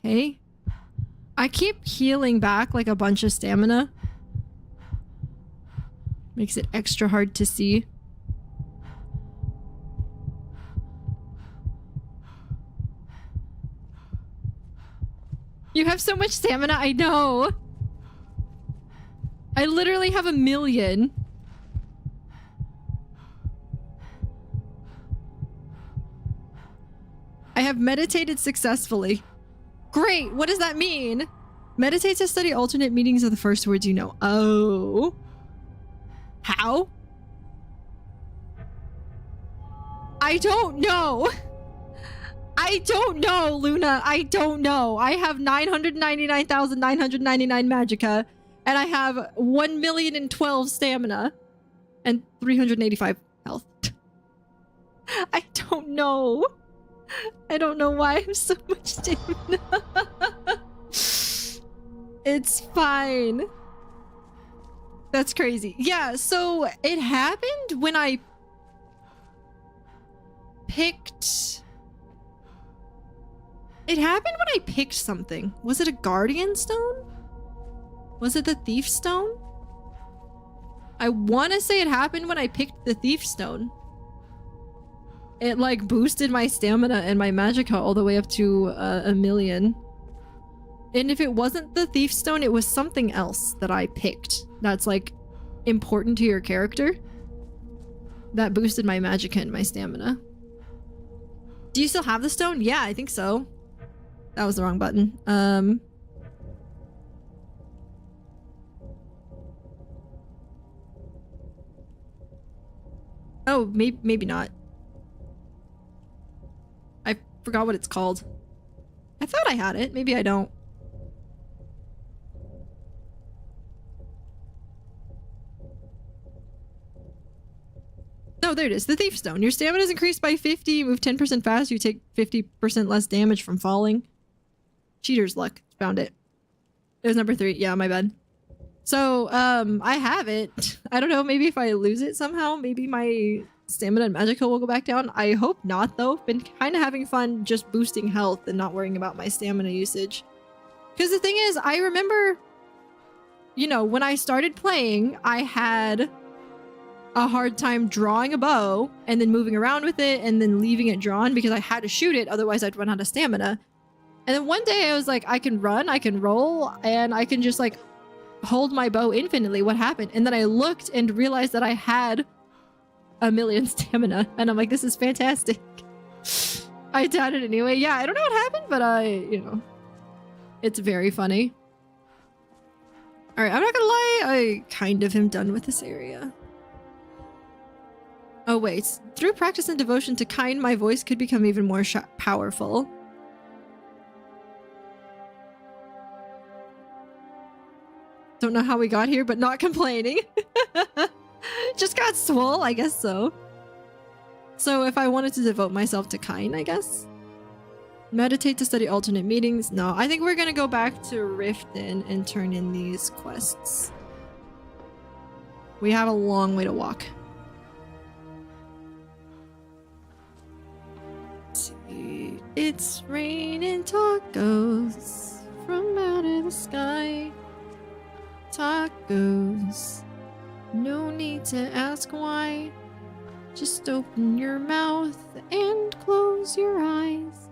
Okay. I keep healing back like a bunch of stamina. Makes it extra hard to see. You have so much stamina, I know. I literally have 1,000,000. I have meditated successfully. Great, what does that mean? Meditate to study alternate meanings of the first words you know. Oh. How? I don't know. I don't know, Luna. I don't know. I have 999,999 magicka, and I have 1,012,000 stamina, and 385 health. I don't know. I don't know why I have so much stamina. It's fine. That's crazy. Yeah, so it happened when I picked... It happened when I picked something. Was it a guardian stone? Was it the thief stone? I want to say it happened when I picked the thief stone. It like boosted my stamina and my magicka all the way up to 1,000,000. And if it wasn't the thief stone, it was something else that I picked that's like important to your character. That boosted my magicka and my stamina. Do you still have the stone? Yeah, I think so. That was the wrong button. Oh, maybe not. I forgot what it's called. I thought I had it. Maybe I don't. Oh, there it is. The Thief Stone. Your stamina is increased by 50. You move 10% faster. You take 50% less damage from falling. Cheater's luck. Found it. It was number 3. Yeah, my bad. So, I have it. I don't know. Maybe if I lose it somehow, maybe my stamina and magicka will go back down. I hope not, though. Been kind of having fun just boosting health and not worrying about my stamina usage. Because the thing is, I remember, you know, when I started playing, I had a hard time drawing a bow and then moving around with it and then leaving it drawn because I had to shoot it. Otherwise, I'd run out of stamina. And then one day I was like, I can run, I can roll, and I can just like hold my bow infinitely. What happened? And then I looked and realized that I had 1,000,000 stamina. And I'm like, this is fantastic. I did it anyway. Yeah, I don't know what happened, but you know, it's very funny. All right, I'm not gonna lie, I kind of am done with this area. Oh wait, through practice and devotion to Kyne, my voice could become even more powerful. Don't know how we got here, but not complaining. Just got swole, I guess so. So if I wanted to devote myself to Kyne, I guess. Meditate to study alternate meetings. No, I think we're gonna go back to Riften and turn in these quests. We have a long way to walk. Let's see. It's raining tacos from out of the sky. Tacos. No need to ask why. Just open your mouth and close your eyes.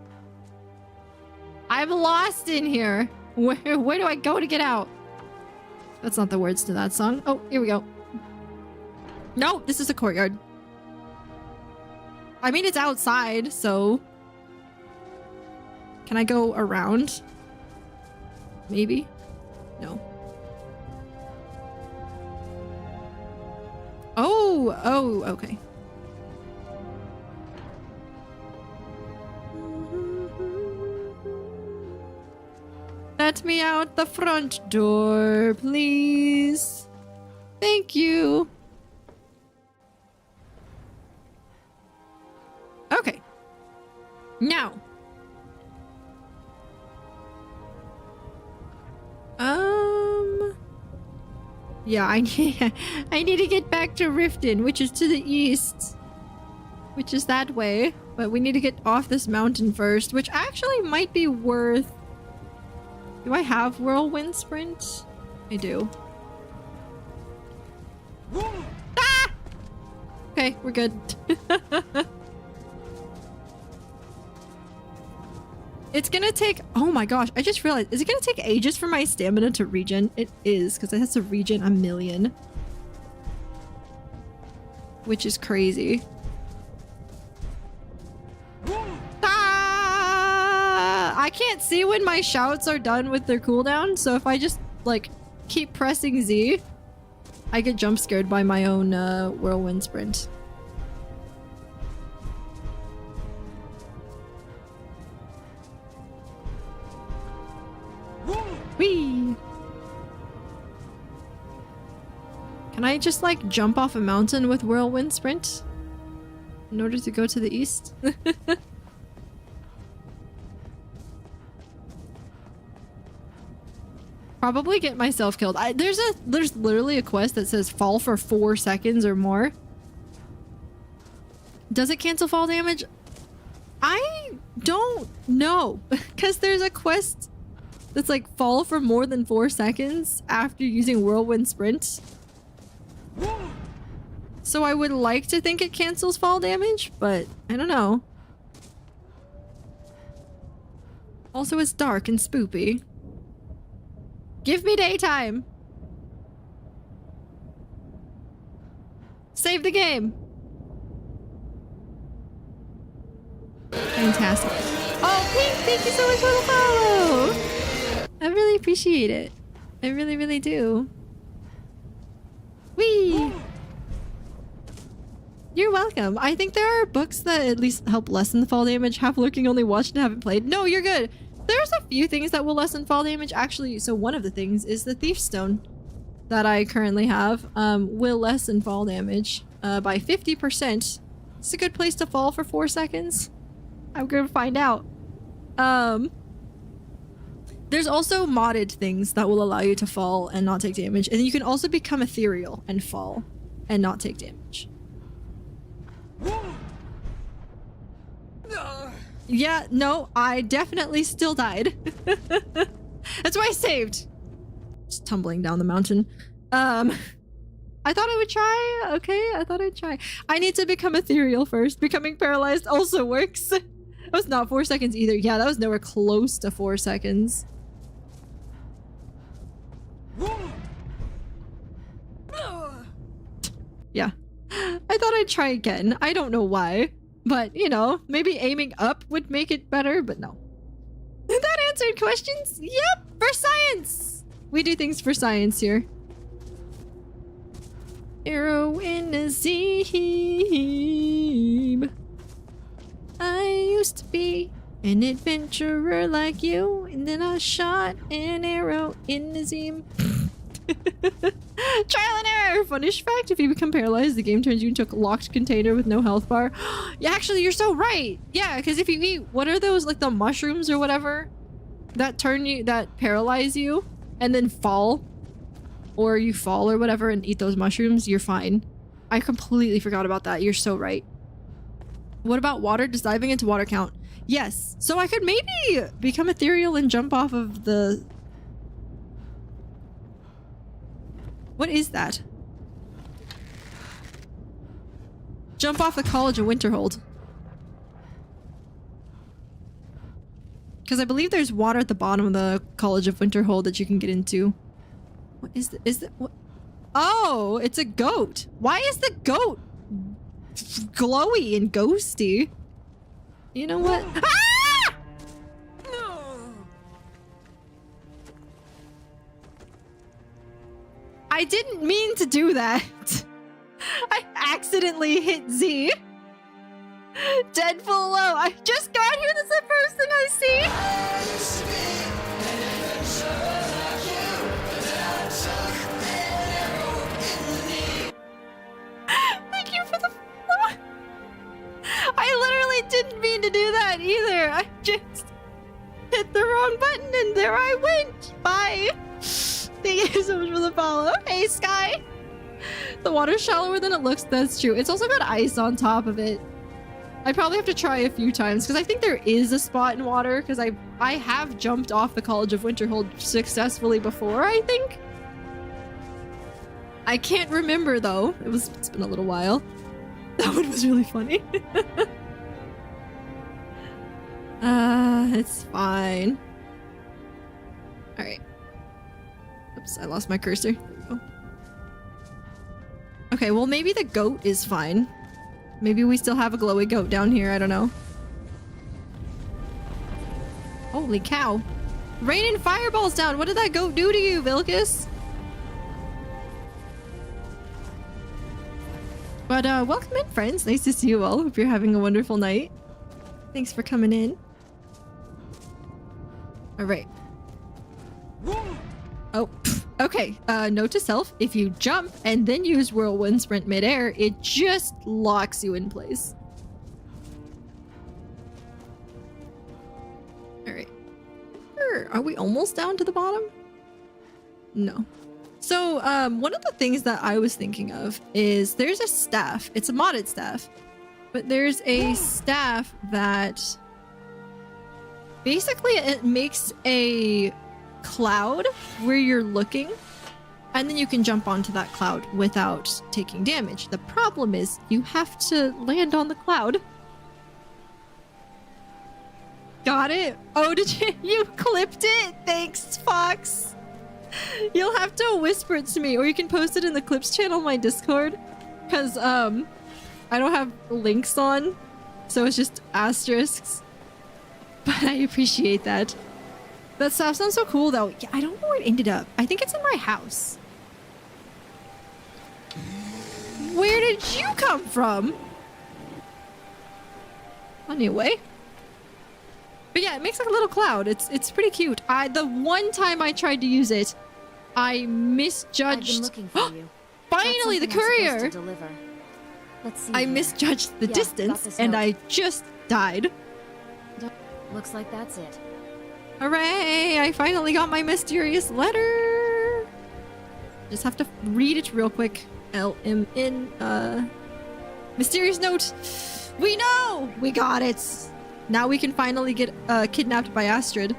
I'm lost in here. Where do I go to get out? That's not the words to that song. Oh, here we go. No, this is a courtyard. I mean, it's outside, so... Can I go around? Maybe? No. Oh, okay. Let me out the front door, please. Thank you. Okay. Now. Yeah, I need to get back to Riften, which is to the east. Which is that way. But we need to get off this mountain first, which actually might be worth... Do I have Whirlwind Sprint? I do. Ah! Okay, we're good. It's gonna take... Oh my gosh, I just realized. Is it gonna take ages for my stamina to regen? It is, because it has to regen 1,000,000. Which is crazy. I can't see when my shouts are done with their cooldown, so if I just, like, keep pressing Z, I get jump scared by my own Whirlwind Sprint. Whee! Can I just, like, jump off a mountain with Whirlwind Sprint? In order to go to the east? Probably get myself killed. There's literally a quest that says fall for 4 seconds or more. Does it cancel fall damage? I don't know. Because there's a quest that's like fall for more than 4 seconds after using Whirlwind Sprint. So I would like to think it cancels fall damage, but I don't know. Also, it's dark and spoopy. Give me daytime! Save the game! Fantastic. Oh, Pink, thank you so much for the follow! I really appreciate it. I really, really do. Whee! You're welcome. I think there are books that at least help lessen the fall damage. Have lurking, only watched and haven't played. No, you're good. There's a few things that will lessen fall damage. Actually, so one of the things is the Thief Stone that I currently have will lessen fall damage by 50%. It's a good place to fall for 4 seconds. I'm gonna find out. There's also modded things that will allow you to fall and not take damage. And you can also become ethereal and fall and not take damage. Yeah, no, I definitely still died. That's why I saved. Just tumbling down the mountain. I thought I would try. Okay, I thought I'd try. I need to become ethereal first. Becoming paralyzed also works. That was not 4 seconds either. Yeah, that was nowhere close to 4 seconds. Yeah. I thought I'd try again. I don't know why. But, you know, maybe aiming up would make it better, but no. That answered questions? Yep, for science! We do things for science here. Arrow in a seam. I used to be an adventurer like you, and then I shot an arrow in the seam. Trial and error! Funnish fact, if you become paralyzed, the game turns you into a locked container with no health bar. Yeah, actually, you're so right! Yeah, because if you eat, what are those, like the mushrooms or whatever? That paralyze you, and then fall? Or you fall or whatever and eat those mushrooms, you're fine. I completely forgot about that. You're so right. What about water? Does diving into water count? Yes. So I could maybe become ethereal and jump off of the... What is that? Jump off the College of Winterhold. Because I believe there's water at the bottom of the College of Winterhold that you can get into. What is the... what? Oh, it's a goat. Why is the goat glowy and ghosty? You know what? Ah! I didn't mean to do that. I accidentally hit Z. Dead full low. I just got here. That's the first thing I see. Thank you for the follow. I literally didn't mean to do that either. I just hit the wrong button and there I went. Bye. Thank you so much for the follow. Hey, Sky. The water's shallower than it looks. That's true. It's also got ice on top of it. I probably have to try a few times because I think there is a spot in water because I have jumped off the College of Winterhold successfully before, I think. I can't remember though. It's been a little while. That one was really funny. It's fine. Alright. Oops, I lost my cursor. There we go. Okay, well maybe the goat is fine. Maybe we still have a glowy goat down here, I don't know. Holy cow. Raining fireballs down! What did that goat do to you, Vilcus? But welcome in, friends. Nice to see you all. Hope you're having a wonderful night. Thanks for coming in. Alright. Oh, okay. Note to self, if you jump and then use whirlwind sprint midair, it just locks you in place. Alright. Are we almost down to the bottom? No. So, one of the things that I was thinking of is there's a staff. It's a modded staff. But there's a staff that basically it makes a cloud where you're looking and then you can jump onto that cloud without taking damage. The problem is you have to land on the cloud. Got it? Oh, did you? You clipped it? Thanks, Fox. You'll have to whisper it to me, or you can post it in the clips channel on my Discord. Because, I don't have links on, so it's just asterisks. But I appreciate that. That stuff sounds so cool, though. Yeah, I don't know where it ended up. I think it's in my house. Where did you come from? Anyway. But yeah, it makes like a little cloud. It's pretty cute. The one time I tried to use it, I misjudged. I've been looking for you. Finally, the courier! Let's see. I misjudged the distance, and I just died. Looks like that's it. Hooray! I finally got my mysterious letter! Just have to read it real quick. LMN, mysterious note. We know! We got it! Now we can finally get kidnapped by Astrid.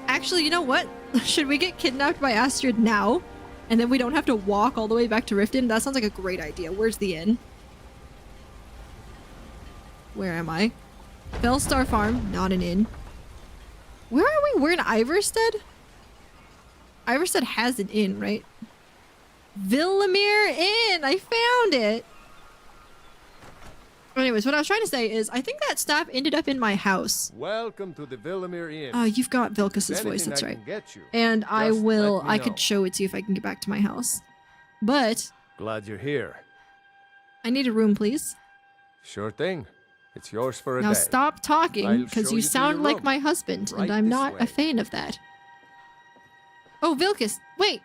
Actually, you know what? Should we get kidnapped by Astrid now? And then we don't have to walk all the way back to Riften? That sounds like a great idea. Where's the inn? Where am I? Fellstar Farm, not an inn. Where are we? We're in Iverstead? Iverstead has an inn, right? Villamere Inn! I found it! Anyways, what I was trying to say is, I think that staff ended up in my house. Welcome to the Villamere Inn. Oh, you've got Vilcas's voice, that's right. And I will, I could show it to you if I can get back to my house. But... Glad you're here. I need a room, please. Sure thing. It's yours for a day. Now stop talking, because you sound like my husband, and I'm not a fan of that. Oh, Vilcas! Wait!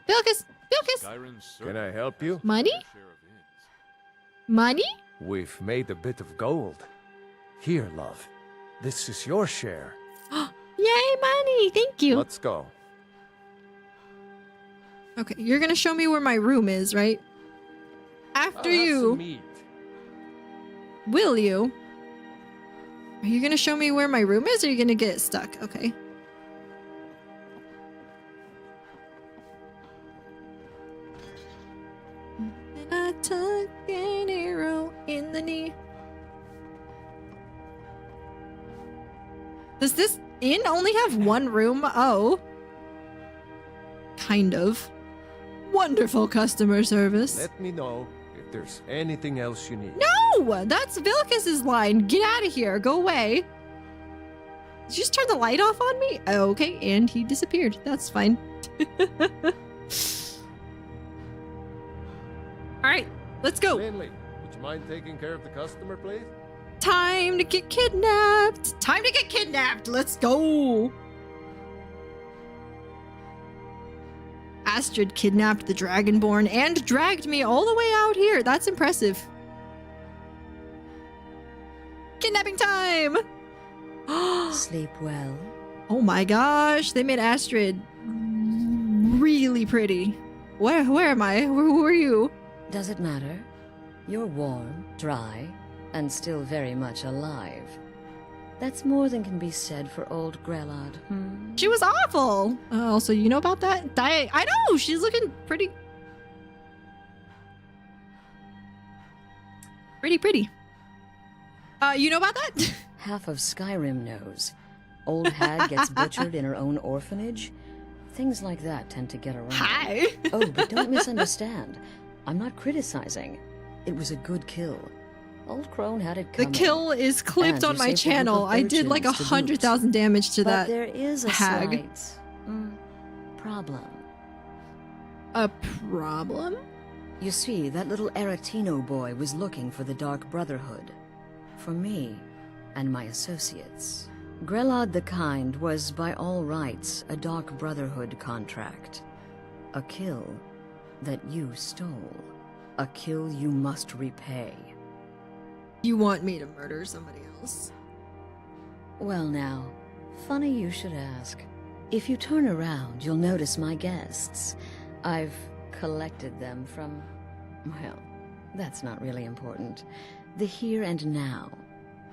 Vilcas! Vilcas! Can I help you? Money? Money? We've made a bit of gold. Here, love. This is your share. Yay, money! Thank you! Let's go. Okay, you're gonna show me where my room is, right? After you... Will you? Are you gonna show me where my room is, or are you gonna get stuck? Okay. And I took an arrow in the knee. Does this inn only have one room? Oh. Kind of. Wonderful customer service. Let me know if there's anything else you need. No! That's Vilcas's line. Get out of here. Go away. Did you just turn the light off on me? Okay, and he disappeared. That's fine. Alright, let's go. Lindley, would you mind taking care of the customer, please? Time to get kidnapped. Time to get kidnapped. Let's go. Astrid kidnapped the Dragonborn and dragged me all the way out here. That's impressive. Kidnapping time! Sleep well. Oh my gosh, they made Astrid really pretty. Where am I? Who are you? Does it matter? You're warm, dry, and still very much alive. That's more than can be said for old Grelod. She was awful. Also, you know about that? I know, she's looking pretty. Pretty. You know about that? Half of Skyrim knows. Old hag gets butchered in her own orphanage. Things like that tend to get around. Hi. Oh, but don't misunderstand. I'm not criticizing. It was a good kill. Old Crone had it coming. The kill is clipped on my channel. I did like 100,000 damage to that there is a hag. Slight, problem. A problem? You see, that little Aretino boy was looking for the Dark Brotherhood. For me and my associates. Grelod the Kind was, by all rights, a Dark Brotherhood contract. A kill that you stole. A kill you must repay. You want me to murder somebody else? Well now, funny you should ask. If you turn around, you'll notice my guests. I've collected them from... well, that's not really important. The here and now.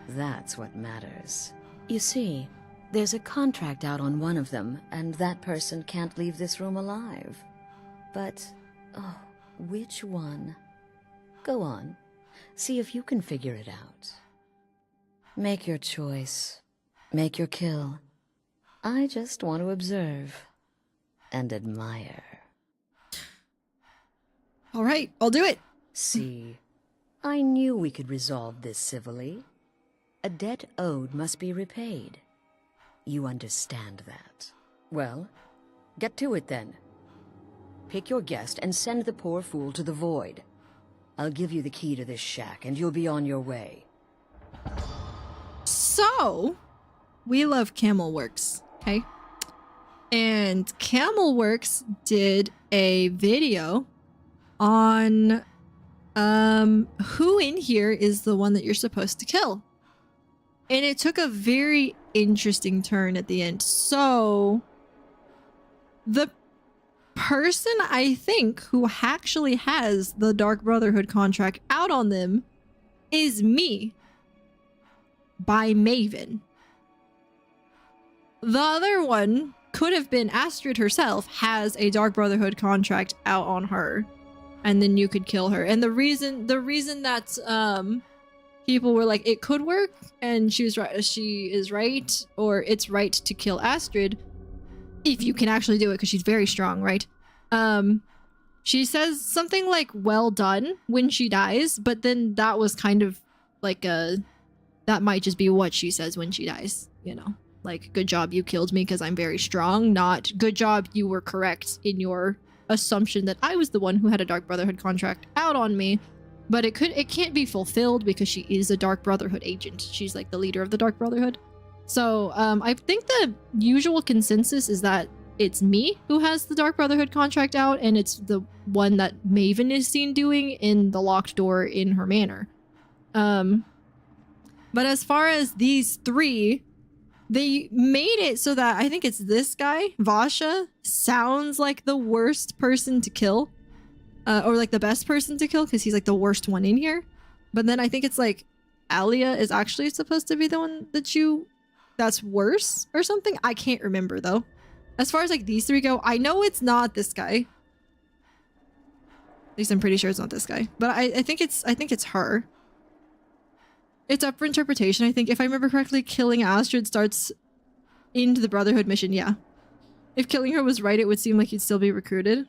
That's what matters. You see, there's a contract out on one of them, and that person can't leave this room alive. But, oh, which one? Go on. See if you can figure it out. Make your choice. Make your kill. I just want to observe and admire. All right, I'll do it. See, I knew we could resolve this civilly. A debt owed must be repaid. You understand that. Well, get to it then. Pick your guest and send the poor fool to the void. I'll give you the key to this shack, and you'll be on your way. So, we love Camelworks, okay? And Camelworks did a video on who in here is the one that you're supposed to kill. And it took a very interesting turn at the end. So, the person I think who actually has the Dark Brotherhood contract out on them is me by Maven. The other one could have been Astrid herself has a Dark Brotherhood contract out on her, and then you could kill her. And the reason that people were like, it could work, and she is right, or it's right to kill Astrid if you can actually do it, because she's very strong, right? She says something like, well done, when she dies, but then that was kind of like that might just be what she says when she dies, you know? Like, good job, you killed me because I'm very strong, not good job, you were correct in your assumption that I was the one who had a Dark Brotherhood contract out on me. But it can't be fulfilled because she is a Dark Brotherhood agent. She's like the leader of the Dark Brotherhood. So I think the usual consensus is that it's me who has the Dark Brotherhood contract out, and it's the one that Maven is seen doing in the locked door in her manor. But as far as these three, they made it so that I think it's this guy, Vasha, sounds like the worst person to kill. Or like the best person to kill, because he's like the worst one in here. But then I think it's like Alia is actually supposed to be the one that's worse or something. I can't remember though. As far as like these three go, I know it's not this guy. At least I'm pretty sure it's not this guy. But I think it's her. It's up for interpretation. I think if I remember correctly, killing Astrid starts into the Brotherhood mission, yeah. If killing her was right, it would seem like he'd still be recruited.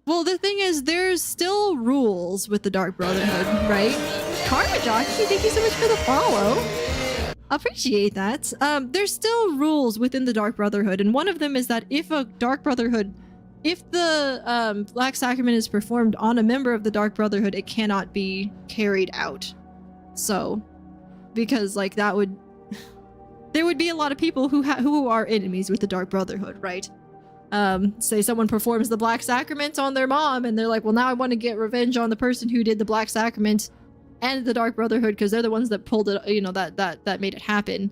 Well, the thing is, there's still rules with the Dark Brotherhood, right? Karma Jockey, thank you so much for the follow. Appreciate that. There's still rules within the Dark Brotherhood, and one of them is that if the Black Sacrament is performed on a member of the Dark Brotherhood, it cannot be carried out. So, because like that would, there would be a lot of people who are enemies with the Dark Brotherhood, right? Say someone performs the Black Sacrament on their mom, and they're like, well, now I want to get revenge on the person who did the Black Sacrament and the Dark Brotherhood, because they're the ones that pulled it, you know, that made it happen.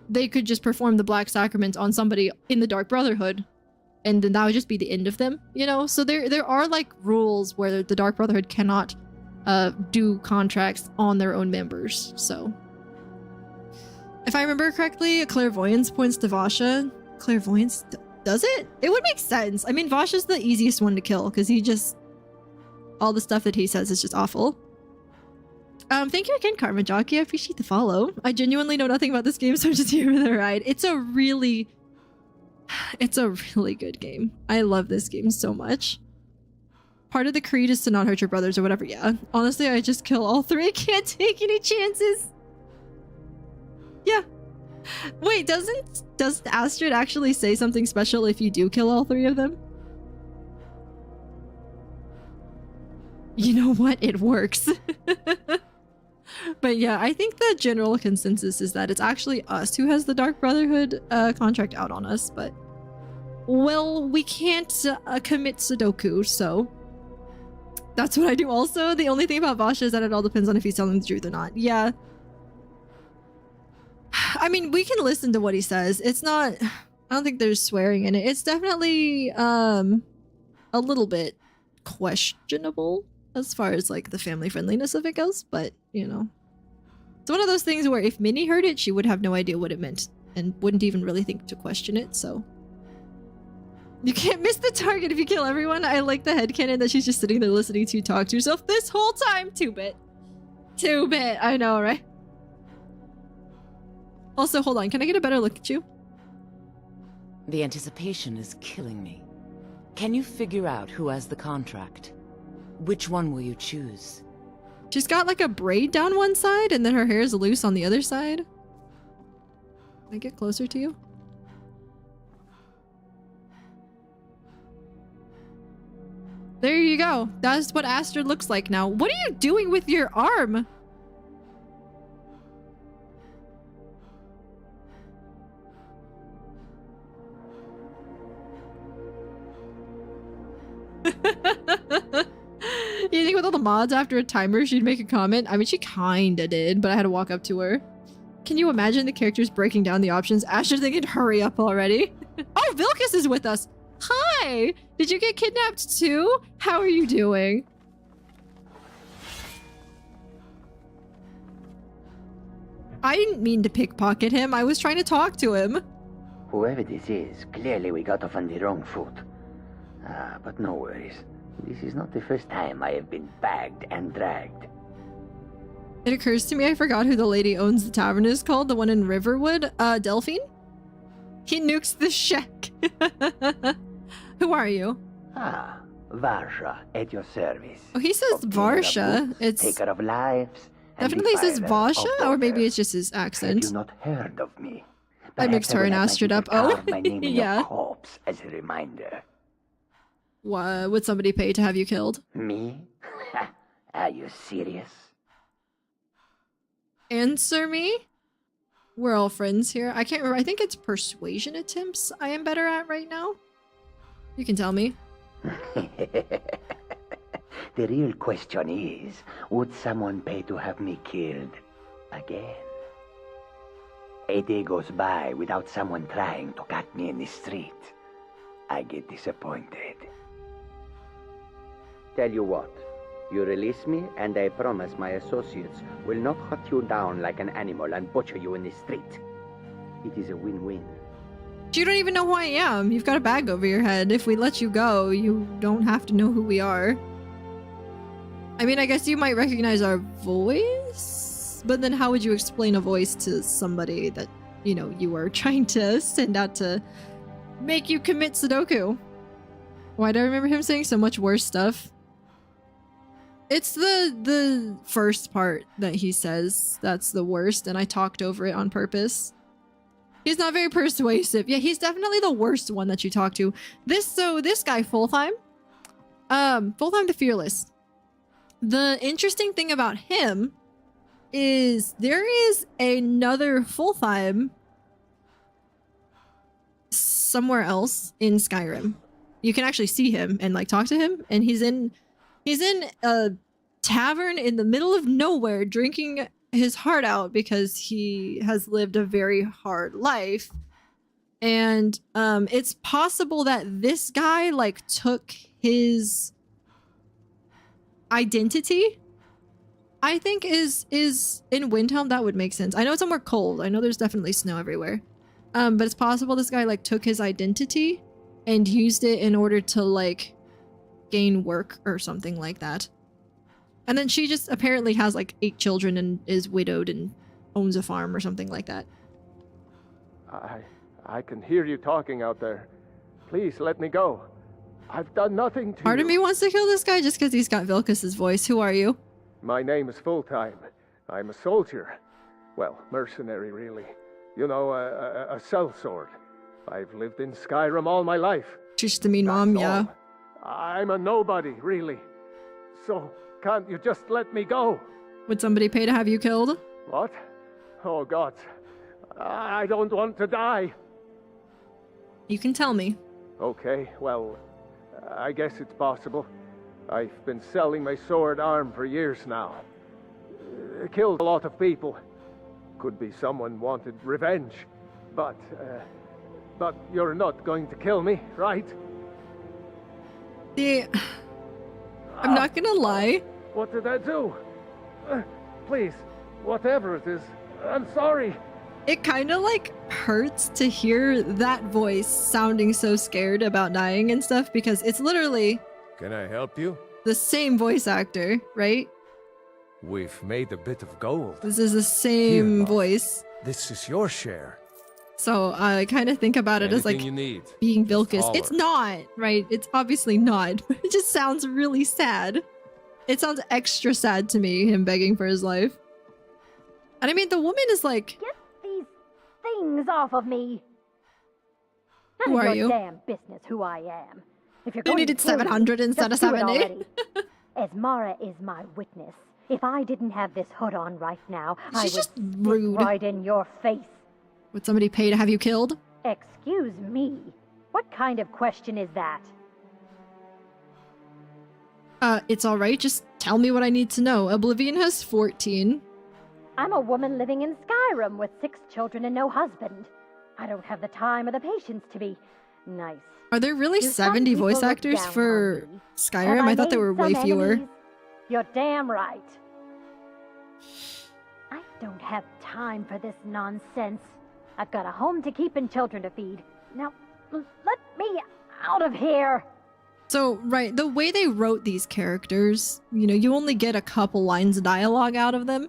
They could just perform the Black Sacrament on somebody in the Dark Brotherhood, and then that would just be the end of them, you know? So there are like rules where the Dark Brotherhood cannot do contracts on their own members. So if I remember correctly, a clairvoyance points to Vasha. Clairvoyance, does it? It would make sense. I mean, Vasha's the easiest one to kill because he just, all the stuff that he says is just awful. Thank you again, Karma Jockey. I appreciate the follow. I genuinely know nothing about this game, so I'm just here for the ride. It's a really good game. I love this game so much. Part of the creed is to not hurt your brothers or whatever. Yeah. Honestly, I just kill all three. I can't take any chances. Yeah. Wait, doesn't Astrid actually say something special if you do kill all three of them? You know what? It works. But yeah, I think the general consensus is that it's actually us who has the Dark Brotherhood contract out on us, but well, we can't commit Sudoku, so that's what I do also. The only thing about Vasha is that it all depends on if he's telling the truth or not. Yeah. I mean, we can listen to what he says. It's not, I don't think there's swearing in it. It's definitely a little bit questionable as far as like the family friendliness of it goes, but you know, it's one of those things where if Minnie heard it, she would have no idea what it meant and wouldn't even really think to question it. So you can't miss the target if you kill everyone. I like the headcanon that she's just sitting there listening to you talk to yourself this whole time. 2-bit. 2-bit. I know, right? Also, hold on. Can I get a better look at you? The anticipation is killing me. Can you figure out who has the contract? Which one will you choose? She's got like a braid down one side and then her hair is loose on the other side. Can I get closer to you? There you go. That's what Astrid looks like now. What are you doing with your arm? You think with all the mods after a timer she'd make a comment? I mean, she kinda did, but I had to walk up to her. Can you imagine the characters breaking down the options? Asher thinking, hurry up already. Oh, Vilkas is with us. Hi! Did you get kidnapped too? How are you doing? I didn't mean to pickpocket him. I was trying to talk to him. Whoever this is, clearly we got off on the wrong foot. But no worries. This is not the first time I have been bagged and dragged. It occurs to me I forgot who the lady owns the tavern is called, the one in Riverwood. Delphine? He nukes the shack. Who are you? Ah, Varsha, at your service. Oh, he says Varsha. It's taker of lives. definitely says Varsha, or maybe it's just his accent. Have you not heard of me? I mixed her and Astrid up. Oh, yeah. Corpse as a reminder. What would somebody pay to have you killed? Me? Are you serious? Answer me. We're all friends here. I can't remember. I think it's persuasion attempts I am better at right now. You can tell me. The real question is, would someone pay to have me killed again? A day goes by without someone trying to cut me in the street. I get disappointed. Tell you what, you release me and I promise my associates will not hunt you down like an animal and butcher you in the street. It is a win-win. You don't even know who I am. You've got a bag over your head. If we let you go, you don't have to know who we are. I mean, I guess you might recognize our voice, but then how would you explain a voice to somebody that, you know, you were trying to send out to make you commit Sudoku? Why do I remember him saying so much worse stuff? It's the first part that he says that's the worst, and I talked over it on purpose. He's not very persuasive. Yeah, he's definitely the worst one that you talk to. This guy, Fulltime the Fearless. The interesting thing about him is there is another Fulltime somewhere else in Skyrim. You can actually see him and like talk to him, and he's in a tavern in the middle of nowhere drinking his heart out because he has lived a very hard life. And it's possible that this guy like took his identity, I think is in Windhelm. That would make sense. I know it's somewhere cold. I know there's definitely snow everywhere. But it's possible this guy like took his identity and used it in order to like gain work or something like that. And then she just apparently has like 8 children and is widowed and owns a farm or something like that. I can hear you talking out there. Please let me go. I've done nothing to Part of me wants to kill this guy just because he's got Vilkas's voice. Who are you? My name is Fulltime. I'm a soldier. Well, mercenary, really. You know, a sellsword. I've lived in Skyrim all my life. She's just a mean mom, yeah. I'm a nobody, really. So, can't you just let me go? Would somebody pay to have you killed? What? Oh, God. I don't want to die. You can tell me. Okay, well, I guess it's possible. I've been selling my sword arm for years now. Killed a lot of people. Could be someone wanted revenge. But you're not going to kill me, right? I'm not gonna lie. What did I do? Please, whatever it is, I'm sorry. It kind of like hurts to hear that voice sounding so scared about dying and stuff because it's literally... Can I help you? The same voice actor, right? We've made a bit of gold. This is the same voice. This is your share. So I kind of think about it as like being Vilkas. It's not, right? It's obviously not. It just sounds really sad. It sounds extra sad to me, him begging for his life. And I mean, the woman is like... Get these things off of me! Who are you? Damn business who I am. If you're You going needed to kill 700 me, instead of just do it 70. already. Esmara is my witness. If I didn't have this hood on right now, I would just spit rude. right in your face. Would somebody pay to have you killed? Excuse me. What kind of question is that? It's alright. Just tell me what I need to know. Oblivion has 14. I'm a woman living in Skyrim with 6 children and no husband. I don't have the time or the patience to be nice. Are there really Do 70 some voice people look actors down for on me? Skyrim? Have I thought there made were way some fewer. enemies? You're damn right. I don't have time for this nonsense. I've got a home to keep and children to feed. Now, let me out of here. So, right, the way they wrote these characters, you know, you only get a couple lines of dialogue out of them.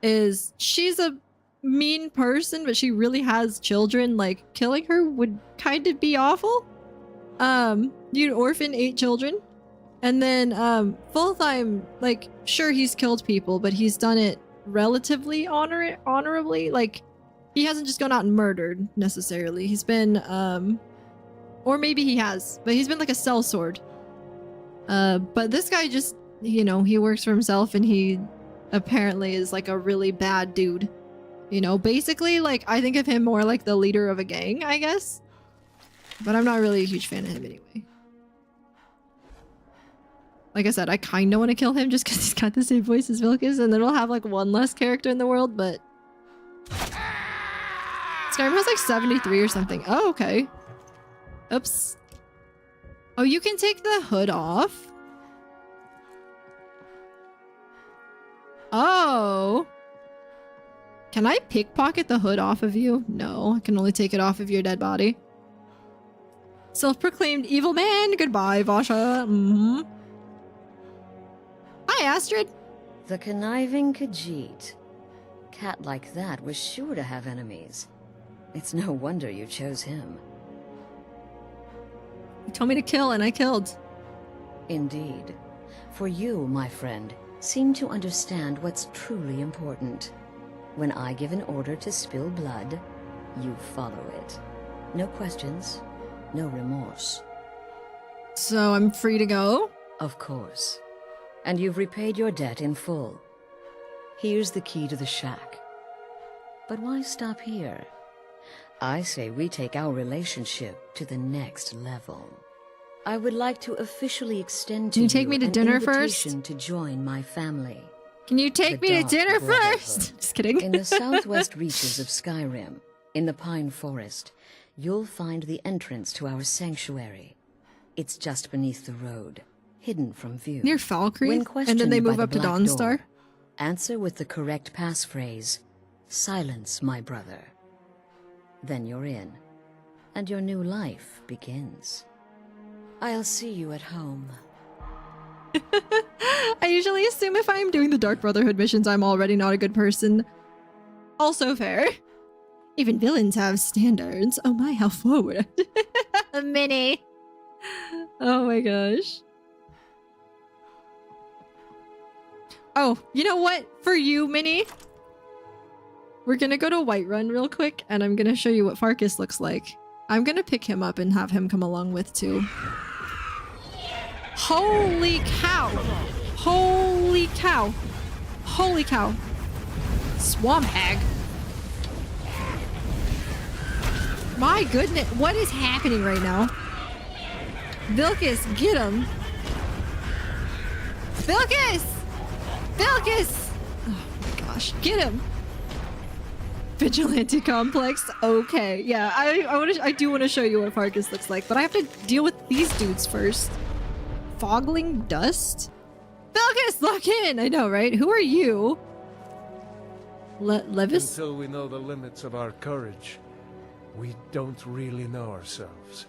is she's a mean person, but she really has children. Like, killing her would kind of be awful. You'd orphan 8 children. And then, Fulltime, like, sure, he's killed people, but he's done it relatively honorably. Like, he hasn't just gone out and murdered, necessarily. He's been, or maybe he has, but he's been like a sellsword. But this guy just, you know, he works for himself and he apparently is like a really bad dude. You know, basically, like, I think of him more like the leader of a gang, I guess. But I'm not really a huge fan of him anyway. Like I said, I kind of want to kill him just because he's got the same voice as Vilkas, and then we'll have like one less character in the world, but... Skyrim has like 73 or something. Oh, okay. Oops. Oh, you can take the hood off? Oh. Can I pickpocket the hood off of you? No, I can only take it off of your dead body. Self-proclaimed evil man. Goodbye, Vasha. Mm-hmm. Hi, Astrid. The conniving Khajiit. Cat like that was sure to have enemies. It's no wonder you chose him. You told me to kill, and I killed. Indeed. For you, my friend, seem to understand what's truly important. When I give an order to spill blood, you follow it. No questions, no remorse. So I'm free to go? Of course. And you've repaid your debt in full. Here's the key to the shack. But why stop here? I say we take our relationship to the next level. I would like to officially extend to you take me to dinner first? To join my family. Can you take me to dinner first? Just kidding. In the southwest reaches of Skyrim, in the Pine Forest, you'll find the entrance to our sanctuary. It's just beneath the road, hidden from view. Near Falkreath? And then they move up to Dawnstar? Answer with the correct passphrase, "Silence, my brother." Then you're in, and your new life begins. I'll see you at home. I usually assume if I'm doing the Dark Brotherhood missions, I'm already not a good person. Also fair. Even villains have standards. Oh my, how forward. Minnie. Oh my gosh. Oh, you know what? For you, Minnie, we're gonna go to Whiterun real quick, and I'm gonna show you what Farkas looks like. I'm gonna pick him up and have him come along with too. Holy cow! Holy cow! Holy cow! Swamp hag! My goodness, what is happening right now? Vilkas, get him! Vilkas! Vilkas! Oh my gosh, get him! Vigilante complex. Okay, yeah, I do want to show you what Farkas looks like, but I have to deal with these dudes first. Fogling dust? Vilkas, lock in! I know, right? Who are you? Levis? Until we know the limits of our courage, we don't really know ourselves.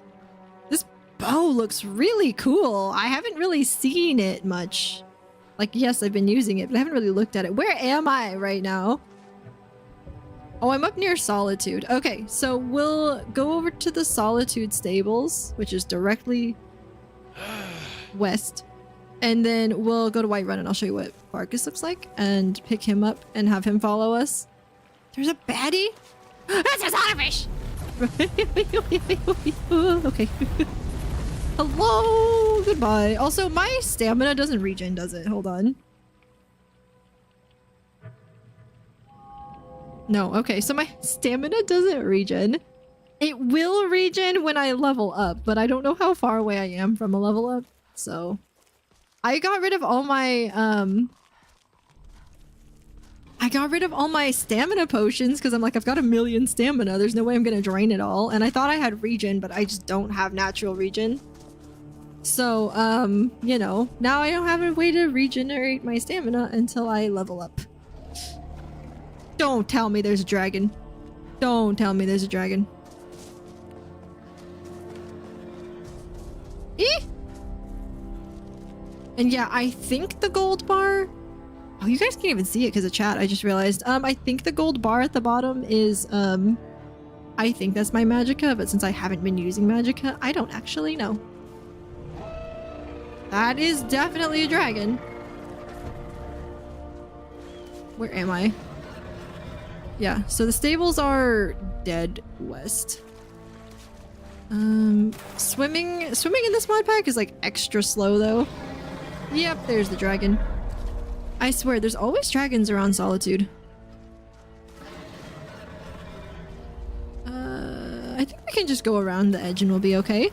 This bow looks really cool. I haven't really seen it much. Like, yes, I've been using it, but I haven't really looked at it. Where am I right now? Oh, I'm up near Solitude. Okay, so we'll go over to the Solitude stables, which is directly west. And then we'll go to Whiterun and I'll show you what Farkas looks like and pick him up and have him follow us. There's a baddie? That's a Zonderfish! Okay. Hello! Goodbye. Also, my stamina doesn't regen, does it? Hold on. No, okay, so my stamina doesn't regen. It will regen when I level up, but I don't know how far away I am from a level up, so... I got rid of all my, stamina potions, because I'm like, I've got 1,000,000 stamina, there's no way I'm gonna drain it all, and I thought I had regen, but I just don't have natural regen. So, you know, now I don't have a way to regenerate my stamina until I level up. Don't tell me there's a dragon. Don't tell me there's a dragon. And yeah, I think the gold bar Oh, you guys can't even see it because of chat. I just realized. I think the gold bar at the bottom is, I think that's my magicka, but since I haven't been using magicka, I don't actually know. That is definitely a dragon. Where am I? Yeah, so the stables are dead west. Swimming in this mod pack is like extra slow though. Yep, there's the dragon. I swear, there's always dragons around Solitude. I think we can just go around the edge and we'll be okay.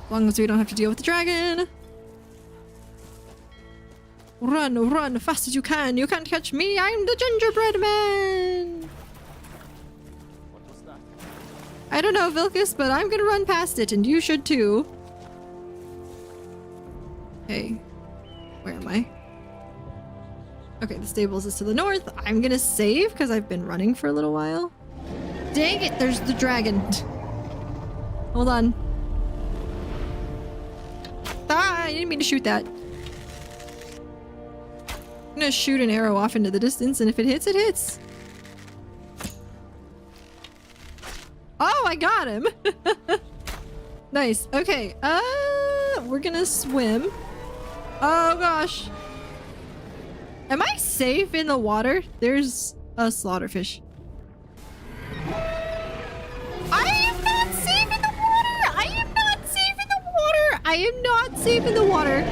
As long as we don't have to deal with the dragon. Run, run, fast as you can. You can't catch me. I'm the gingerbread man. I don't know, Vilcus, but I'm gonna run past it, and you should too. Okay. Where am I? Okay, the stables is to the north. I'm gonna save because I've been running for a little while. Dang it, there's the dragon. Hold on. Ah, I didn't mean to shoot that. I'm gonna shoot an arrow off into the distance, and if it hits, it hits. Oh, I got him! Nice. Okay, we're gonna swim. Oh gosh. Am I safe in the water? There's a slaughterfish. I am not safe in the water! I am not safe in the water! I am not safe in the water!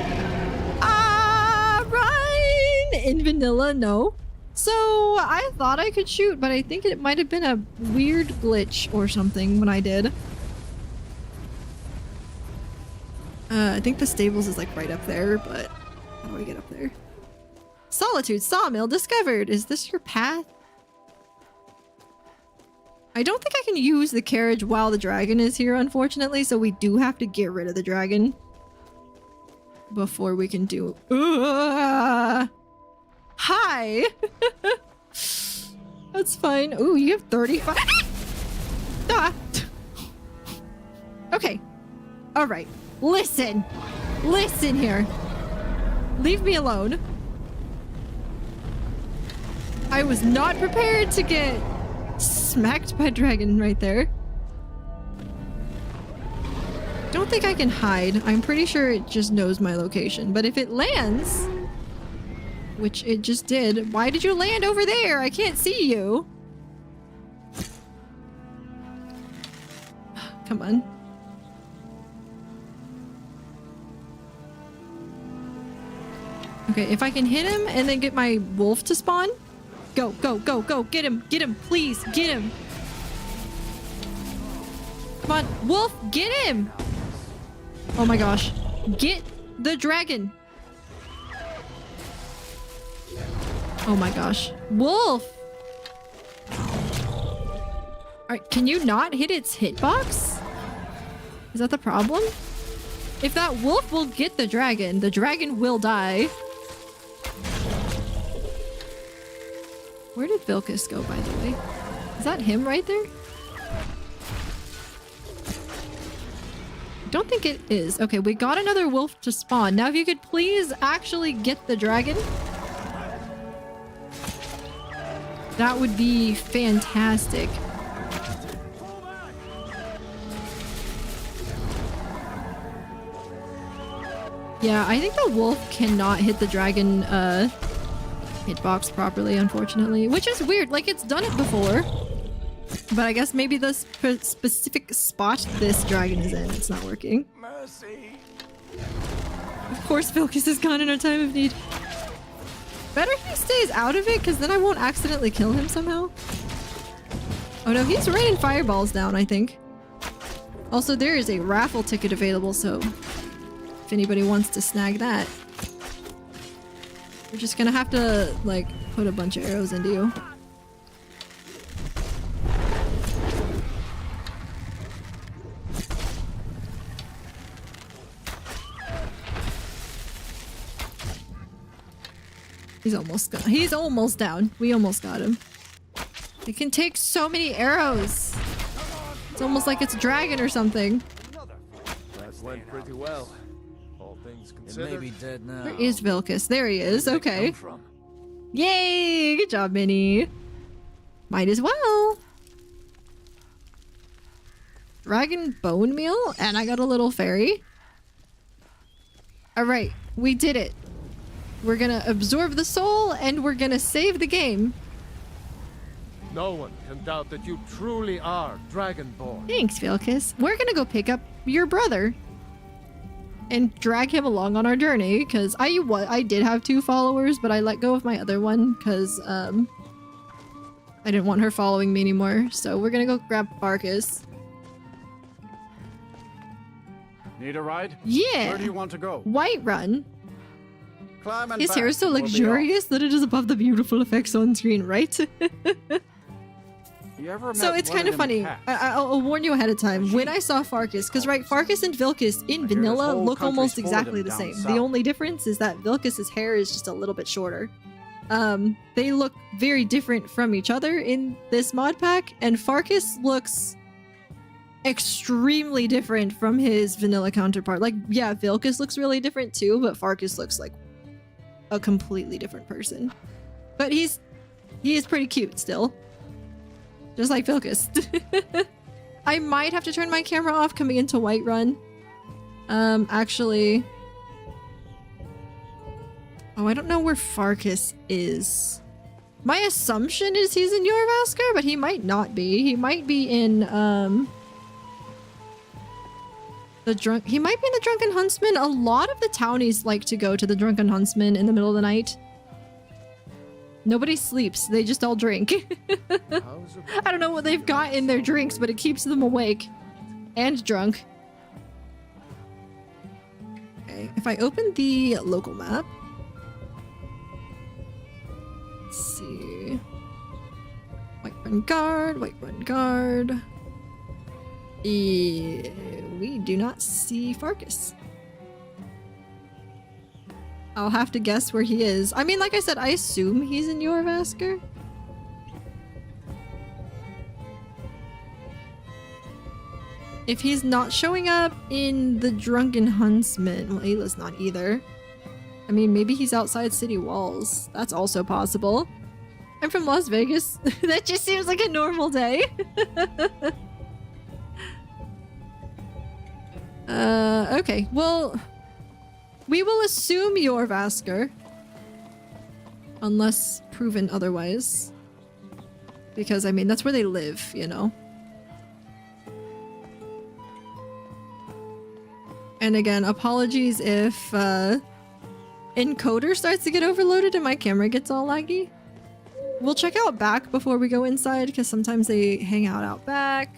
Run! In vanilla, no. So, I thought I could shoot, but I think it might have been a weird glitch or something when I did. I think the stables is like right up there, but how do I get up there? Solitude Sawmill discovered! Is this your path? I don't think I can use the carriage while the dragon is here, unfortunately, so we do have to get rid of the dragon before we can do... Hi! That's fine. Ooh, you have 35... Ah! Okay. Alright. Listen! Listen here! Leave me alone. I was not prepared to get smacked by a dragon right there. Don't think I can hide. I'm pretty sure it just knows my location. But if it lands, which it just did, why did you land over there? I can't see you. Come on. Okay, if I can hit him and then get my wolf to spawn. Go, go, go, go. Get him, please, get him. Come on, wolf, get him. Oh my gosh. Get the dragon. Oh my gosh. Wolf. Alright, can you not hit its hitbox? Is that the problem? If that wolf will get the dragon will die. Where did Vilcus go, by the way? Is that him right there? I don't think it is. Okay, we got another wolf to spawn. Now if you could please actually get the dragon. That would be fantastic. Yeah, I think the wolf cannot hit the dragon hitbox properly, unfortunately. Which is weird, like it's done it before. But I guess maybe the specific spot this dragon is in, it's not working. Mercy. Of course Vilcus is gone in our time of need. Better he stays out of it, because then I won't accidentally kill him somehow. Oh no, he's raining fireballs down, I think. Also, there is a raffle ticket available, so if anybody wants to snag that. We're just gonna have to, like, put a bunch of arrows into you. He's almost gone. He's almost down. We almost got him. It can take so many arrows. It's almost like it's a dragon or something. That went pretty well. All things things considered. It may be dead now. Where is Vilcus? There he is. Okay. Yay! Good job, Minnie. Might as well. Dragon bone meal, and I got a little fairy. Alright, we did it. We're gonna absorb the soul, and we're gonna save the game. No one can doubt that you truly are Dragonborn. Thanks, Vilcus. We're gonna go pick up your brother. And drag him along on our journey, because I did have 2 followers, but I let go of my other one, because, I didn't want her following me anymore. So we're gonna go grab Farkas. Need a ride? Yeah! Where do you want to go? Whiterun. Climb and His hair back is so and we'll be luxurious that it is above the beautiful effects on screen, right? You ever So met it's one kind of them funny. cats? I'll warn you ahead of time. When I saw Farkas, because right, Farkas and Vilcus in vanilla whole look country's almost full of exactly them the down same. south. The only difference is that Vilcus's hair is just a little bit shorter. They look very different from each other in this mod pack, and Farkas looks extremely different from his vanilla counterpart. Like, yeah, Vilcus looks really different too, but Farkas looks like a completely different person. But he is pretty cute still. Just like Vilcus. I might have to turn my camera off coming into Whiterun. Actually... Oh, I don't know where Farkas is. My assumption is he's in Jorvaskr, but he might not be. He might be in, he might be in the Drunken Huntsman. A lot of the townies like to go to the Drunken Huntsman in the middle of the night. Nobody sleeps. They just all drink. I don't know what they've got in their drinks, but it keeps them awake. And drunk. Okay, if I open the local map... Let's see... Whiterun Guard. We do not see Farkas. I'll have to guess where he is. I mean, like I said, I assume he's in Jorvaskr. If he's not showing up in the Drunken Huntsman, well, Ayla's not either. I mean, maybe he's outside city walls. That's also possible. I'm from Las Vegas. That just seems like a normal day. Okay, well... We will assume Jorvaskr. Unless proven otherwise. Because, I mean, that's where they live, you know? And again, apologies if, encoder starts to get overloaded and my camera gets all laggy. We'll check out back before we go inside, because sometimes they hang out back.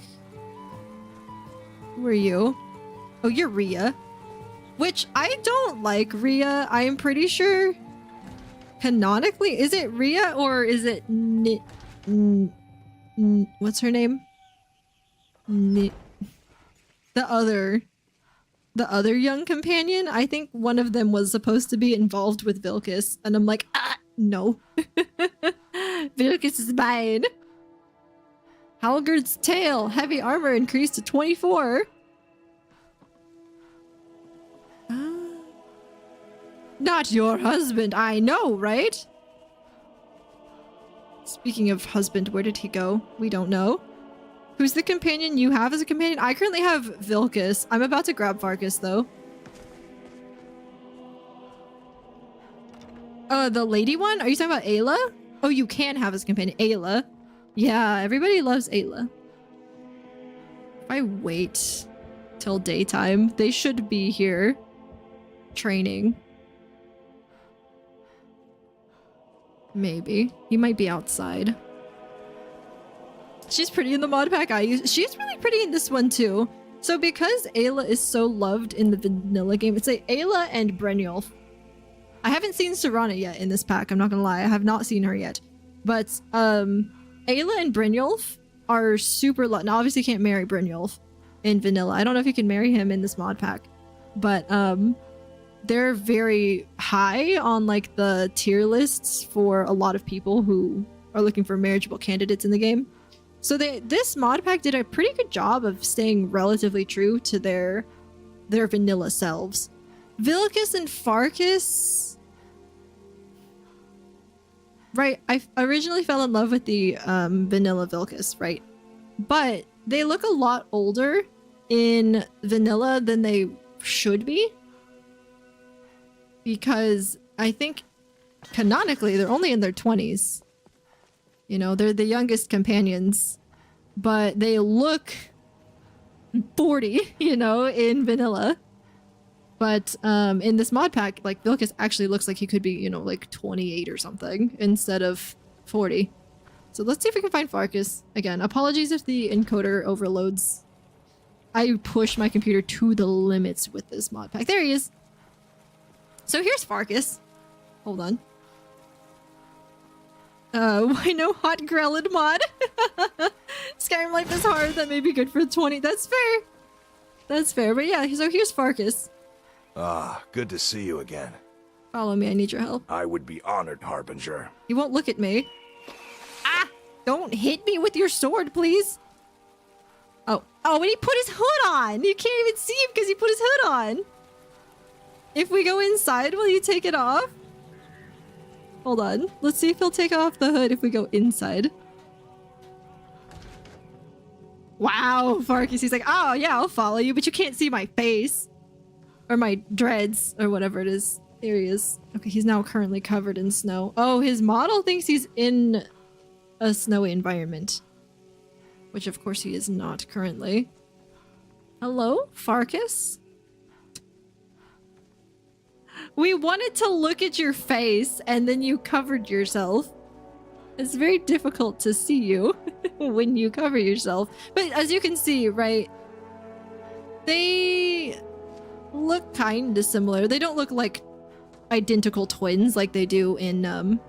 Who are you? Oh, you're Rhea. Which, I don't like Rhea. I am pretty sure... Canonically, is it Rhea or is it what's her name? The other young companion? I think one of them was supposed to be involved with Vilcus, and I'm like, no. Vilcus is mine. Halgard's tail. Heavy armor increased to 24. Not your husband, I know, right? Speaking of husband, where did he go? We don't know. Who's the companion you have as a companion? I currently have Vilcus. I'm about to grab Farkas, though. The lady one? Are you talking about Ayla? Oh, you can have as a companion. Ayla. Yeah, everybody loves Ayla. If I wait till daytime, they should be here training. Maybe. He might be outside. She's pretty in the mod pack I use. She's really pretty in this one too. So because Ayla is so loved in the vanilla game, it's like Ayla and Brynjolf. I haven't seen Serana yet in this pack, I'm not gonna lie. I have not seen her yet. But Ayla and Brynjolf are super loved. Now obviously you can't marry Brynjolf in vanilla. I don't know if you can marry him in this mod pack. But they're very high on like the tier lists for a lot of people who are looking for marriageable candidates in the game. So this mod pack did a pretty good job of staying relatively true to their vanilla selves. Vilcus and Farkas. Right, I originally fell in love with the vanilla Vilcus, right? But they look a lot older in vanilla than they should be. Because I think canonically they're only in their 20s. You know, they're the youngest companions. But they look 40, you know, in vanilla. But in this mod pack, like, Vilcus actually looks like he could be, you know, like 28 or something instead of 40. So let's see if we can find Farkas. Again, apologies if the encoder overloads. I push my computer to the limits with this mod pack. There he is. So here's Farkas. Hold on. Why no hot Grelin mod? Skyrim life is hard. That may be good for 20. That's fair. That's fair. But yeah, so here's Farkas. Ah, good to see you again. Follow me, I need your help. I would be honored, Harbinger. You won't look at me. Ah! Don't hit me with your sword, please. Oh, and he put his hood on! You can't even see him because he put his hood on! If we go inside, will you take it off? Hold on. Let's see if he'll take off the hood if we go inside. Wow, Farkas. He's like, oh yeah, I'll follow you, but you can't see my face. Or my dreads, or whatever it is. There he is. Okay, he's now currently covered in snow. Oh, his model thinks he's in a snowy environment. Which of course he is not currently. Hello, Farkas? We wanted to look at your face, and then you covered yourself. It's very difficult to see you when you cover yourself. But as you can see, right, they look kind of similar. They don't look like identical twins like they do in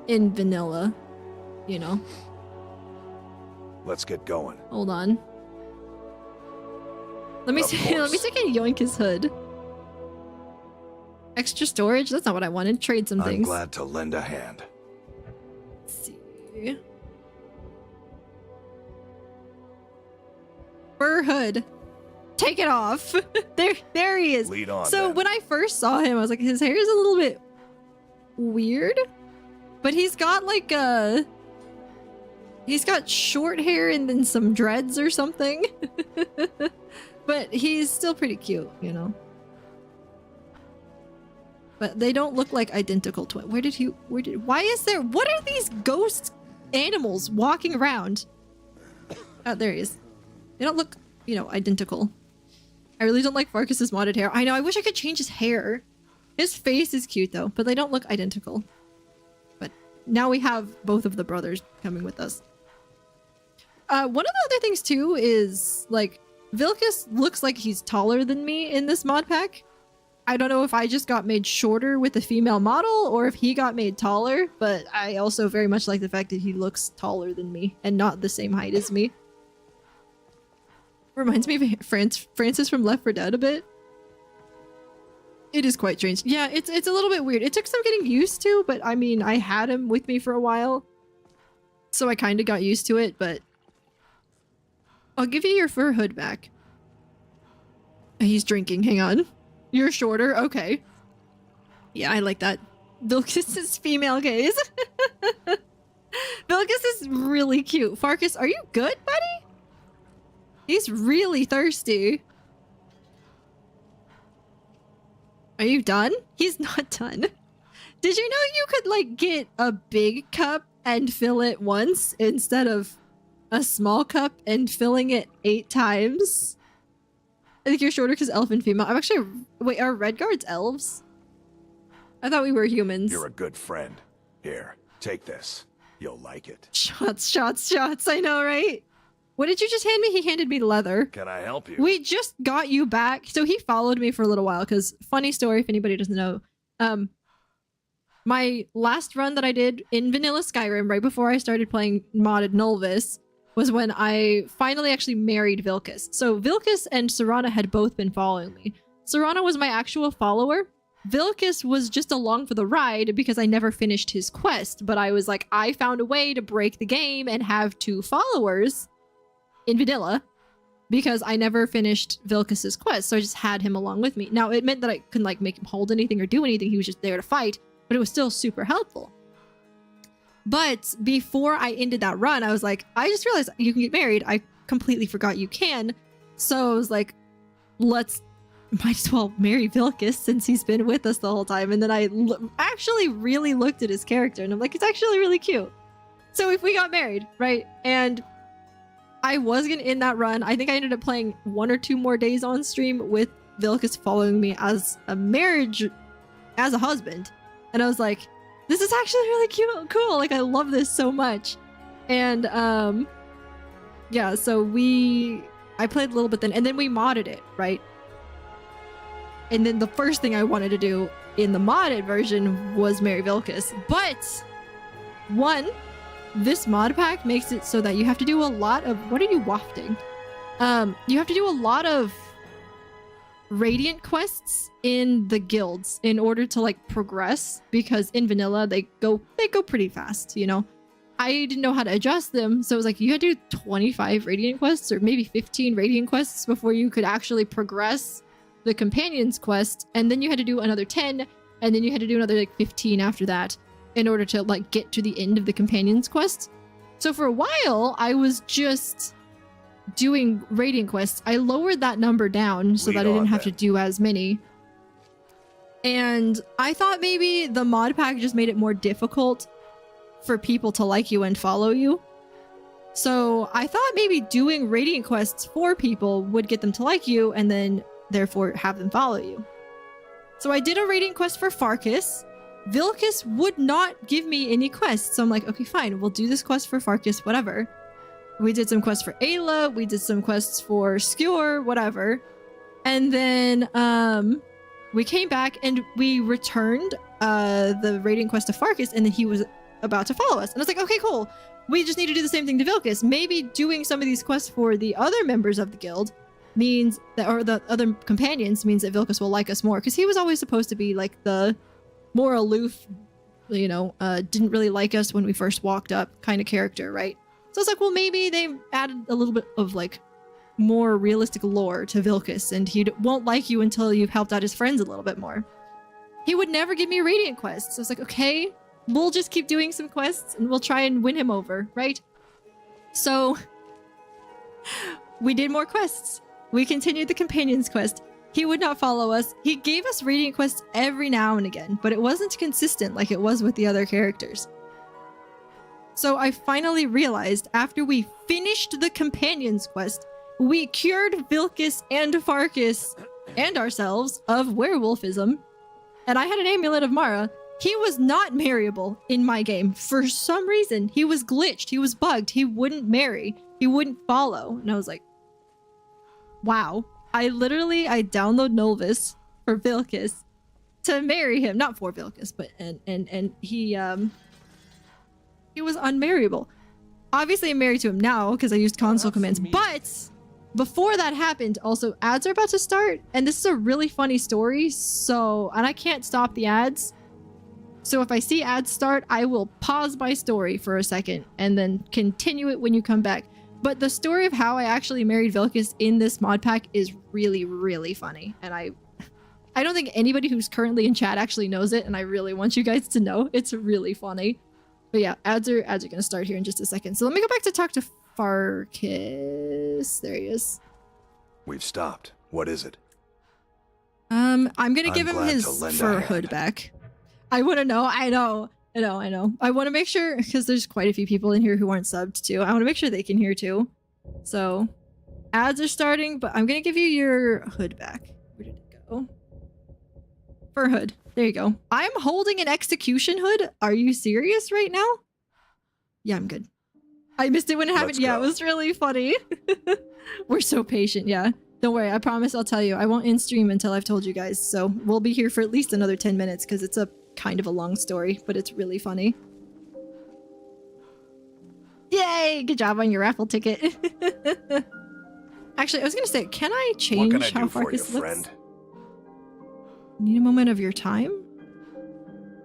vanilla, you know. Let's get going. Hold on. Let me see if I can yoink his hood. Extra storage? That's not what I wanted. Trade some things. I'm glad to lend a hand. Let's see. Fur hood. Take it off. there he is. Lead on, so then. when I first saw him, I was like, his hair is a little bit weird, but he's got like he's got short hair and then some dreads or something. But he's still pretty cute, you know. But they don't look like identical twins. Why is there, what are these ghost animals walking around? Oh, there he is. They don't look, you know, identical. I really don't like Farkas's modded hair. I know, I wish I could change his hair. His face is cute though, but they don't look identical. But now we have both of the brothers coming with us. One of the other things too is, like, Vilcus looks like he's taller than me in this mod pack. I don't know if I just got made shorter with the female model or if he got made taller, but I also very much like the fact that he looks taller than me and not the same height as me. Reminds me of Francis from Left 4 Dead a bit. It is quite strange. Yeah, it's a little bit weird. It took some getting used to, but I mean, I had him with me for a while, so I kind of got used to it, but I'll give you your fur hood back. He's drinking. Hang on. You're shorter? Okay. Yeah, I like that. Vilcus is female gaze. Vilcus is really cute. Farkas, are you good, buddy? He's really thirsty. Are you done? He's not done. Did you know you could, like, get a big cup and fill it once instead of a small cup and filling it 8 times? I think you're shorter because elf and female. I'm actually... Wait, are red guards elves? I thought we were humans. You're a good friend. Here, take this. You'll like it. Shots, shots, shots. I know, right? What did you just hand me? He handed me leather. Can I help you? We just got you back. So he followed me for a little while because, funny story if anybody doesn't know, my last run that I did in vanilla Skyrim right before I started playing modded NOLVUS was when I finally actually married Vilcus. So Vilcus and Serana had both been following me. Serana was my actual follower. Vilcus was just along for the ride because I never finished his quest, but I was like, I found a way to break the game and have 2 followers in vanilla. because I never finished Vilcas's quest, so I just had him along with me. Now, it meant that I couldn't like make him hold anything or do anything. He was just there to fight, but it was still super helpful. But before I ended that run, I was like, I just realized you can get married. I completely forgot you can. So I was like, might as well marry Vilcas since he's been with us the whole time. And then I actually really looked at his character and I'm like, it's actually really cute. So if we got married, right? And I was going to end that run. I think I ended up playing 1 or 2 more days on stream with Vilcas following me as a husband. And I was like, this is actually really cute, cool. Like, I love this so much. And, yeah, so I played a little bit then, and then we modded it, right? And then the first thing I wanted to do in the modded version was marry Vilcas. But, this mod pack makes it so that you have to do a lot of, what are you wafting? You have to do a lot of Radiant quests in the guilds in order to like progress, because in vanilla they go pretty fast, you know. I didn't know how to adjust them, so it was like you had to do 25 Radiant quests or maybe 15 Radiant quests before you could actually progress the Companions quest, and then you had to do another 10, and then you had to do another like 15 after that in order to like get to the end of the Companions quest. So for a while I was just doing Radiant quests. I lowered that number down so that I didn't have to do as many. And I thought maybe the mod pack just made it more difficult for people to like you and follow you. So I thought maybe doing Radiant quests for people would get them to like you and then therefore have them follow you. So I did a Radiant quest for Farkas. Vilcas would not give me any quests. So I'm like, okay, fine. We'll do this quest for Farkas, whatever. We did some quests for Ayla. We did some quests for Skewer, whatever. And then we came back and we returned the Radiant quest to Farkas, and then he was about to follow us. And I was like, okay, cool. We just need to do the same thing to Vilcas. Maybe doing some of these quests for the other members of the guild means that, or the other companions, means that Vilcas will like us more. Because he was always supposed to be like the more aloof, you know, didn't really like us when we first walked up kind of character, right? So I was like, well, maybe they added a little bit of like more realistic lore to Vilcas, and he won't like you until you've helped out his friends a little bit more. He would never give me Radiant quests. So I was like, okay, we'll just keep doing some quests and we'll try and win him over, right? So we did more quests. We continued the Companions quest. He would not follow us. He gave us Radiant quests every now and again, but it wasn't consistent like it was with the other characters. So I finally realized after we finished the Companions quest, we cured Vilcas and Farkas and ourselves of werewolfism, and I had an amulet of Mara. He was not marryable in my game. For some reason, he was glitched. He was bugged. He wouldn't marry. He wouldn't follow. And I was like, wow. I download NOLVUS for Vilcas to marry him. Not for Vilcas, but and he was unmarryable. Obviously, I'm married to him now because I used console commands. But before that happened, also, ads are about to start. And this is a really funny story. So, and I can't stop the ads. So if I see ads start, I will pause my story for a second and then continue it when you come back. But the story of how I actually married Vilcas in this mod pack is really, really funny. And I don't think anybody who's currently in chat actually knows it. And I really want you guys to know. It's really funny. But yeah, ads are going to start here in just a second. So let me go back to talk to Farkas. There he is. We've stopped. What is it? I'm going to give him his fur hood back. I want to know. I know. I want to make sure, because there's quite a few people in here who aren't subbed too. I want to make sure they can hear too. So ads are starting, but I'm going to give you your hood back. Where did it go? Fur hood. There you go. I'm holding an execution hood. Are you serious right now? Yeah, I'm good. I missed it when it happened. Yeah, it was really funny. We're so patient. Yeah. Don't worry. I promise I'll tell you. I won't end stream until I've told you guys. So we'll be here for at least another 10 minutes because it's a kind of a long story, but it's really funny. Yay! Good job on your raffle ticket. Actually, I was going to say, can I change how Farkas looks? Friend? Need a moment of your time?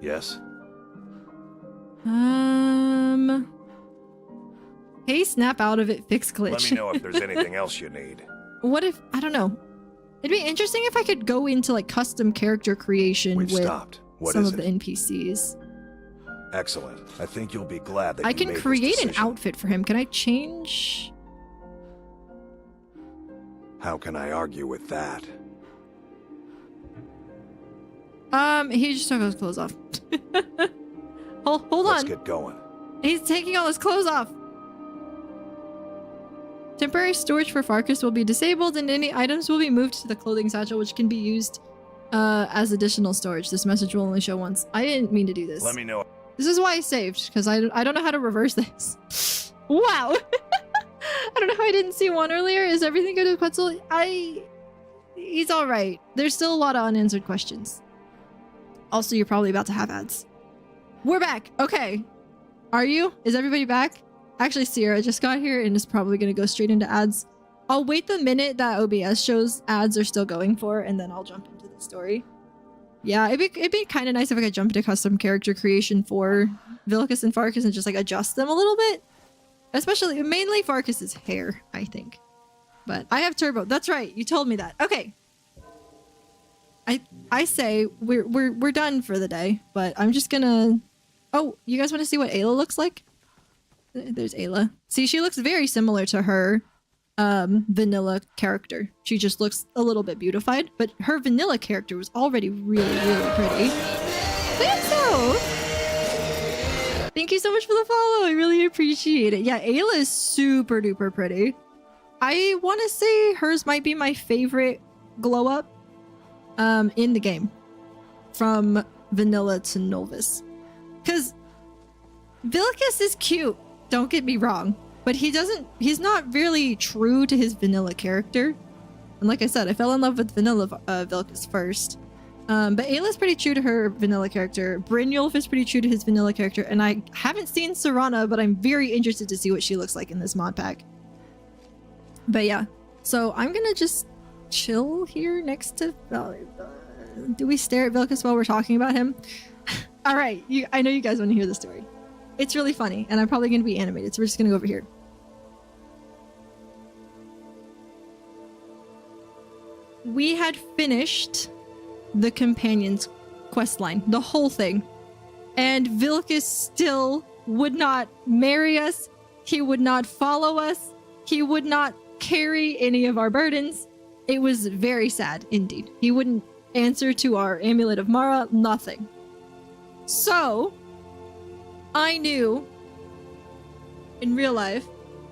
Yes. Hey, snap out of it, fix glitch. Let me know if there's anything else you need. What if, I don't know. It'd be interesting if I could go into like custom character creation We've with stopped. What some is of the NPCs. Excellent. I think you'll be glad that I you can made create this an decision. outfit for him. Can I change? How can I argue with that? He just took his clothes off. Hold on. Let's get going. He's taking all his clothes off. Temporary storage for Farkas will be disabled and any items will be moved to the clothing satchel, which can be used as additional storage. This message will only show once. I didn't mean to do this. Let me know. This is why I saved, because I don't know how to reverse this. Wow. I don't know how I didn't see one earlier. Is everything good with Quetzal? He's alright. There's still a lot of unanswered questions. Also, you're probably about to have ads. We're back. Okay. Are you? Is everybody back? Actually, Sierra just got here and is probably going to go straight into ads. I'll wait the minute that OBS shows ads are still going for, and then I'll jump into the story. Yeah, it'd be kind of nice if I could jump into custom character creation for Vilkas and Farkas and just like adjust them a little bit. Especially, mainly Farkas's hair, I think. But I have turbo. That's right. You told me that. Okay. I say we're done for the day, but I'm just gonna. Oh, you guys want to see what Ayla looks like? There's Ayla. See, she looks very similar to her vanilla character. She just looks a little bit beautified, but her vanilla character was already really, really pretty. So, thank you so much for the follow. I really appreciate it. Yeah, Ayla is super duper pretty. I want to say hers might be my favorite glow up in the game from vanilla to NOLVUS. Because Vilkas is cute, don't get me wrong, but he's not really true to his vanilla character. And like I said, I fell in love with vanilla Vilkas first. But Ayla's pretty true to her vanilla character. Brynjolf is pretty true to his vanilla character. And I haven't seen Serana, but I'm very interested to see what she looks like in this mod pack. But yeah, so I'm gonna just chill here next to... do we stare at Vilkas while we're talking about him? All right, I know you guys want to hear the story. It's really funny, and I'm probably going to be animated, so we're just going to go over here. We had finished the companion's quest line, the whole thing, and Vilkas still would not marry us. He would not follow us. He would not carry any of our burdens. It was very sad indeed. He wouldn't answer to our Amulet of Mara, nothing. So, I knew in real life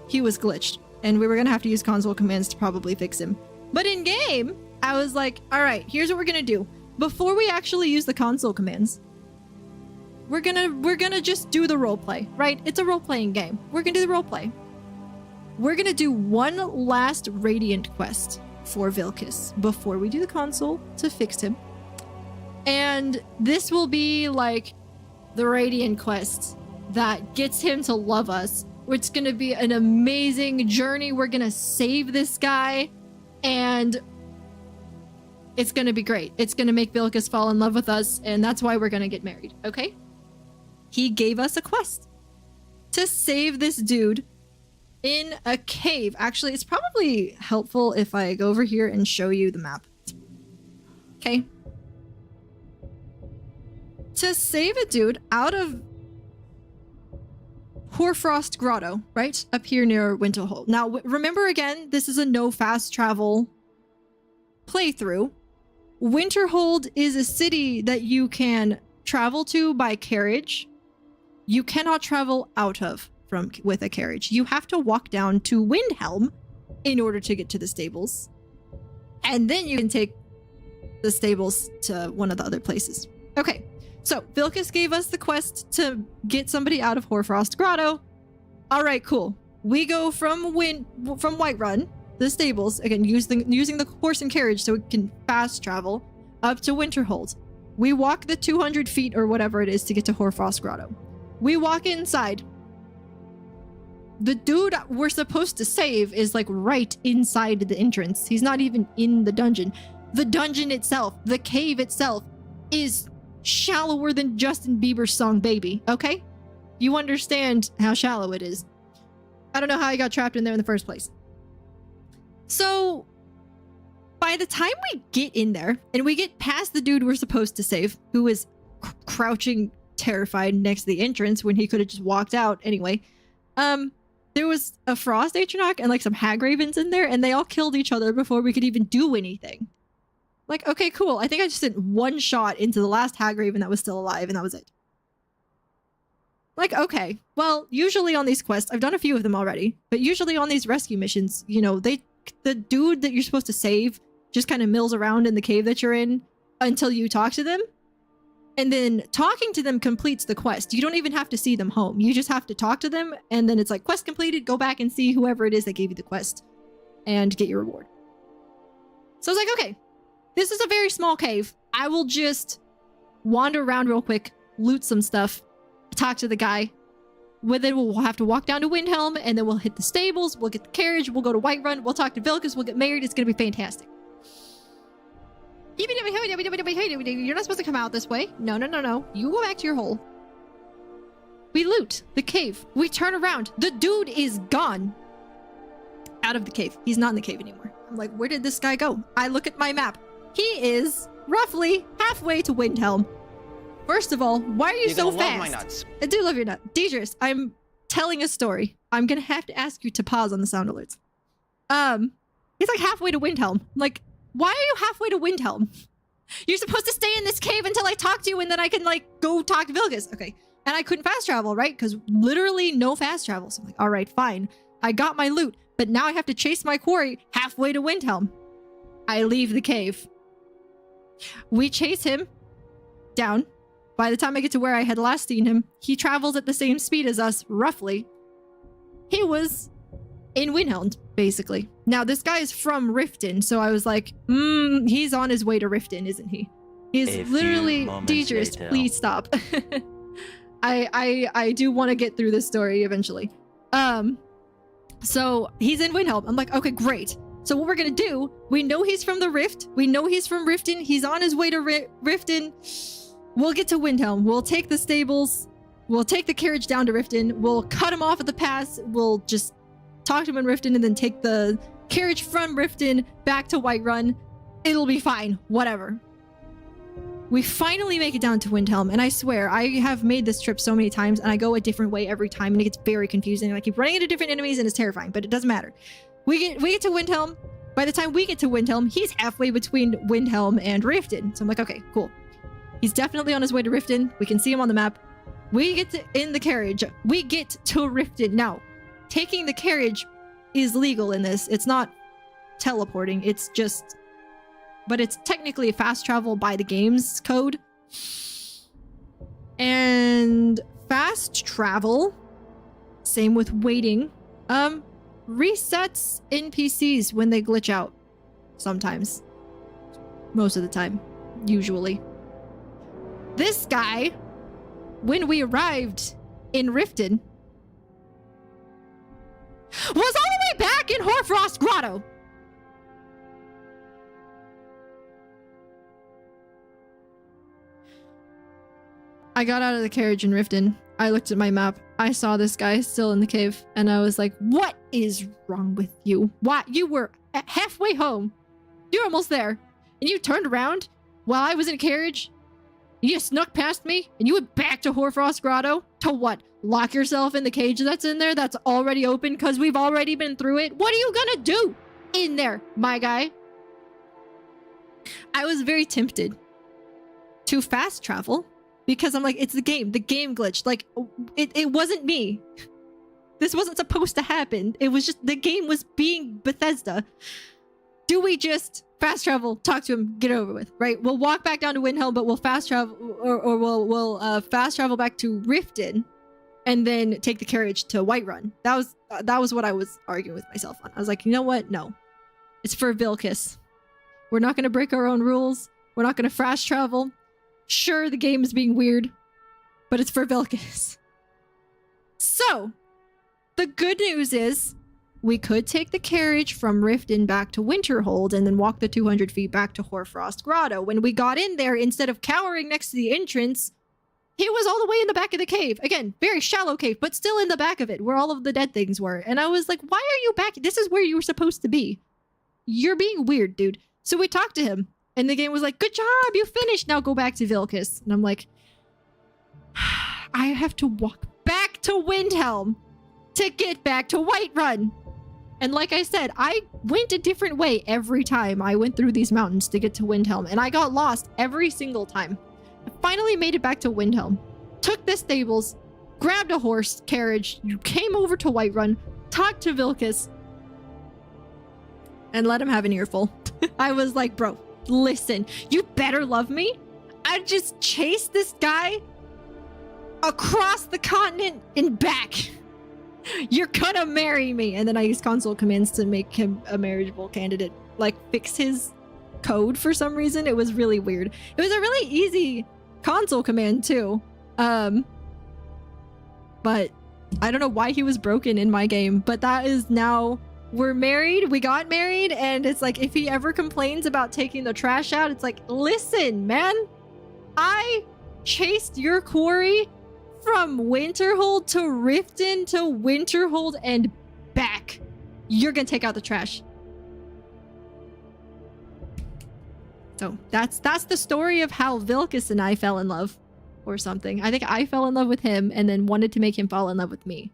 he was glitched, and we were gonna have to use console commands to probably fix him. But in game, I was like, all right, here's what we're gonna do. Before we actually use the console commands, we're gonna just do the roleplay, right? It's a role-playing game. We're gonna do the roleplay. We're gonna do one last Radiant quest for Vilkas before we do the console to fix him. And this will be like the Radiant quest that gets him to love us. It's going to be an amazing journey. We're going to save this guy and it's going to be great. It's going to make Vilkas fall in love with us, and that's why we're going to get married, okay? He gave us a quest to save this dude in a cave. Actually, it's probably helpful if I go over here and show you the map. Okay. To save a dude out of Hoarfrost Grotto, right? Up here near Winterhold. Now, remember again, this is a no fast travel playthrough. Winterhold is a city that you can travel to by carriage. You cannot travel out of with a carriage. You have to walk down to Windhelm in order to get to the stables. And then you can take the stables to one of the other places. Okay, so Vilkas gave us the quest to get somebody out of Hoarfrost Grotto. All right, cool. We go from Whiterun, the stables, again, using the horse and carriage so we can fast travel up to Winterhold. We walk the 200 feet or whatever it is to get to Hoarfrost Grotto. We walk inside. The dude we're supposed to save is like right inside the entrance. He's not even in the dungeon. The dungeon itself, the cave itself, is shallower than Justin Bieber's song Baby, okay? You understand how shallow it is. I don't know how I got trapped in there in the first place. So, by the time we get in there, and we get past the dude we're supposed to save, who is crouching, terrified next to the entrance when he could have just walked out anyway, there was a Frost Atronach and like some Hag Ravens in there, and they all killed each other before we could even do anything. Like, okay, cool. I think I just sent one shot into the last Hag Raven that was still alive, and that was it. Like, okay, well, usually on these quests, I've done a few of them already, but usually on these rescue missions, you know, the dude that you're supposed to save just kind of mills around in the cave that you're in until you talk to them. And then talking to them completes the quest. You don't even have to see them home. You just have to talk to them, and then it's like, quest completed, go back and see whoever it is that gave you the quest and get your reward. So I was like, okay, this is a very small cave. I will just wander around real quick, loot some stuff, talk to the guy. Then we'll have to walk down to Windhelm, and then we'll hit the stables, we'll get the carriage, we'll go to Whiterun, we'll talk to Vilkas, we'll get married. It's going to be fantastic. You're not supposed to come out this way. No. You go back to your hole. We loot the cave. We turn around. The dude is gone. Out of the cave. He's not in the cave anymore. I'm like, where did this guy go? I look at my map. He is roughly halfway to Windhelm. First of all, why are you so fast? Love my nuts. I do love your nut. Deidris, I'm telling a story. I'm gonna have to ask you to pause on the sound alerts. He's like halfway to Windhelm. I'm like, why are you halfway to Windhelm? You're supposed to stay in this cave until I talk to you, and then I can, like, go talk to Vilgas. Okay. And I couldn't fast travel, right? Because literally no fast travel. So I'm like, all right, fine. I got my loot, but now I have to chase my quarry halfway to Windhelm. I leave the cave. We chase him down. By the time I get to where I had last seen him, he travels at the same speed as us, roughly. He was in Windhelm, basically. Now, this guy is from Riften, so I was like, he's on his way to Riften, isn't he? He's literally... Deidris, please stop. I do want to get through this story eventually. So, he's in Windhelm. I'm like, okay, great. So what we're gonna do, we know he's from the Rift. We know he's from Riften. He's on his way to Riften. We'll get to Windhelm. We'll take the stables. We'll take the carriage down to Riften. We'll cut him off at the pass. We'll just talk to him in Riften and then take the carriage from Riften back to Whiterun. It'll be fine. Whatever. We finally make it down to Windhelm, and I swear, I have made this trip so many times, and I go a different way every time, and it gets very confusing, and I keep running into different enemies, and it's terrifying, but it doesn't matter. We get to Windhelm. By the time we get to Windhelm, he's halfway between Windhelm and Riften. So I'm like, okay, cool. He's definitely on his way to Riften. We can see him on the map. We get in the carriage. We get to Riften. Now, taking the carriage is legal in this. It's not teleporting. It's just... But it's technically fast travel by the game's code. And fast travel, same with waiting, resets NPCs when they glitch out. Sometimes. Most of the time. Usually. This guy, when we arrived in Riften, was all the way back in Hoarfrost Grotto. I got out of the carriage in Riften. I looked at my map. I saw this guy still in the cave, and I was like, what is wrong with you? Why? You were halfway home. You're almost there. And you turned around while I was in a carriage. You just snuck past me, and you went back to Hoarfrost Grotto? To what? Lock yourself in the cage that's in there that's already open because we've already been through it? What are you gonna do in there, my guy? I was very tempted to fast travel because I'm like, it's the game. The game glitched. Like, it wasn't me. This wasn't supposed to happen. It was just the game was being Bethesda. Do we just fast travel, talk to him, get it over with, right? We'll walk back down to Windhelm, but we'll fast travel, or we'll fast travel back to Riften, and then take the carriage to Whiterun. That was what I was arguing with myself on. I was like, you know what? No, it's for Vilkas. We're not going to break our own rules. We're not going to fast travel. Sure, the game is being weird, but it's for Vilkas. So, the good news is, we could take the carriage from Riften back to Winterhold and then walk the 200 feet back to Hoarfrost Grotto. When we got in there, instead of cowering next to the entrance, He was all the way in the back of the cave. Again, very shallow cave, but still in the back of it, where all of the dead things were. And I was like, why are you back? This is where you were supposed to be. You're being weird, dude. So we talked to him, and the game was like, good job, you finished. Now go back to Vilcus. And I'm like, I have to walk back to Windhelm to get back to Whiterun. And like I said, I went a different way every time I went through these mountains to get to Windhelm, and I got lost every single time. I finally made it back to Windhelm, took the stables, grabbed a horse carriage, came over to Whiterun, talked to Vilcus, and let him have an earful. I was like, bro, listen, you better love me. I just chased this guy across the continent and back. You're gonna marry me. And then I used console commands to make him a marriageable candidate, like fix his code for some reason. It was really weird. It was a really easy console command too. But I don't know why he was broken in my game, but that is now, we're married, we got married, and it's like, if he ever complains about taking the trash out, it's like, listen, man, I chased your quarry from Winterhold to Riften to Winterhold and back. You're gonna take out the trash. So that's the story of how Vilcus and I fell in love, or something. I think I fell in love with him and then wanted to make him fall in love with me,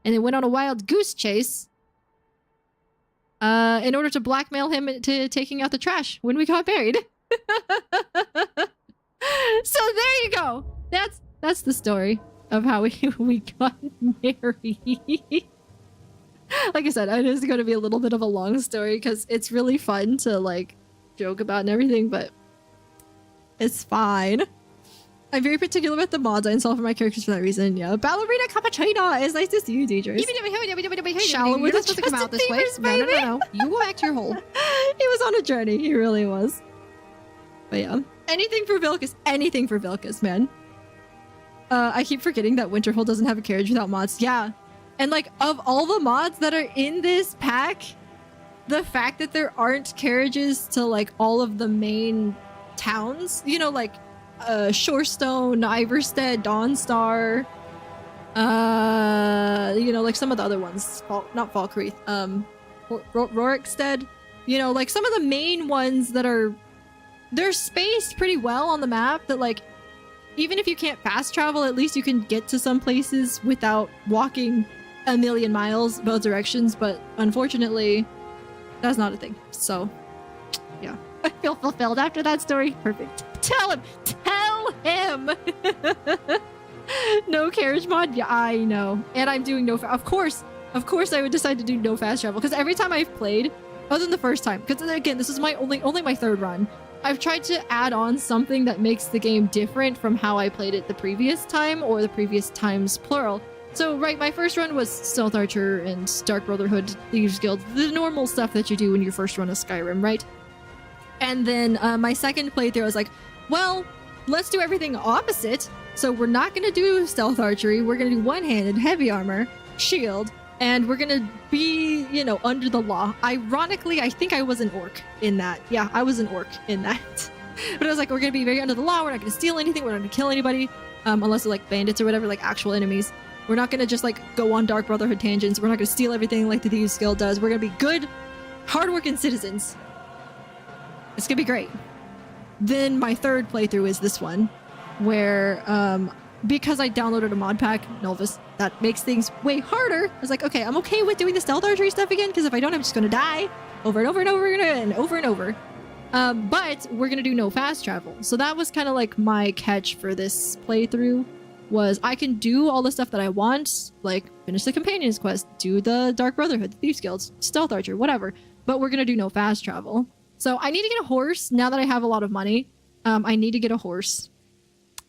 and then went on a wild goose chase in order to blackmail him into taking out the trash when we got married. So there you go. That's the story of how we got married. Like I said, it is going to be a little bit of a long story because it's really fun to like joke about and everything, but it's fine. I'm very particular about the mods I install for my characters for that reason. Yeah, Ballerina Cappuccino. It's nice to see you, Deidre. Shallow with supposed to come out this way. No. You go back to your hole. He was on a journey. He really was. But yeah, anything for Vilcus. Anything for Vilcus, man. I keep forgetting that Winterhold doesn't have a carriage without mods. Yeah. And like, of all the mods that are in this pack, the fact that there aren't carriages to like all of the main towns, you know, like Shorestone, Iverstead, Dawnstar, you know, like some of the other ones, not Falkreath, Rorikstead, you know, like some of the main ones that are, they're spaced pretty well on the map that like, even if you can't fast travel, at least you can get to some places without walking a million miles both directions, but unfortunately, that's not a thing. So, yeah. I feel fulfilled after that story. Perfect. Tell him! No carriage mod? Yeah, I know. And I'm doing no of course I would decide to do no fast travel, because every time I've played, other than the first time, because again, this is my only my third run, I've tried to add on something that makes the game different from how I played it the previous time, or the previous times plural. So, right, my first run was Stealth Archer and Dark Brotherhood, Thieves Guild, the normal stuff that you do when you first run a Skyrim, right? And then my second playthrough, I was like, well, let's do everything opposite. So we're not going to do Stealth Archery, we're going to do one-handed, heavy armor, shield, and we're going to be, you know, under the law. Ironically, I think I was an orc in that. Yeah, I was an orc in that. But I was like, we're going to be very under the law, we're not going to steal anything, we're not going to kill anybody, unless they're like bandits or whatever, like actual enemies. We're not going to just like go on Dark Brotherhood tangents, we're not going to steal everything like the Thieves Guild does. We're going to be good, hardworking citizens. It's going to be great. Then my third playthrough is this one, where because I downloaded a mod pack, NOLVUS, that makes things way harder. I was like, okay, I'm okay with doing the stealth archery stuff again, because if I don't, I'm just gonna die over and over and over and over and over. But we're gonna do no fast travel. So that was kind of like my catch for this playthrough, was I can do all the stuff that I want, like finish the Companion's Quest, do the Dark Brotherhood, the Thieves Guild, Stealth Archer, whatever, but we're gonna do no fast travel. So I need to get a horse now that I have a lot of money. I need to get a horse.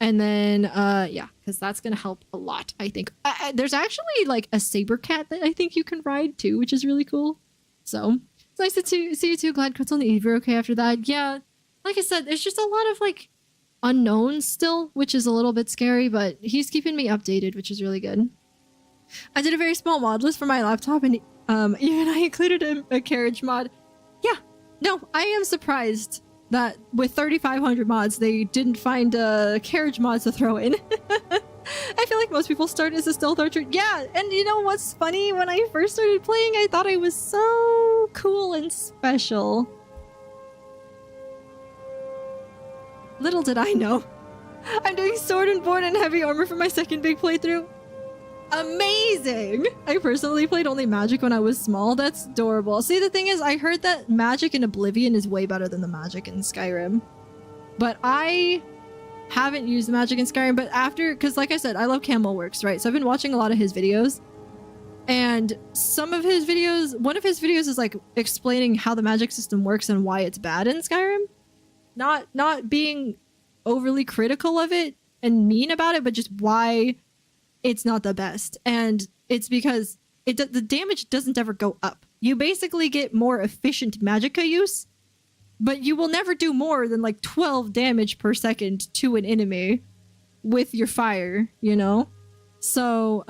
And then, yeah, because that's going to help a lot, I think. There's actually, like, a saber cat that I think you can ride, too, which is really cool. So, it's nice to see you, too. Glad Cuts on the Eve, you're okay after that. Yeah, like I said, there's just a lot of, like, unknowns still, which is a little bit scary, but he's keeping me updated, which is really good. I did a very small mod list for my laptop, and even I included a carriage mod. Yeah, no, I am surprised that with 3,500 mods, they didn't find carriage mods to throw in. I feel like most people start as a stealth archer. Yeah, and you know what's funny? When I first started playing, I thought I was so cool and special. Little did I know. I'm doing sword and board and heavy armor for my second big playthrough. Amazing! I personally played only magic when I was small. That's adorable. See, the thing is, I heard that magic in Oblivion is way better than the magic in Skyrim. But I haven't used the magic in Skyrim, but after, because like I said, I love Camelworks, right? So I've been watching a lot of his videos. And some of his videos, one of his videos is like explaining how the magic system works and why it's bad in Skyrim. Not being overly critical of it and mean about it, but just why it's not the best. And it's because the damage doesn't ever go up. You basically get more efficient magicka use, but you will never do more than like 12 damage per second to an enemy with your fire, you know? So,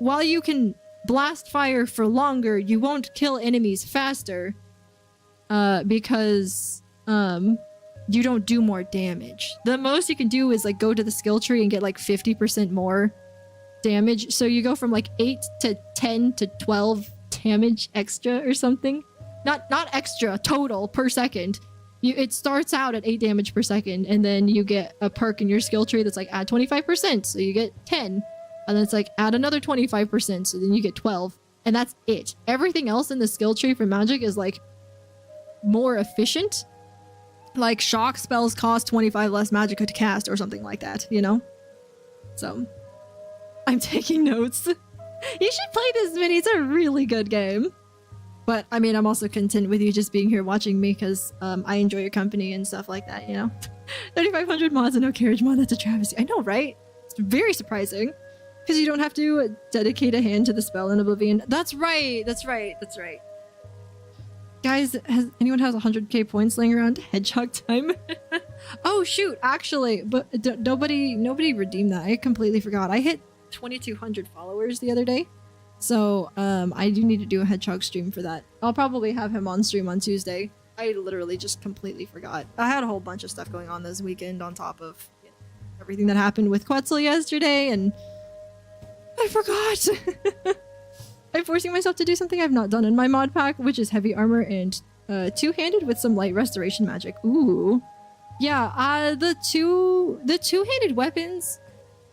while you can blast fire for longer, you won't kill enemies faster, because, you don't do more damage. The most you can do is like go to the skill tree and get like 50% more damage. So you go from like 8 to 10 to 12 damage extra or something. Not extra, total per second. It starts out at 8 damage per second, and then you get a perk in your skill tree that's like add 25%, so you get 10. And then it's like add another 25%, so then you get 12. And that's it. Everything else in the skill tree for magic is like more efficient. Like shock spells cost 25 less magicka to cast or something like that, you know? So I'm taking notes. You should play this, Minnie. It's a really good game. But I mean, I'm also content with you just being here watching me because I enjoy your company and stuff like that, you know? 3,500 mods and no carriage mod, that's a travesty. I know, right? It's very surprising. Because you don't have to dedicate a hand to the spell in Oblivion. That's right, that's right, that's right. Guys, anyone has 100k points laying around? Hedgehog time? Oh shoot, actually, but nobody redeemed that. I completely forgot. I hit 2,200 followers the other day. So, I do need to do a Hedgehog stream for that. I'll probably have him on stream on Tuesday. I literally just completely forgot. I had a whole bunch of stuff going on this weekend on top of everything that happened with Quetzal yesterday, and I forgot! I'm forcing myself to do something I've not done in my mod pack, which is heavy armor and two-handed with some light restoration magic. Ooh. Yeah, the two-handed weapons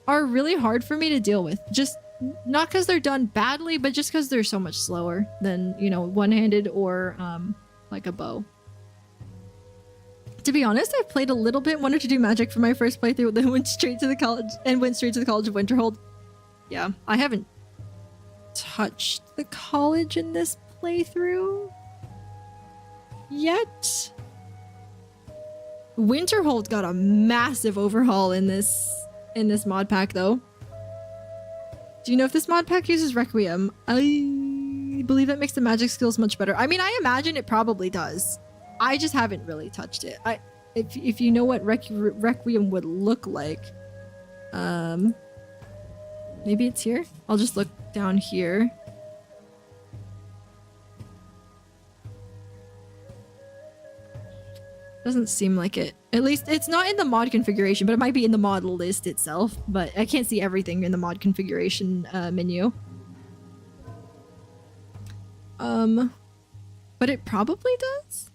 are really hard for me to deal with. Just not because they're done badly, but just because they're so much slower than, you know, one-handed or like a bow. To be honest, I've played a little bit, wanted to do magic for my first playthrough, then went straight to the college of Winterhold. Yeah, I haven't touched the college in this playthrough yet. Winterhold got a massive overhaul in this mod pack though. Do you know if this mod pack uses Requiem? I believe that makes the magic skills much better. I mean, I imagine it probably does. I just haven't really touched it. If you know what Requiem would look like, maybe it's here? I'll just look down here. Doesn't seem like it. At least it's not in the mod configuration, but it might be in the mod list itself. But I can't see everything in the mod configuration menu. But it probably does.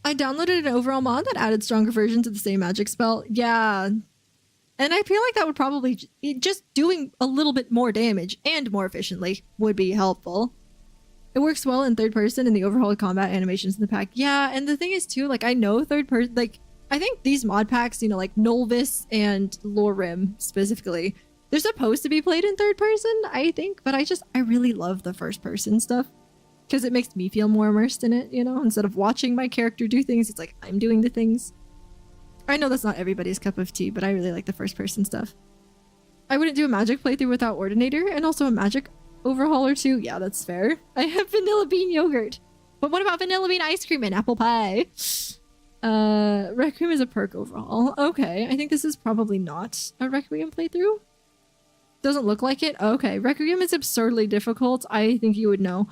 I downloaded an Overhaul mod that added stronger versions of the same magic spell. Yeah. And I feel like that would probably... just doing a little bit more damage and more efficiently would be helpful. It works well in third person in the Overhaul combat animations in the pack. Yeah, and the thing is too, like, I know third person... like, I think these mod packs, you know, like NOLVUS and Lorim specifically, they're supposed to be played in third person, I think. But I really love the first person stuff. Because it makes me feel more immersed in it, you know? Instead of watching my character do things, it's like I'm doing the things. I know that's not everybody's cup of tea, but I really like the first person stuff. I wouldn't do a magic playthrough without Ordinator, and also a magic overhaul or two. Yeah, that's fair. I have vanilla bean yogurt. But what about vanilla bean ice cream and apple pie? Requiem is a perk overhaul. Okay, I think this is probably not a Requiem playthrough. Doesn't look like it. Okay, Requiem is absurdly difficult. I think you would know.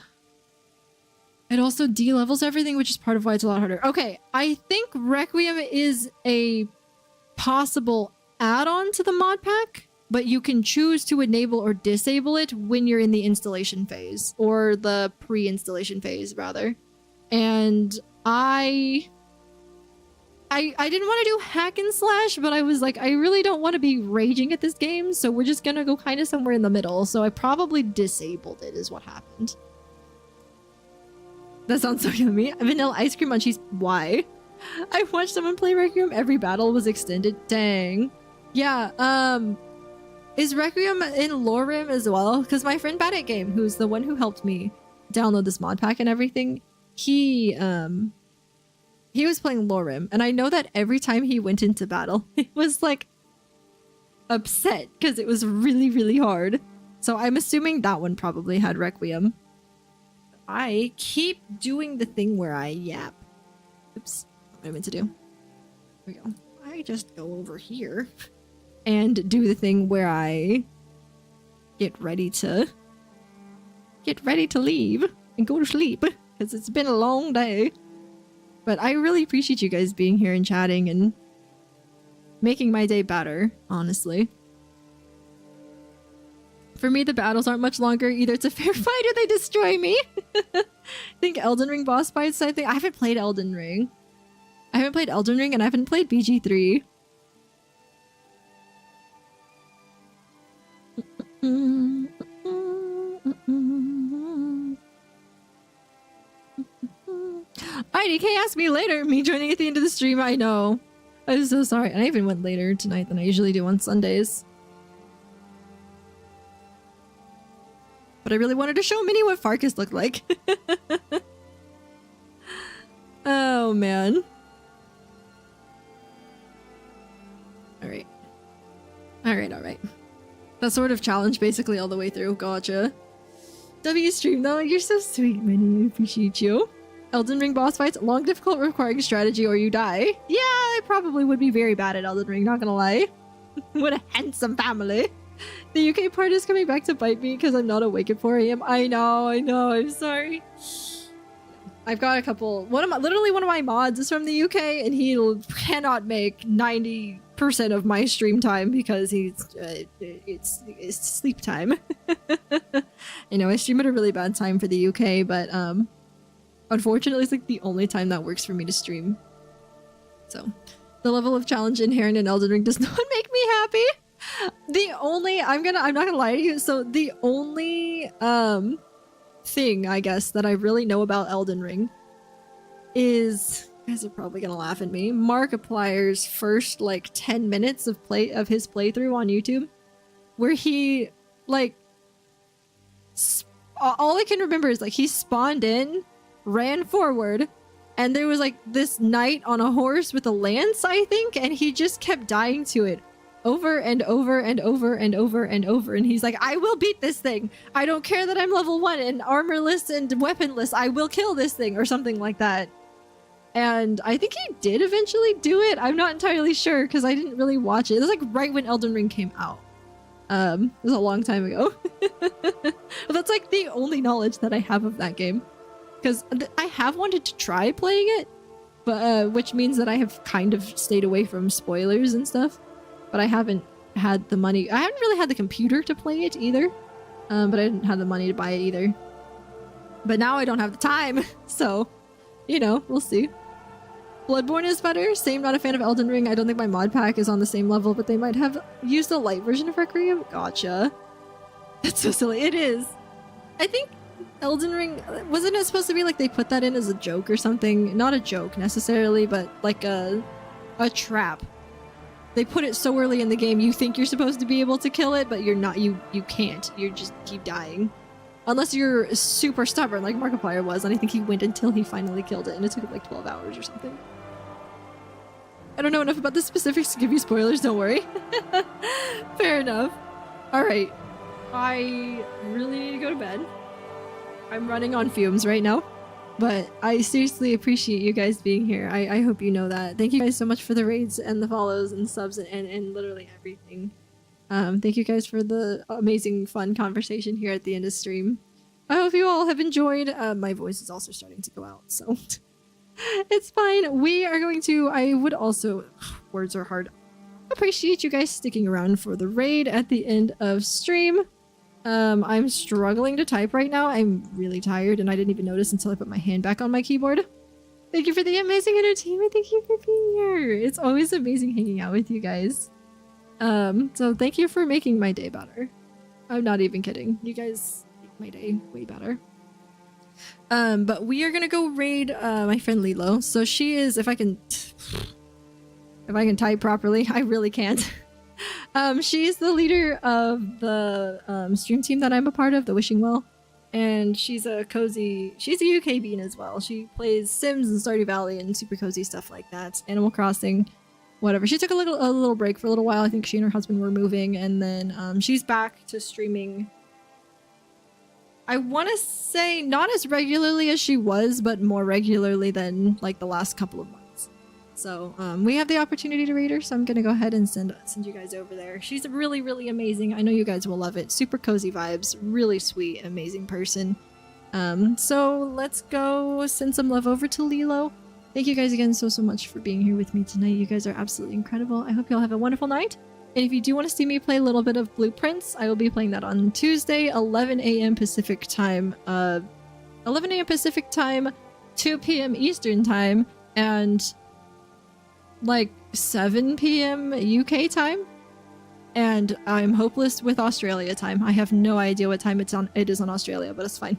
It also de-levels everything, which is part of why it's a lot harder. Okay, I think Requiem is a possible add-on to the mod pack, but you can choose to enable or disable it when you're in the installation phase, or the pre-installation phase, rather. And I didn't want to do hack and slash, but I was like, I really don't want to be raging at this game, so we're just gonna go kind of somewhere in the middle. So I probably disabled it, is what happened. That sounds so yummy. Vanilla ice cream munchies. Why? I watched someone play Requiem. Every battle was extended. Dang. Yeah, is Requiem in Lorim as well? Because my friend Bad at Game, who's the one who helped me download this mod pack and everything, he was playing Lorim, and I know that every time he went into battle, he was like upset because it was really, really hard. So I'm assuming that one probably had Requiem. I keep doing the thing where I yap. Oops, what I meant to do. There we go. I just go over here and do the thing where I get ready to leave and go to sleep because it's been a long day. But I really appreciate you guys being here and chatting and making my day better, honestly. For me, the battles aren't much longer. Either it's a fair fight or they destroy me. I think Elden Ring boss fights, I haven't played Elden Ring. I haven't played Elden Ring and I haven't played BG3. IDK asked me later, me joining at the end of the stream, I know. I'm so sorry. And I even went later tonight than I usually do on Sundays. But I really wanted to show Minnie what Farkas looked like. Oh, man. Alright. Alright. That sort of challenge basically all the way through. Gotcha. W stream though, you're so sweet, Minnie. I appreciate you. Elden Ring boss fights, long, difficult, requiring strategy or you die. Yeah, I probably would be very bad at Elden Ring, not gonna lie. What a handsome family. The UK part is coming back to bite me because I'm not awake at 4 AM. I know, I'm sorry. I've got a couple, literally one of my mods is from the UK and he cannot make 90% of my stream time because it's sleep time. You know, I stream at a really bad time for the UK, but unfortunately, it's like the only time that works for me to stream. So, the level of challenge inherent in Elden Ring does not make me happy. I'm not gonna lie to you. So the only thing I guess that I really know about Elden Ring is, you guys are probably gonna laugh at me, Markiplier's first like 10 minutes of his playthrough on YouTube, where he like all I can remember is like he spawned in, ran forward, and there was like this knight on a horse with a lance, I think, and he just kept dying to it over and over and over and over and over, and he's like, I will beat this thing. I don't care that I'm level 1 and armorless and weaponless. I will kill this thing, or something like that. And I think he did eventually do it. I'm not entirely sure because I didn't really watch it. It was like right when Elden Ring came out. It was a long time ago. But that's like the only knowledge that I have of that game. Because I have wanted to try playing it, but which means that I have kind of stayed away from spoilers and stuff. But I haven't had the money. I haven't really had the computer to play it either. But I didn't have the money to buy it either. But now I don't have the time. So, you know, we'll see. Bloodborne is better. Same, not a fan of Elden Ring. I don't think my mod pack is on the same level, but they might have used a light version of Requiem. Gotcha. That's so silly. It is. I think Elden Ring, wasn't it supposed to be like they put that in as a joke or something? Not a joke necessarily, but like a trap. They put it so early in the game, you think you're supposed to be able to kill it, but you're not. You can't. You just keep dying. Unless you're super stubborn, like Markiplier was, and I think he went until he finally killed it, and it took him like 12 hours or something. I don't know enough about the specifics to give you spoilers, don't worry. Fair enough. Alright. I really need to go to bed. I'm running on fumes right now. But I seriously appreciate you guys being here. I hope you know that. Thank you guys so much for the raids and the follows and subs and literally everything. Thank you guys for the amazing fun conversation here at the end of stream. I hope you all have enjoyed. My voice is also starting to go out, so it's fine. We are going to, I would also, words are hard, appreciate you guys sticking around for the raid at the end of stream. I'm struggling to type right now. I'm really tired and I didn't even notice until I put my hand back on my keyboard. Thank you for the amazing entertainment. Thank you for being here. It's always amazing hanging out with you guys. So thank you for making my day better. I'm not even kidding. You guys make my day way better. But we are gonna go raid my friend Lilo. So she is, if I can type properly, I really can't. She's the leader of the stream team that I'm a part of, the Wishing Well. And she's a UK bean as well. She plays Sims and Stardew Valley and super cozy stuff like that. Animal Crossing, whatever. She took a little break for a little while. I think she and her husband were moving, and then she's back to streaming. I want to say not as regularly as she was, but more regularly than like the last couple of months. So we have the opportunity to raid her, so I'm gonna go ahead and send you guys over there. She's really, really amazing. I know you guys will love it. Super cozy vibes, really sweet, amazing person. So let's go send some love over to Lilo. Thank you guys again so much for being here with me tonight. You guys are absolutely incredible. I hope you all have a wonderful night. And if you do want to see me play a little bit of Blueprints, I will be playing that on Tuesday, 11 a.m. Pacific time. 11 a.m. Pacific time, 2 p.m. Eastern time, and like 7 p.m. UK time. And I'm hopeless with Australia time. I have no idea what time it is on Australia, but it's fine.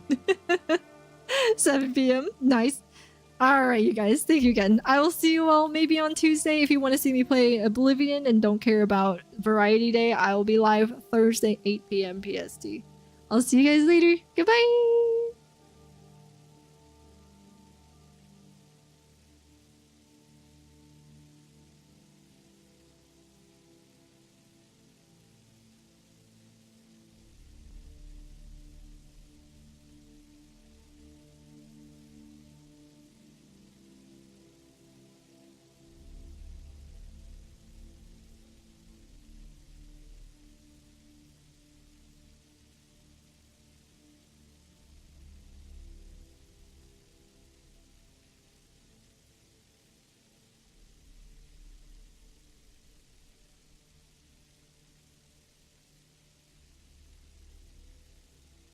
7 p.m. Nice. Alright, you guys. Thank you again. I will see you all maybe on Tuesday. If you want to see me play Oblivion and don't care about Variety Day, I will be live Thursday, 8 p.m. PST. I'll see you guys later. Goodbye!